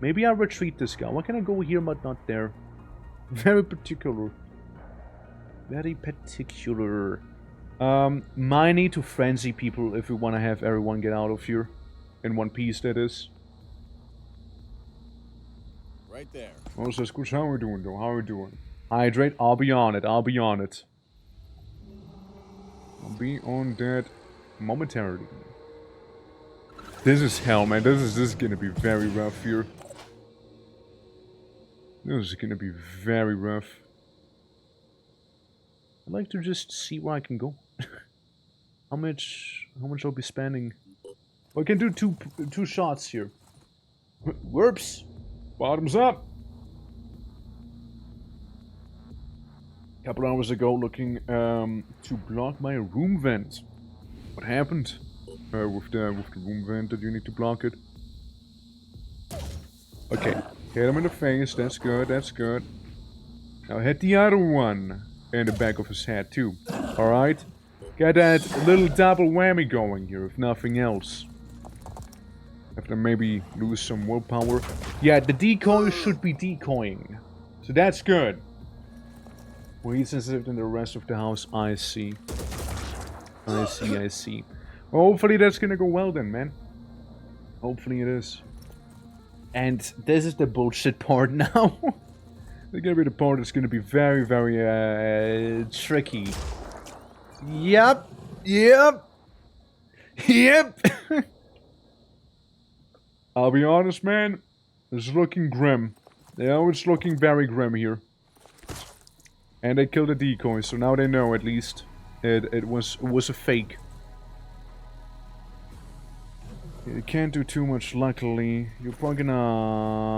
Maybe I'll retreat this guy. Why can I go here but not there? Very particular. Very particular. Might need to frenzy people if we want to have everyone get out of here. In one piece, that is. Right there. Oh, Sasquatch, how are we doing, though? How are we doing? Hydrate, I'll be on it. I'll be on it. I'll be on that momentarily. This is hell, man. This is gonna be very rough here. This is gonna be very rough. I'd like to just see where I can go. How much I'll be spending We can do two shots here. Whoops. Bottoms up. A couple hours ago, looking to block my room vent. What happened with the room vent that you need to block it? Okay, hit him in the face. That's good. That's good. Now hit the other one in the back of his head too. All right, get that little double whammy going here, if nothing else. Have to maybe lose some willpower. Yeah, the decoy should be decoying, so that's good. More heat sensitive than the rest of the house. I see. I see. I see. Well, hopefully that's gonna go well then, man. Hopefully it is. And this is the bullshit part now. It's gonna be the part that's gonna be very, very tricky. Yep. Yep. Yep. I'll be honest, man. It's looking grim. Yeah, it's looking very grim here. And they killed the decoy, so now they know at least it was a fake. You can't do too much, luckily. You're probably gonna...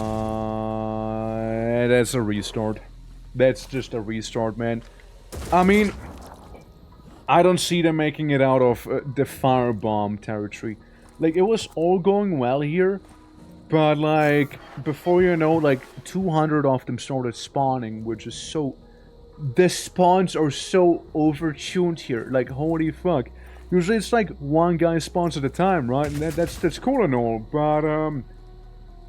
That's a restart. That's just a restart, man. I mean, I don't see them making it out of the firebomb territory. Like, it was all going well here, but like, before you know, like, 200 of them started spawning, which is so... The spawns are so overtuned here, like, holy fuck. Usually it's like one guy spawns at a time, right? And that's cool and all, but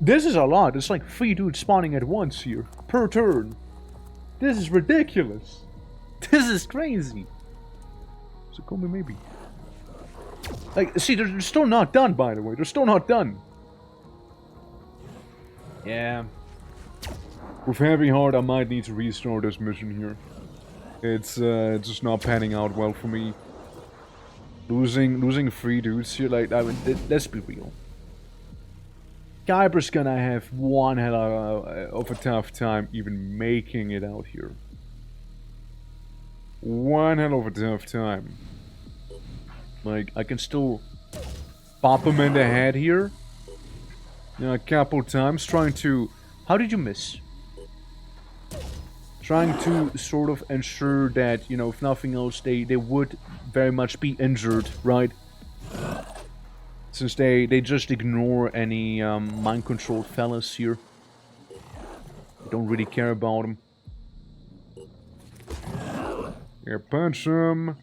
this is a lot. It's like 3 dudes spawning at once here, per turn. This is ridiculous. This is crazy. So call me maybe. Like, see, they're still not done, by the way. They're still not done. Yeah. With heavy heart, I might need to restart this mission here. It's just not panning out well for me. Losing 3 dudes here, like, I mean, let's be real. Kyber's gonna have one hell of a tough time even making it out here. One hell of a tough time. Like, I can still pop him in the head here. You know, a couple times, trying to... How did you miss? Trying to sort of ensure that, you know, if nothing else, they would very much be injured, right? Since they just ignore any mind-controlled fellas here. They don't really care about them. Yeah, punch him.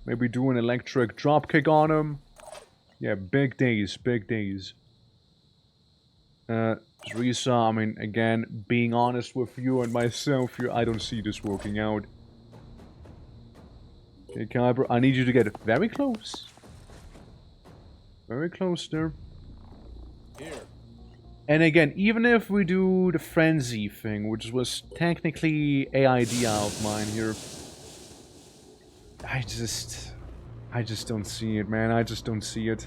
Maybe do an electric dropkick on him. Yeah, big days, big days. Teresa, I mean, again, being honest with you and myself here, I don't see this working out. Okay, Kyber, I need you to get very close. Very close there. Here. And again, even if we do the frenzy thing, which was technically an idea of mine here, I just don't see it, man. I just don't see it.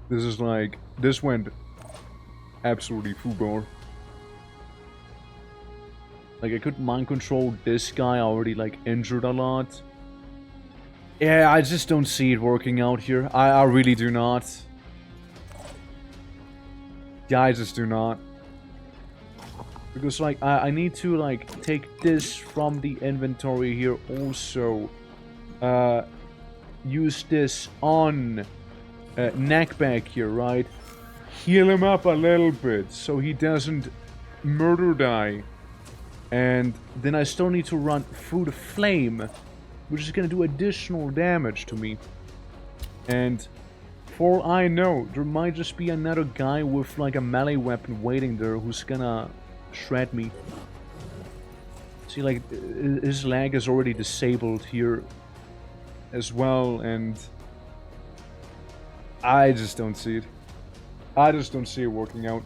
This is like, this went absolutely foobar. Like, I could mind control this guy already, like, injured a lot. Yeah, I just don't see it working out here. I really do not. Yeah, I just do not. Because, like, I need to, like, take this from the inventory here also. Use this on Neckback here, right? Heal him up a little bit so he doesn't murder die. And then I still need to run through the flame, which is going to do additional damage to me. And for all I know, there might just be another guy with like a melee weapon waiting there who's gonna shred me. See, like, his leg is already disabled here as well, and I just don't see it. I just don't see it working out.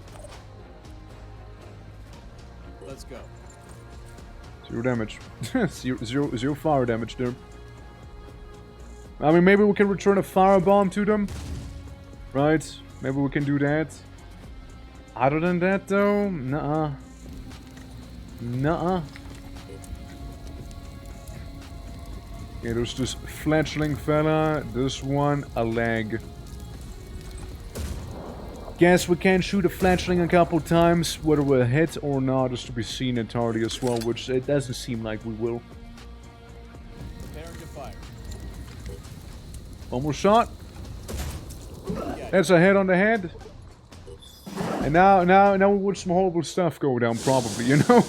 Let's go. 0 damage. zero fire damage there. I mean, maybe we can return a firebomb to them. Right? Maybe we can do that. Other than that, though, nuh-uh. Nuh-uh. Okay, there's this fledgling fella. This one, a leg. Guess we can shoot a fledgling a couple times. Whether we'll hit or not is to be seen entirely as well, which it doesn't seem like we will. Preparing to fire. One more shot. That's a hit on the head. And now we watch some horrible stuff go down, probably, you know?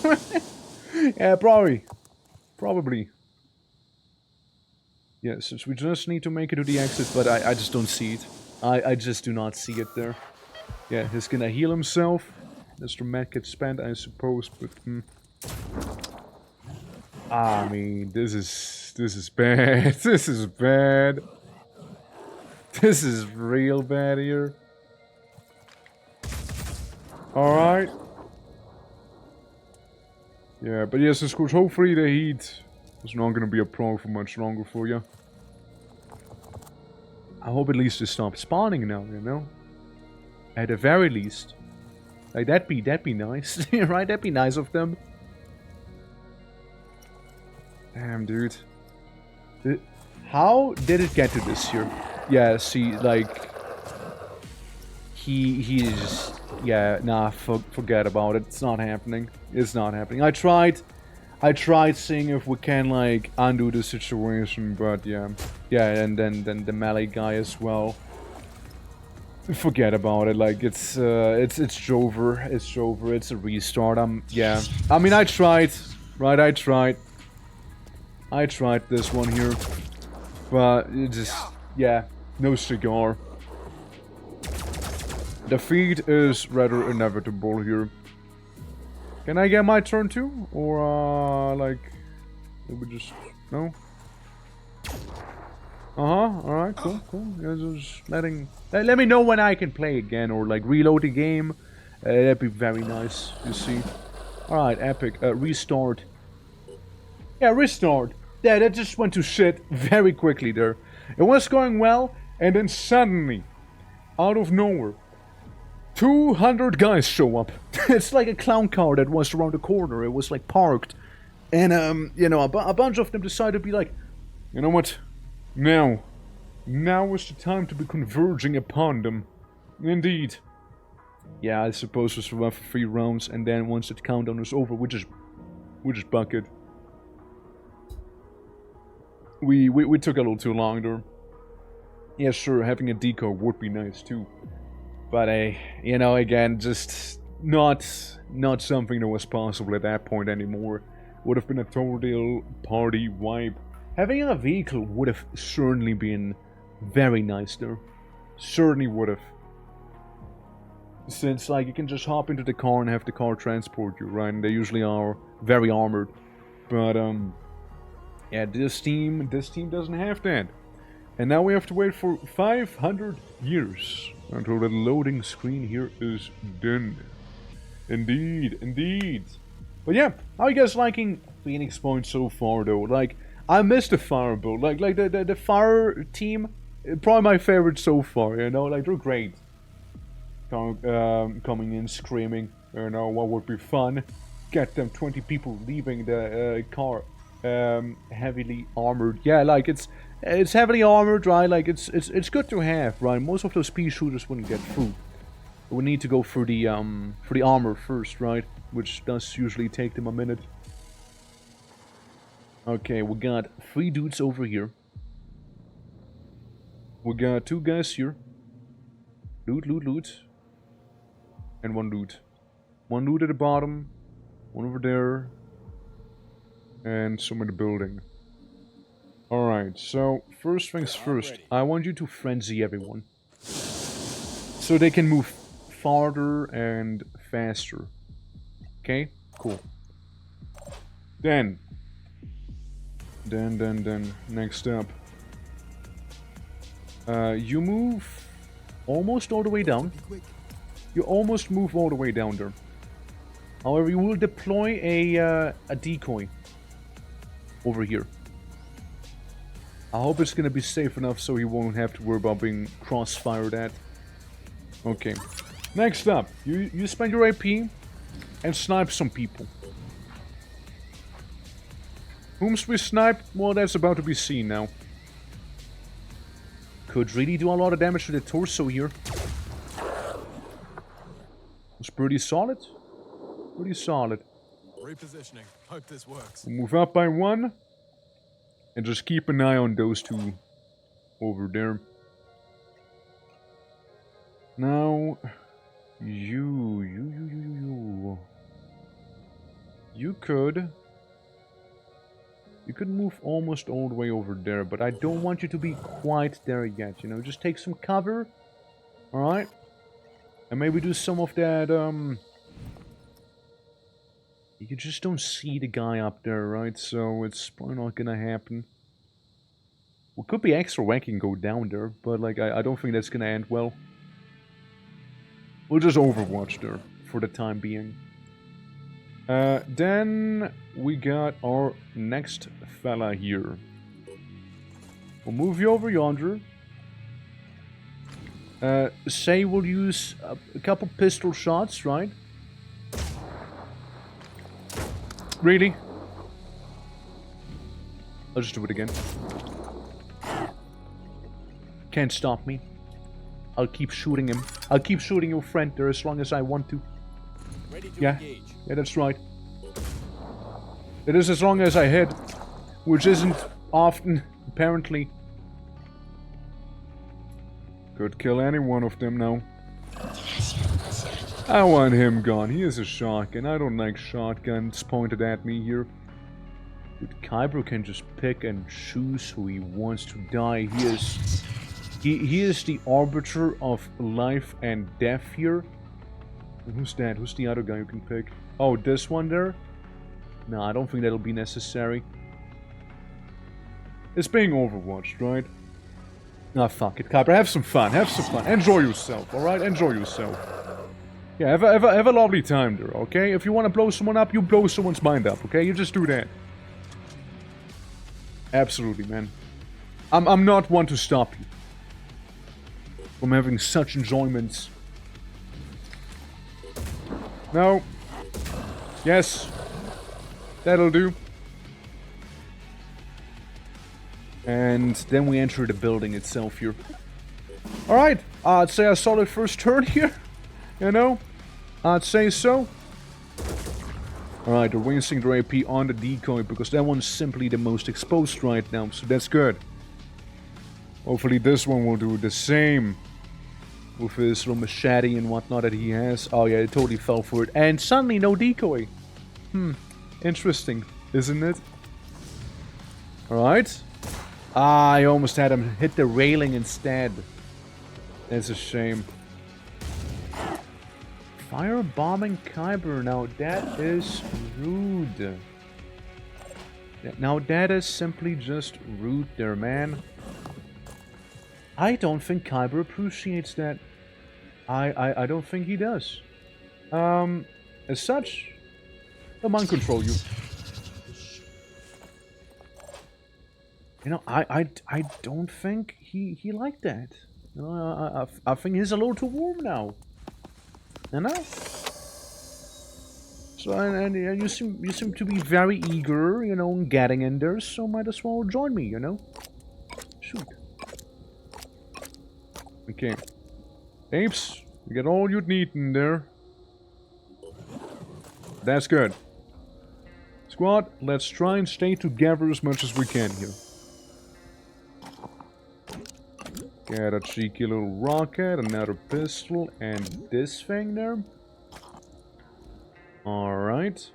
Yeah, probably. Yes, we just need to make it to the exit, but I just don't see it. I just do not see it there. Yeah, he's gonna heal himself. Mr. Matt gets spent, I suppose, but I mean, this is bad. This is bad. This is real bad here. Alright. Yeah, but yes, of course, hopefully the heat is not gonna be a problem for much longer for you. I hope at least they stop spawning now, you know? At the very least. Like, that'd be nice, right? That'd be nice of them. Damn, dude. How did it get to this here? Yeah, see, like... He is... Yeah, nah, forget about it. It's not happening. It's not happening. I tried seeing if we can, like, undo the situation, but yeah. Yeah, and then the melee guy as well. Forget about it. Like, it's over. It's over. It's a restart. Yeah. I mean, I tried. Right, I tried this one here. But it just... Yeah. No cigar. Defeat is rather inevitable here. Can I get my turn too? Or, like... Maybe just... No? Alright, cool. Yeah, just letting... Let me know when I can play again, or, like, reload the game. That'd be very nice, you see. Alright, epic. Restart. Yeah, restart. Yeah, that just went to shit very quickly there. It was going well, and then suddenly, out of nowhere, 200 guys show up. It's like a clown car that was around the corner. It was like parked. And, you know, a bunch of them decided to be like, you know what? Now is the time to be converging upon them. Indeed. Yeah, I suppose we survive for 3 rounds, and then once the countdown is over, we just bucket. We took a little too long there. Yeah, sure, having a deco would be nice too. But, you know, again, just not something that was possible at that point anymore. Would have been a total party vibe. Having a vehicle would have certainly been very nice there. Certainly would have. Since, like, you can just hop into the car and have the car transport you, right? And they usually are very armored. But, yeah, this team doesn't have that. And now we have to wait for 500 years until the loading screen here is done. Indeed. But yeah, how are you guys liking Phoenix Point so far though? Like, I missed the fire build. Like the fire team, probably my favorite so far, you know? Like, they're great. Coming in screaming, you know, what would be fun? Get them 20 people leaving the car heavily armored. Yeah, like, it's heavily armored, right? Like, it's good to have, right? Most of those pea shooters wouldn't get through. We need to go for the armor first, right? Which does usually take them a minute. Okay, we got 3 dudes over here. We got 2 guys here. Loot. And 1 loot. 1 loot at the bottom. 1 over there. And some in the building. Alright, so first things first. I want you to frenzy everyone. So they can move farther and faster. Okay? Cool. Then. Next up. You move almost all the way down. You almost move all the way down there. However, you will deploy a decoy over here. I hope it's gonna be safe enough so he won't have to worry about being crossfired at. Okay. Next up, you spend your AP and snipe some people. Whomst we snipe? Well, that's about to be seen now. Could really do a lot of damage to the torso here. pretty solid. Pretty solid. Repositioning. Hope this works. We'll move up by 1. And just keep an eye on those 2 over there. Now, you could move almost all the way over there, but I don't want you to be quite there yet, you know, just take some cover, alright? And maybe do some of that, you just don't see the guy up there, right? So it's probably not gonna happen. We could be extra wacky and go down there, but like, I don't think that's gonna end well. We'll just overwatch there for the time being. Then we got our next fella here. We'll move you over yonder. Say we'll use a couple pistol shots, right? Really? I'll just do it again. Can't stop me. I'll keep shooting him. I'll keep shooting your friend there as long as I want to. Ready to Yeah. engage. Yeah, that's right. It is as long as I hit. Which isn't often, apparently. Could kill any one of them now. I want him gone. He is a shotgun. I don't like shotguns pointed at me here. Dude, Kyber can just pick and choose who he wants to die. He is the arbiter of life and death here. Who's that? Who's the other guy who can pick? Oh, this one there? No, I don't think that'll be necessary. It's being overwatched, right? Ah, fuck it, Kyber. Have some fun. Have some fun. Enjoy yourself, alright? Enjoy yourself. Yeah, have a lovely time there, okay? If you want to blow someone up, you blow someone's mind up, okay? You just do that. Absolutely, man. I'm not one to stop you from having such enjoyments. No. Yes. That'll do. And then we enter the building itself here. Alright. I'd say a solid first turn here. You know? I'd say so. Alright, they're wasting their AP on the decoy because that one's simply the most exposed right now. So that's good. Hopefully this one will do the same. With his little machete and whatnot that he has. Oh yeah, it totally fell for it. And suddenly no decoy. Interesting, isn't it? Alright. Ah, I almost had him hit the railing instead. That's a shame. Firebombing Kyber. Now that is rude. Now that is simply just rude there, man. I don't think Kyber appreciates that. I don't think he does. As such, he'll mind control you. You know, I don't think he liked that. You know, I think he's a little too warm now. You know? So and you seem to be very eager, you know, in getting in there. So might as well join me, you know. Shoot. Okay. Apes, you get all you'd need in there. That's good. Squad, let's try and stay together as much as we can here. Get a cheeky little rocket, another pistol, and this thing there. Alright.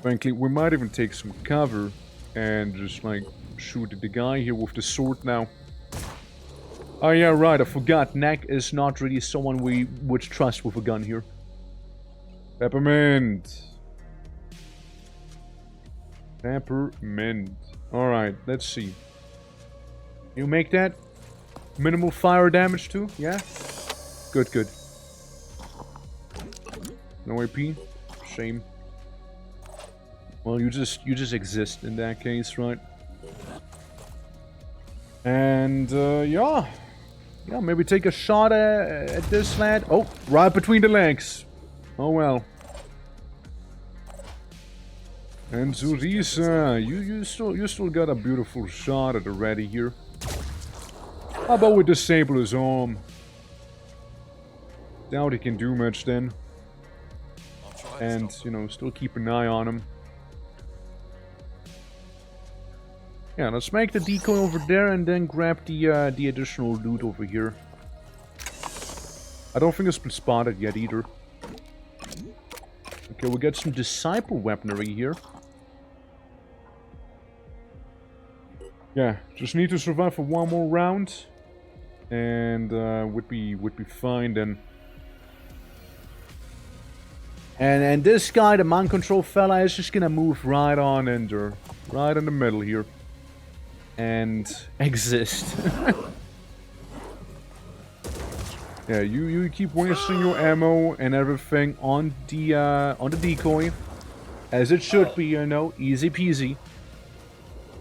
Frankly, we might even take some cover and just like shoot at the guy here with the sword now. Oh yeah, right, I forgot. Neck is not really someone we would trust with a gun here. Peppermint. Peppermint. Alright, let's see. You make that? Minimal fire damage too? Yeah? Good, good. No AP? Shame. Well, you just exist in that case, right? And, yeah. Yeah, maybe take a shot at this lad. Oh, right between the legs. Oh well. And Zurisa, you still got a beautiful shot at the ready here. How about we disable his arm? Doubt he can do much then. And, you know, still keep an eye on him. Yeah, let's make the decoy over there and then grab the additional loot over here. I don't think it's been spotted yet either. Okay, we get some disciple weaponry here. Yeah, just need to survive for one more round. And would be fine then. And this guy, the mind control fella, is just gonna move right on in there. Right in the middle here. And exist. Yeah, you keep wasting your ammo and everything on the decoy. As it should be, you know, easy peasy.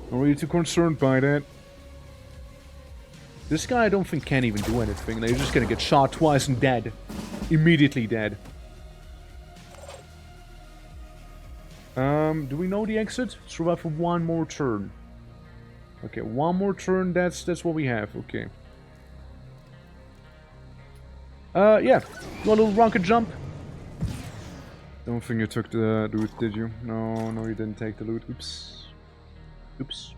Not really too concerned by that. This guy I don't think can even do anything. They're just gonna get shot twice and dead. Immediately dead. Do we know the exit? Survive for one more turn. Okay, one more turn, that's what we have, okay. Yeah. You want a little rocket jump? Don't think you took the loot, did you? No, you didn't take the loot. Oops. Oops.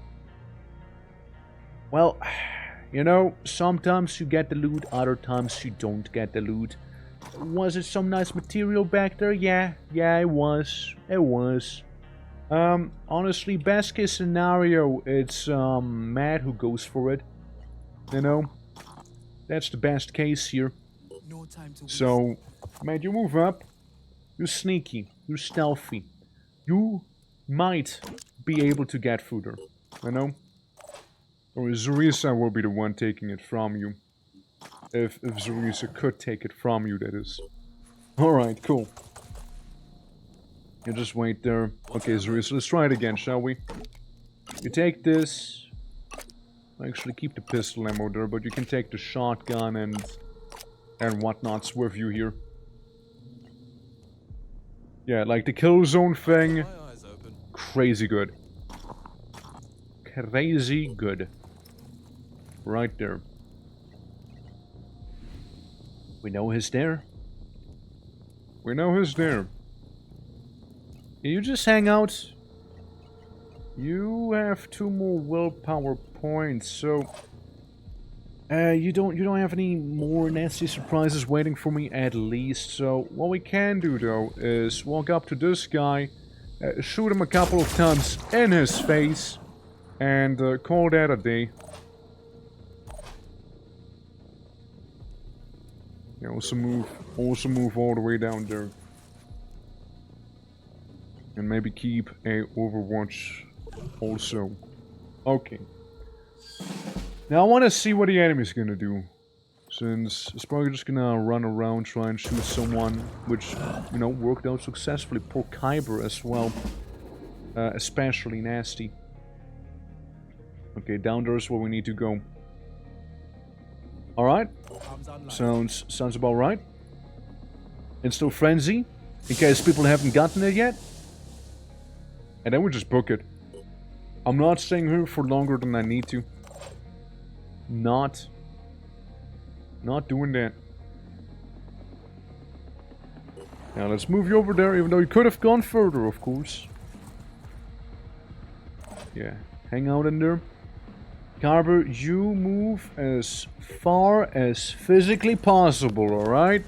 Well, you know, sometimes you get the loot, other times you don't get the loot. Was it some nice material back there? Yeah, it was. It was. Honestly, best case scenario, it's Matt who goes for it. You know, that's the best case here. No time to So, Matt, you move up. You're sneaky. You're stealthy. You might be able to get fooder. You know? Or Zurisa will be the one taking it from you. If Zurisa could take it from you, that is. Alright, cool. You just wait there. Okay, Zurisa, let's try it again, shall we? You take this. Actually, keep the pistol ammo there, but you can take the shotgun and whatnots with you here. Yeah, like the kill zone thing. Crazy good. Crazy good. Right there. We know he's there. We know he's there. You just hang out. You have 2 more willpower points, so you don't have any more nasty surprises waiting for me at least. So what we can do though is walk up to this guy, shoot him a couple of times in his face, and call that a day. Yeah, also move all the way down there. And maybe keep a overwatch also. Okay. Now I want to see what the enemy's gonna do. Since it's probably just gonna run around, try and shoot someone, which, you know, worked out successfully. Poor Kyber as well. Especially nasty. Okay, down there is where we need to go. Alright. Sounds about right. Insta Frenzy, in case people haven't gotten it yet. And then we just book it. I'm not staying here for longer than I need to. Not doing that. Now let's move you over there, even though you could have gone further, of course. Yeah, hang out in there. Carver, you move as far as physically possible, alright?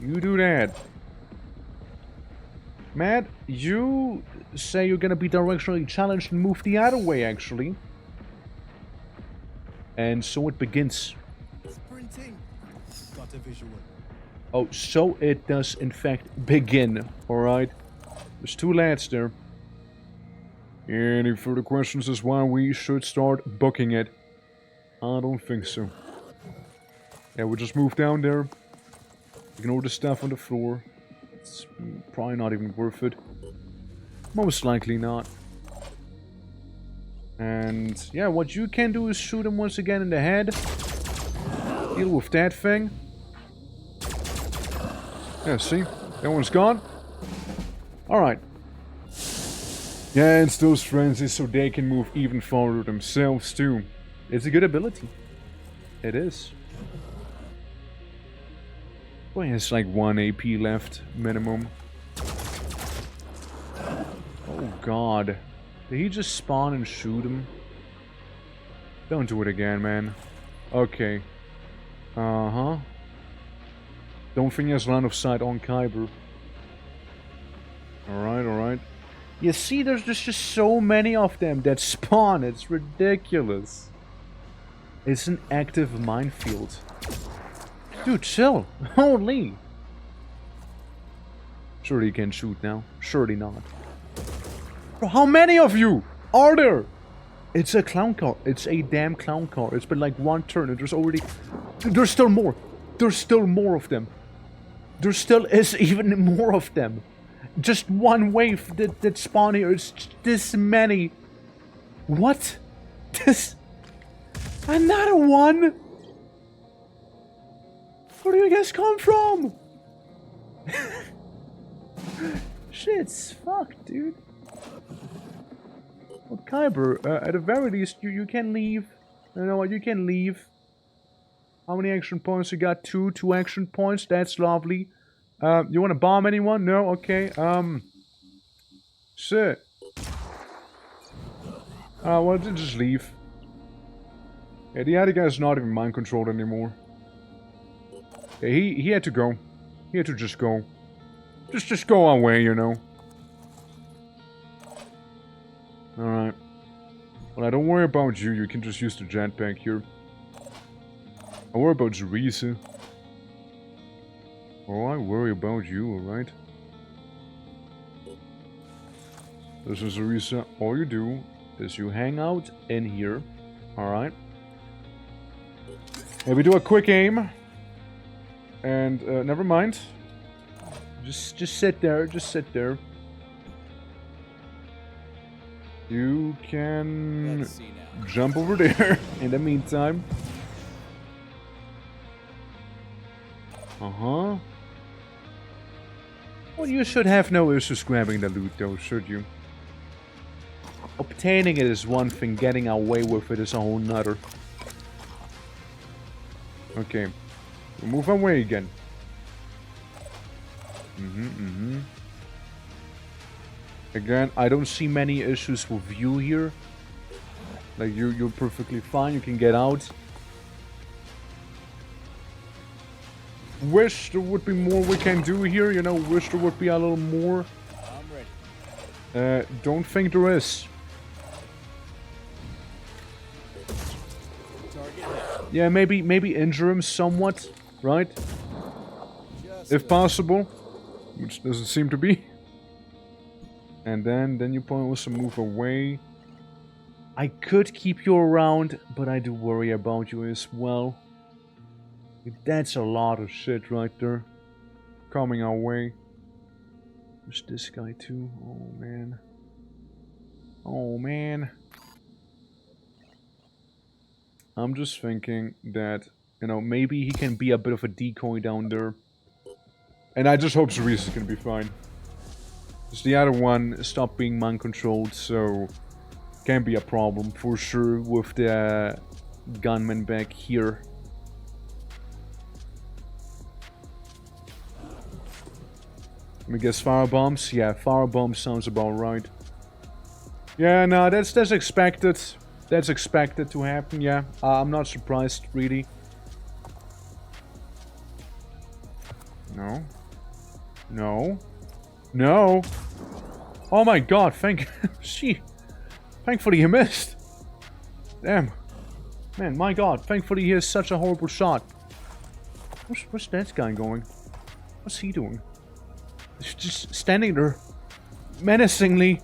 You do that. Matt, you say you're gonna be directionally challenged and move the other way, actually. And so it begins. Sprinting. Got a visual. Oh, so it does in fact begin, alright? There's 2 lads there. Any further questions as why we should start booking it? I don't think so. Yeah, we'll just move down there. Ignore the stuff on the floor. It's probably not even worth it. Most likely not. And yeah, what you can do is shoot him once again in the head. Deal with that thing. Yeah, see? That one's gone. Alright. Yeah, and those frenzies so they can move even farther themselves too. It's a good ability. It is. Boy, has like 1 AP left, minimum. Oh god. Did he just spawn and shoot him? Don't do it again, man. Okay. Uh-huh. Don't think he has line of sight on Kyber. Alright, alright. You see, there's just so many of them that spawn. It's ridiculous. It's an active minefield. Dude, chill. Holy. Surely you can shoot now. Surely not. Bro, how many of you are there? It's a clown car. It's a damn clown car. It's been like 1 turn and there's already... There's still more. There's still more of them. There still is even more of them. Just 1 wave that spawn here. It's this many. What? This... Another one? Where do you guys come from? Shit's fucked, dude. Well, Kyber, at the very least, you can leave. You know what? You can leave. How many action points you got? 2 action points. That's lovely. You want to bomb anyone? No? Okay. Shit. Well, just leave. Yeah, the other guy's not even mind controlled anymore. Yeah, he had to go. He had to just go. Just go away, you know. Alright. Well, don't worry about you. You can just use the jetpack here. Don't worry about Zerisa. Oh, I worry about you, alright? This is Zerisa. All you do is you hang out in here. Alright? Maybe do a quick aim. And, never mind. Just sit there. Just sit there. You can jump over there in the meantime. Uh-huh. Well, you should have no issues grabbing the loot, though, should you? Obtaining it is one thing, getting away with it is a whole nother. Okay. We'll move away again. Again, I don't see many issues with you here. Like, you're perfectly fine, you can get out. Wish there would be more we can do here, you know, wish there would be a little more. I'm ready. Don't think there is. Yeah, maybe injure him somewhat, right? If possible, which doesn't seem to be. And then you probably also move away. I could keep you around, but I do worry about you as well. That's a lot of shit right there. Coming our way. There's this guy too. Oh man. Oh man. I'm just thinking that, you know, maybe he can be a bit of a decoy down there. And I just hope Cerise is gonna be fine. Because the other one stopped being mind controlled, so can be a problem for sure with the gunman back here. Let me guess, firebombs? Yeah, firebombs sounds about right. Yeah, no, that's expected. That's expected to happen, yeah. I'm not surprised, really. No. No. No! Oh my god, thankfully he missed. Damn. Man, my god, thankfully he has such a horrible shot. Where's that guy going? What's he doing? He's just standing there. Menacingly.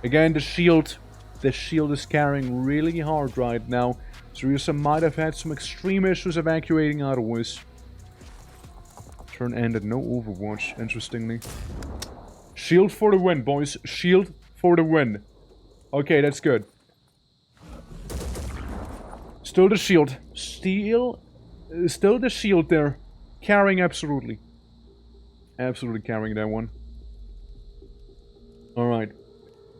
Again, the shield. The shield is carrying really hard right now. Cerisa might have had some extreme issues evacuating otherwise. Turn ended, no Overwatch, interestingly. Shield for the win, boys. Shield for the win. Okay, that's good. Still the shield. Still the shield there. Carrying absolutely. Absolutely carrying that one. Alright.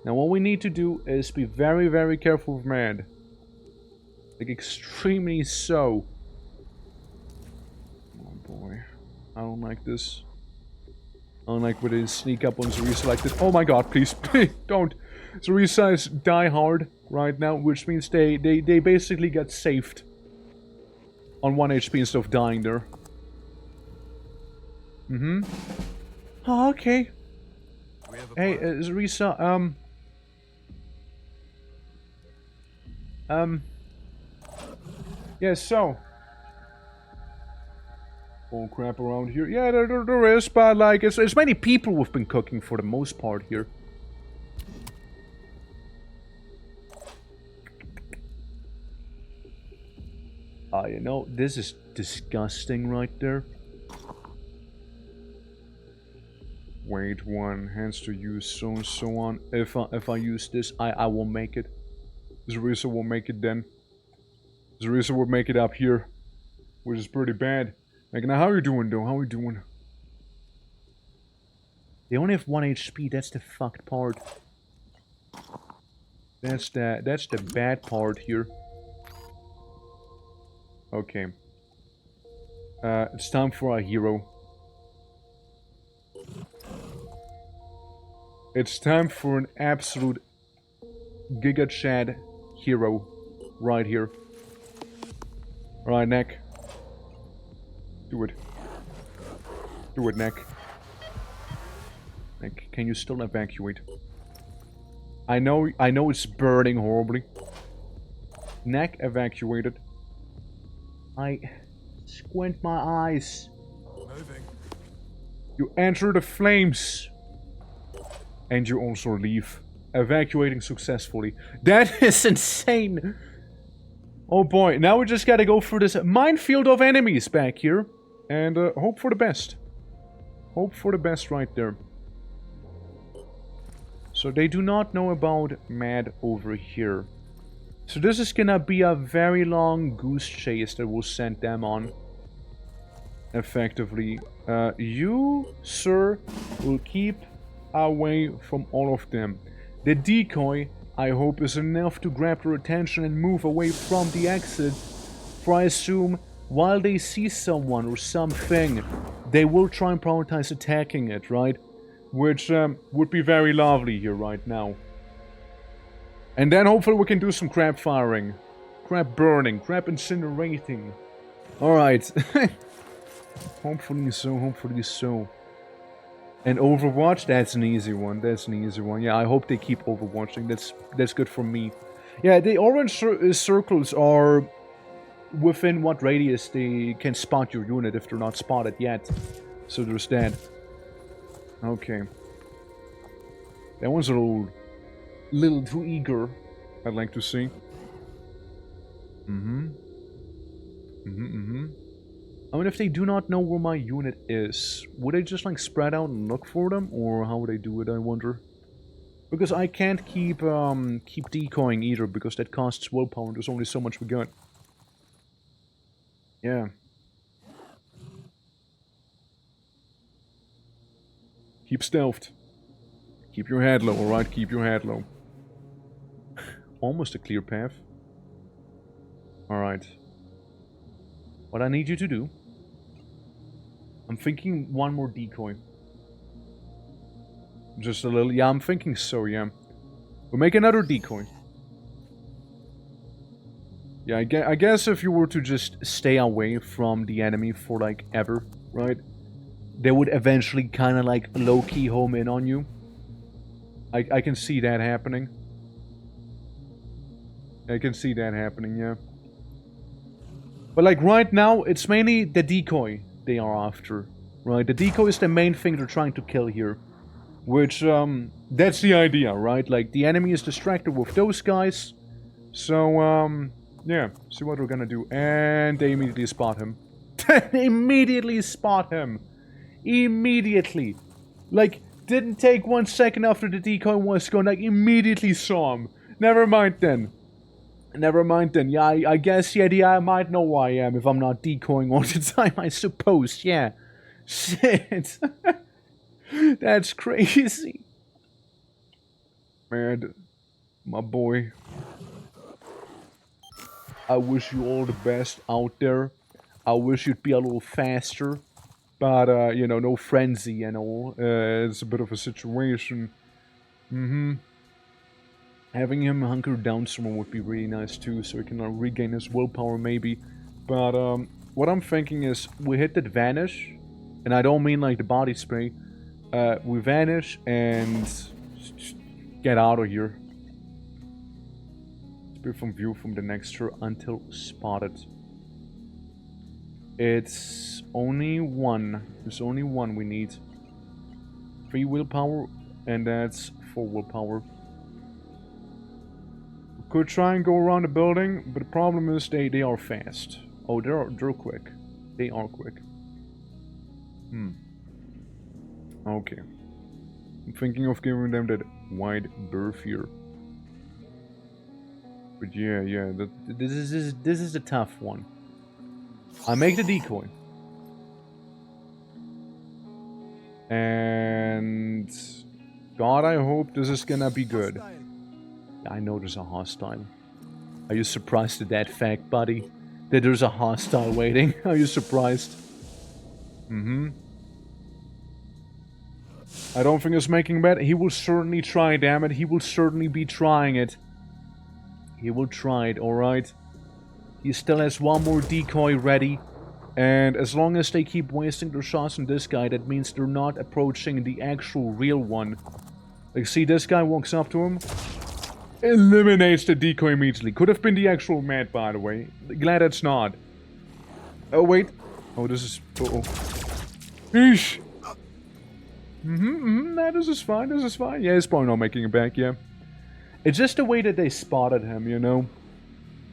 Now what we need to do is be very, very careful with Mad. Like extremely so. I don't like this. I don't like when they sneak up on Zerisa like this. Oh my god, please, please, don't. Zerisa is die hard right now, which means they basically get saved on 1 HP instead of dying there. Mm-hmm. Oh, okay. Hey, Zerisa, yeah, so. All crap around here. Yeah, there is, but like, it's many people who've been cooking for the most part here. You know, this is disgusting right there. Wait, one has to use so and so on. If I use this, I won't make it. Zerisa will make it then. Zerisa will make it up here, which is pretty bad. Like, now, how are you doing, though? How are you doing? They only have 1 HP. That's the fucked part. That's the bad part here. Okay. It's time for our hero. It's time for an absolute Giga Chad hero. Right here. Right, neck. Do it. Do it, neck. Neck, can you still evacuate? I know it's burning horribly. Neck evacuated. I squint my eyes. Moving. You enter the flames. And you also leave. Evacuating successfully. That is insane. Oh boy, now we just gotta go through this minefield of enemies back here. And hope for the best. Hope for the best right there. So they do not know about Mad over here. So this is gonna be a very long goose chase that we'll send them on. Effectively. You, sir, will keep away from all of them. The decoy, I hope, is enough to grab their attention and move away from the exit. For I assume, while they see someone or something, they will try and prioritize attacking it, right? Which would be very lovely here right now. And then hopefully we can do some crab firing. Crab burning, crab incinerating. Alright. Hopefully so, hopefully so. And Overwatch, that's an easy one, that's an easy one. Yeah, I hope they keep Overwatching, that's good for me. Yeah, the orange circles are within what radius they can spot your unit if they're not spotted yet. So there's that. Okay. That one's a little too eager, I'd like to see. I mean, if they do not know where my unit is, would they just like spread out and look for them? Or how would they do it, I wonder? Because I can't keep decoying either, because that costs willpower and there's only so much we got. Yeah. Keep stealthed. Keep your head low, alright? Keep your head low. Almost a clear path. Alright. What I need you to do... I'm thinking one more decoy. Just a little... Yeah, I'm thinking so, yeah. We'll make another decoy. Yeah, I guess if you were to just stay away from the enemy for, like, ever, right? They would eventually kind of, like, low-key home in on you. I can see that happening. I can see that happening, yeah. But, like, right now, it's mainly the decoy they are after, right? The decoy is the main thing they're trying to kill here. Which, that's the idea, right? Like, the enemy is distracted with those guys. So, yeah, see what we're gonna do. And they immediately spot him. They immediately spot him. Immediately. Like, didn't take 1 second after the decoy was gone, like, immediately saw him. Never mind then. Never mind then. Yeah, I guess, yeah, I might know who I am if I'm not decoying all the time, I suppose. Yeah. Shit. That's crazy. Man, my boy. I wish you all the best out there. I wish you'd be a little faster. But, you know, no frenzy and all. It's a bit of a situation. Having him hunker down somewhere would be really nice too, so he can regain his willpower maybe. But, what I'm thinking is, we hit that vanish, and I don't mean like the body spray. We vanish and get out of here. Disappear from view from the next turn until spotted. It's only one. There's only one we need. 3 willpower, and that's 4 willpower. We could try and go around the building, but the problem is they are fast. Oh, they're quick. They are quick. Okay. I'm thinking of giving them that wide berth here. But yeah, this is a tough one. I make the decoy. And God, I hope this is gonna be good. I know there's a hostile. Are you surprised at that fact, buddy? That there's a hostile waiting? Are you surprised? I don't think it's making bad. He will certainly try, damn it. He will certainly be trying it. He will try it, alright? He still has one more decoy ready. And as long as they keep wasting their shots on this guy, that means they're not approaching the actual real one. Like, see, this guy walks up to him. Eliminates the decoy immediately. Could have been the actual Matt, by the way. Glad it's not. Oh, wait. Oh, this is... Uh-oh. Eesh. Nah, this is fine, this is fine. Yeah, he's probably not making it back, yeah. It's just the way that they spotted him, you know?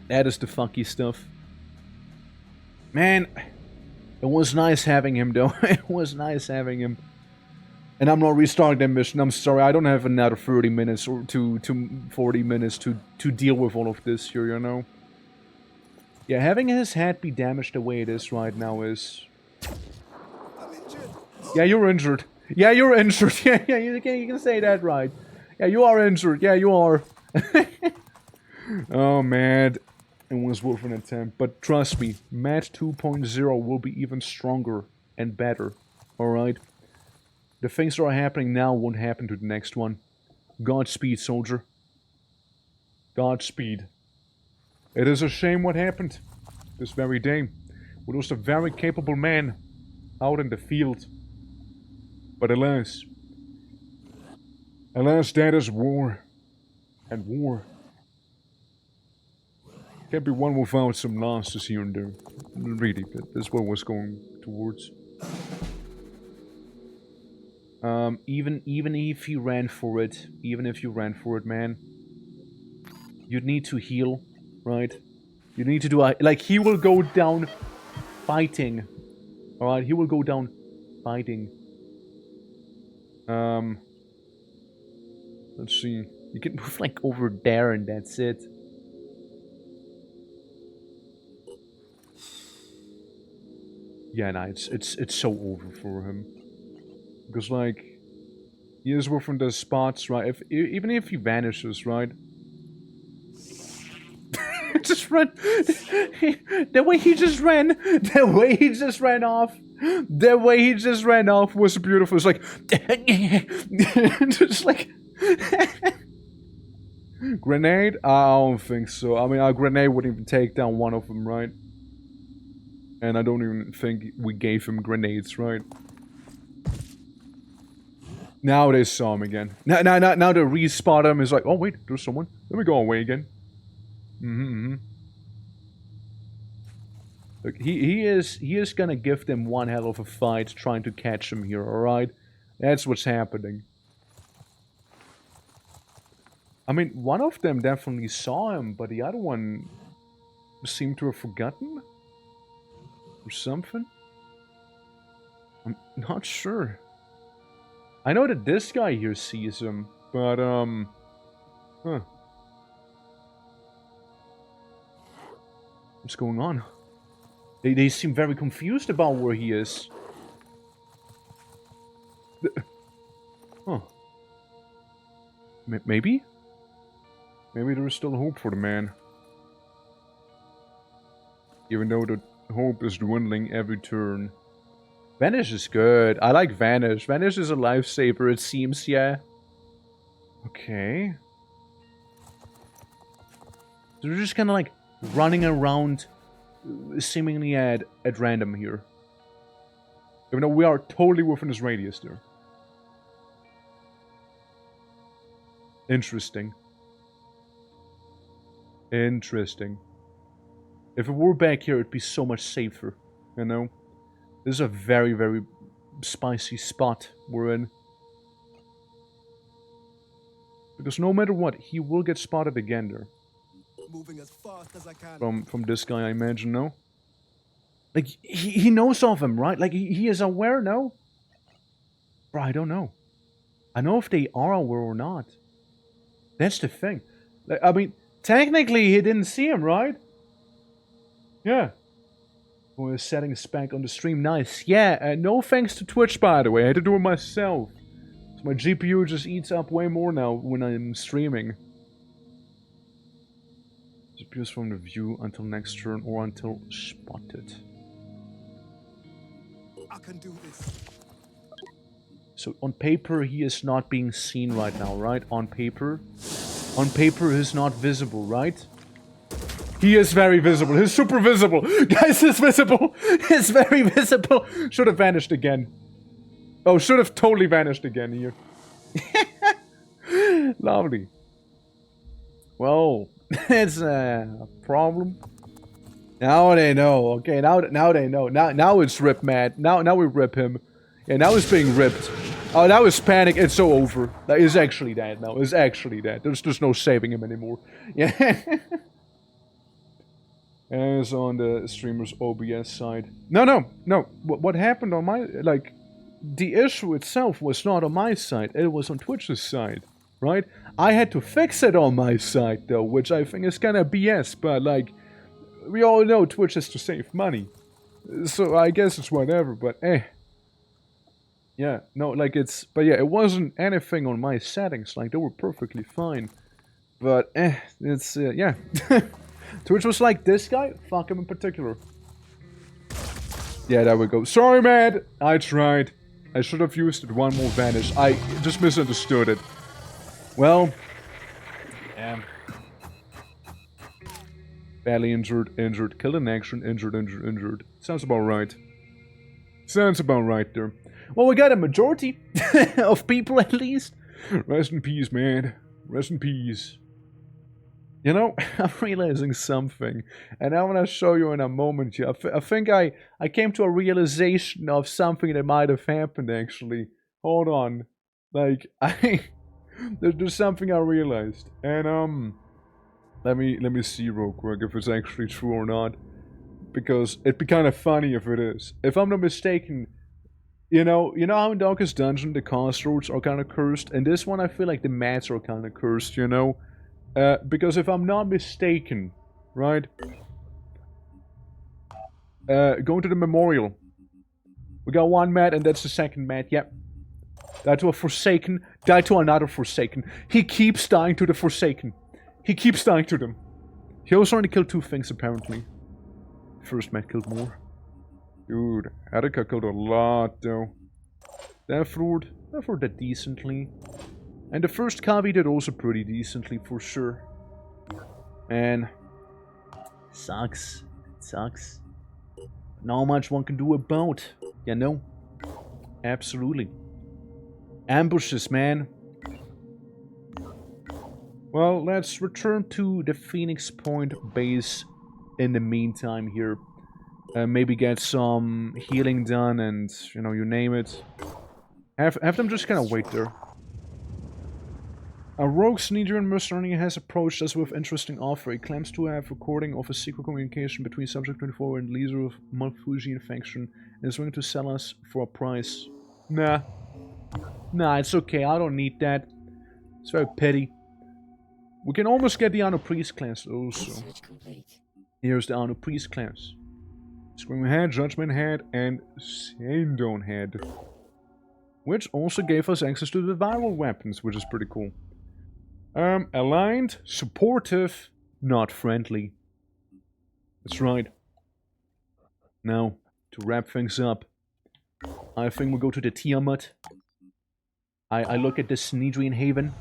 That is the funky stuff. Man, it was nice having him, though. It was nice having him. And I'm not restarting that mission, I'm sorry. I don't have another 30 minutes or to 40 minutes to deal with all of this here, you know? Yeah, having his head be damaged the way it is right now is... Yeah, you're injured. Yeah, you're injured. Yeah, you can say that right. Yeah, you are injured. Yeah, you are. Oh, man. It was worth an attempt. But trust me, Match 2.0 will be even stronger and better. Alright? The things that are happening now won't happen to the next one. Godspeed, soldier. Godspeed. It is a shame what happened this very day. We lost a very capable man out in the field. But alas, that is war. And war can't be won without some losses here and there. Really, that's what was going towards. Even if you ran for it, man, you'd need to heal, right? You need to do like, he will go down fighting. Alright, he will go down fighting. Let's see. You can move like over there and that's it. Yeah, no, it's so over for him. Because like, he is within the spots, right? Even if he vanishes, right? Just run. The way he just ran off was beautiful. It's like, just like, grenade? I don't think so. I mean, a grenade wouldn't even take down one of them, right? And I don't even think we gave him grenades, right? Now they saw him again. Now they respot him. Is like, oh wait, there's someone. Let me go away again. Look, he is gonna give them one hell of a fight trying to catch him here, alright? That's what's happening. I mean, one of them definitely saw him, but the other one seemed to have forgotten? Or something? I'm not sure. I know that this guy here sees him, but, huh. What's going on? They seem very confused about where he is. Huh. Maybe? Maybe there is still hope for the man. Even though the hope is dwindling every turn. Vanish is good. I like Vanish. Vanish is a lifesaver, it seems, yeah. Okay. So we're just kind of like running around seemingly at random here. Even though we are totally within this radius there. Interesting. Interesting. If it were back here, it'd be so much safer, you know? This is a very, very spicy spot we're in. Because no matter what, he will get spotted again there. Moving as fast as I can. From this guy, I imagine, no? Like, he knows of him, right? Like, he is aware, no? Bro, I don't know. I know if they are aware or not. That's the thing. Like, I mean, technically, he didn't see him, right? Yeah. We're setting spec on the stream. Nice. Yeah, no thanks to Twitch, by the way. I had to do it myself. So my GPU just eats up way more now when I'm streaming. Disappears from the view until next turn or until spotted. I can do this. So on paper, he is not being seen right now, right? On paper. On paper, he's not visible, right? He is very visible. He's super visible. Guys, he's visible. He's very visible. Should have vanished again. Oh, should have totally vanished again here. Lovely. Well, it's a problem. Now they know. Okay, now they know. Now it's rip mad. Now we rip him. Yeah, now he's being ripped. Oh, that was panic. It's so over. That is actually dead now. It's actually dead. There's no saving him anymore. Yeah. And it's on the streamer's OBS side. No. What happened on my... Like, the issue itself was not on my side. It was on Twitch's side. Right? I had to fix it on my side, though. Which I think is kind of BS. But, like, we all know Twitch is to save money. So, I guess it's whatever. But, yeah, no, like it's... But yeah, it wasn't anything on my settings. Like, they were perfectly fine. But, it's... yeah. Twitch was like, this guy? Fuck him in particular. Yeah, there we go. Sorry, man! I tried. I should have used it one more vanish. I just misunderstood it. Well... Yeah. Badly injured. Killed in action. Injured. Sounds about right. Sounds about right there. Well, we got a majority of people at least. Rest in peace, man. Rest in peace. You know, I'm realizing something. And I want to show you in a moment here. I think I came to a realization of something that might have happened, actually. Hold on. Like, there's something I realized. And, let me see real quick if it's actually true or not. Because it'd be kind of funny if it is. If I'm not mistaken... You know how in Darkest Dungeon the crossroads are kind of cursed? In this one I feel like the mats are kind of cursed, you know? Because if I'm not mistaken, right? Going to the memorial. We got one mat and that's the second mat, yep. Died to a Forsaken, died to another Forsaken. He keeps dying to the Forsaken. He keeps dying to them. He also only killed 2 things apparently. First mat killed more. Dude, Attica killed a lot, though. Death Lord did decently. And the first Kavi did also pretty decently, for sure. Man. Sucks. It sucks. Not much one can do about, you know? Absolutely. Ambushes, man. Well, let's return to the Phoenix Point base in the meantime here. Maybe get some healing done and, you know, you name it. Have them just kind of wait there. A rogue Sneedian mercenary has approached us with interesting offer. He claims to have recording of a secret communication between Subject 24 and leader of Malthusian faction and is willing to sell us for a price. Nah. Nah, it's okay. I don't need that. It's very petty. We can almost get the Honor Priest class also. Here's the Honor Priest class. Screaming Head, Judgment Head, and Sandone Head. Which also gave us access to the viral weapons, which is pretty cool. Aligned, supportive, not friendly. That's right. Now, to wrap things up. I think we'll go to the Tiamat. I look at this Snedrian Haven.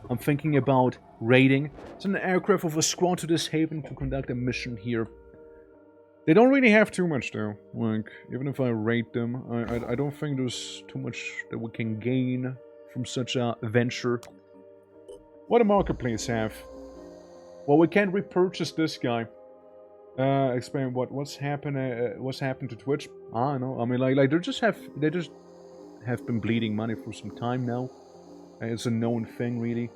I'm thinking about raiding. Send an aircraft of a squad to this haven to conduct a mission here. They don't really have too much though. Like, even if I raid them, I don't think there's too much that we can gain from such a venture. What do marketplace have? Well, we can't repurchase this guy. Explain what's happened to Twitch? I don't know. I mean, like they just have been bleeding money for some time now. It's a known thing, really.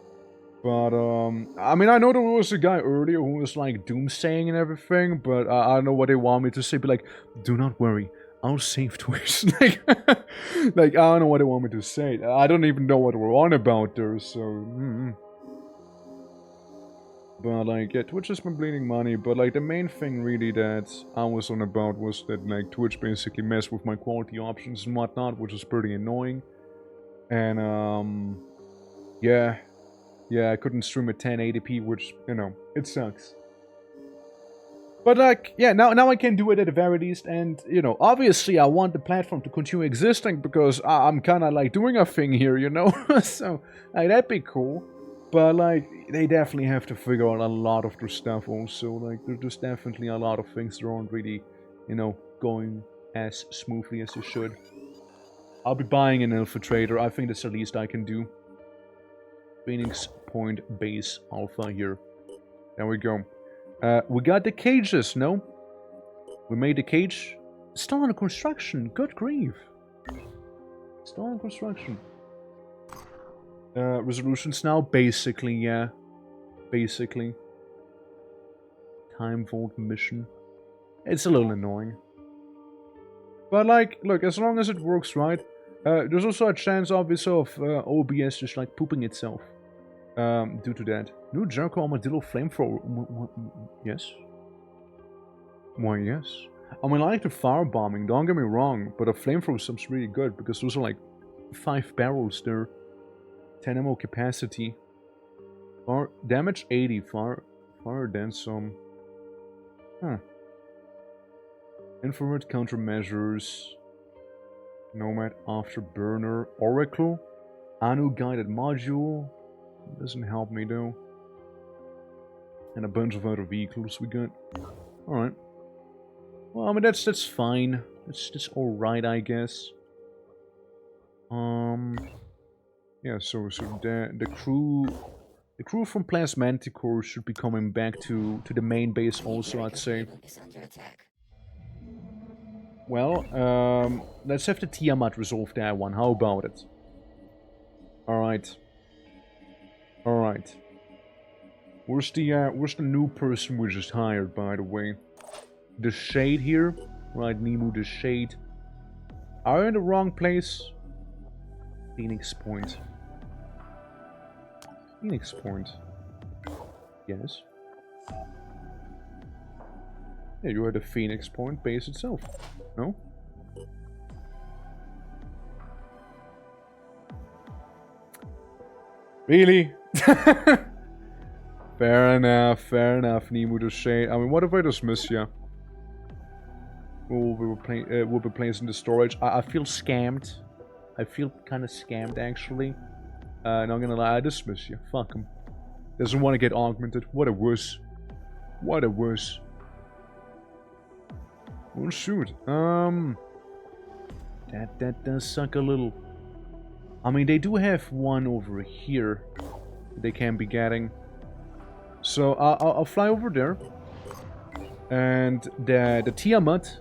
But I mean, I know there was a guy earlier who was like doomsaying and everything, but I don't know what they want me to say. Be like, do not worry, I'll save Twitch. like, I don't know what they want me to say. I don't even know what we're on about there. So. But, like, yeah, Twitch has been bleeding money, but, like, the main thing, really, that I was on about was that, like, Twitch basically messed with my quality options and whatnot, which is pretty annoying. And, yeah, I couldn't stream at 1080p, which, you know, it sucks. But, like, yeah, now I can do it at the very least, and, you know, obviously I want the platform to continue existing, because I'm kind of, like, doing a thing here, you know? So, like, that'd be cool. But, like, they definitely have to figure out a lot of their stuff also. Like, there's definitely a lot of things that aren't really, you know, going as smoothly as they should. I'll be buying an Infiltrator. I think that's the least I can do. Phoenix Point Base Alpha here. There we go. We got the cages, no? We made the cage. Still under construction. Good grief. Still under construction. Resolutions now? Basically, yeah. Basically. Time Vault mission. It's a little annoying. But, like, look, as long as it works right, there's also a chance, obviously, of OBS just, like, pooping itself. Due to that. New Jericho Armadillo Flamethrower. Yes? Why, yes. I mean, I like the firebombing, don't get me wrong, but a flamethrower seems really good, because those are, like, 5 barrels there. 10 ammo capacity. Fire damage 80. Fire then some. Huh. Infrared countermeasures. Nomad afterburner. Oracle. Anu guided module. Doesn't help me though. And a bunch of other vehicles we got. Alright. Well, I mean that's fine. That's alright, I guess. Yeah, so the crew from Plasmanticore should be coming back to the main base also, I'd say. Well, let's have the Tiamat resolve that one. How about it? Alright. Alright. Where's the new person we just hired, by the way? The Shade here. Right, Nemu the Shade. Are you in the wrong place? Phoenix Point. Phoenix Point. Yes. Yeah, you are the Phoenix Point base itself. No? Really? Fair enough, Nemu the Shade. I mean, what if I just miss you? We'll be placing the storage. I feel scammed. I feel kind of scammed, actually. Not gonna lie, I dismiss you. Fuck him. Doesn't want to get augmented. What a wuss. What a wuss. Well, shoot. That does suck a little. I mean, they do have one over here they can be getting. So, I'll fly over there. And the Tiamat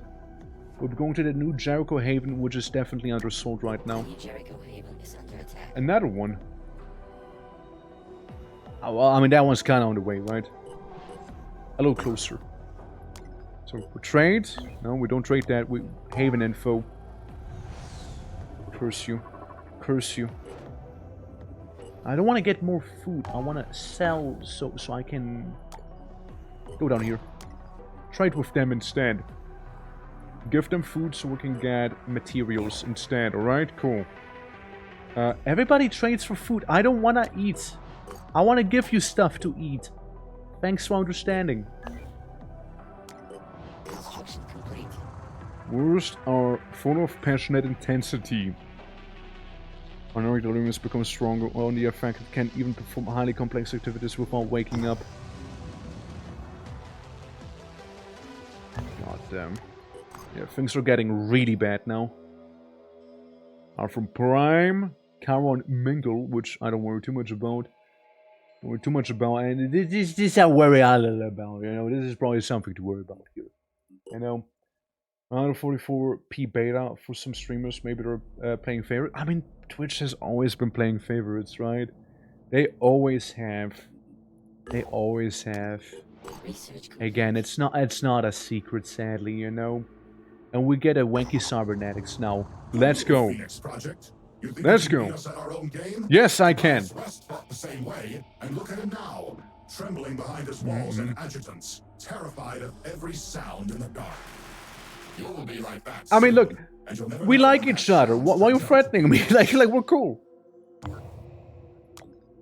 will be going to the new Jericho Haven, which is definitely under assault right now. Another one. Oh, well, I mean, that one's kind of on the way, right? A little closer. So, we trade. No, we don't trade that. We Haven info. Curse you. Curse you. I don't want to get more food. I want to sell so I can go down here. Trade with them instead. Give them food so we can get materials instead, alright? Cool. Everybody trades for food. I don't want to eat. I want to give you stuff to eat. Thanks for understanding. Construction complete. Worst are full of passionate intensity. Minority deliriums become stronger, or the affected can even perform highly complex activities without waking up. God damn. Yeah, things are getting really bad now. Are from Prime, Caro and Mingle, which I don't worry too much about. And this I worry a little about, you know, this is probably something to worry about here. You know, 144p beta for some streamers, maybe they're playing favorite. I mean, Twitch has always been playing favorites, right? They always have. Again, it's not a secret, sadly, you know. And we get a wanky cybernetics now. Let's go. Let's go. Yes, I can. The same way, and look at him now, trembling behind his walls and adjutants, terrified of every sound in the dark. You'll be like that. I mean, look, we like each other. Why are you threatening me? like we're cool.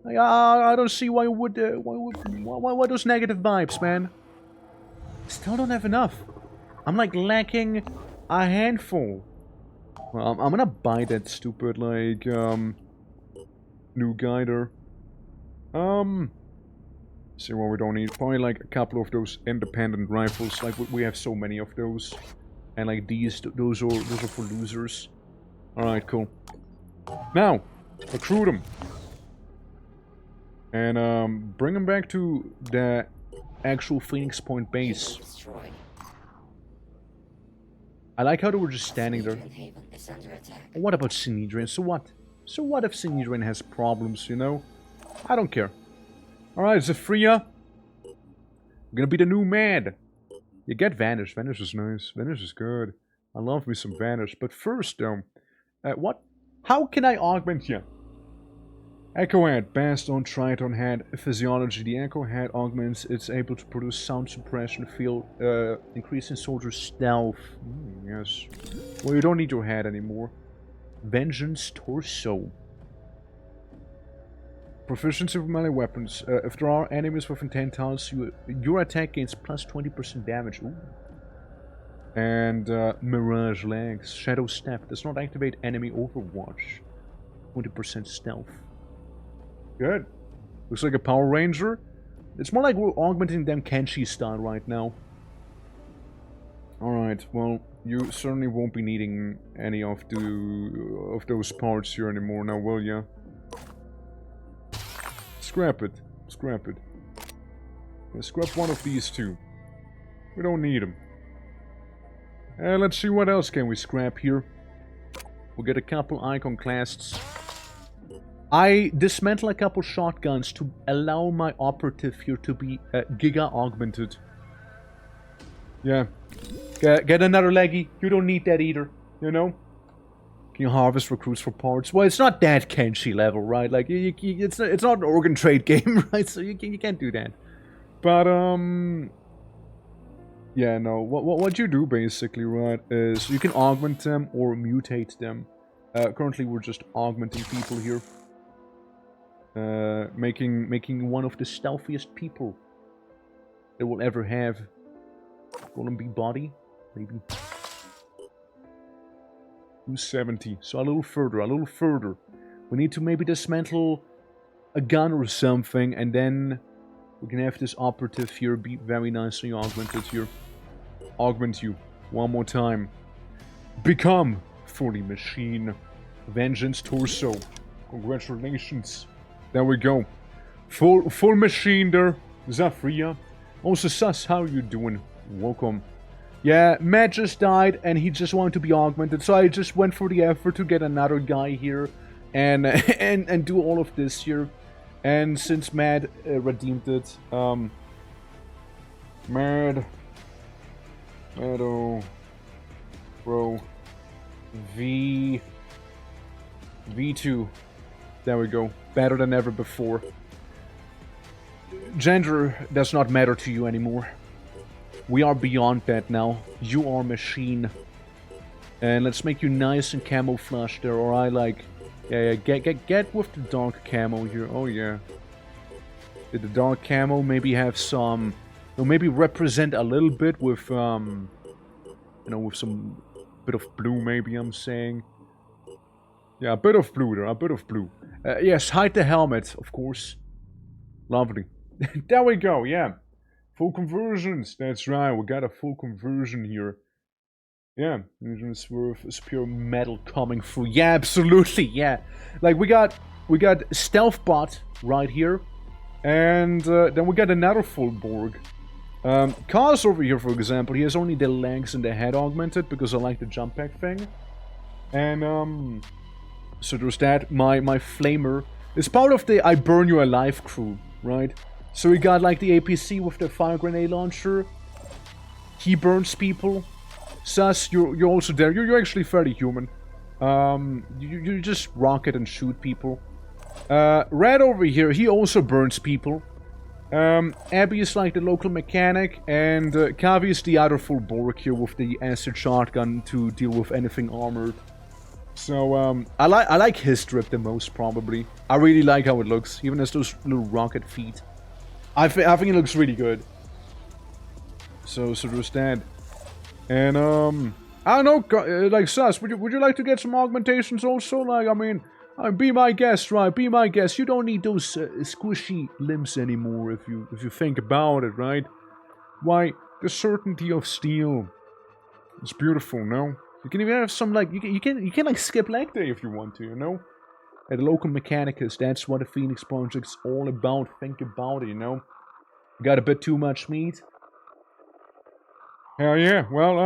Like, I don't see why you would. Why those negative vibes, man? Still don't have enough. I'm like lacking a handful. Well, I'm gonna buy that stupid like new guider. See what we don't need. Probably like a couple of those independent rifles. Like we have so many of those. And like those are for losers. Alright, cool. Now, recruit them. And bring them back to the actual Phoenix Point base. I like how they were just standing there. What about Sinedrian? So what? So what if Sinedrian has problems, you know? I don't care. Alright, Zephyria. I'm gonna be the new man. You get Vanish. Vanish is nice. Vanish is good. I love me some Vanish. But first, though, what? How can I augment you? Echo Head, Bastion, Triton Head, Physiology. The Echo Head augments. It's able to produce sound suppression, field, increasing soldier stealth. Yes. Well, you don't need your head anymore. Vengeance Torso. Proficiency with melee weapons. If there are enemies within 10 tiles, your attack gains plus 20% damage. Ooh. And Mirage Legs. Shadow Step. Does not activate enemy overwatch. 20% stealth. Good. Looks like a Power Ranger. It's more like we're augmenting them Kenshi style right now. Alright, well, you certainly won't be needing any of those parts here anymore now, will ya? Scrap it. Scrap it. Yeah, scrap one of these two. We don't need them. Let's see what else can we scrap here. We'll get a couple icon clasts. I dismantle a couple shotguns to allow my operative here to be giga augmented. Yeah. Get another leggy. You don't need that either. You know? Can you harvest recruits for parts? Well, it's not that Kenshi level, right? Like, it's not an organ trade game, right? So you can't do that. But, yeah, no. What you do, basically, right, is you can augment them or mutate them. Currently, we're just augmenting people here. Making one of the stealthiest people they will ever have. Golem Bee body, maybe. 270. So a little further. We need to maybe dismantle a gun or something, and then we can have this operative here be very nicely augmented here. Augment you. One more time. Become fully machine. Vengeance Torso. Congratulations. There we go. Full machine there. Zephyria. Also, Sus, how you doing? Welcome. Yeah, Matt just died and he just wanted to be augmented, so I just went for the effort to get another guy here and and do all of this here. And since Matt redeemed it, Meadow, bro, V2. There we go. Better than ever before. Gender does not matter to you anymore. We are beyond that now. You are machine. And let's make you nice and camouflaged there, or I like... Yeah, get with the dark camo here. Oh yeah. Did the dark camo maybe have some... Or maybe represent a little bit with, you know, with some bit of blue, maybe I'm saying. Yeah, a bit of blue there, a bit of blue. Yes, hide the helmet, of course. Lovely. There we go, yeah. Full conversions, that's right, we got a full conversion here. Yeah, Swerve is pure metal coming through. Yeah, absolutely, yeah. Like, we got Stealth Bot right here. And then we got another full Borg. Kaz over here, for example, he has only the legs and the head augmented because I like the jump pack thing. And, so there's that. My Flamer is part of the I Burn You Alive crew, right? So we got like the APC with the fire grenade launcher. He burns people. Sus, you're also there. You're actually fairly human. You just rocket and shoot people. Red over here, he also burns people. Abby is like the local mechanic, and Kavi is the other full Borg here with the acid shotgun to deal with anything armored. So, I like his strip the most, probably. I really like how it looks, even as those little rocket feet. I think it looks really good. So there's that. And, I don't know, like, Sus, would you like to get some augmentations also? Like, I mean, be my guest, right? Be my guest. You don't need those squishy limbs anymore if you think about it, right? Why, the certainty of steel is beautiful, no? You can even have some, like, you can like skip leg day if you want to, you know? At the local Mechanicus, that's what the Phoenix Project's all about. Think about it, you know? Got a bit too much meat? Hell yeah, well,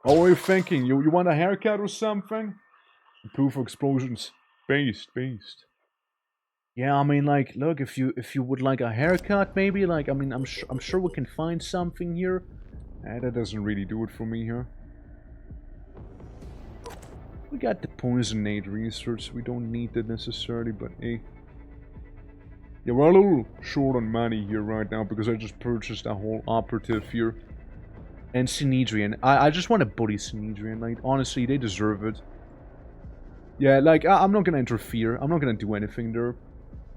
what were you thinking? You want a haircut or something? Proof of explosions. Based. Yeah, I mean, like, look, if you would like a haircut, maybe, like, I mean, I'm sure we can find something here. That doesn't really do it for me here. We got the poisonade research, so we don't need that necessarily, but hey. Yeah, we're a little short on money here right now because I just purchased a whole operative here. And Synedrian. I just want to bully Synedrian, like, honestly, they deserve it. Yeah, like, I'm not gonna interfere. I'm not gonna do anything there.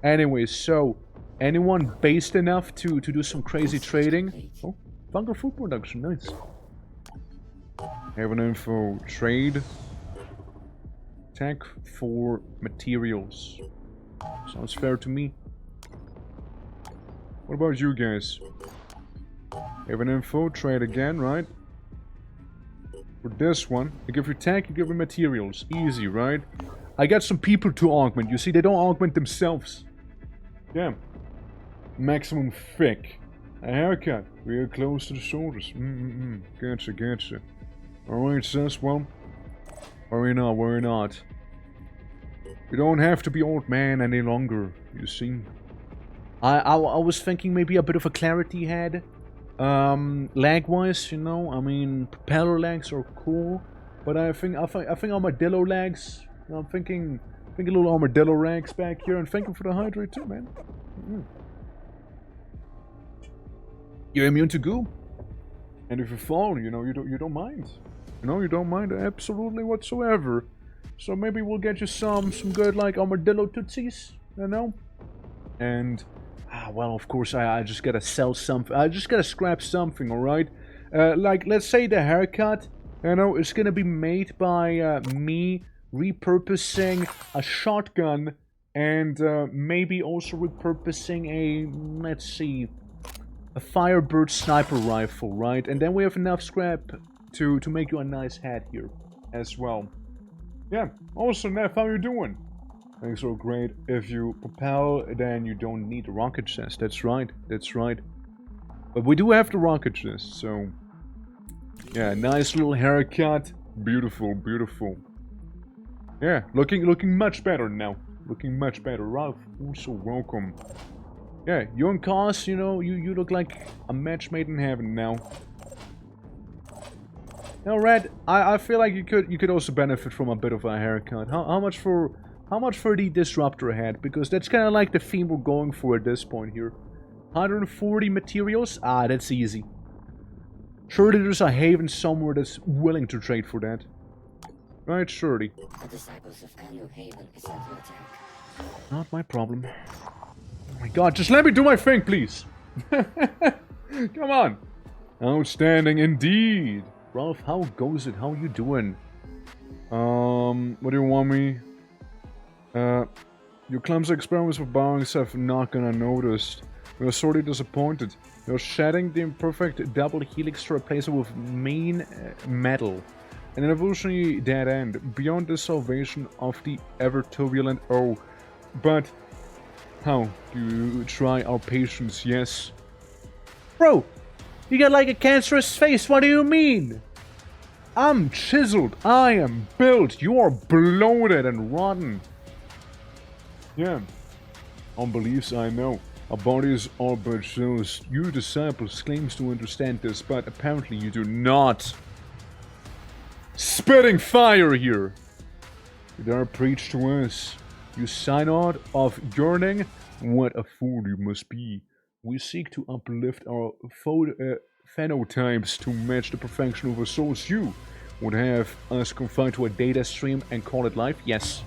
Anyways, so, anyone based enough to do some crazy trading? Oh, bunker food production, nice. Have an info. Trade. Tech for materials. Sounds fair to me. What about you guys? Have an info. Trade again, right? For this one, I give you tech, you give me materials. Easy, right? I got some people to augment. You see, they don't augment themselves. Yeah. Maximum thick. A haircut. Real close to the shoulders. Gotcha. Alright, sis, well. Worry not. You don't have to be old man any longer, you see. I was thinking maybe a bit of a clarity head. Lag-wise, you know, I mean, propeller legs are cool, but I think armadillo legs. I'm thinking a little armadillo legs back here, and thank you for the hydrate too, man. You're immune to goo, and if you fall, you know, you don't mind. You know, you don't mind absolutely whatsoever. So maybe we'll get you some good like armadillo tootsies, you know, and. Well, of course, I just gotta sell something. I just gotta scrap something, alright? Like, let's say the haircut, you know, is gonna be made by me repurposing a shotgun and maybe also repurposing a, let's see, a Firebird sniper rifle, right? And then we have enough scrap to make you a nice hat here as well. Yeah, also, Neff, how you doing? Things are great. If you propel, then you don't need the rocket chest. That's right. But we do have the rocket chest, so... Yeah, nice little haircut. Beautiful. Yeah, looking much better now. Looking much better. Ralph, also welcome. Yeah, you and Kaz, you know, you look like a match made in heaven now. Now, Red, I feel like you could also benefit from a bit of a haircut. How much for the disruptor head? Because that's kind of like the theme we're going for at this point here. 140 materials? Ah, that's easy. Surely there's a haven somewhere that's willing to trade for that. Right, surely. The disciples of Anu Haven is under attack. Not my problem. Oh my god, just let me do my thing, please. Come on. Outstanding indeed. Ralph, how goes it? How you doing? What do you want me? Your clumsy experiments with boungs have not gonna noticed. We are sorely disappointed. You're shedding the imperfect double helix to replace it with main metal. An evolutionary dead end, beyond the salvation of the ever-turbulent O. But how do you try our patience, yes? Bro, you got like a cancerous face, what do you mean? I'm chiseled, I am built, you are bloated and rotten. Yeah, on beliefs I know. Our bodies are but shows. You disciples claims to understand this, but apparently you do not. Spitting fire here! You dare preach to us. You synod of yearning? What a fool you must be. We seek to uplift our phenotypes to match the perfection of our souls. You would have us confined to a data stream and call it life? Yes.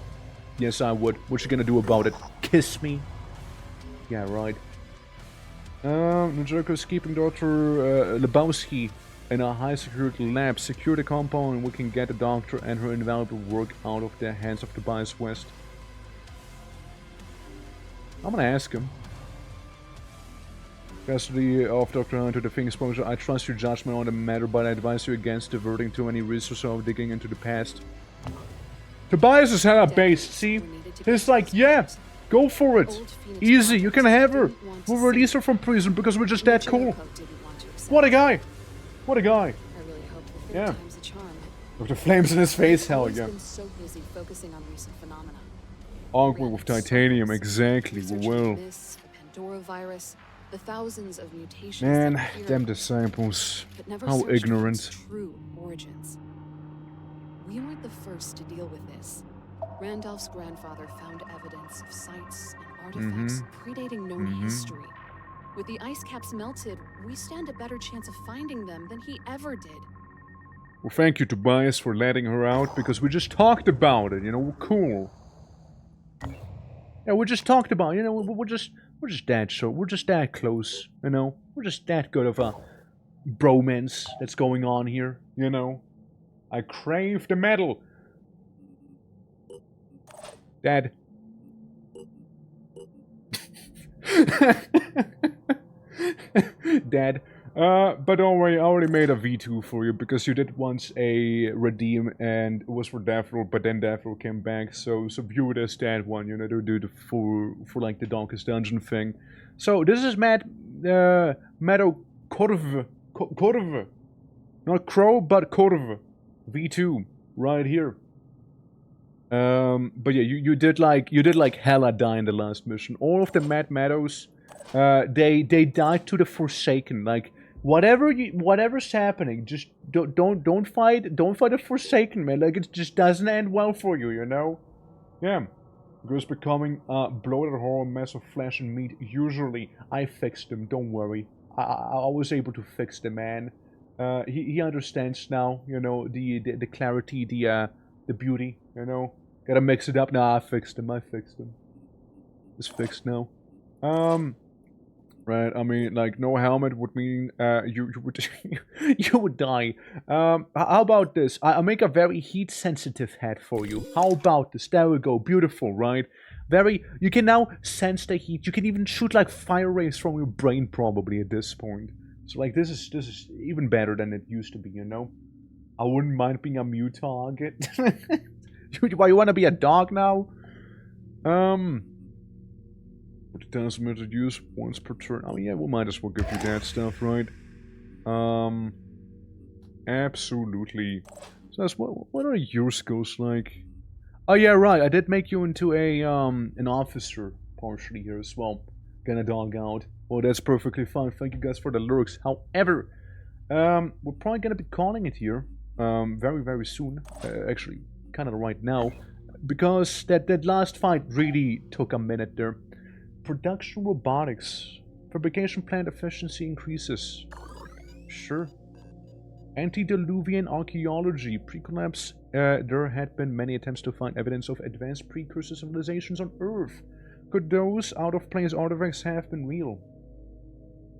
Yes, I would. What you gonna do about it? Kiss me? Yeah, right. Nujurko's keeping Dr. Lebowski in a high-security lab. Secure the compound and we can get the doctor and her invaluable work out of the hands of Tobias West. I'm gonna ask him. Custody of Dr. Hunter, the thing exposure. I trust your judgment on the matter, but I advise you against diverting too many resources or digging into the past. Tobias is hella based, see? He's like, yeah, go for it. Easy, you can have her. We'll release her from prison because we're just that cool. What a guy. What a guy. Yeah. With the flames in his face, hell yeah. Augment with titanium, exactly, we will. Man, them disciples. How ignorant. We weren't the first to deal with this. Randolph's grandfather found evidence of sites and artifacts predating known history. With the ice caps melted, we stand a better chance of finding them than he ever did. Well, thank you, Tobias, for letting her out, because we just talked about it, you know, we're cool. Yeah, we just talked about it, you know, we're just that short, we're just that close, you know? We're just that good of a bromance that's going on here, you know? I crave the metal. Dad. Dad. But don't worry, I already made a V2 for you because you did once a redeem and it was for Daffodil, but then Daffodil came back, so view it as that one, you know, to do the for like the Donkey's Dungeon thing. So this is Meadow Corve. Not Crow, but Corve. V2 right here. But yeah, you did like hella die in the last mission. All of the Mad Meadows, they died to the Forsaken. Like whatever's happening, just don't fight the Forsaken, man. Like it just doesn't end well for you, you know. Yeah, Goose becoming a bloated horror mess of flesh and meat. Usually, I fixed them. Don't worry, I was able to fix the man. He understands now, you know, the clarity, the beauty, you know. Gotta mix it up. Nah, I fixed him. It's fixed now. Right, I mean, like, no helmet would mean, you would, you would die. How about this? I'll make a very heat-sensitive head for you. How about this? There we go. Beautiful, right? You can now sense the heat. You can even shoot, like, fire rays from your brain, probably, at this point. So, like, this is even better than it used to be, you know? I wouldn't mind being a mute target. Why, you want to be a dog now? With the transmitted use once per turn. Oh, yeah, we might as well give you that stuff, right? Absolutely. So that's what are your skills like? Oh, yeah, right. I did make you into an officer partially here as well. Gonna dog out. Well, that's perfectly fine. Thank you guys for the lurks. However, we're probably gonna be calling it here very, very soon. Actually, kind of right now. Because that last fight really took a minute there. Production robotics. Fabrication plant efficiency increases. Sure. Antediluvian archaeology. Pre-collapse. There had been many attempts to find evidence of advanced precursor civilizations on Earth. Could those out-of-place artifacts have been real?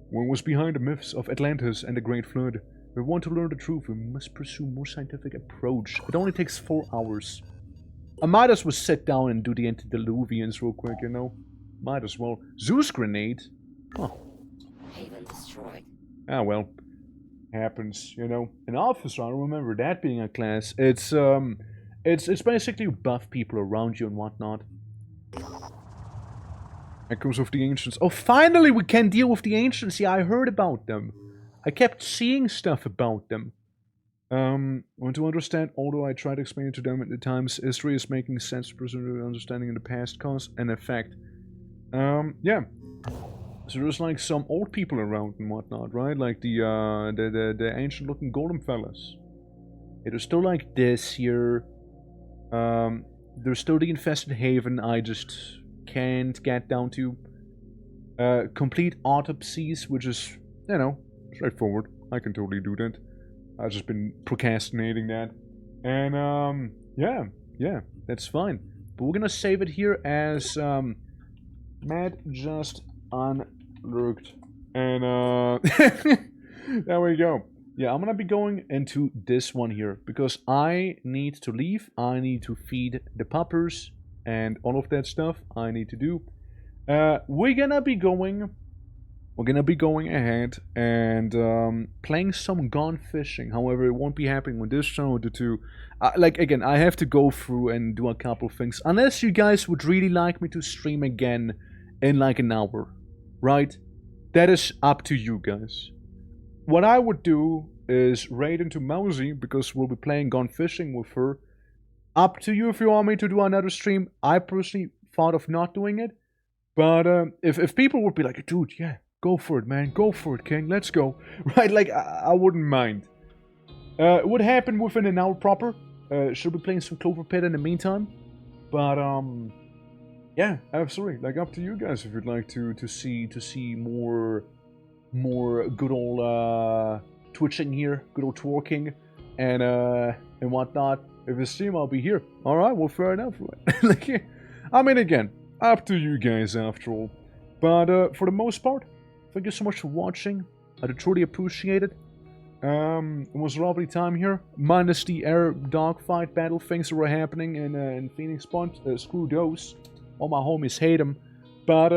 One was behind the myths of Atlantis and the Great Flood. we want to learn the truth, we must pursue more scientific approach. It only takes 4 hours. I might as well sit down and do the antediluvians real quick, you know? Might as well. Zeus grenade? Oh. Haven destroyed. Ah, well. Happens, you know. An officer, I remember that being a class. It's basically you buff people around you and whatnot. Echoes of the Ancients. Oh, finally we can deal with the Ancients. Yeah, I heard about them. I kept seeing stuff about them. Want to understand, although I tried to explain it to them at the times, history is making sense to understanding in the past, cause and effect. Yeah. So there's like some old people around and whatnot, right? Like the ancient looking golem fellas. It is still like this here. There's still the infested haven I just can't get down to. Complete autopsies, which is, you know, straightforward. I can totally do that. I've just been procrastinating that. And, yeah, that's fine. But we're gonna save it here as, Matt just unlurked. And, there we go. Yeah, I'm gonna be going into this one here, because I need to leave, I need to feed the puppers, and all of that stuff I need to do. We're gonna be going ahead and playing some gone fishing. However, it won't be happening with this channel due to, like, again, I have to go through and do a couple things. Unless you guys would really like me to stream again in like an hour, right? That is up to you guys. What I would do is raid into Mousy, because we'll be playing gone fishing with her. Up to you if you want me to do another stream. I personally thought of not doing it. But if people would be like, dude, yeah, go for it, man. Go for it, King. Let's go. Right? Like, I wouldn't mind. It would happen within an hour proper. Should be playing some Clover Pit in the meantime. But, yeah, absolutely. Like, up to you guys if you'd like to see more good old twitching here. Good old twerking. And whatnot. If it's stream, I'll be here. Alright, well, fair enough. Like, I mean, again, up to you guys after all. But for the most part, thank you so much for watching. I truly appreciate it. It was a lovely time here, minus the air dogfight battle things that were happening in Phoenix Point. Screw those. All my homies hate them. But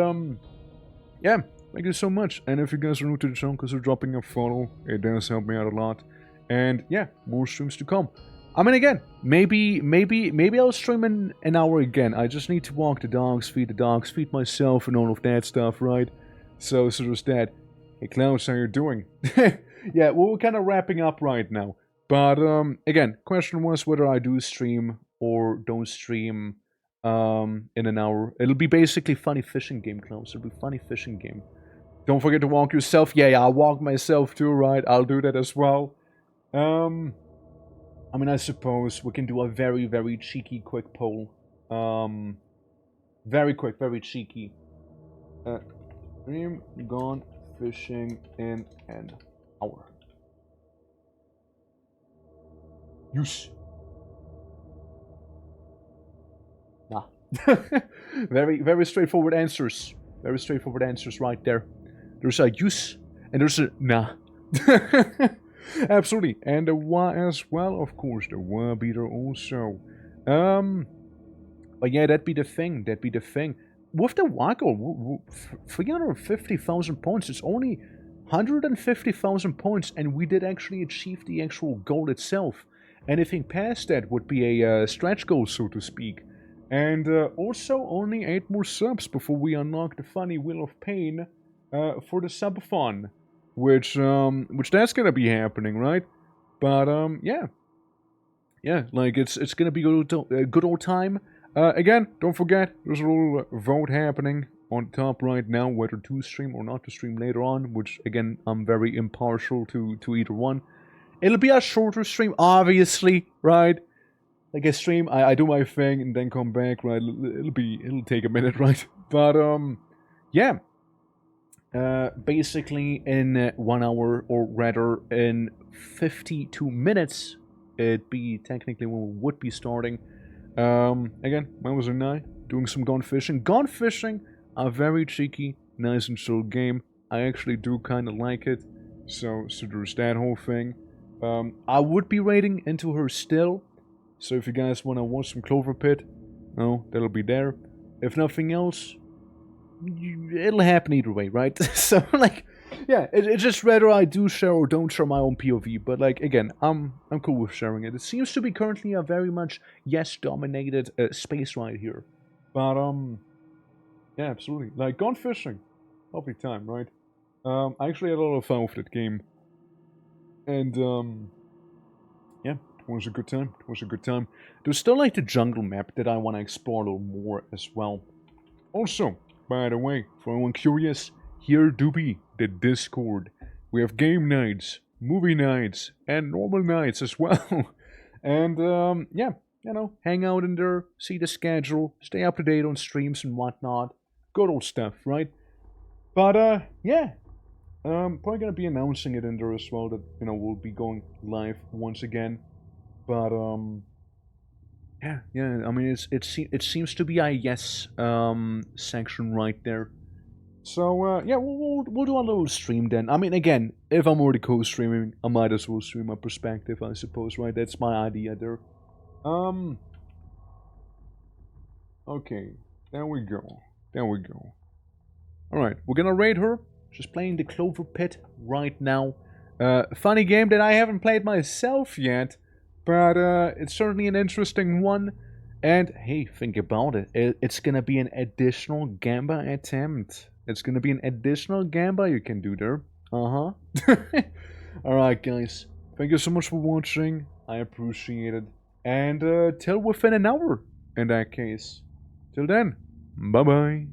yeah, thank you so much. And if you guys are new to the channel, consider dropping a follow. It does help me out a lot. And yeah, more streams to come. I mean, again, maybe I'll stream in an hour again. I just need to walk the dogs, feed myself, and all of that stuff, right? So there's that. Hey, Klaus, how you doing? Yeah, well, we're kind of wrapping up right now. But, again, question was whether I do stream or don't stream in an hour. It'll be basically funny fishing game, Klaus. It'll be funny fishing game. Don't forget to walk yourself. Yeah, I'll walk myself too, right? I'll do that as well. I mean, I suppose we can do a very, very cheeky quick poll. Very quick, very cheeky. Stream gone fishing in an hour. Use. Nah. Very, very straightforward answers. Very straightforward answers right there. There's a use and there's a nah. Absolutely, and the wa as well, of course, the wa beater also. But yeah, that'd be the thing, With the wa goal, 350,000 points, it's only 150,000 points, and we did actually achieve the actual goal itself. Anything past that would be a stretch goal, so to speak. And also only 8 more subs before we unlock the funny Wheel of Pain for the subathon. Which that's gonna be happening, right? But yeah, like it's gonna be a good old time. Again, don't forget, there's a little vote happening on top right now, whether to stream or not to stream later on. Which again, I'm very impartial to either one. It'll be a shorter stream, obviously, right? Like a stream, I do my thing and then come back, right? It'll take a minute, right? But yeah. Basically in 1 hour, or rather in 52 minutes, it'd be technically when we would be starting. Again, Mamos and I doing some gone fishing. Gone fishing, a very cheeky, nice and chill game. I actually do kind of like it. So there's that whole thing. I would be raiding into her still. So if you guys want to watch some Clover Pit, no, that'll be there. If nothing else, it'll happen either way, right? So, like, yeah, it's just whether I do share or don't share my own POV. But, like, again, I'm cool with sharing it. It seems to be currently a very much yes-dominated space right here. But, yeah, absolutely. Like, gone fishing. Lovely time, right? I actually had a lot of fun with that game. And, yeah, it was a good time. It was a good time. There's still, like, the jungle map that I want to explore a little more as well. Also, by the way, for anyone curious, here do be the Discord. We have game nights, movie nights, and normal nights as well. And, yeah, you know, hang out in there, see the schedule, stay up to date on streams and whatnot. Good old stuff, right? But, yeah. Probably gonna be announcing it in there as well that, you know, we'll be going live once again. But, yeah, I mean, it seems to be a yes, section right there. So, yeah, we'll do a little stream then. I mean, again, if I'm already co-streaming, I might as well stream my perspective, I suppose, right? That's my idea there. Okay, there we go. There we go. Alright, we're gonna raid her. Just playing the Clover Pit right now. Funny game that I haven't played myself yet. But it's certainly an interesting one. And hey, think about it. It's gonna be an additional Gamba attempt. It's gonna be an additional Gamba you can do there. Alright guys. Thank you so much for watching. I appreciate it. And till within an hour in that case. Till then. Bye bye.